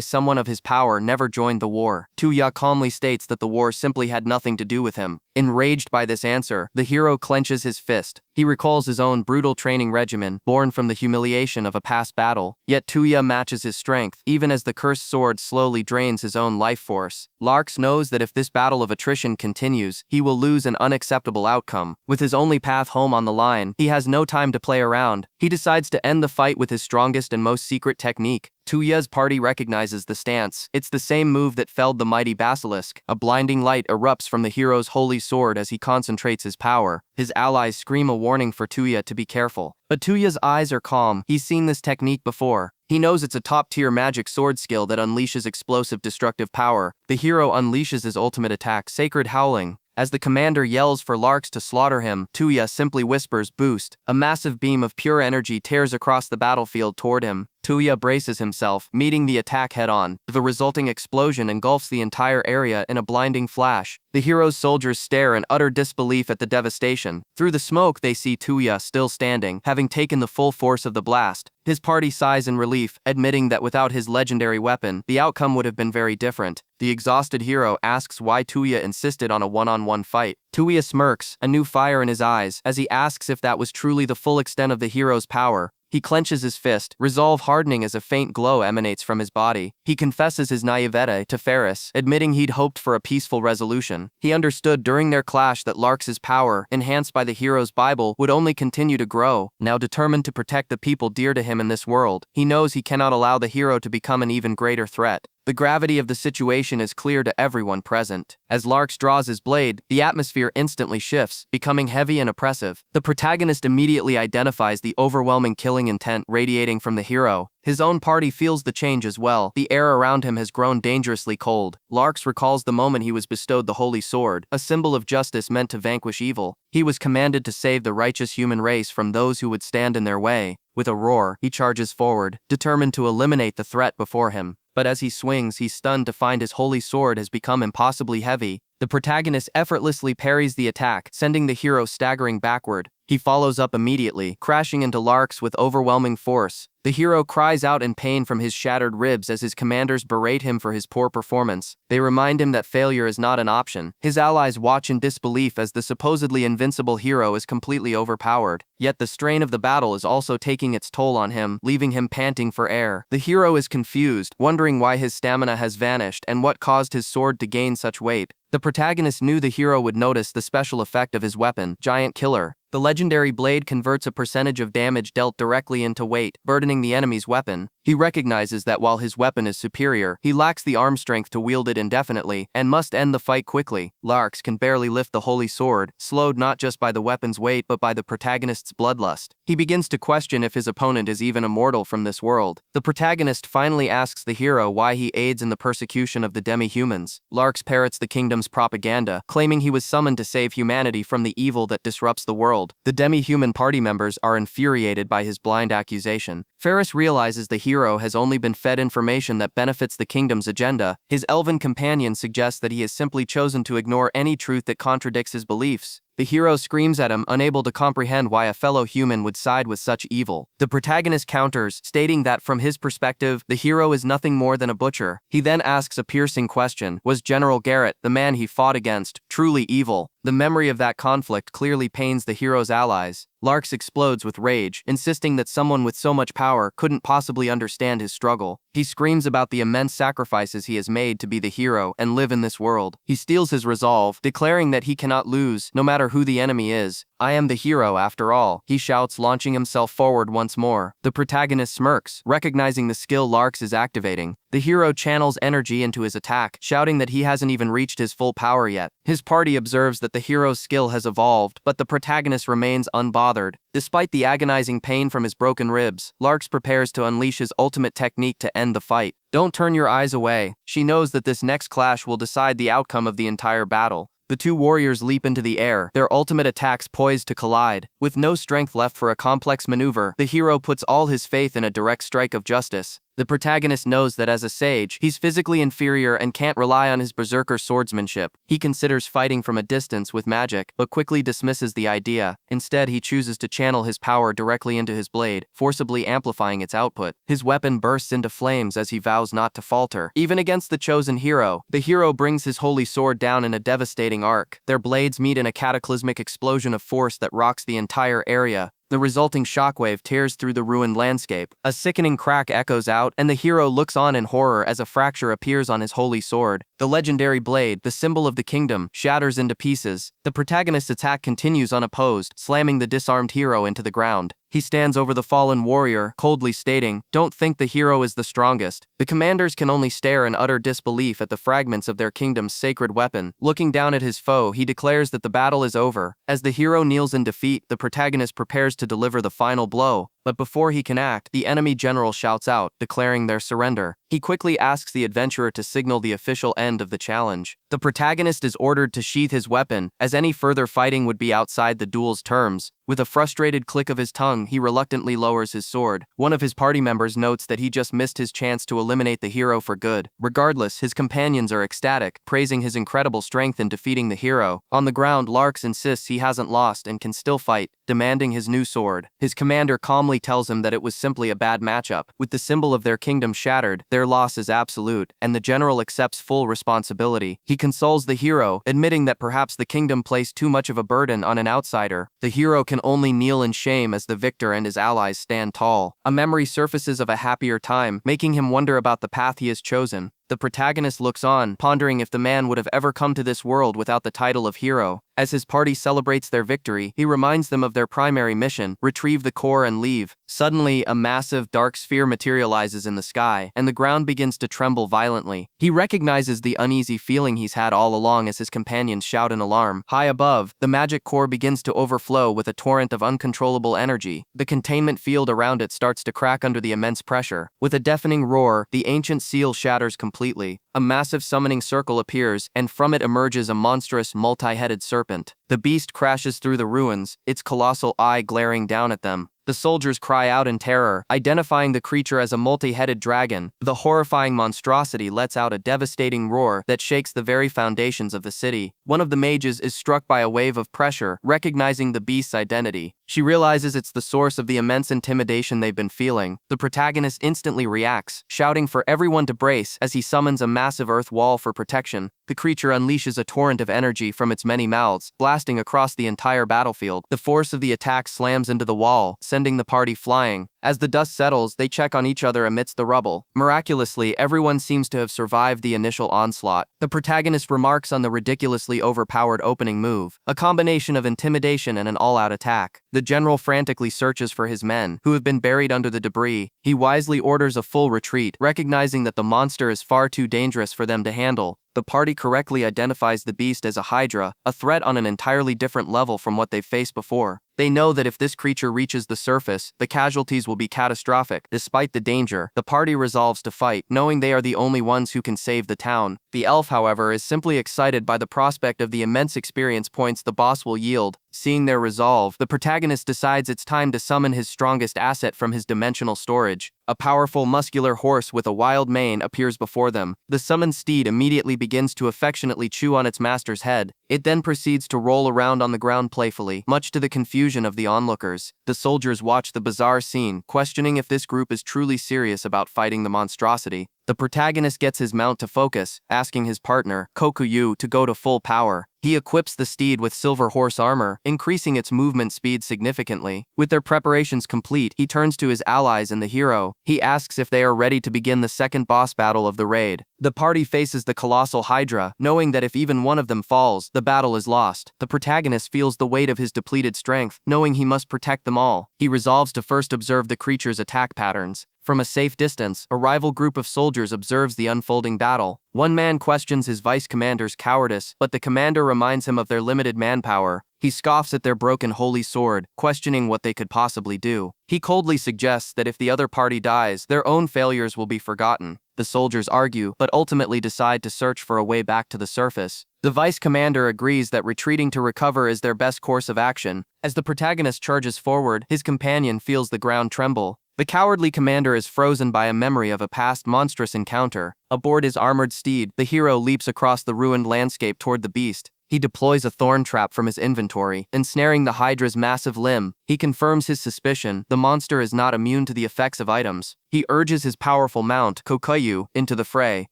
someone of his power never joined the war. Tuya calmly states that the war simply had nothing to do with him. Enraged by this answer, the hero clenches his fist. He recalls his own brutal training regimen, born from the humiliation of a past battle. Yet Tuya matches his strength, even as the cursed sword slowly drains his own life force. Larks knows that if this battle of attrition continues, he will lose an unacceptable outcome. With his only path home on the line, he has no time to play around. He decides to end the fight with his strongest and most secret technique. Tuya's party recognizes the stance. It's the same move that felled the mighty basilisk. A blinding light erupts from the hero's holy sword as he concentrates his power. His allies scream a warning for Tuya to be careful. But Tuya's eyes are calm. He's seen this technique before. He knows it's a top-tier magic sword skill that unleashes explosive destructive power. The hero unleashes his ultimate attack, Sacred Howling. As the commander yells for Larks to slaughter him, Tuya simply whispers, "Boost." A massive beam of pure energy tears across the battlefield toward him. Tuya braces himself, meeting the attack head-on. The resulting explosion engulfs the entire area in a blinding flash. The hero's soldiers stare in utter disbelief at the devastation. Through the smoke, they see Tuya still standing, having taken the full force of the blast. His party sighs in relief, admitting that without his legendary weapon, the outcome would have been very different. The exhausted hero asks why Tuya insisted on a one-on-one fight. Tuya smirks, a new fire in his eyes, as he asks if that was truly the full extent of the hero's power. He clenches his fist, resolve hardening as a faint glow emanates from his body. He confesses his naivete to Ferris, admitting he'd hoped for a peaceful resolution. He understood during their clash that Larks' power, enhanced by the hero's Bible, would only continue to grow. Now determined to protect the people dear to him in this world, he knows he cannot allow the hero to become an even greater threat. The gravity of the situation is clear to everyone present. As Larks draws his blade, the atmosphere instantly shifts, becoming heavy and oppressive. The protagonist immediately identifies the overwhelming killing intent radiating from the hero. His own party feels the change as well. The air around him has grown dangerously cold. Larks recalls the moment he was bestowed the holy sword, a symbol of justice meant to vanquish evil. He was commanded to save the righteous human race from those who would stand in their way. With a roar, he charges forward, determined to eliminate the threat before him. But as he swings, he's stunned to find his holy sword has become impossibly heavy. The protagonist effortlessly parries the attack, sending the hero staggering backward. He follows up immediately, crashing into Larks with overwhelming force. The hero cries out in pain from his shattered ribs as his commanders berate him for his poor performance. They remind him that failure is not an option. His allies watch in disbelief as the supposedly invincible hero is completely overpowered. Yet the strain of the battle is also taking its toll on him, leaving him panting for air. The hero is confused, wondering why his stamina has vanished and what caused his sword to gain such weight. The protagonist knew the hero would notice the special effect of his weapon, Giant Killer. The legendary blade converts a percentage of damage dealt directly into weight, burdening the enemy's weapon. He recognizes that while his weapon is superior, he lacks the arm strength to wield it indefinitely, and must end the fight quickly. Larks can barely lift the holy sword, slowed not just by the weapon's weight but by the protagonist's bloodlust. He begins to question if his opponent is even immortal from this world. The protagonist finally asks the hero why he aids in the persecution of the demi-humans. Larks parrots the kingdom's propaganda, claiming he was summoned to save humanity from the evil that disrupts the world. The demi-human party members are infuriated by his blind accusation. Ferris realizes the hero has only been fed information that benefits the kingdom's agenda. His elven companion suggests that he has simply chosen to ignore any truth that contradicts his beliefs. The hero screams at him, unable to comprehend why a fellow human would side with such evil. The protagonist counters, stating that from his perspective, the hero is nothing more than a butcher. He then asks a piercing question: was General Garrett, the man he fought against, truly evil? The memory of that conflict clearly pains the hero's allies. Larks explodes with rage, insisting that someone with so much power couldn't possibly understand his struggle. He screams about the immense sacrifices he has made to be the hero and live in this world. He steals his resolve, declaring that he cannot lose, no matter who the enemy is. "I am the hero after all," he shouts, launching himself forward once more. The protagonist smirks, recognizing the skill Larks is activating. The hero channels energy into his attack, shouting that he hasn't even reached his full power yet. His party observes that the hero's skill has evolved, but the protagonist remains unbothered. Despite the agonizing pain from his broken ribs, Larks prepares to unleash his ultimate technique to end the fight. Don't turn your eyes away. She knows that this next clash will decide the outcome of the entire battle. The two warriors leap into the air, their ultimate attacks poised to collide. With no strength left for a complex maneuver, the hero puts all his faith in a direct strike of justice. The protagonist knows that as a sage, he's physically inferior and can't rely on his berserker swordsmanship. He considers fighting from a distance with magic, but quickly dismisses the idea. Instead, he chooses to channel his power directly into his blade, forcibly amplifying its output. His weapon bursts into flames as he vows not to falter. Even against the chosen hero, the hero brings his holy sword down in a devastating arc. Their blades meet in a cataclysmic explosion of force that rocks the entire area. The resulting shockwave tears through the ruined landscape. A sickening crack echoes out, and the hero looks on in horror as a fracture appears on his holy sword. The legendary blade, the symbol of the kingdom, shatters into pieces. The protagonist's attack continues unopposed, slamming the disarmed hero into the ground. He stands over the fallen warrior, coldly stating, "Don't think the hero is the strongest." The commanders can only stare in utter disbelief at the fragments of their kingdom's sacred weapon. Looking down at his foe, he declares that the battle is over. As the hero kneels in defeat, the protagonist prepares to deliver the final blow. But before he can act, the enemy general shouts out, declaring their surrender. He quickly asks the adventurer to signal the official end of the challenge. The protagonist is ordered to sheath his weapon, as any further fighting would be outside the duel's terms. With a frustrated click of his tongue, he reluctantly lowers his sword. One of his party members notes that he just missed his chance to eliminate the hero for good. Regardless, his companions are ecstatic, praising his incredible strength in defeating the hero. On the ground, Larks insists he hasn't lost and can still fight, demanding his new sword. His commander calmly tells him that it was simply a bad matchup. With the symbol of their kingdom shattered, their loss is absolute, and the general accepts full responsibility. He consoles the hero, admitting that perhaps the kingdom placed too much of a burden on an outsider. The hero can only kneel in shame as the victor and his allies stand tall. A memory surfaces of a happier time, making him wonder about the path he has chosen. The protagonist looks on, pondering if the man would have ever come to this world without the title of hero. As his party celebrates their victory, he reminds them of their primary mission: retrieve the core and leave. Suddenly, a massive dark sphere materializes in the sky, and the ground begins to tremble violently. He recognizes the uneasy feeling he's had all along as his companions shout in alarm. High above, the magic core begins to overflow with a torrent of uncontrollable energy. The containment field around it starts to crack under the immense pressure. With a deafening roar, the ancient seal shatters completely. A massive summoning circle appears, and from it emerges a monstrous, multi-headed serpent. The beast crashes through the ruins, its colossal eye glaring down at them. The soldiers cry out in terror, identifying the creature as a multi-headed dragon. The horrifying monstrosity lets out a devastating roar that shakes the very foundations of the city. One of the mages is struck by a wave of pressure, recognizing the beast's identity. She realizes it's the source of the immense intimidation they've been feeling. The protagonist instantly reacts, shouting for everyone to brace as he summons a massive earth wall for protection. The creature unleashes a torrent of energy from its many mouths, blasting across the entire battlefield. The force of the attack slams into the wall, sending the party flying. As the dust settles, they check on each other amidst the rubble. Miraculously, everyone seems to have survived the initial onslaught. The protagonist remarks on the ridiculously overpowered opening move, a combination of intimidation and an all-out attack. The general frantically searches for his men, who have been buried under the debris. He wisely orders a full retreat, recognizing that the monster is far too dangerous for them to handle. The party correctly identifies the beast as a Hydra, a threat on an entirely different level from what they've faced before. They know that if this creature reaches the surface, the casualties will be catastrophic. Despite the danger, the party resolves to fight, knowing they are the only ones who can save the town. The elf, however, is simply excited by the prospect of the immense experience points the boss will yield. Seeing their resolve, the protagonist decides it's time to summon his strongest asset from his dimensional storage. A powerful, muscular horse with a wild mane appears before them. The summoned steed immediately begins to affectionately chew on its master's head. It then proceeds to roll around on the ground playfully, much to the confusion of the onlookers. The soldiers watch the bizarre scene, questioning if this group is truly serious about fighting the monstrosity. The protagonist gets his mount to focus, asking his partner, Kokuyu, to go to full power. He equips the steed with silver horse armor, increasing its movement speed significantly. With their preparations complete, he turns to his allies and the hero. He asks if they are ready to begin the second boss battle of the raid. The party faces the colossal Hydra, knowing that if even one of them falls, the battle is lost. The protagonist feels the weight of his depleted strength, knowing he must protect them all. He resolves to first observe the creature's attack patterns. From a safe distance, a rival group of soldiers observes the unfolding battle. One man questions his vice commander's cowardice, but the commander reminds him of their limited manpower. He scoffs at their broken holy sword, questioning what they could possibly do. He coldly suggests that if the other party dies, their own failures will be forgotten. The soldiers argue, but ultimately decide to search for a way back to the surface. The vice commander agrees that retreating to recover is their best course of action. As the protagonist charges forward, his companion feels the ground tremble. The cowardly commander is frozen by a memory of a past monstrous encounter. Aboard his armored steed, the hero leaps across the ruined landscape toward the beast. He deploys a thorn trap from his inventory, ensnaring the Hydra's massive limb. He confirms his suspicion: the monster is not immune to the effects of items. He urges his powerful mount, Kokuyu, into the fray.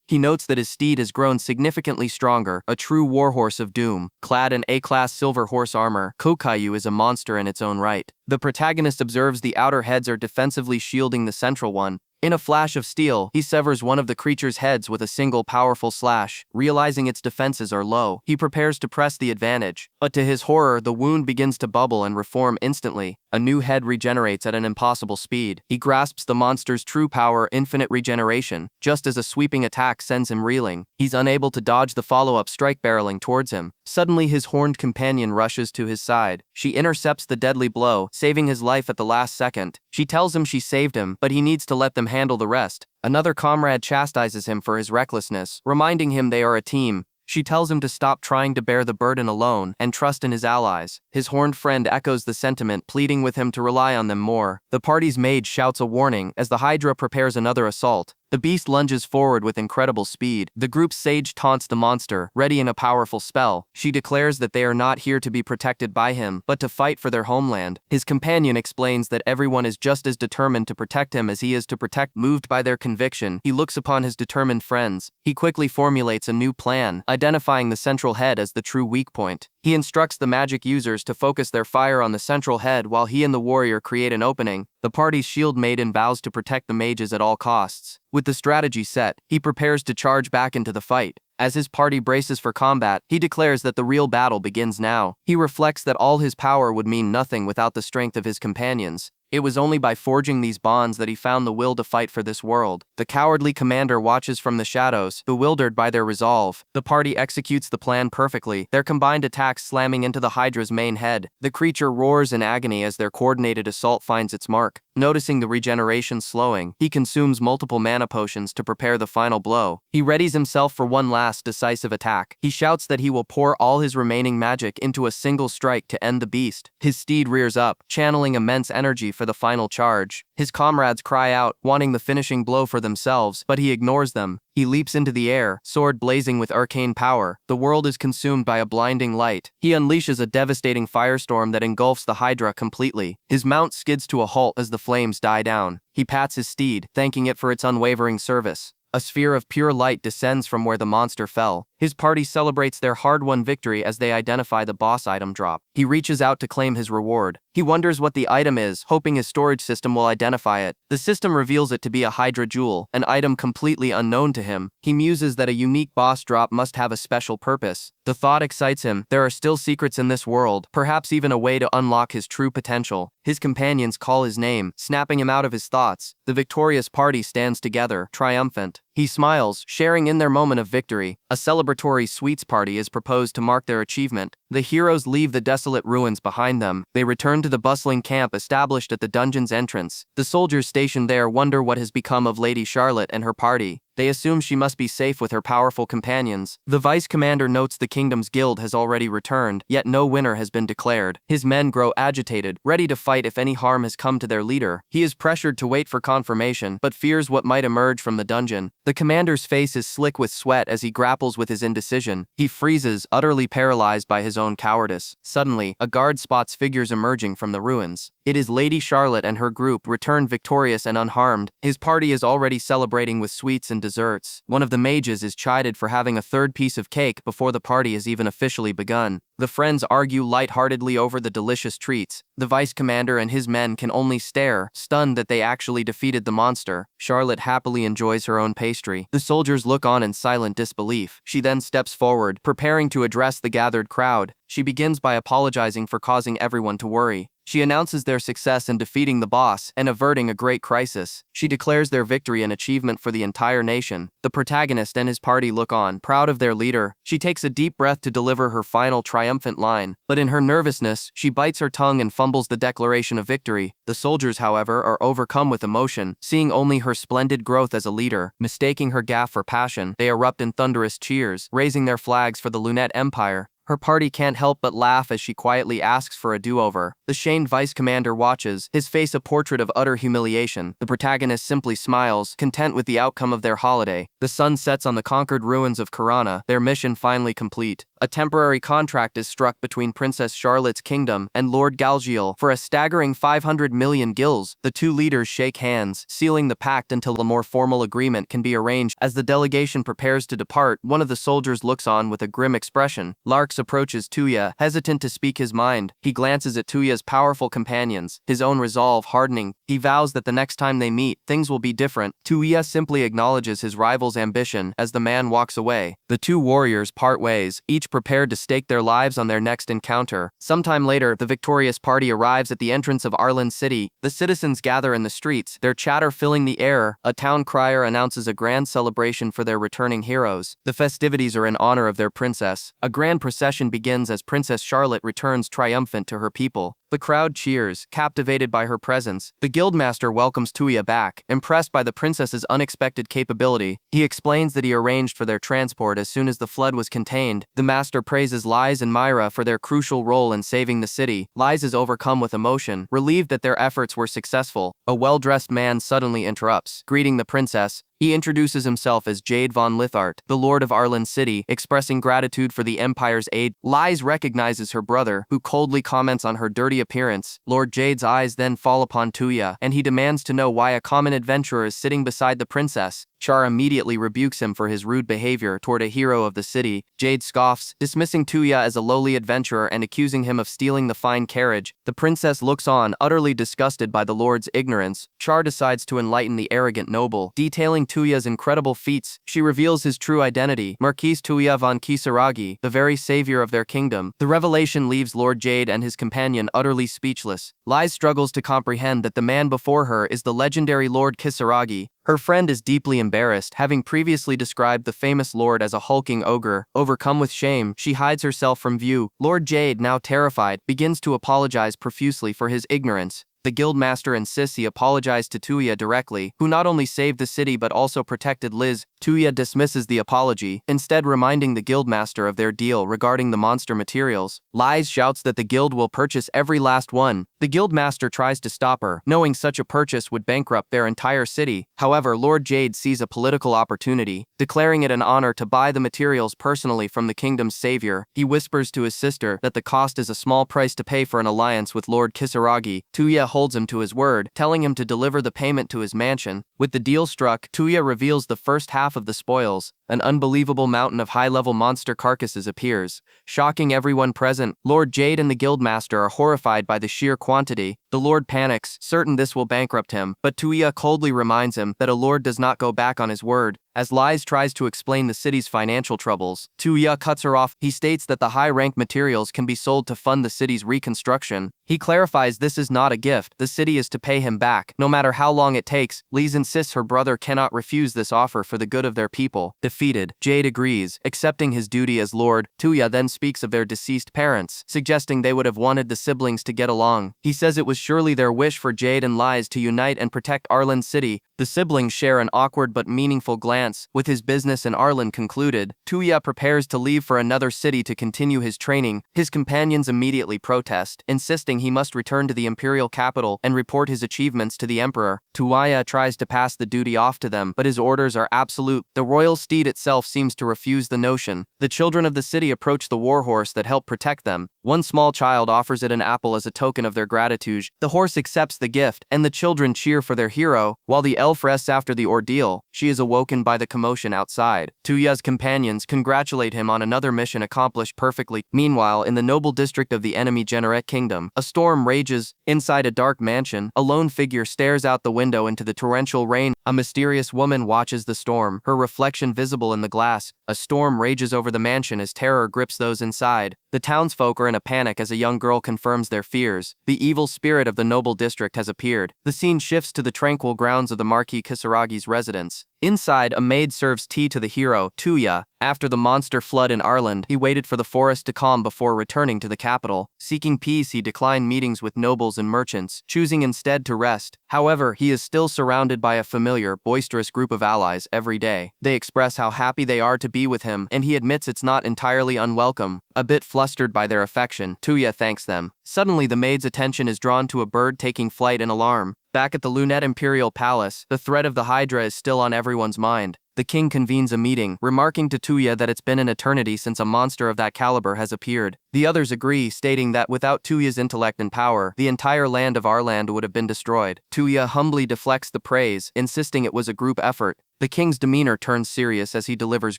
He notes that his steed has grown significantly stronger, a true warhorse of doom. Clad in A-class silver horse armor, Kokuyu is a monster in its own right. The protagonist observes the outer heads are defensively shielding the central one. In a flash of steel, he severs one of the creature's heads with a single powerful slash. Realizing its defenses are low, he prepares to press the advantage. But to his horror, the wound begins to bubble and reform instantly. A new head regenerates at an impossible speed. He grasps the monster's true power, infinite regeneration. Just as a sweeping attack sends him reeling, he's unable to dodge the follow-up strike barreling towards him. Suddenly, his horned companion rushes to his side. She intercepts the deadly blow, saving his life at the last second. She tells him she saved him, but he needs to let them handle the rest. Another comrade chastises him for his recklessness, reminding him they are a team. She tells him to stop trying to bear the burden alone and trust in his allies. His horned friend echoes the sentiment, pleading with him to rely on them more. The party's mage shouts a warning as the Hydra prepares another assault. The beast lunges forward with incredible speed. The group's sage taunts the monster, readying a powerful spell. She declares that they are not here to be protected by him, but to fight for their homeland. His companion explains that everyone is just as determined to protect him as he is to protect. Moved by their conviction, he looks upon his determined friends. He quickly formulates a new plan, identifying the central head as the true weak point. He instructs the magic users to focus their fire on the central head while he and the warrior create an opening. The party's shield maiden vows to protect the mages at all costs. With the strategy set, he prepares to charge back into the fight. As his party braces for combat, he declares that the real battle begins now. He reflects that all his power would mean nothing without the strength of his companions. It was only by forging these bonds that he found the will to fight for this world. The cowardly commander watches from the shadows, bewildered by their resolve. The party executes the plan perfectly, their combined attacks slamming into the Hydra's main head. The creature roars in agony as their coordinated assault finds its mark. Noticing the regeneration slowing, he consumes multiple mana potions to prepare the final blow. He readies himself for one last decisive attack. He shouts that he will pour all his remaining magic into a single strike to end the beast. His steed rears up, channeling immense energy for the final charge. His comrades cry out, wanting the finishing blow for themselves, but he ignores them. He leaps into the air, sword blazing with arcane power. The world is consumed by a blinding light. He unleashes a devastating firestorm that engulfs the Hydra completely. His mount skids to a halt as the flames die down. He pats his steed, thanking it for its unwavering service. A sphere of pure light descends from where the monster fell. His party celebrates their hard-won victory as they identify the boss item drop. He reaches out to claim his reward. He wonders what the item is, hoping his storage system will identify it. The system reveals it to be a Hydra Jewel, an item completely unknown to him. He muses that a unique boss drop must have a special purpose. The thought excites him. There are still secrets in this world, perhaps even a way to unlock his true potential. His companions call his name, snapping him out of his thoughts. The victorious party stands together, triumphant. He smiles, sharing in their moment of victory. A celebratory sweets party is proposed to mark their achievement. The heroes leave the desolate ruins behind them. They return to the bustling camp established at the dungeon's entrance. The soldiers stationed there wonder what has become of Lady Charlotte and her party. They assume she must be safe with her powerful companions. The vice commander notes the kingdom's guild has already returned, yet no winner has been declared. His men grow agitated, ready to fight if any harm has come to their leader. He is pressured to wait for confirmation, but fears what might emerge from the dungeon. The commander's face is slick with sweat as he grapples with his indecision. He freezes, utterly paralyzed by his own cowardice. Suddenly, a guard spots figures emerging from the ruins. It is Lady Charlotte and her group, returned victorious and unharmed. His party is already celebrating with sweets and desserts. One of the mages is chided for having a third piece of cake before the party has even officially begun. The friends argue lightheartedly over the delicious treats. The vice commander and his men can only stare, stunned that they actually defeated the monster. Charlotte happily enjoys her own pastry. The soldiers look on in silent disbelief. She then steps forward, preparing to address the gathered crowd. She begins by apologizing for causing everyone to worry. She announces their success in defeating the boss and averting a great crisis. She declares their victory an achievement for the entire nation. The protagonist and his party look on, proud of their leader. She takes a deep breath to deliver her final triumphant line, but in her nervousness, she bites her tongue and fumbles the declaration of victory. The soldiers, however, are overcome with emotion, seeing only her splendid growth as a leader. Mistaking her gaffe for passion, they erupt in thunderous cheers, raising their flags for the Lunette Empire. Her party can't help but laugh as she quietly asks for a do-over. The shamed vice commander watches, his face a portrait of utter humiliation. The protagonist simply smiles, content with the outcome of their holiday. The sun sets on the conquered ruins of Karana, their mission finally complete. A a temporary contract is struck between Princess Charlotte's kingdom and Lord Galgiel for a staggering 500 million gils. The two leaders shake hands, sealing the pact until a more formal agreement can be arranged. As the delegation prepares to depart, one of the soldiers looks on with a grim expression. Larks approaches Tuya, hesitant to speak his mind. He glances at Tuya's powerful companions, his own resolve hardening. He vows that the next time they meet, things will be different. Tuya simply acknowledges his rival's ambition as the man walks away. The two warriors part ways, each prepared to stake their lives on their next encounter. Sometime later, the victorious party arrives at the entrance of Arlen City. The citizens gather in the streets, their chatter filling the air. A town crier announces a grand celebration for their returning heroes. The festivities are in honor of their princess. A grand procession begins as Princess Charlotte returns triumphant to her people. The crowd cheers, captivated by her presence. The guildmaster welcomes Tuya back, impressed by the princess's unexpected capability. He explains that he arranged for their transport as soon as the flood was contained. The master praises Liz and Myra for their crucial role in saving the city. Liz is overcome with emotion, relieved that their efforts were successful. A well-dressed man suddenly interrupts, greeting the princess. He introduces himself as Jade von Lithart, the Lord of Arlen City, expressing gratitude for the Empire's aid. Liz recognizes her brother, who coldly comments on her dirty appearance. Lord Jade's eyes then fall upon Tuya, and he demands to know why a common adventurer is sitting beside the princess. Char immediately rebukes him for his rude behavior toward a hero of the city. Jade scoffs, dismissing Tuya as a lowly adventurer and accusing him of stealing the fine carriage. The princess looks on, utterly disgusted by the lord's ignorance. Char decides to enlighten the arrogant noble, detailing Tuya's incredible feats. She reveals his true identity, Marquis Tuya von Kisaragi, the very savior of their kingdom. The revelation leaves Lord Jade and his companion utterly speechless. Liz struggles to comprehend that the man before her is the legendary Lord Kisaragi. Her friend is deeply embarrassed, having previously described the famous lord as a hulking ogre. Overcome with shame, she hides herself from view. Lord Jade, now terrified, begins to apologize profusely for his ignorance. The guildmaster insists he apologize to Tuya directly, who not only saved the city but also protected Liz. Tuya dismisses the apology, instead reminding the guildmaster of their deal regarding the monster materials. Liz shouts that the guild will purchase every last one. The guildmaster tries to stop her, knowing such a purchase would bankrupt their entire city. However, Lord Jade sees a political opportunity, declaring it an honor to buy the materials personally from the kingdom's savior. He whispers to his sister that the cost is a small price to pay for an alliance with Lord Kisaragi. Tuya holds him to his word, telling him to deliver the payment to his mansion. With the deal struck, Tuya reveals the first half of the spoils. An unbelievable mountain of high-level monster carcasses appears, shocking everyone present. Lord Jade and the guildmaster are horrified by the sheer quantity. The lord panics, certain this will bankrupt him, but Tuya coldly reminds him that a lord does not go back on his word. As Liz tries to explain the city's financial troubles, Tuya cuts her off. He states that the high-rank materials can be sold to fund the city's reconstruction. He clarifies this is not a gift, the city is to pay him back, no matter how long it takes. Liz insists her brother cannot refuse this offer for the good of their people. Defeated, Jade agrees, accepting his duty as lord. Tuya then speaks of their deceased parents, suggesting they would have wanted the siblings to get along. He says it was surely their wish for Jade and Liz to unite and protect Arlen City. The siblings share an awkward but meaningful glance. With his business in Arlen concluded, Tuya prepares to leave for another city to continue his training. His companions immediately protest, insisting he must return to the imperial capital and report his achievements to the emperor. Tuya tries to pass the duty off to them, but his orders are absolute. The royal steed itself seems to refuse the notion. The children of the city approach the warhorse that helped protect them. One small child offers it an apple as a token of their gratitude. The horse accepts the gift, and the children cheer for their hero. While the elf rests after the ordeal, she is awoken by the commotion outside. Tuya's companions congratulate him on another mission accomplished perfectly. Meanwhile, in the noble district of the enemy Generet kingdom, a storm rages. Inside a dark mansion, a lone figure stares out the window into the torrential rain. A mysterious woman watches the storm, her reflection visible in the glass. A storm rages over the mansion as terror grips those inside. The townsfolk are in a panic as a young girl confirms their fears. The evil spirit of the noble district has appeared. The scene shifts to the tranquil grounds of the Marquis Kisaragi's residence. Inside, a maid serves tea to the hero, Tuya. After the monster flood in Arland, he waited for the forest to calm before returning to the capital. Seeking peace, he declined meetings with nobles and merchants, choosing instead to rest. However, he is still surrounded by a familiar, boisterous group of allies every day. They express how happy they are to be with him, and he admits it's not entirely unwelcome. A bit flustered by their affection, Tuya thanks them. Suddenly, the maid's attention is drawn to a bird taking flight in alarm. Back at the Lunette Imperial Palace, the threat of the Hydra is still on everyone's mind. The king convenes a meeting, remarking to Tuya that it's been an eternity since a monster of that caliber has appeared. The others agree, stating that without Tuya's intellect and power, the entire land of our land would have been destroyed. Tuya humbly deflects the praise, insisting it was a group effort. The king's demeanor turns serious as he delivers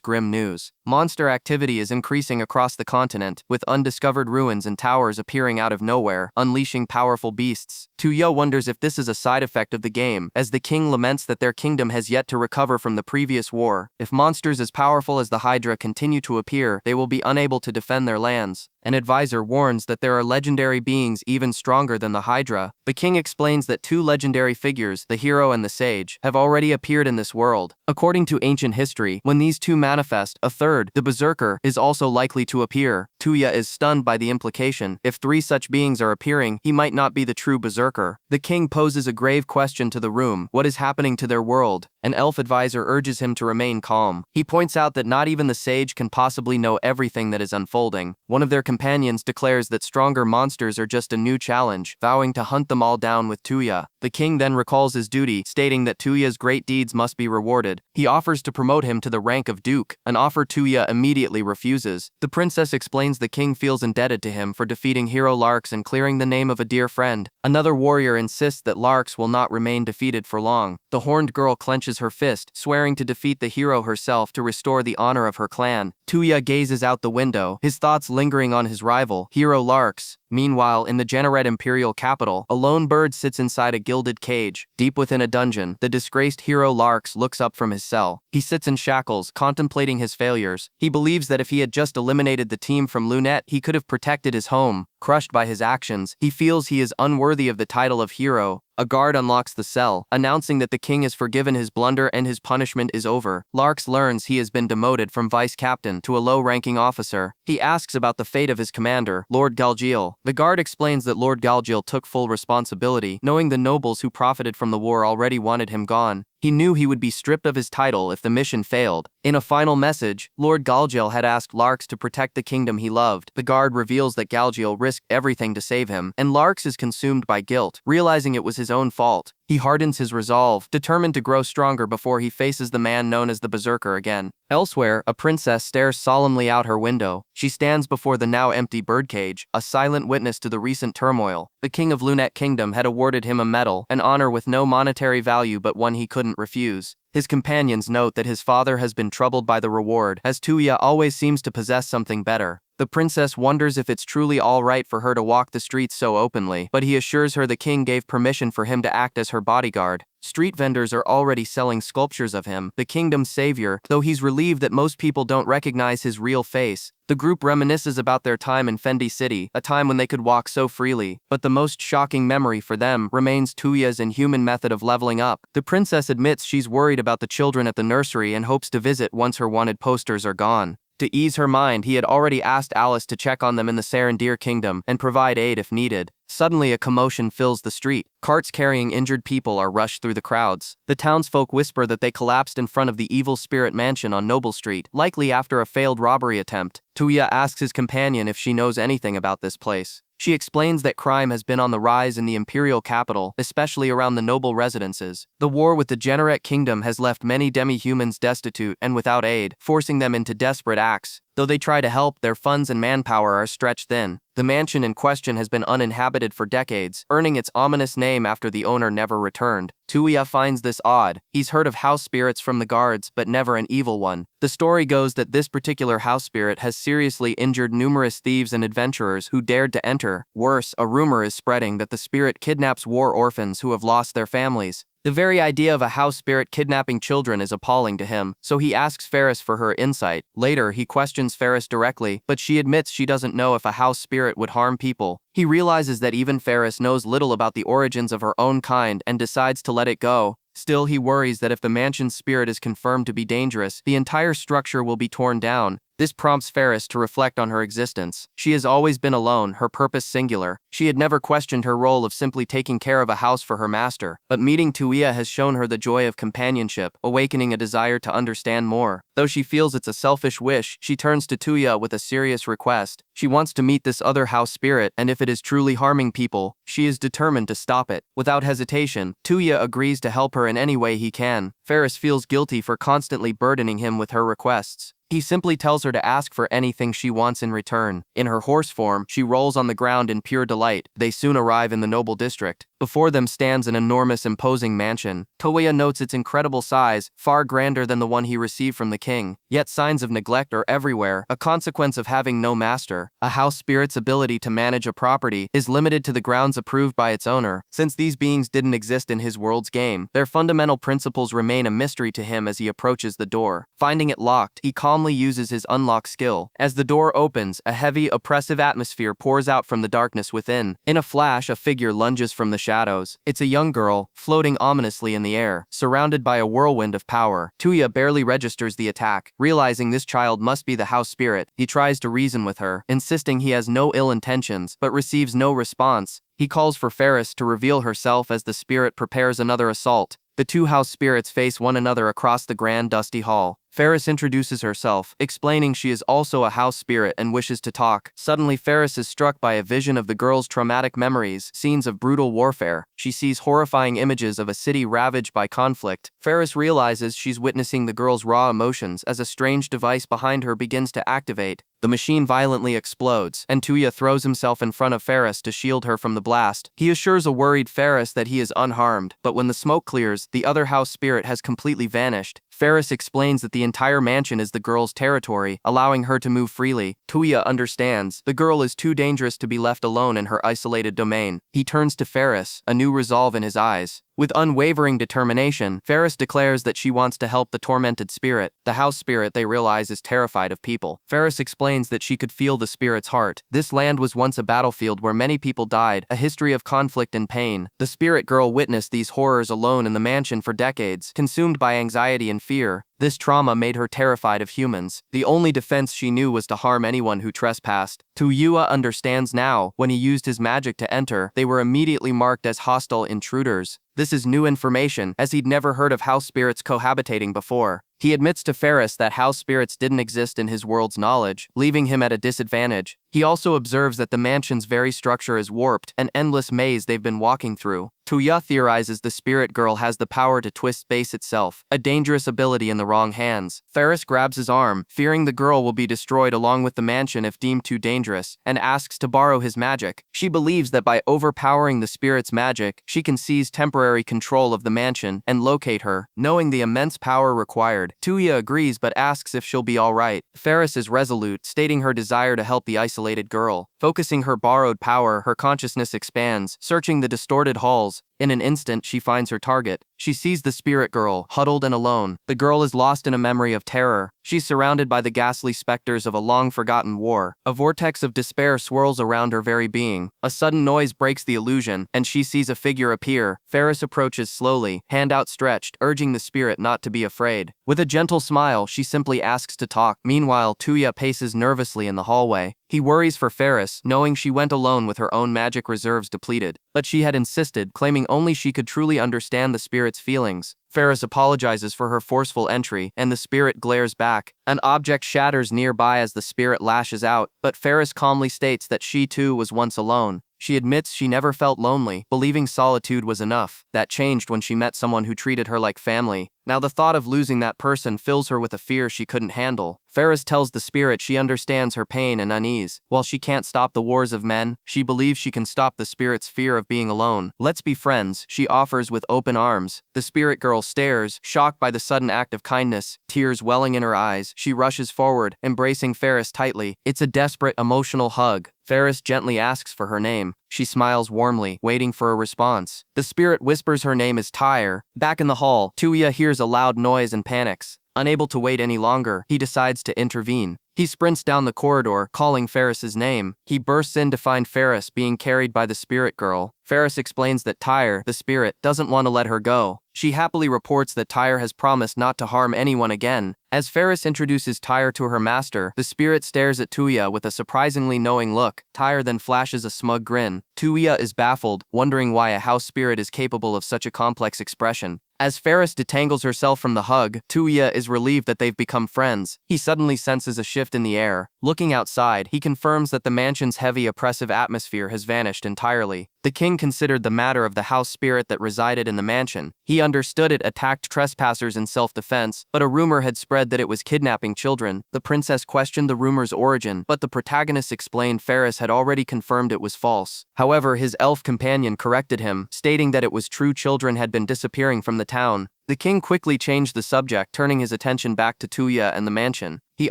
grim news. Monster activity is increasing across the continent, with undiscovered ruins and towers appearing out of nowhere, unleashing powerful beasts. Tuya wonders if this is a side effect of the game, as the king laments that their kingdom has yet to recover from the previous war. If monsters as powerful as the Hydra continue to appear, they will be unable to defend their lands. An advisor warns that there are legendary beings even stronger than the Hydra. The king explains that two legendary figures, the hero and the sage, have already appeared in this world. According to ancient history, when these two manifest, a third, the berserker, is also likely to appear. Tuya is stunned by the implication. If three such beings are appearing, he might not be the true berserker. The king poses a grave question to the room: what is happening to their world? An elf advisor urges him to remain calm. He points out that not even the sage can possibly know everything that is unfolding. One of their companions declares that stronger monsters are just a new challenge, vowing to hunt them all down with Tuya. The king then recalls his duty, stating that Tuya's great deeds must be rewarded. He offers to promote him to the rank of duke, an offer Tuya immediately refuses. The princess explains the king feels indebted to him for defeating Hero Larks and clearing the name of a dear friend. Another warrior insists that Larks will not remain defeated for long. The horned girl clenches her fist, swearing to defeat the hero herself to restore the honor of her clan. Tuya gazes out the window, his thoughts lingering on his rival, Hero Larks. Meanwhile, in the Genered imperial capital, a lone bird sits inside a gilded cage. Deep within a dungeon, the disgraced Hero Larks looks up from his cell. He sits in shackles, contemplating his failures. He believes that if he had just eliminated the team from Lunette, he could have protected his home. Crushed by his actions, he feels he is unworthy of the title of hero. A guard unlocks the cell, announcing that the king has forgiven his blunder and his punishment is over. Larks learns he has been demoted from vice captain to a low-ranking officer. He asks about the fate of his commander, Lord Galgiel. The guard explains that Lord Galgiel took full responsibility, knowing the nobles who profited from the war already wanted him gone. He knew he would be stripped of his title if the mission failed. In a final message, Lord Galgiel had asked Larks to protect the kingdom he loved. The guard reveals that Galgiel risked everything to save him, and Larks is consumed by guilt, realizing it was his own fault. He hardens his resolve, determined to grow stronger before he faces the man known as the Berserker again. Elsewhere, a princess stares solemnly out her window. She stands before the now empty birdcage, a silent witness to the recent turmoil. The king of Lunette Kingdom had awarded him a medal, an honor with no monetary value but one he couldn't refuse. His companions note that his father has been troubled by the reward, as Tuya always seems to possess something better. The princess wonders if it's truly all right for her to walk the streets so openly, but he assures her the king gave permission for him to act as her bodyguard. Street vendors are already selling sculptures of him, the kingdom's savior, though he's relieved that most people don't recognize his real face. The group reminisces about their time in Fendi City, a time when they could walk so freely, but the most shocking memory for them remains Tuya's inhuman method of leveling up. The princess admits she's worried about the children at the nursery and hopes to visit once her wanted posters are gone. To ease her mind, he had already asked Alice to check on them in the Sarandir Kingdom and provide aid if needed. Suddenly, a commotion fills the street. Carts carrying injured people are rushed through the crowds. The townsfolk whisper that they collapsed in front of the Evil Spirit Mansion on Noble Street, likely after a failed robbery attempt. Tuya asks his companion if she knows anything about this place. She explains that crime has been on the rise in the imperial capital, especially around the noble residences. The war with the Generet Kingdom has left many demi-humans destitute and without aid, forcing them into desperate acts. Though they try to help, their funds and manpower are stretched thin. The mansion in question has been uninhabited for decades, earning its ominous name after the owner never returned. Tuya finds this odd. He's heard of house spirits from the guards, but never an evil one. The story goes that this particular house spirit has seriously injured numerous thieves and adventurers who dared to enter. Worse, a rumor is spreading that the spirit kidnaps war orphans who have lost their families. The very idea of a house spirit kidnapping children is appalling to him, so he asks Ferris for her insight. Later, he questions Ferris directly, but she admits she doesn't know if a house spirit would harm people. He realizes that even Ferris knows little about the origins of her own kind and decides to let it go. Still, he worries that if the mansion's spirit is confirmed to be dangerous, the entire structure will be torn down. This prompts Ferris to reflect on her existence. She has always been alone, her purpose singular. She had never questioned her role of simply taking care of a house for her master. But meeting Tuya has shown her the joy of companionship, awakening a desire to understand more. Though she feels it's a selfish wish, she turns to Tuya with a serious request. She wants to meet this other house spirit, and if it is truly harming people, she is determined to stop it. Without hesitation, Tuya agrees to help her in any way he can. Ferris feels guilty for constantly burdening him with her requests. He simply tells her to ask for anything she wants in return. In her horse form, she rolls on the ground in pure delight. They soon arrive in the noble district. Before them stands an enormous, imposing mansion. Tuya notes its incredible size, far grander than the one he received from the king. Yet signs of neglect are everywhere, a consequence of having no master. A house spirit's ability to manage a property is limited to the grounds approved by its owner. Since these beings didn't exist in his world's game, their fundamental principles remain a mystery to him as he approaches the door. Finding it locked, he calmly uses his unlock skill. As the door opens, a heavy, oppressive atmosphere pours out from the darkness within. In a flash, a figure lunges from the shadows. It's a young girl, floating ominously in the air, surrounded by a whirlwind of power. Tuya barely registers the attack. Realizing this child must be the house spirit, he tries to reason with her, insisting he has no ill intentions, but receives no response. He calls for Ferris to reveal herself as the spirit prepares another assault. The two house spirits face one another across the grand dusty hall. Ferris introduces herself, explaining she is also a house spirit and wishes to talk. Suddenly, Ferris is struck by a vision of the girl's traumatic memories, scenes of brutal warfare. She sees horrifying images of a city ravaged by conflict. Ferris realizes she's witnessing the girl's raw emotions as a strange device behind her begins to activate. The machine violently explodes, and Tuya throws himself in front of Ferris to shield her from the blast. He assures a worried Ferris that he is unharmed, but when the smoke clears, the other house spirit has completely vanished. Ferris explains that the entire mansion is the girl's territory, allowing her to move freely. Tuya understands. The girl is too dangerous to be left alone in her isolated domain. He turns to Ferris, a new resolve in his eyes. With unwavering determination, Ferris declares that she wants to help the tormented spirit. The house spirit, they realize, is terrified of people. Ferris explains that she could feel the spirit's heart. This land was once a battlefield where many people died, a history of conflict and pain. The spirit girl witnessed these horrors alone in the mansion for decades, consumed by anxiety and fear. This trauma made her terrified of humans. The only defense she knew was to harm anyone who trespassed. Tuya understands now. When he used his magic to enter, they were immediately marked as hostile intruders. This is new information, as he'd never heard of house spirits cohabitating before. He admits to Ferris that house spirits didn't exist in his world's knowledge, leaving him at a disadvantage. He also observes that the mansion's very structure is warped, an endless maze they've been walking through. Tuya theorizes the spirit girl has the power to twist space itself, a dangerous ability in the wrong hands. Ferris grabs his arm, fearing the girl will be destroyed along with the mansion if deemed too dangerous, and asks to borrow his magic. She believes that by overpowering the spirit's magic, she can seize temporary control of the mansion and locate her. Knowing the immense power required, Tuya agrees but asks if she'll be alright. Ferris is resolute, stating her desire to help the isolated girl. Focusing her borrowed power, her consciousness expands, searching the distorted halls. In an instant, she finds her target. She sees the spirit girl, huddled and alone. The girl is lost in a memory of terror. She's surrounded by the ghastly specters of a long-forgotten war. A vortex of despair swirls around her very being. A sudden noise breaks the illusion, and she sees a figure appear. Ferris approaches slowly, hand outstretched, urging the spirit not to be afraid. With a gentle smile, she simply asks to talk. Meanwhile, Tuya paces nervously in the hallway. He worries for Ferris, knowing she went alone with her own magic reserves depleted. But she had insisted, claiming only she could truly understand the spirit's feelings. Ferris apologizes for her forceful entry, and the spirit glares back. An object shatters nearby as the spirit lashes out, but Ferris calmly states that she too was once alone. She admits she never felt lonely, believing solitude was enough. That changed when she met someone who treated her like family. Now the thought of losing that person fills her with a fear she couldn't handle. Ferris tells the spirit she understands her pain and unease. While she can't stop the wars of men, she believes she can stop the spirit's fear of being alone. Let's be friends, she offers with open arms. The spirit girl stares, shocked by the sudden act of kindness. Tears welling in her eyes, she rushes forward, embracing Ferris tightly. It's a desperate, emotional hug. Ferris gently asks for her name. She smiles warmly, waiting for a response. The spirit whispers her name is Tyre. Back in the hall, Tuya hears a loud noise and panics. Unable to wait any longer, he decides to intervene. He sprints down the corridor, calling Ferris's name. He bursts in to find Ferris being carried by the spirit girl. Ferris explains that Tyre, the spirit, doesn't want to let her go. She happily reports that Tyre has promised not to harm anyone again. As Ferris introduces Tyre to her master, the spirit stares at Tuya with a surprisingly knowing look. Tyre then flashes a smug grin. Tuya is baffled, wondering why a house spirit is capable of such a complex expression. As Ferris detangles herself from the hug, Tuya is relieved that they've become friends. He suddenly senses a shift in the air. Looking outside, he confirms that the mansion's heavy oppressive atmosphere has vanished entirely. The king considered the matter of the house spirit that resided in the mansion. He understood it attacked trespassers in self-defense, but a rumor had spread that it was kidnapping children. The princess questioned the rumor's origin, but the protagonist explained Ferris had already confirmed it was false. However, his elf companion corrected him, stating that it was true children had been disappearing from the town. The king quickly changed the subject, turning his attention back to Tuya and the mansion. He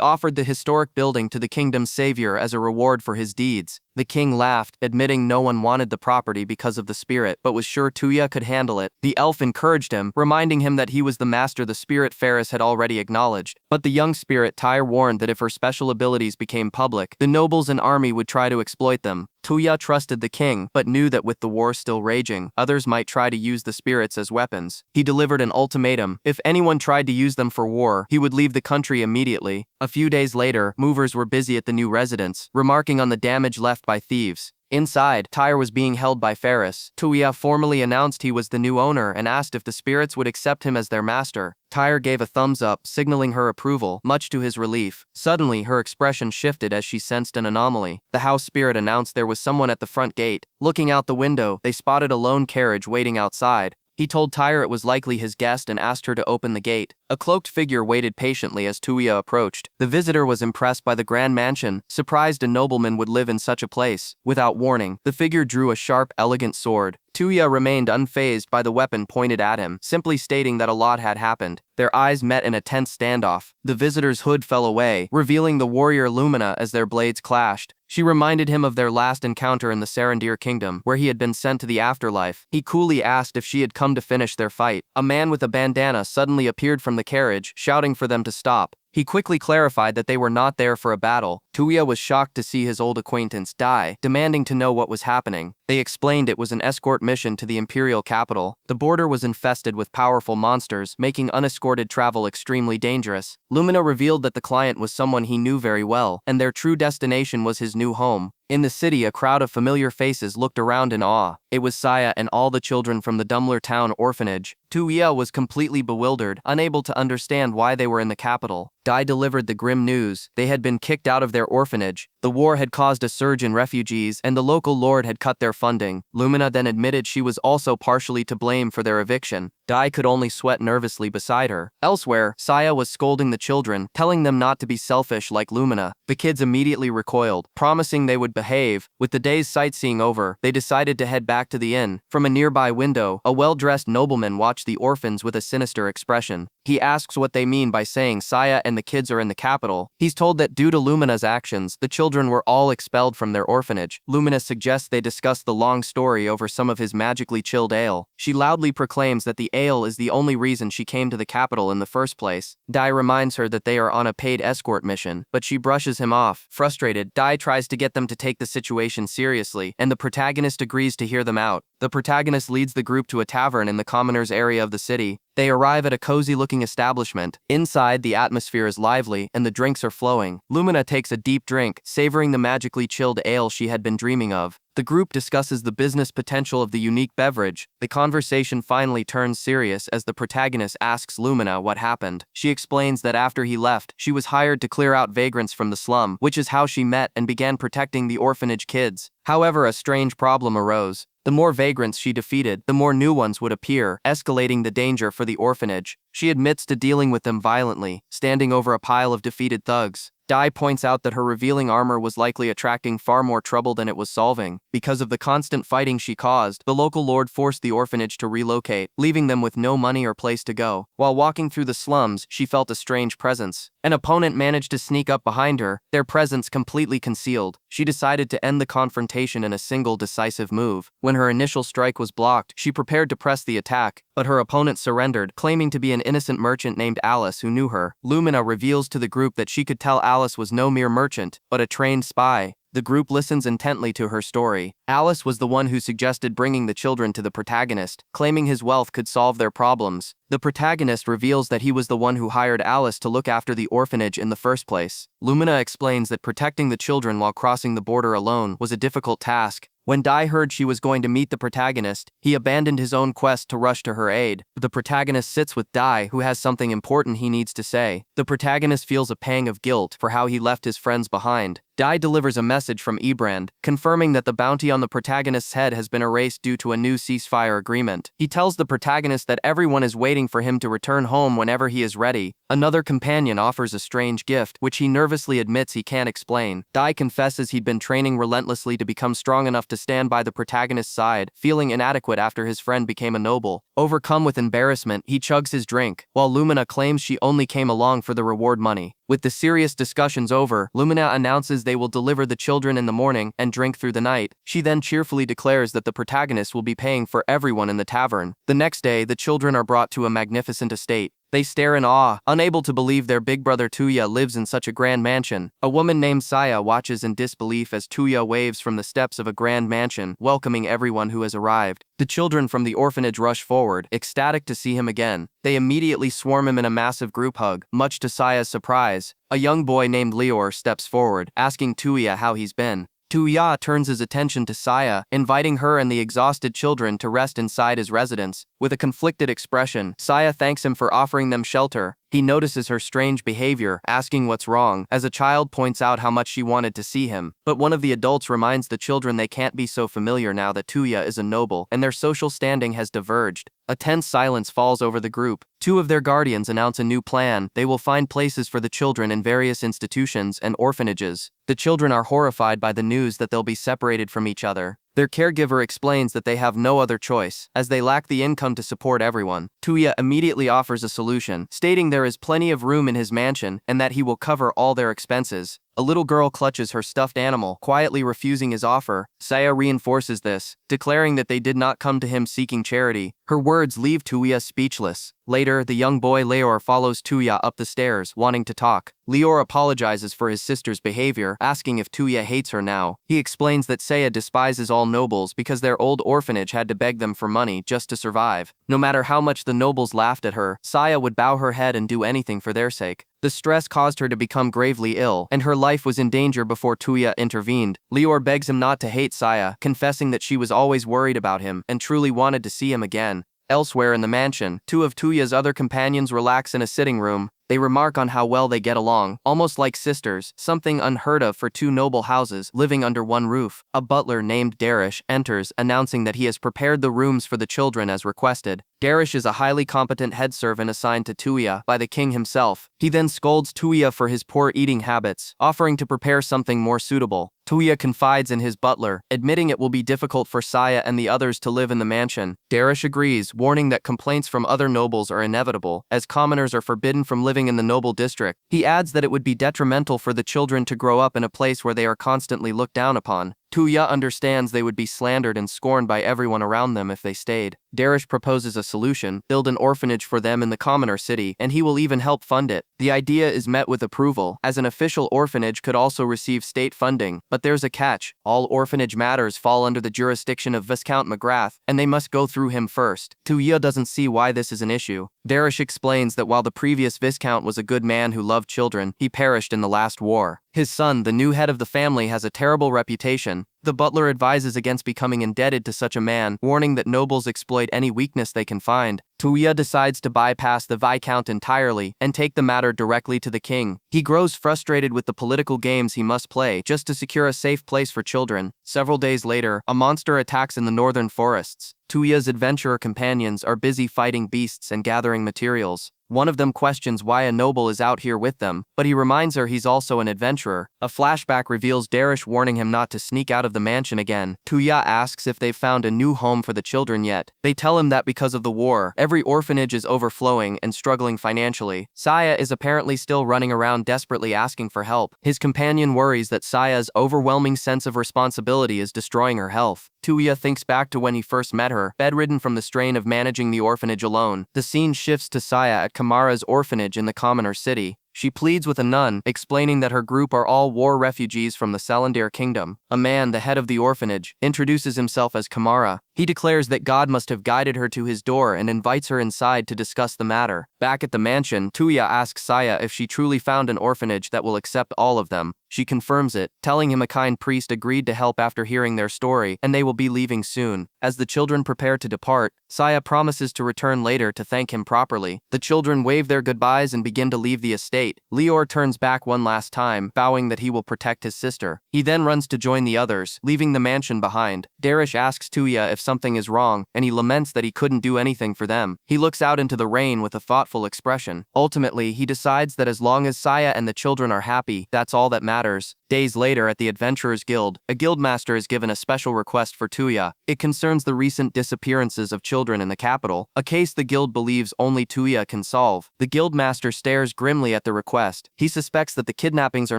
offered the historic building to the kingdom's savior as a reward for his deeds. The king laughed, admitting no one wanted the property because of the spirit, but was sure Tuya could handle it. The elf encouraged him, reminding him that he was the master the spirit Ferris had already acknowledged. But the young spirit Tyre warned that if her special abilities became public, the nobles and army would try to exploit them. Tuya trusted the king, but knew that with the war still raging, others might try to use the spirits as weapons. He delivered an ultimatum. If anyone tried to use them for war, he would leave the country immediately. A few days later, movers were busy at the new residence, remarking on the damage left by thieves. Inside, Tyre was being held by Ferris. Tuya formally announced he was the new owner and asked if the spirits would accept him as their master. Tyre gave a thumbs up, signaling her approval, much to his relief. Suddenly, her expression shifted as she sensed an anomaly. The house spirit announced there was someone at the front gate. Looking out the window, they spotted a lone carriage waiting outside. He told Tyre it was likely his guest and asked her to open the gate. A cloaked figure waited patiently as Tuya approached. The visitor was impressed by the grand mansion, surprised a nobleman would live in such a place. Without warning, the figure drew a sharp, elegant sword. Tuya remained unfazed by the weapon pointed at him, simply stating that a lot had happened. Their eyes met in a tense standoff. The visitor's hood fell away, revealing the warrior Lumina as their blades clashed. She reminded him of their last encounter in the Sarandir kingdom, where he had been sent to the afterlife. He coolly asked if she had come to finish their fight. A man with a bandana suddenly appeared from the carriage, shouting for them to stop. He quickly clarified that they were not there for a battle. Tuya was shocked to see his old acquaintance die, demanding to know what was happening. They explained it was an escort mission to the imperial capital. The border was infested with powerful monsters, making unescorted travel extremely dangerous. Lumina revealed that the client was someone he knew very well, and their true destination was his new home. In the city, a crowd of familiar faces looked around in awe. It was Saya and all the children from the Dumbler Town orphanage. Tuya was completely bewildered, unable to understand why they were in the capital. Dai delivered the grim news. They had been kicked out of their orphanage. The war had caused a surge in refugees, and the local lord had cut their funding. Lumina then admitted she was also partially to blame for their eviction. Dai could only sweat nervously beside her. Elsewhere, Saya was scolding the children, telling them not to be selfish like Lumina. The kids immediately recoiled, promising they would behave. With the day's sightseeing over, they decided to head back to the inn. From a nearby window, a well-dressed nobleman watched the orphans with a sinister expression. He asks what they mean by saying Saya and the kids are in the capital. He's told that due to Lumina's actions, the children were all expelled from their orphanage. Lumina suggests they discuss the long story over some of his magically chilled ale. She loudly proclaims that the ale is the only reason she came to the capital in the first place. Dai reminds her that they are on a paid escort mission, but she brushes him off. Frustrated, Dai tries to get them to take the situation seriously, and the protagonist agrees to hear them out. The protagonist leads the group to a tavern in the commoners' area of the city. They arrive at a cozy-looking establishment. Inside, the atmosphere is lively, and the drinks are flowing. Lumina takes a deep drink, savoring the magically chilled ale she had been dreaming of. The group discusses the business potential of the unique beverage. The conversation finally turns serious as the protagonist asks Lumina what happened. She explains that after he left, she was hired to clear out vagrants from the slum, which is how she met and began protecting the orphanage kids. However, a strange problem arose. The more vagrants she defeated, the more new ones would appear, escalating the danger for the orphanage. She admits to dealing with them violently, standing over a pile of defeated thugs. Dai points out that her revealing armor was likely attracting far more trouble than it was solving. Because of the constant fighting she caused, the local lord forced the orphanage to relocate, leaving them with no money or place to go. While walking through the slums, she felt a strange presence. An opponent managed to sneak up behind her, their presence completely concealed. she decided to end the confrontation in a single decisive move. When her initial strike was blocked, she prepared to press the attack, but her opponent surrendered, claiming to be an innocent merchant named Alice who knew her. Lumina reveals to the group that she could tell Alice was no mere merchant, but a trained spy. The group listens intently to her story. Alice was the one who suggested bringing the children to the protagonist, claiming his wealth could solve their problems. The protagonist reveals that he was the one who hired Alice to look after the orphanage in the first place. Lumina explains that protecting the children while crossing the border alone was a difficult task. When Ty heard she was going to meet the protagonist, he abandoned his own quest to rush to her aid. The protagonist sits with Ty, who has something important he needs to say. The protagonist feels a pang of guilt for how he left his friends behind. Ty delivers a message from Ebrand, confirming that the bounty on the protagonist's head has been erased due to a new ceasefire agreement. He tells the protagonist that everyone is waiting for him to return home whenever he is ready. Another companion offers a strange gift, which he nervously admits he can't explain. Ty confesses he'd been training relentlessly to become strong enough to stand by the protagonist's side, feeling inadequate after his friend became a noble. Overcome with embarrassment, he chugs his drink, while Lumina claims she only came along for the reward money. With the serious discussions over, Lumina announces they will deliver the children in the morning and drink through the night. She then cheerfully declares that the protagonist will be paying for everyone in the tavern. The next day, the children are brought to a magnificent estate. They stare in awe, unable to believe their big brother Tuya lives in such a grand mansion. A woman named Saya watches in disbelief as Tuya waves from the steps of a grand mansion, welcoming everyone who has arrived. The children from the orphanage rush forward, ecstatic to see him again. They immediately swarm him in a massive group hug, much to Saya's surprise. A young boy named Lior steps forward, asking Tuya how he's been. Tuya turns his attention to Saya, inviting her and the exhausted children to rest inside his residence. With a conflicted expression, Saya thanks him for offering them shelter. He notices her strange behavior, asking what's wrong, as a child points out how much she wanted to see him. But one of the adults reminds the children they can't be so familiar now that Tuya is a noble, and their social standing has diverged. A tense silence falls over the group. Two of their guardians announce a new plan. They will find places for the children in various institutions and orphanages. The children are horrified by the news that they'll be separated from each other. Their caregiver explains that they have no other choice, as they lack the income to support everyone. Tuya immediately offers a solution, stating there is plenty of room in his mansion and that he will cover all their expenses. A little girl clutches her stuffed animal, quietly refusing his offer. Saya reinforces this, declaring that they did not come to him seeking charity. Her words leave Tuya speechless. Later, the young boy Lior follows Tuya up the stairs, wanting to talk. Lior apologizes for his sister's behavior, asking if Tuya hates her now. He explains that Saya despises all nobles because their old orphanage had to beg them for money just to survive. No matter how much the nobles laughed at her, Saya would bow her head and do anything for their sake. The stress caused her to become gravely ill, and her life was in danger before Tuya intervened. Lior begs him not to hate Saya, confessing that she was always worried about him and truly wanted to see him again. Elsewhere in the mansion, two of Tuya's other companions relax in a sitting room. They remark on how well they get along, almost like sisters, something unheard of for two noble houses living under one roof. A butler named Darish enters, announcing that he has prepared the rooms for the children as requested. Darish is a highly competent head servant assigned to Tuya by the king himself. He then scolds Tuya for his poor eating habits, offering to prepare something more suitable. Tuya confides in his butler, admitting it will be difficult for Saya and the others to live in the mansion. Darish agrees, warning that complaints from other nobles are inevitable, as commoners are forbidden from living in the noble district. He adds that it would be detrimental for the children to grow up in a place where they are constantly looked down upon. Tuya understands they would be slandered and scorned by everyone around them if they stayed. Darish proposes a solution: build an orphanage for them in the commoner city, and he will even help fund it. The idea is met with approval, as an official orphanage could also receive state funding, but there's a catch. All orphanage matters fall under the jurisdiction of Viscount McGrath, and they must go through him first. Tuya doesn't see why this is an issue. Darish explains that while the previous Viscount was a good man who loved children, he perished in the last war. His son, the new head of the family, has a terrible reputation. The butler advises against becoming indebted to such a man, warning that nobles exploit any weakness they can find. Tuya decides to bypass the Viscount entirely and take the matter directly to the king. He grows frustrated with the political games he must play just to secure a safe place for children. Several days later, a monster attacks in the northern forests. Tuya's adventurer companions are busy fighting beasts and gathering materials. One of them questions why a noble is out here with them, but he reminds her he's also an adventurer. A flashback reveals Darish warning him not to sneak out of the mansion again. Tuya asks if they've found a new home for the children yet. They tell him that because of the war, every orphanage is overflowing and struggling financially. Saya is apparently still running around desperately asking for help. His companion worries that Saya's overwhelming sense of responsibility is destroying her health. Tuya thinks back to when he first met her, bedridden from the strain of managing the orphanage alone. The scene shifts to Saya at Kamara's orphanage in the commoner city. She pleads with a nun, explaining that her group are all war refugees from the Salandir kingdom. A man, the head of the orphanage, introduces himself as Kamara. He declares that God must have guided her to his door and invites her inside to discuss the matter. Back at the mansion, Tuya asks Saya if she truly found an orphanage that will accept all of them. She confirms it, telling him a kind priest agreed to help after hearing their story, and they will be leaving soon. As the children prepare to depart, Saya promises to return later to thank him properly. The children wave their goodbyes and begin to leave the estate. Lior turns back one last time, vowing that he will protect his sister. He then runs to join the others, leaving the mansion behind. Darish asks Tuya if something is wrong, and he laments that he couldn't do anything for them. He looks out into the rain with a thoughtful expression. Ultimately, he decides that as long as Saya and the children are happy, that's all that matters. Days later at the Adventurers Guild, a guildmaster is given a special request for Tuya. It concerns the recent disappearances of children in the capital, a case the guild believes only Tuya can solve. The guildmaster stares grimly at the request. He suspects that the kidnappings are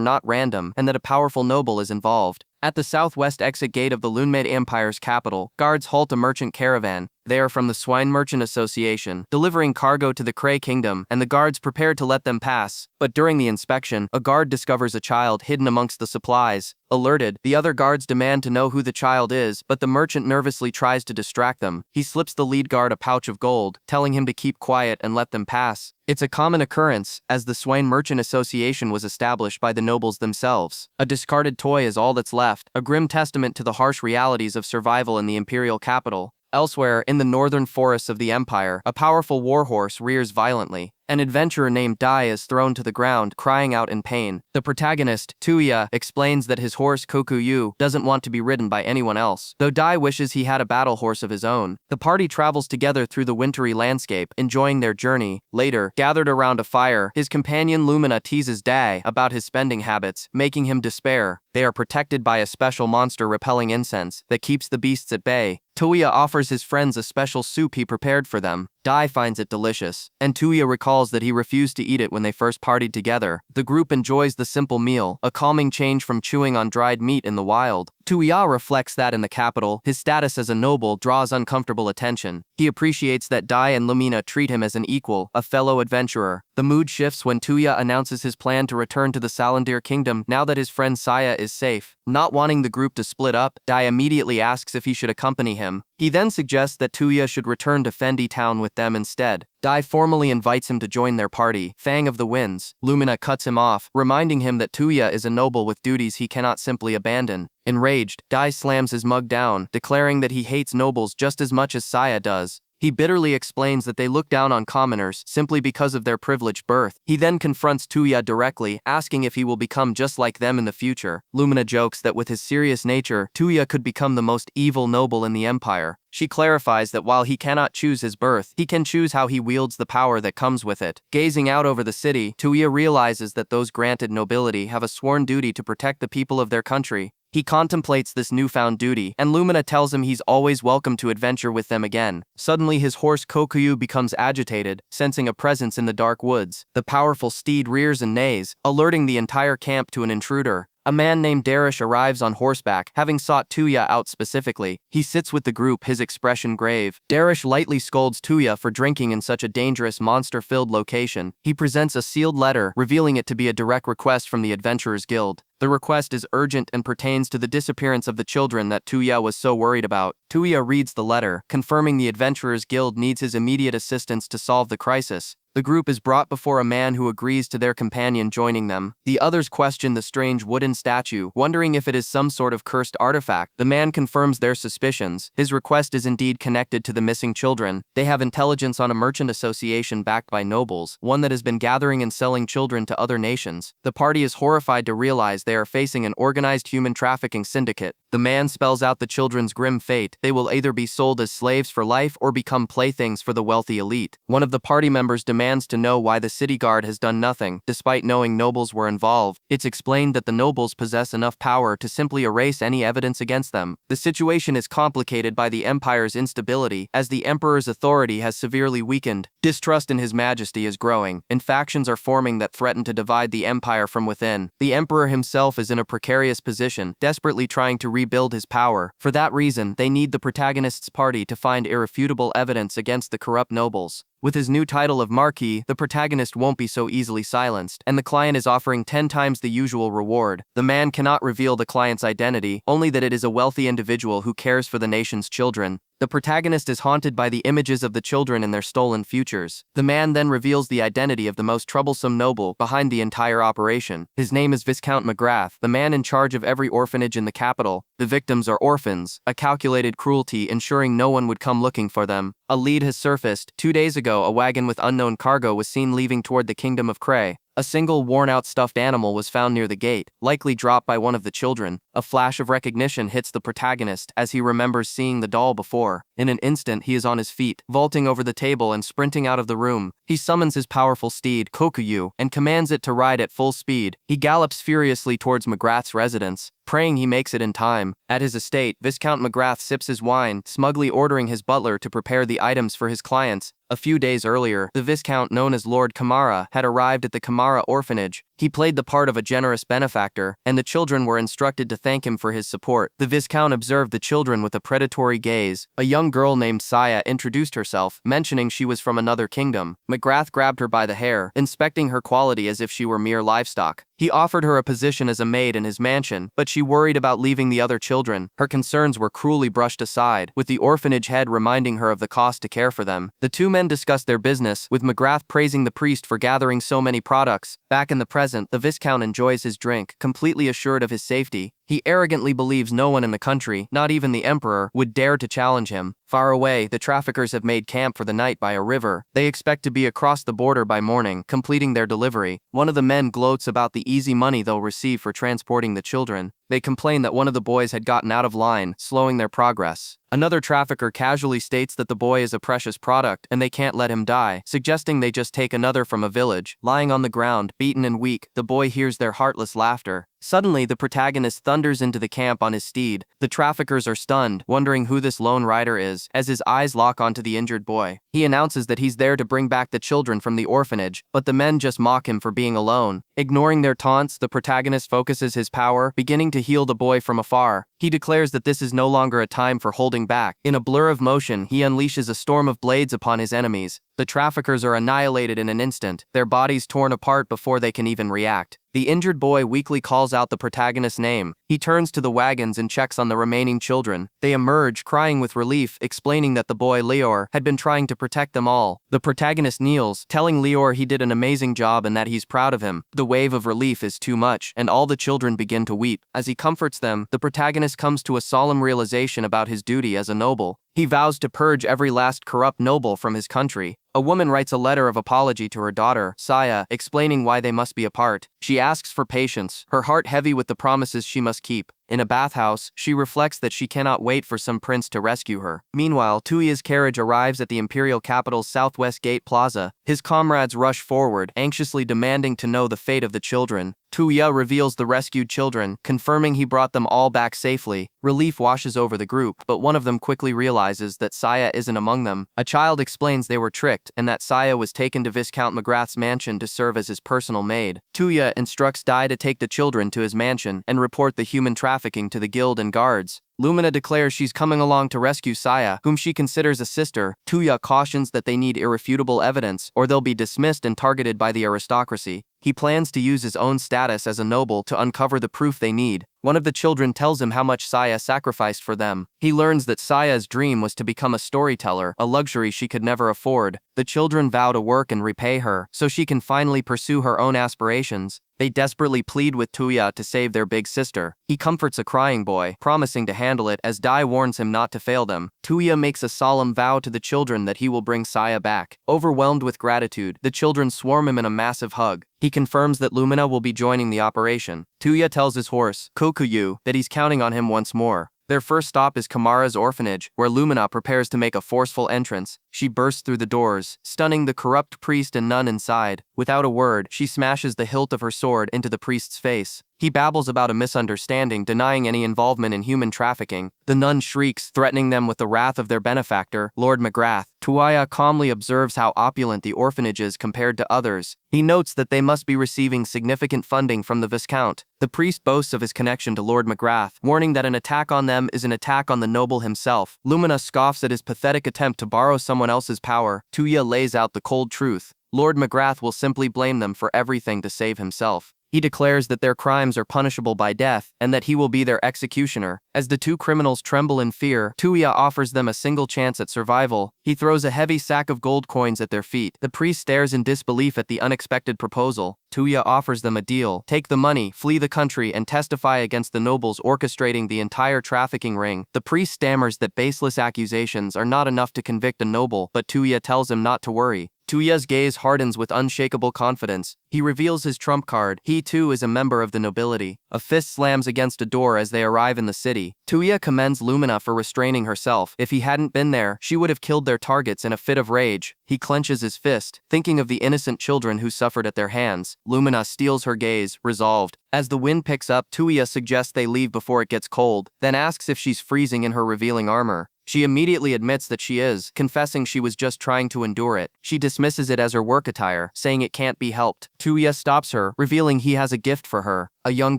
not random and that a powerful noble is involved. At the southwest exit gate of the Lunmed Empire's capital, guards halt a merchant caravan. They are from the Swine Merchant Association, delivering cargo to the Cray Kingdom, and the guards prepare to let them pass. But during the inspection, a guard discovers a child hidden amongst the supplies. Alerted, the other guards demand to know who the child is, but the merchant nervously tries to distract them. He slips the lead guard a pouch of gold, telling him to keep quiet and let them pass. It's a common occurrence, as the Swine Merchant Association was established by the nobles themselves. A discarded toy is all that's left, a grim testament to the harsh realities of survival in the imperial capital. Elsewhere, in the northern forests of the Empire, a powerful warhorse rears violently. An adventurer named Dai is thrown to the ground, crying out in pain. The protagonist, Tuya, explains that his horse Kokuyu doesn't want to be ridden by anyone else, though Dai wishes he had a battle horse of his own. The party travels together through the wintry landscape, enjoying their journey. Later, gathered around a fire, his companion Lumina teases Dai about his spending habits, making him despair. They are protected by a special monster-repelling incense that keeps the beasts at bay. Tuya offers his friends a special soup he prepared for them. Dai finds it delicious, and Tuya recalls that he refused to eat it when they first partied together. The group enjoys the simple meal, a calming change from chewing on dried meat in the wild. Tuya reflects that in the capital, his status as a noble draws uncomfortable attention. He appreciates that Dai and Lumina treat him as an equal, a fellow adventurer. The mood shifts when Tuya announces his plan to return to the Salandir kingdom now that his friend Saya is safe. Not wanting the group to split up, Dai immediately asks if he should accompany him. He then suggests that Tuya should return to Fendi Town with them instead. Dai formally invites him to join their party, Fang of the Winds. Lumina cuts him off, reminding him that Tuya is a noble with duties he cannot simply abandon. Enraged, Dai slams his mug down, declaring that he hates nobles just as much as Saya does. He bitterly explains that they look down on commoners simply because of their privileged birth. He then confronts Tuya directly, asking if he will become just like them in the future. Lumina jokes that with his serious nature, Tuya could become the most evil noble in the empire. She clarifies that while he cannot choose his birth, he can choose how he wields the power that comes with it. Gazing out over the city, Tuya realizes that those granted nobility have a sworn duty to protect the people of their country. He contemplates this newfound duty, and Lumina tells him he's always welcome to adventure with them again. Suddenly his horse Kokuyu becomes agitated, sensing a presence in the dark woods. The powerful steed rears and neighs, alerting the entire camp to an intruder. A man named Darish arrives on horseback, having sought Tuya out specifically. He sits with the group, his expression grave. Darish lightly scolds Tuya for drinking in such a dangerous, monster-filled location. He presents a sealed letter, revealing it to be a direct request from the Adventurers Guild. The request is urgent and pertains to the disappearance of the children that Tuya was so worried about. Tuya reads the letter, confirming the Adventurers Guild needs his immediate assistance to solve the crisis. The group is brought before a man who agrees to their companion joining them. The others question the strange wooden statue, wondering if it is some sort of cursed artifact. The man confirms their suspicions. His request is indeed connected to the missing children. They have intelligence on a merchant association backed by nobles, one that has been gathering and selling children to other nations. The party is horrified to realize they are facing an organized human trafficking syndicate. The man spells out the children's grim fate. They will either be sold as slaves for life or become playthings for the wealthy elite. One of the party members demands demands to know why the city guard has done nothing, despite knowing nobles were involved. It's explained that the nobles possess enough power to simply erase any evidence against them. The situation is complicated by the empire's instability, as the emperor's authority has severely weakened. Distrust in his majesty is growing, and factions are forming that threaten to divide the empire from within. The emperor himself is in a precarious position, desperately trying to rebuild his power. For that reason, they need the protagonist's party to find irrefutable evidence against the corrupt nobles. With his new title of Marquis, the protagonist won't be so easily silenced, and the client is offering 10 times the usual reward. The man cannot reveal the client's identity, only that it is a wealthy individual who cares for the nation's children. The protagonist is haunted by the images of the children in their stolen futures. The man then reveals the identity of the most troublesome noble behind the entire operation. His name is Viscount McGrath, the man in charge of every orphanage in the capital. The victims are orphans, a calculated cruelty ensuring no one would come looking for them. A lead has surfaced. 2 days ago, a wagon with unknown cargo was seen leaving toward the kingdom of Cray. A single worn-out stuffed animal was found near the gate, likely dropped by one of the children. A flash of recognition hits the protagonist as he remembers seeing the doll before. In an instant, he is on his feet, vaulting over the table and sprinting out of the room. He summons his powerful steed, Kokuyu, and commands it to ride at full speed. He gallops furiously towards McGrath's residence, praying he makes it in time. At his estate, Viscount McGrath sips his wine, smugly ordering his butler to prepare the items for his clients. A few days earlier, the Viscount known as Lord Kamara had arrived at the Kamara orphanage. He played the part of a generous benefactor, and the children were instructed to thank him for his support. The Viscount observed the children with a predatory gaze. A young girl named Saya introduced herself, mentioning she was from another kingdom. McGrath grabbed her by the hair, inspecting her quality as if she were mere livestock. He offered her a position as a maid in his mansion, but she worried about leaving the other children. Her concerns were cruelly brushed aside, with the orphanage head reminding her of the cost to care for them. The two men discussed their business, with McGrath praising the priest for gathering so many products. Back in the present, the Viscount enjoys his drink, completely assured of his safety. He arrogantly believes no one in the country, not even the emperor, would dare to challenge him. Far away, the traffickers have made camp for the night by a river. They expect to be across the border by morning, completing their delivery. One of the men gloats about the easy money they'll receive for transporting the children. They complain that one of the boys had gotten out of line, slowing their progress. Another trafficker casually states that the boy is a precious product and they can't let him die, suggesting they just take another from a village. Lying on the ground, beaten and weak, the boy hears their heartless laughter. Suddenly, the protagonist thunders into the camp on his steed. The traffickers are stunned, wondering who this lone rider is, as his eyes lock onto the injured boy. He announces that he's there to bring back the children from the orphanage, but the men just mock him for being alone. Ignoring their taunts, the protagonist focuses his power, beginning to heal the boy from afar. He declares that this is no longer a time for holding back. In a blur of motion, he unleashes a storm of blades upon his enemies. The traffickers are annihilated in an instant, their bodies torn apart before they can even react. The injured boy weakly calls out the protagonist's name. He turns to the wagons and checks on the remaining children. They emerge, crying with relief, explaining that the boy Leor had been trying to protect them all. The protagonist kneels, telling Leor he did an amazing job and that he's proud of him. The wave of relief is too much, and all the children begin to weep. As he comforts them, the protagonist comes to a solemn realization about his duty as a noble. He vows to purge every last corrupt noble from his country. A woman writes a letter of apology to her daughter, Saya, explaining why they must be apart. She asks for patience, her heart heavy with the promises she must keep. In a bathhouse, she reflects that she cannot wait for some prince to rescue her. Meanwhile, Tuya's carriage arrives at the imperial capital's southwest gate plaza. His comrades rush forward, anxiously demanding to know the fate of the children. Tuya reveals the rescued children, confirming he brought them all back safely. Relief washes over the group, but one of them quickly realizes that Saya isn't among them. A child explains they were tricked, and that Saya was taken to Viscount McGrath's mansion to serve as his personal maid. Tuya instructs Dai to take the children to his mansion and report the human trafficking to the guild and guards. Lumina declares she's coming along to rescue Saya, whom she considers a sister. Tuya cautions that they need irrefutable evidence, or they'll be dismissed and targeted by the aristocracy. He plans to use his own status as a noble to uncover the proof they need. One of the children tells him how much Saya sacrificed for them. He learns that Saya's dream was to become a storyteller, a luxury she could never afford. The children vow to work and repay her, so she can finally pursue her own aspirations. They desperately plead with Tuya to save their big sister. He comforts a crying boy, promising to handle it as Dai warns him not to fail them. Tuya makes a solemn vow to the children that he will bring Saya back. Overwhelmed with gratitude, the children swarm him in a massive hug. He confirms that Lumina will be joining the operation. Tuya tells his horse, Kokuyu, that he's counting on him once more. Their first stop is Kamara's orphanage, where Lumina prepares to make a forceful entrance. She bursts through the doors, stunning the corrupt priest and nun inside. Without a word, she smashes the hilt of her sword into the priest's face. He babbles about a misunderstanding, denying any involvement in human trafficking. The nun shrieks, threatening them with the wrath of their benefactor, Lord McGrath. Tuya calmly observes how opulent the orphanage is compared to others. He notes that they must be receiving significant funding from the Viscount. The priest boasts of his connection to Lord McGrath, warning that an attack on them is an attack on the noble himself. Lumina scoffs at his pathetic attempt to borrow someone else's power. Tuya lays out the cold truth. Lord McGrath will simply blame them for everything to save himself. He declares that their crimes are punishable by death, and that he will be their executioner. As the two criminals tremble in fear, Tuya offers them a single chance at survival. He throws a heavy sack of gold coins at their feet. The priest stares in disbelief at the unexpected proposal. Tuya offers them a deal. Take the money, flee the country, and testify against the nobles orchestrating the entire trafficking ring. The priest stammers that baseless accusations are not enough to convict a noble, but Tuya tells him not to worry. Tuya's gaze hardens with unshakable confidence. He reveals his trump card. He too is a member of the nobility. A fist slams against a door as they arrive in the city. Tuya commends Lumina for restraining herself. If he hadn't been there, she would have killed their targets in a fit of rage. He clenches his fist, thinking of the innocent children who suffered at their hands. Lumina steals her gaze, resolved. As the wind picks up, Tuya suggests they leave before it gets cold, then asks if she's freezing in her revealing armor. She immediately admits that she is, confessing she was just trying to endure it. She dismisses it as her work attire, saying it can't be helped. Tuya stops her, revealing he has a gift for her. A young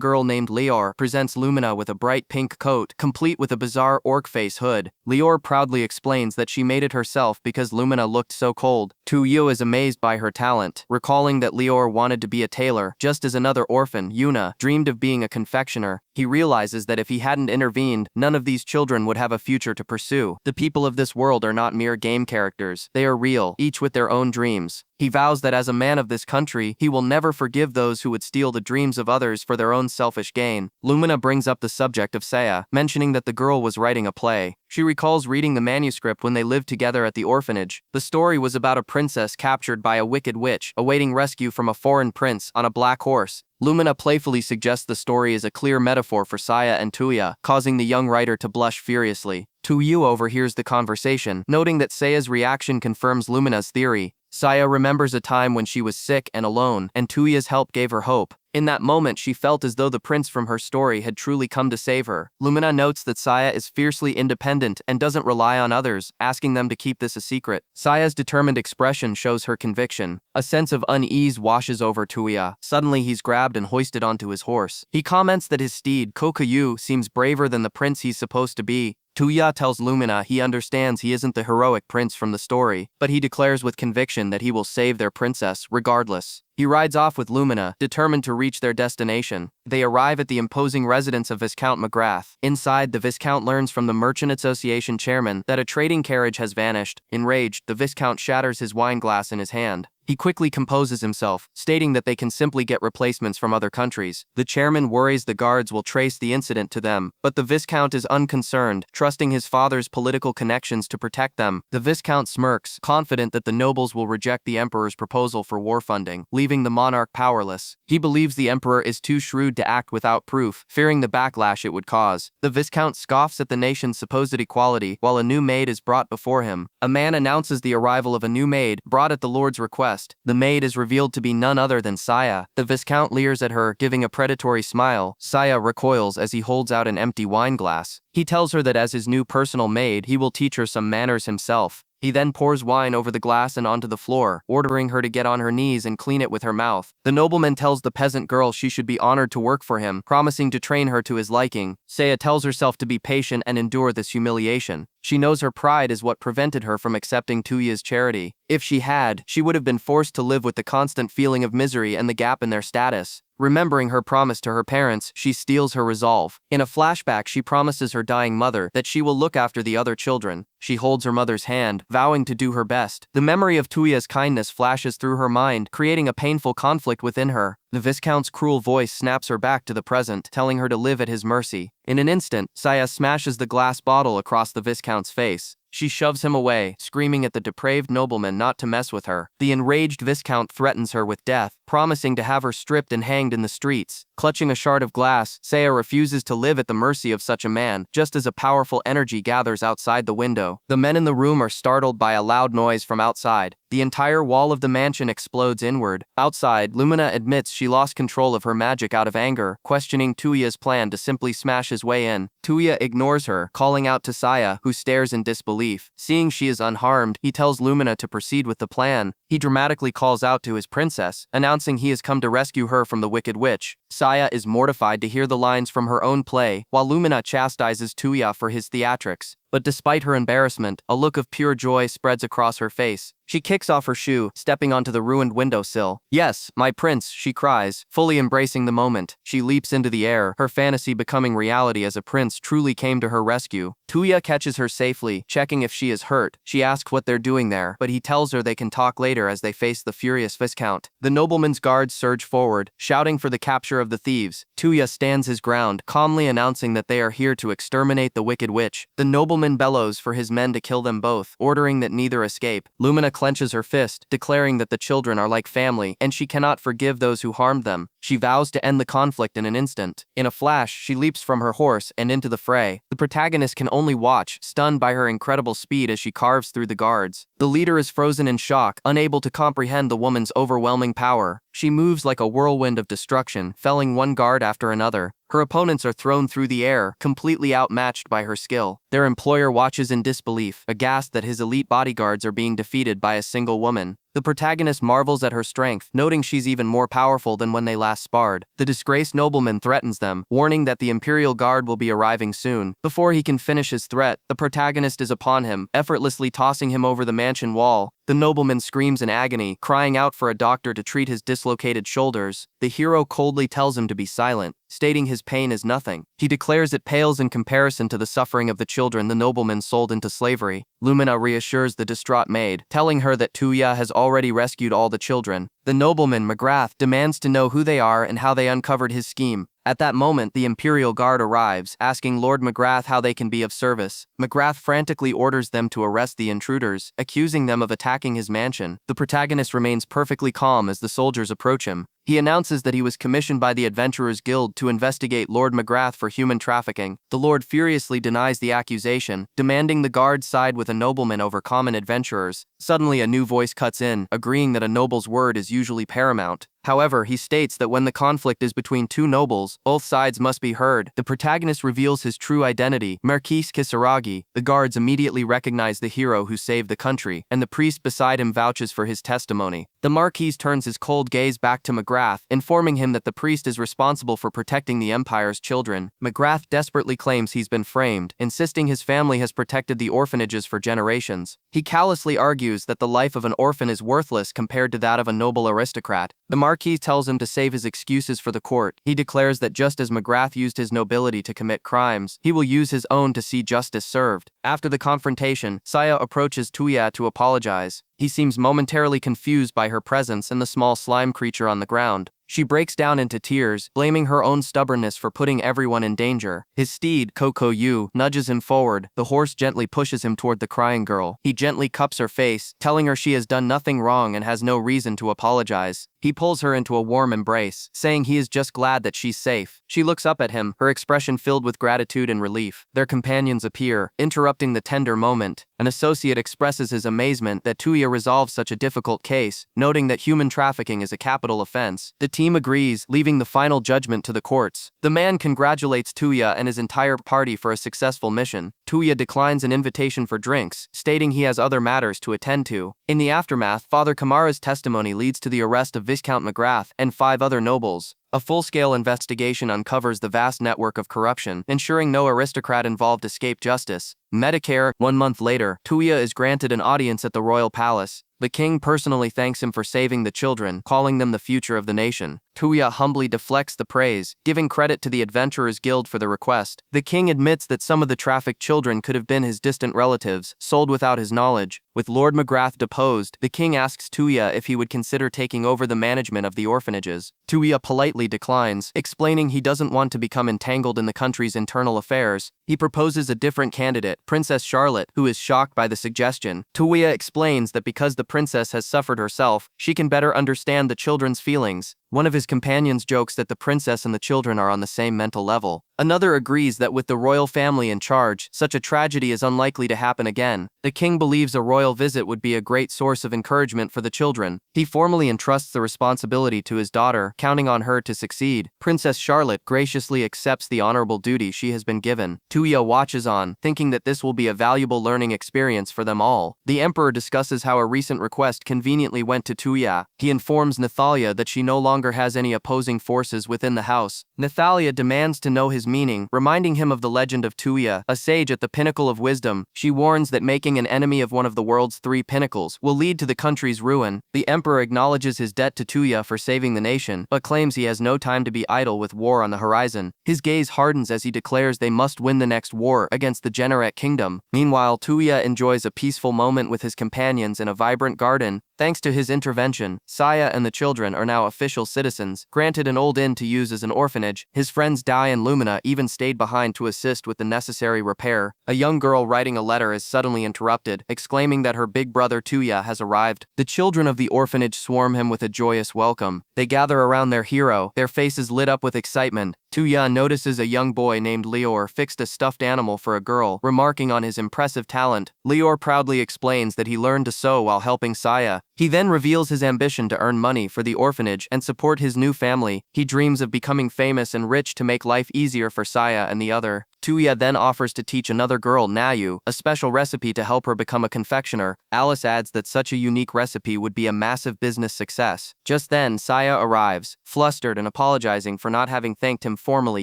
girl named Lior presents Lumina with a bright pink coat, complete with a bizarre orc face hood. Lior proudly explains that she made it herself because Lumina looked so cold. Tuya is amazed by her talent, recalling that Lior wanted to be a tailor, just as another orphan, Yuna, dreamed of being a confectioner. He realizes that if he hadn't intervened, none of these children would have a future to pursue. The people of this world are not mere game characters. They are real, each with their own dreams. He vows that as a man of this country, he will never forgive those who would steal the dreams of others for their own selfish gain. Lumina brings up the subject of Saya, mentioning that the girl was writing a play. She recalls reading the manuscript when they lived together at the orphanage. The story was about a princess captured by a wicked witch, awaiting rescue from a foreign prince on a black horse. Lumina playfully suggests the story is a clear metaphor for Saya and Tuya, causing the young writer to blush furiously. Tuya overhears the conversation, noting that Saya's reaction confirms Lumina's theory. Saya remembers a time when she was sick and alone, and Tuya's help gave her hope. In that moment, she felt as though the prince from her story had truly come to save her. Lumina notes that Saya is fiercely independent and doesn't rely on others, asking them to keep this a secret. Saya's determined expression shows her conviction. A sense of unease washes over Tuya. Suddenly, he's grabbed and hoisted onto his horse. He comments that his steed, Kokuyu, seems braver than the prince he's supposed to be. Tuya tells Lumina he understands he isn't the heroic prince from the story, but he declares with conviction that he will save their princess, regardless. He rides off with Lumina, determined to reach their destination. They arrive at the imposing residence of Viscount McGrath. Inside, the Viscount learns from the Merchant Association chairman that a trading carriage has vanished. Enraged, the Viscount shatters his wine glass in his hand. He quickly composes himself, stating that they can simply get replacements from other countries. The chairman worries the guards will trace the incident to them, but the Viscount is unconcerned, trusting his father's political connections to protect them. The Viscount smirks, confident that the nobles will reject the emperor's proposal for war funding, leaving the monarch powerless. He believes the emperor is too shrewd to act without proof, fearing the backlash it would cause. The Viscount scoffs at the nation's supposed equality, while a new maid is brought before him. A man announces the arrival of a new maid, brought at the lord's request. The maid is revealed to be none other than Saya. The Viscount leers at her, giving a predatory smile. Saya recoils as he holds out an empty wine glass. He tells her that as his new personal maid, he will teach her some manners himself. He then pours wine over the glass and onto the floor, ordering her to get on her knees and clean it with her mouth. The nobleman tells the peasant girl she should be honored to work for him, promising to train her to his liking. Saya tells herself to be patient and endure this humiliation. She knows her pride is what prevented her from accepting Tuya's charity. If she had, she would have been forced to live with the constant feeling of misery and the gap in their status. Remembering her promise to her parents, she steels her resolve. In a flashback, she promises her dying mother that she will look after the other children. She holds her mother's hand, vowing to do her best. The memory of Tuya's kindness flashes through her mind, creating a painful conflict within her. The Viscount's cruel voice snaps her back to the present, telling her to live at his mercy. In an instant, Saya smashes the glass bottle across the Viscount's face. She shoves him away, screaming at the depraved nobleman not to mess with her. The enraged Viscount threatens her with death, promising to have her stripped and hanged in the streets. Clutching a shard of glass, Saya refuses to live at the mercy of such a man, just as a powerful energy gathers outside the window. The men in the room are startled by a loud noise from outside. The entire wall of the mansion explodes inward. Outside, Lumina admits she lost control of her magic out of anger, questioning Tuya's plan to simply smash his way in. Tuya ignores her, calling out to Saya, who stares in disbelief. Seeing she is unharmed, he tells Lumina to proceed with the plan. He dramatically calls out to his princess, announcing he has come to rescue her from the wicked witch. Saya is mortified to hear the lines from her own play, while Lumina chastises Tuya for his theatrics. But despite her embarrassment, a look of pure joy spreads across her face. She kicks off her shoe, stepping onto the ruined windowsill. "Yes, my prince," she cries, fully embracing the moment. She leaps into the air, her fantasy becoming reality as a prince truly came to her rescue. Tuya catches her safely, checking if she is hurt. She asks what they're doing there, but he tells her they can talk later as they face the furious Viscount. The nobleman's guards surge forward, shouting for the capture of the thieves. Tuya stands his ground, calmly announcing that they are here to exterminate the wicked witch. The nobleman bellows for his men to kill them both, ordering that neither escape. Lumina clenches her fist, declaring that the children are like family, and she cannot forgive those who harmed them. She vows to end the conflict in an instant. In a flash, she leaps from her horse and into the fray. The protagonist can only watch, stunned by her incredible speed as she carves through the guards. The leader is frozen in shock, unable to comprehend the woman's overwhelming power. She moves like a whirlwind of destruction, felling one guard after another. Her opponents are thrown through the air, completely outmatched by her skill. Their employer watches in disbelief, aghast that his elite bodyguards are being defeated by a single woman. The protagonist marvels at her strength, noting she's even more powerful than when they last sparred. The disgraced nobleman threatens them, warning that the Imperial Guard will be arriving soon. Before he can finish his threat, the protagonist is upon him, effortlessly tossing him over the mansion wall. The nobleman screams in agony, crying out for a doctor to treat his dislocated shoulders. The hero coldly tells him to be silent, stating his pain is nothing. He declares it pales in comparison to the suffering of the children the nobleman sold into slavery. Lumina reassures the distraught maid, telling her that Tuya has already rescued all the children. The nobleman, McGrath, demands to know who they are and how they uncovered his scheme. At that moment, the Imperial Guard arrives, asking Lord McGrath how they can be of service. McGrath frantically orders them to arrest the intruders, accusing them of attacking his mansion. The protagonist remains perfectly calm as the soldiers approach him. He announces that he was commissioned by the Adventurers Guild to investigate Lord McGrath for human trafficking. The Lord furiously denies the accusation, demanding the guards side with a nobleman over common adventurers. Suddenly, a new voice cuts in, agreeing that a noble's word is usually paramount. However, he states that when the conflict is between two nobles, both sides must be heard. The protagonist reveals his true identity, Marquis Kisaragi. The guards immediately recognize the hero who saved the country, and the priest beside him vouches for his testimony. The Marquis turns his cold gaze back to McGrath, informing him that the priest is responsible for protecting the Empire's children. McGrath desperately claims he's been framed, insisting his family has protected the orphanages for generations. He callously argues that the life of an orphan is worthless compared to that of a noble aristocrat. The Marquis tells him to save his excuses for the court. He declares that just as McGrath used his nobility to commit crimes, he will use his own to see justice served. After the confrontation, Saya approaches Tuya to apologize. He seems momentarily confused by her presence and the small slime creature on the ground. She breaks down into tears, blaming her own stubbornness for putting everyone in danger. His steed, Coco Yu, nudges him forward. The horse gently pushes him toward the crying girl. He gently cups her face, telling her she has done nothing wrong and has no reason to apologize. He pulls her into a warm embrace, saying he is just glad that she's safe. She looks up at him, her expression filled with gratitude and relief. Their companions appear, interrupting the tender moment. An associate expresses his amazement that Tuya resolves such a difficult case, noting that human trafficking is a capital offense. The team agrees, leaving the final judgment to the courts. The man congratulates Tuya and his entire party for a successful mission. Tuya declines an invitation for drinks, stating he has other matters to attend to. In the aftermath, Father Kamara's testimony leads to the arrest of Viscount McGrath and 5 other nobles. A full-scale investigation uncovers the vast network of corruption, ensuring no aristocrat involved escaped justice. Medicare. 1 month later, Tuya is granted an audience at the royal palace. The king personally thanks him for saving the children, calling them the future of the nation. Tuya humbly deflects the praise, giving credit to the Adventurers Guild for the request. The king admits that some of the trafficked children could have been his distant relatives, sold without his knowledge. With Lord McGrath deposed, the king asks Tuya if he would consider taking over the management of the orphanages. Tuya politely declines, explaining he doesn't want to become entangled in the country's internal affairs. He proposes a different candidate, Princess Charlotte, who is shocked by the suggestion. Tuya explains that because the princess has suffered herself, she can better understand the children's feelings. One of his companions jokes that the princess and the children are on the same mental level. Another agrees that with the royal family in charge, such a tragedy is unlikely to happen again. The king believes a royal visit would be a great source of encouragement for the children. He formally entrusts the responsibility to his daughter, counting on her to succeed. Princess Charlotte graciously accepts the honorable duty she has been given. Tuya watches on, thinking that this will be a valuable learning experience for them all. The emperor discusses how a recent request conveniently went to Tuya. He informs Nathalia that she no longer has any opposing forces within the house. Nathalia demands to know his meaning, reminding him of the legend of Tuya, a sage at the pinnacle of wisdom. She warns that making an enemy of one of the world's 3 pinnacles will lead to the country's ruin. The emperor acknowledges his debt to Tuya for saving the nation, but claims he has no time to be idle with war on the horizon. His gaze hardens as he declares they must win the next war against the Generet kingdom. Meanwhile, Tuya enjoys a peaceful moment with his companions in a vibrant garden. Thanks to his intervention, Saya and the children are now official citizens, granted an old inn to use as an orphanage. His friends Dai and Lumina even stayed behind to assist with the necessary repair. A young girl writing a letter is suddenly interrupted, exclaiming that her big brother Tuya has arrived. The children of the orphanage swarm him with a joyous welcome. They gather around their hero, their faces lit up with excitement. Tuya notices a young boy named Lior fixed a stuffed animal for a girl, remarking on his impressive talent. Lior proudly explains that he learned to sew while helping Saya. He then reveals his ambition to earn money for the orphanage and support his new family. He dreams of becoming famous and rich to make life easier for Saya and the other. Tuya then offers to teach another girl, Nayu, a special recipe to help her become a confectioner. Alice adds that such a unique recipe would be a massive business success. Just then, Saya arrives, flustered and apologizing for not having thanked him formally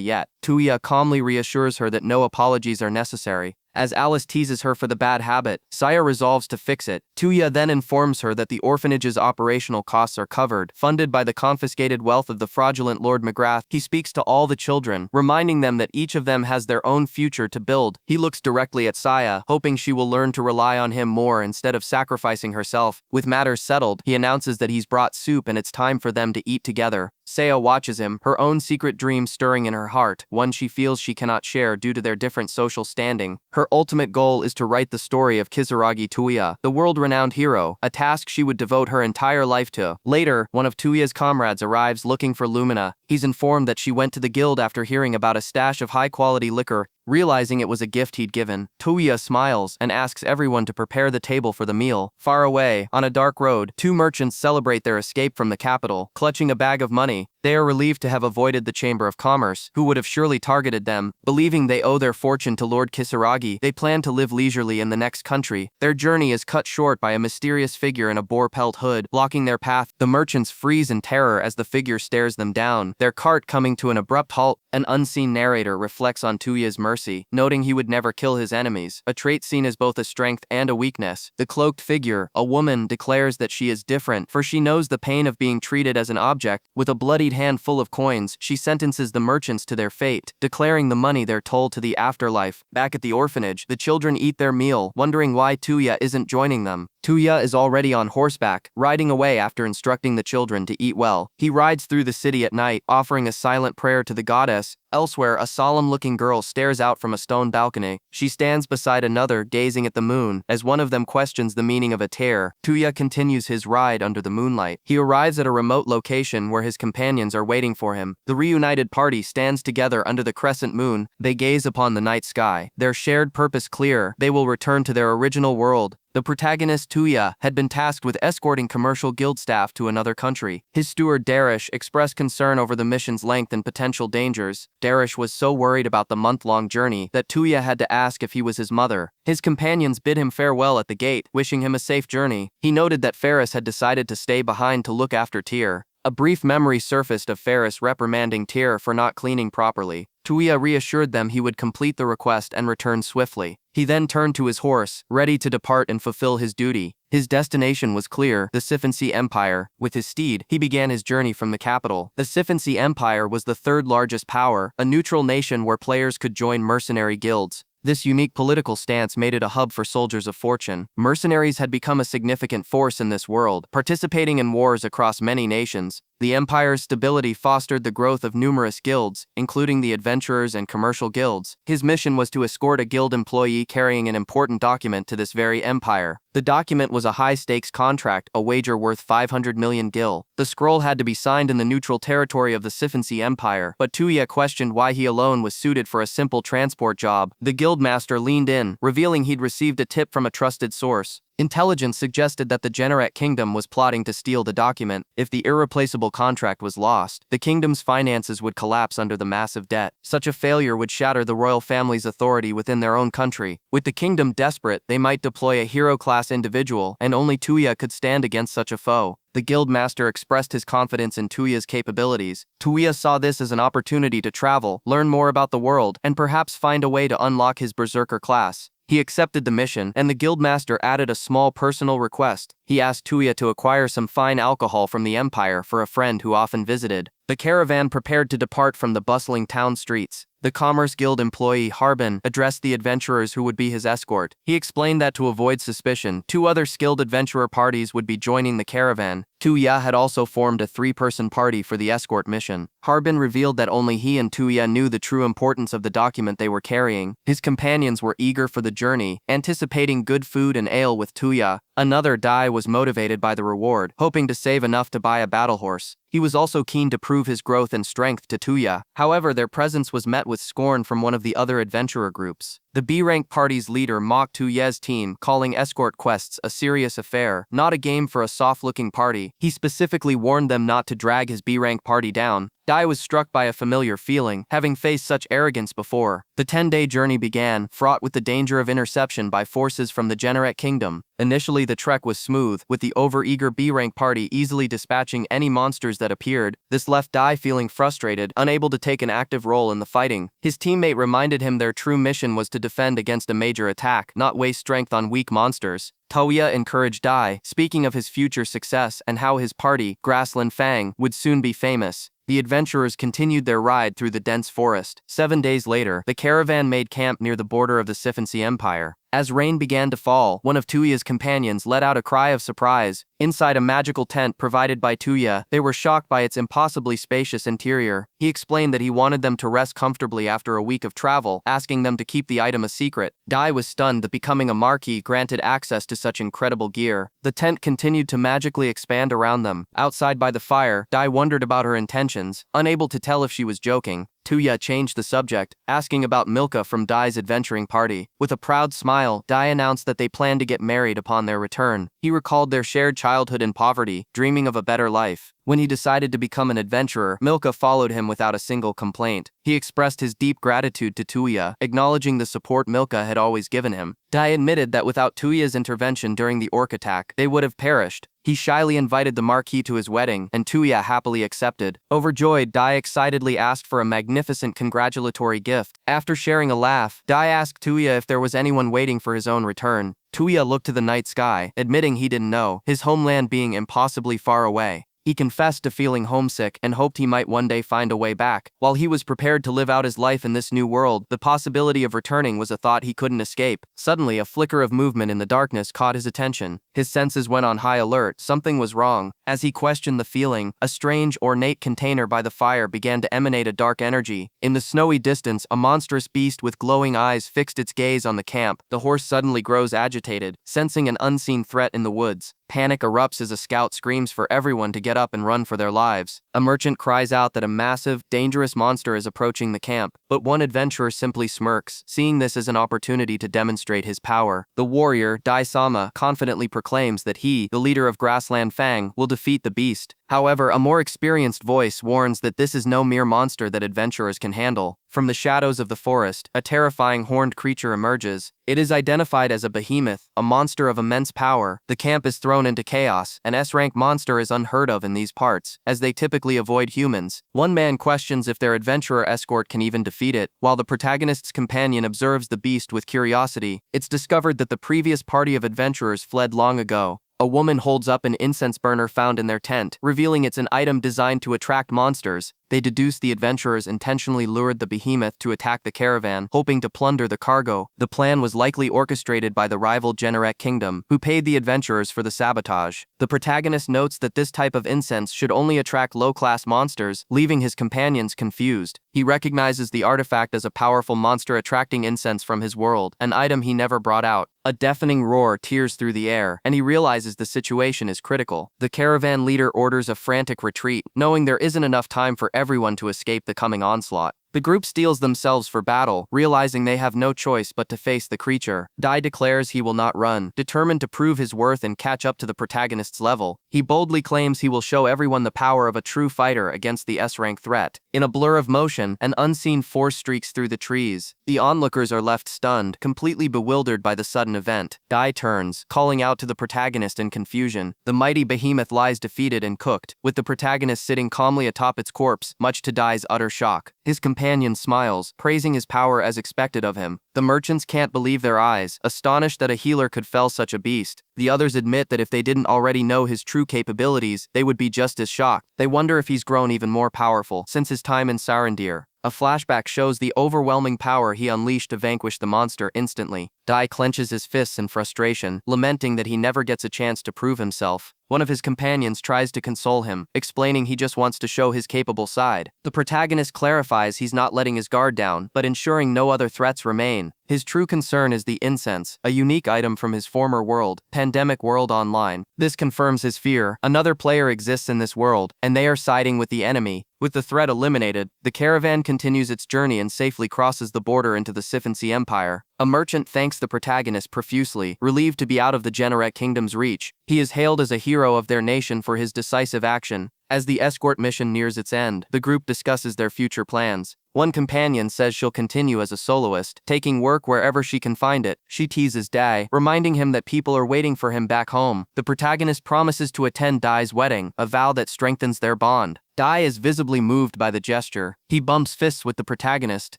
yet. Tuya calmly reassures her that no apologies are necessary. As Alice teases her for the bad habit, Saya resolves to fix it. Tuya then informs her that the orphanage's operational costs are covered, funded by the confiscated wealth of the fraudulent Lord McGrath. He speaks to all the children, reminding them that each of them has their own future to build. He looks directly at Saya, hoping she will learn to rely on him more instead of sacrificing herself. With matters settled, he announces that he's brought soup and it's time for them to eat together. Saya watches him, her own secret dream stirring in her heart, one she feels she cannot share due to their different social standing. Her ultimate goal is to write the story of Kisaragi Tuya, the world-renowned hero, a task she would devote her entire life to. Later, one of Tuya's comrades arrives looking for Lumina. He's informed that she went to the guild after hearing about a stash of high-quality liquor. Realizing it was a gift he'd given, Tuya smiles and asks everyone to prepare the table for the meal. Far away, on a dark road, 2 merchants celebrate their escape from the capital, clutching a bag of money. They are relieved to have avoided the Chamber of Commerce, who would have surely targeted them. Believing they owe their fortune to Lord Kisaragi, they plan to live leisurely in the next country. Their journey is cut short by a mysterious figure in a boar pelt hood, blocking their path. The merchants freeze in terror as the figure stares them down, their cart coming to an abrupt halt. An unseen narrator reflects on Tuya's mercy, noting he would never kill his enemies, a trait seen as both a strength and a weakness. The cloaked figure, a woman, declares that she is different, for she knows the pain of being treated as an object. With a bloodied hand full of coins, she sentences the merchants to their fate, declaring the money their toll to the afterlife. Back at the orphanage, the children eat their meal, wondering why Tuya isn't joining them. Tuya is already on horseback, riding away after instructing the children to eat well. He rides through the city at night, offering a silent prayer to the goddess. Elsewhere, a solemn-looking girl stares out from a stone balcony. She stands beside another, gazing at the moon. As one of them questions the meaning of a tear, Tuya continues his ride under the moonlight. He arrives at a remote location where his companions are waiting for him. The reunited party stands together under the crescent moon. They gaze upon the night sky, their shared purpose clear. They will return to their original world. The protagonist, Tuya, had been tasked with escorting commercial guild staff to another country. His steward, Darish, expressed concern over the mission's length and potential dangers. Darish was so worried about the month-long journey that Tuya had to ask if he was his mother. His companions bid him farewell at the gate, wishing him a safe journey. He noted that Ferris had decided to stay behind to look after Tyr. A brief memory surfaced of Ferris reprimanding Tyr for not cleaning properly. Tuya reassured them he would complete the request and return swiftly. He then turned to his horse, ready to depart and fulfill his duty. His destination was clear, the Siphancy Empire. With his steed, he began his journey from the capital. The Siphancy Empire was the third largest power, a neutral nation where players could join mercenary guilds. This unique political stance made it a hub for soldiers of fortune. Mercenaries had become a significant force in this world, participating in wars across many nations. The empire's stability fostered the growth of numerous guilds, including the adventurers and commercial guilds. His mission was to escort a guild employee carrying an important document to this very empire. The document was a high-stakes contract, a wager worth 500 million gil. The scroll had to be signed in the neutral territory of the Siphancy Empire, but Tuya questioned why he alone was suited for a simple transport job. The guildmaster leaned in, revealing he'd received a tip from a trusted source. Intelligence suggested that the Generet kingdom was plotting to steal the document. If the irreplaceable contract was lost, the kingdom's finances would collapse under the massive debt. Such a failure would shatter the royal family's authority within their own country. With the kingdom desperate, they might deploy a hero-class individual, and only Tuya could stand against such a foe. The guildmaster expressed his confidence in Tuya's capabilities. Tuya saw this as an opportunity to travel, learn more about the world, and perhaps find a way to unlock his berserker class. He accepted the mission, and the guildmaster added a small personal request. He asked Tuya to acquire some fine alcohol from the empire for a friend who often visited. The caravan prepared to depart from the bustling town streets. The Commerce Guild employee Harbin addressed the adventurers who would be his escort. He explained that to avoid suspicion, 2 other skilled adventurer parties would be joining the caravan. Tuya had also formed a 3-person party for the escort mission. Harbin revealed that only he and Tuya knew the true importance of the document they were carrying. His companions were eager for the journey, anticipating good food and ale with Tuya. Another Dai was motivated by the reward, hoping to save enough to buy a battle horse. He was also keen to prove his growth and strength to Tuya. However, their presence was met with scorn from one of the other adventurer groups. The B-rank party's leader mocked Tuya's team, calling escort quests a serious affair, not a game for a soft-looking party. He specifically warned them not to drag his B-rank party down. Dai was struck by a familiar feeling, having faced such arrogance before. The 10-day journey began, fraught with the danger of interception by forces from the Generet kingdom. Initially, the trek was smooth, with the over-eager B-rank party easily dispatching any monsters that appeared. This left Dai feeling frustrated, unable to take an active role in the fighting. His teammate reminded him their true mission was to defend against a major attack, not waste strength on weak monsters. Tuya encouraged Dai, speaking of his future success and how his party, Grassland Fang, would soon be famous. The adventurers continued their ride through the dense forest. 7 days later, the caravan made camp near the border of the Siphancy Empire. As rain began to fall, one of Tuya's companions let out a cry of surprise. Inside a magical tent provided by Tuya, they were shocked by its impossibly spacious interior. He explained that he wanted them to rest comfortably after a week of travel, asking them to keep the item a secret. Dai was stunned that becoming a marquis granted access to such incredible gear. The tent continued to magically expand around them. Outside by the fire, Dai wondered about her intentions, unable to tell if she was joking. Tuya changed the subject, asking about Milka from Dai's adventuring party. With a proud smile, Dai announced that they planned to get married upon their return. He recalled their shared childhood in poverty, dreaming of a better life. When he decided to become an adventurer, Milka followed him without a single complaint. He expressed his deep gratitude to Tuya, acknowledging the support Milka had always given him. Dai admitted that without Tuya's intervention during the orc attack, they would have perished. He shyly invited the Marquis to his wedding, and Tuya happily accepted. Overjoyed, Dai excitedly asked for a magnificent congratulatory gift. After sharing a laugh, Dai asked Tuya if there was anyone waiting for his own return. Tuya looked to the night sky, admitting he didn't know, his homeland being impossibly far away. He confessed to feeling homesick and hoped he might one day find a way back. While he was prepared to live out his life in this new world, the possibility of returning was a thought he couldn't escape. Suddenly, a flicker of movement in the darkness caught his attention. His senses went on high alert. Something was wrong. As he questioned the feeling, a strange, ornate container by the fire began to emanate a dark energy. In the snowy distance, a monstrous beast with glowing eyes fixed its gaze on the camp. The horse suddenly grows agitated, sensing an unseen threat in the woods. Panic erupts as a scout screams for everyone to get up and run for their lives. A merchant cries out that a massive, dangerous monster is approaching the camp, but one adventurer simply smirks, seeing this as an opportunity to demonstrate his power. The warrior, Dai Sama, confidently proclaims that he, the leader of Grassland Fang, will defeat the beast. However, a more experienced voice warns that this is no mere monster that adventurers can handle. From the shadows of the forest, a terrifying horned creature emerges. It is identified as a behemoth, a monster of immense power. The camp is thrown into chaos. An S-rank monster is unheard of in these parts, as they typically avoid humans. One man questions if their adventurer escort can even defeat it, while the protagonist's companion observes the beast with curiosity. It's discovered that the previous party of adventurers fled long ago. A woman holds up an incense burner found in their tent, revealing it's an item designed to attract monsters. They deduce the adventurers intentionally lured the behemoth to attack the caravan, hoping to plunder the cargo. The plan was likely orchestrated by the rival Generic Kingdom, who paid the adventurers for the sabotage. The protagonist notes that this type of incense should only attract low-class monsters, leaving his companions confused. He recognizes the artifact as a powerful monster attracting incense from his world, an item he never brought out. A deafening roar tears through the air, and he realizes the situation is critical. The caravan leader orders a frantic retreat, knowing there isn't enough time for everyone to escape the coming onslaught. The group steels themselves for battle, realizing they have no choice but to face the creature. Dai declares he will not run, determined to prove his worth and catch up to the protagonist's level. He boldly claims he will show everyone the power of a true fighter against the S-rank threat. In a blur of motion, an unseen force streaks through the trees. The onlookers are left stunned, completely bewildered by the sudden event. Dai turns, calling out to the protagonist in confusion. The mighty behemoth lies defeated and cooked, with the protagonist sitting calmly atop its corpse, much to Dai's utter shock. His companion smiles, praising his power as expected of him. The merchants can't believe their eyes, astonished that a healer could fell such a beast. The others admit that if they didn't already know his true capabilities, they would be just as shocked. They wonder if he's grown even more powerful since his time in Sarandir. A flashback shows the overwhelming power he unleashed to vanquish the monster instantly. Dai clenches his fists in frustration, lamenting that he never gets a chance to prove himself. One of his companions tries to console him, explaining he just wants to show his capable side. The protagonist clarifies he's not letting his guard down, but ensuring no other threats remain. His true concern is the incense, a unique item from his former world, Pandemic World Online. This confirms his fear. Another player exists in this world, and they are siding with the enemy. With the threat eliminated, the caravan continues its journey and safely crosses the border into the Sifansi Empire. A merchant thanks the protagonist profusely, relieved to be out of the Generic Kingdom's reach. He is hailed as a hero of their nation for his decisive action. As the escort mission nears its end, the group discusses their future plans. One companion says she'll continue as a soloist, taking work wherever she can find it. She teases Dai, reminding him that people are waiting for him back home. The protagonist promises to attend Dai's wedding, a vow that strengthens their bond. Dai is visibly moved by the gesture. He bumps fists with the protagonist,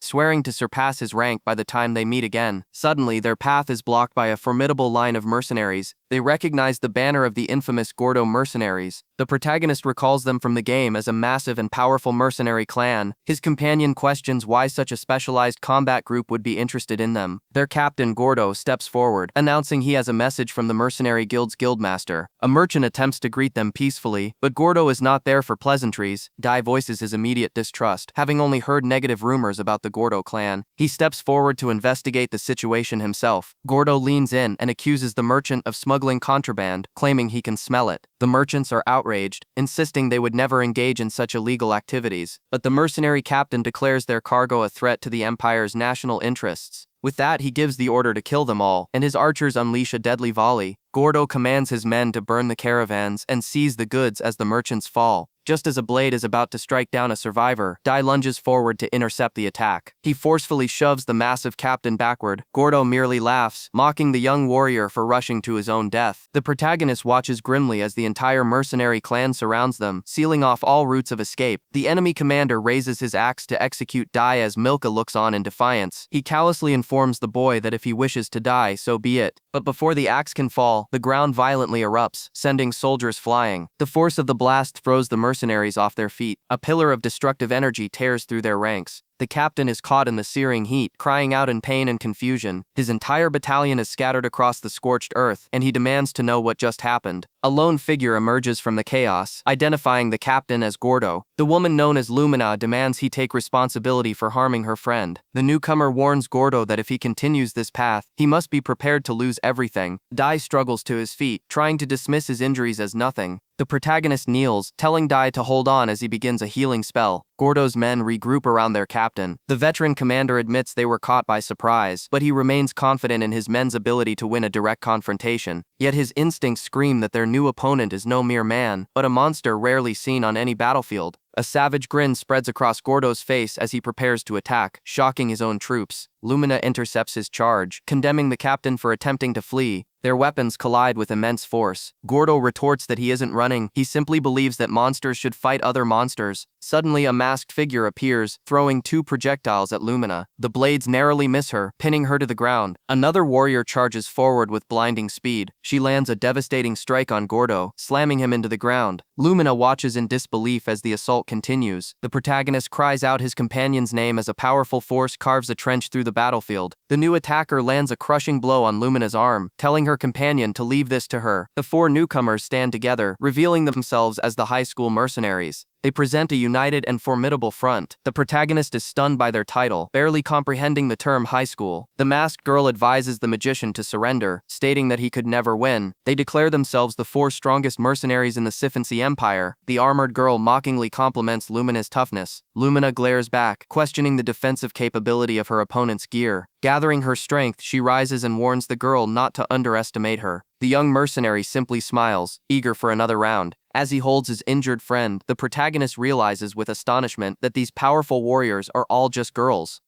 swearing to surpass his rank by the time they meet again. Suddenly, their path is blocked by a formidable line of mercenaries. They recognize the banner of the infamous Gordo Mercenaries. The protagonist recalls them from the game as a massive and powerful mercenary clan. His companion questions why such a specialized combat group would be interested in them. Their captain, Gordo, steps forward, announcing he has a message from the Mercenary Guild's guildmaster. A merchant attempts to greet them peacefully, but Gordo is not there for pleasantries. Dai voices his immediate distrust, having only heard negative rumors about the Gordo clan. He steps forward to investigate the situation himself. Gordo leans in and accuses the merchant of smuggling contraband, claiming he can smell it. The merchants are outraged, insisting they would never engage in such illegal activities. But the mercenary captain declares their cargo a threat to the Empire's national interests. With that, he gives the order to kill them all, and his archers unleash a deadly volley. Gordo commands his men to burn the caravans and seize the goods as the merchants fall. Just as a blade is about to strike down a survivor, Dai lunges forward to intercept the attack. He forcefully shoves the massive captain backward. Gordo merely laughs, mocking the young warrior for rushing to his own death. The protagonist watches grimly as the entire mercenary clan surrounds them, sealing off all routes of escape. The enemy commander raises his axe to execute Dai as Milka looks on in defiance. He callously informs the boy that if he wishes to die, so be it. But before the axe can fall, the ground violently erupts, sending soldiers flying. The force of the blast throws the mercenaries off their feet. A pillar of destructive energy tears through their ranks. The captain is caught in the searing heat, crying out in pain and confusion. His entire battalion is scattered across the scorched earth, and he demands to know what just happened. A lone figure emerges from the chaos, identifying the captain as Gordo. The woman known as Lumina demands he take responsibility for harming her friend. The newcomer warns Gordo that if he continues this path, he must be prepared to lose everything. Dai struggles to his feet, trying to dismiss his injuries as nothing. The protagonist kneels, telling Dai to hold on as he begins a healing spell. Gordo's men regroup around their captain. The veteran commander admits they were caught by surprise, but he remains confident in his men's ability to win a direct confrontation. Yet his instincts scream that they're their new opponent is no mere man, but a monster rarely seen on any battlefield. A savage grin spreads across Gordo's face as he prepares to attack, shocking his own troops. Lumina intercepts his charge, condemning the captain for attempting to flee. Their weapons collide with immense force. Gordo retorts that he isn't running, he simply believes that monsters should fight other monsters. Suddenly a masked figure appears, throwing 2 projectiles at Lumina. The blades narrowly miss her, pinning her to the ground. Another warrior charges forward with blinding speed. She lands a devastating strike on Gordo, slamming him into the ground. Lumina watches in disbelief as the assault continues. The protagonist cries out his companion's name as a powerful force carves a trench through the battlefield. The new attacker lands a crushing blow on Lumina's arm, telling her companion to leave this to her. The 4 newcomers stand together, revealing themselves as the high school mercenaries. They present a united and formidable front. The protagonist is stunned by their title, barely comprehending the term high school. The masked girl advises the magician to surrender, stating that he could never win. They declare themselves the 4 strongest mercenaries in the Siphancy Empire. The armored girl mockingly compliments Lumina's toughness. Lumina glares back, questioning the defensive capability of her opponent's gear. Gathering her strength, she rises and warns the girl not to underestimate her. The young mercenary simply smiles, eager for another round. As he holds his injured friend, the protagonist realizes with astonishment that these powerful warriors are all just girls.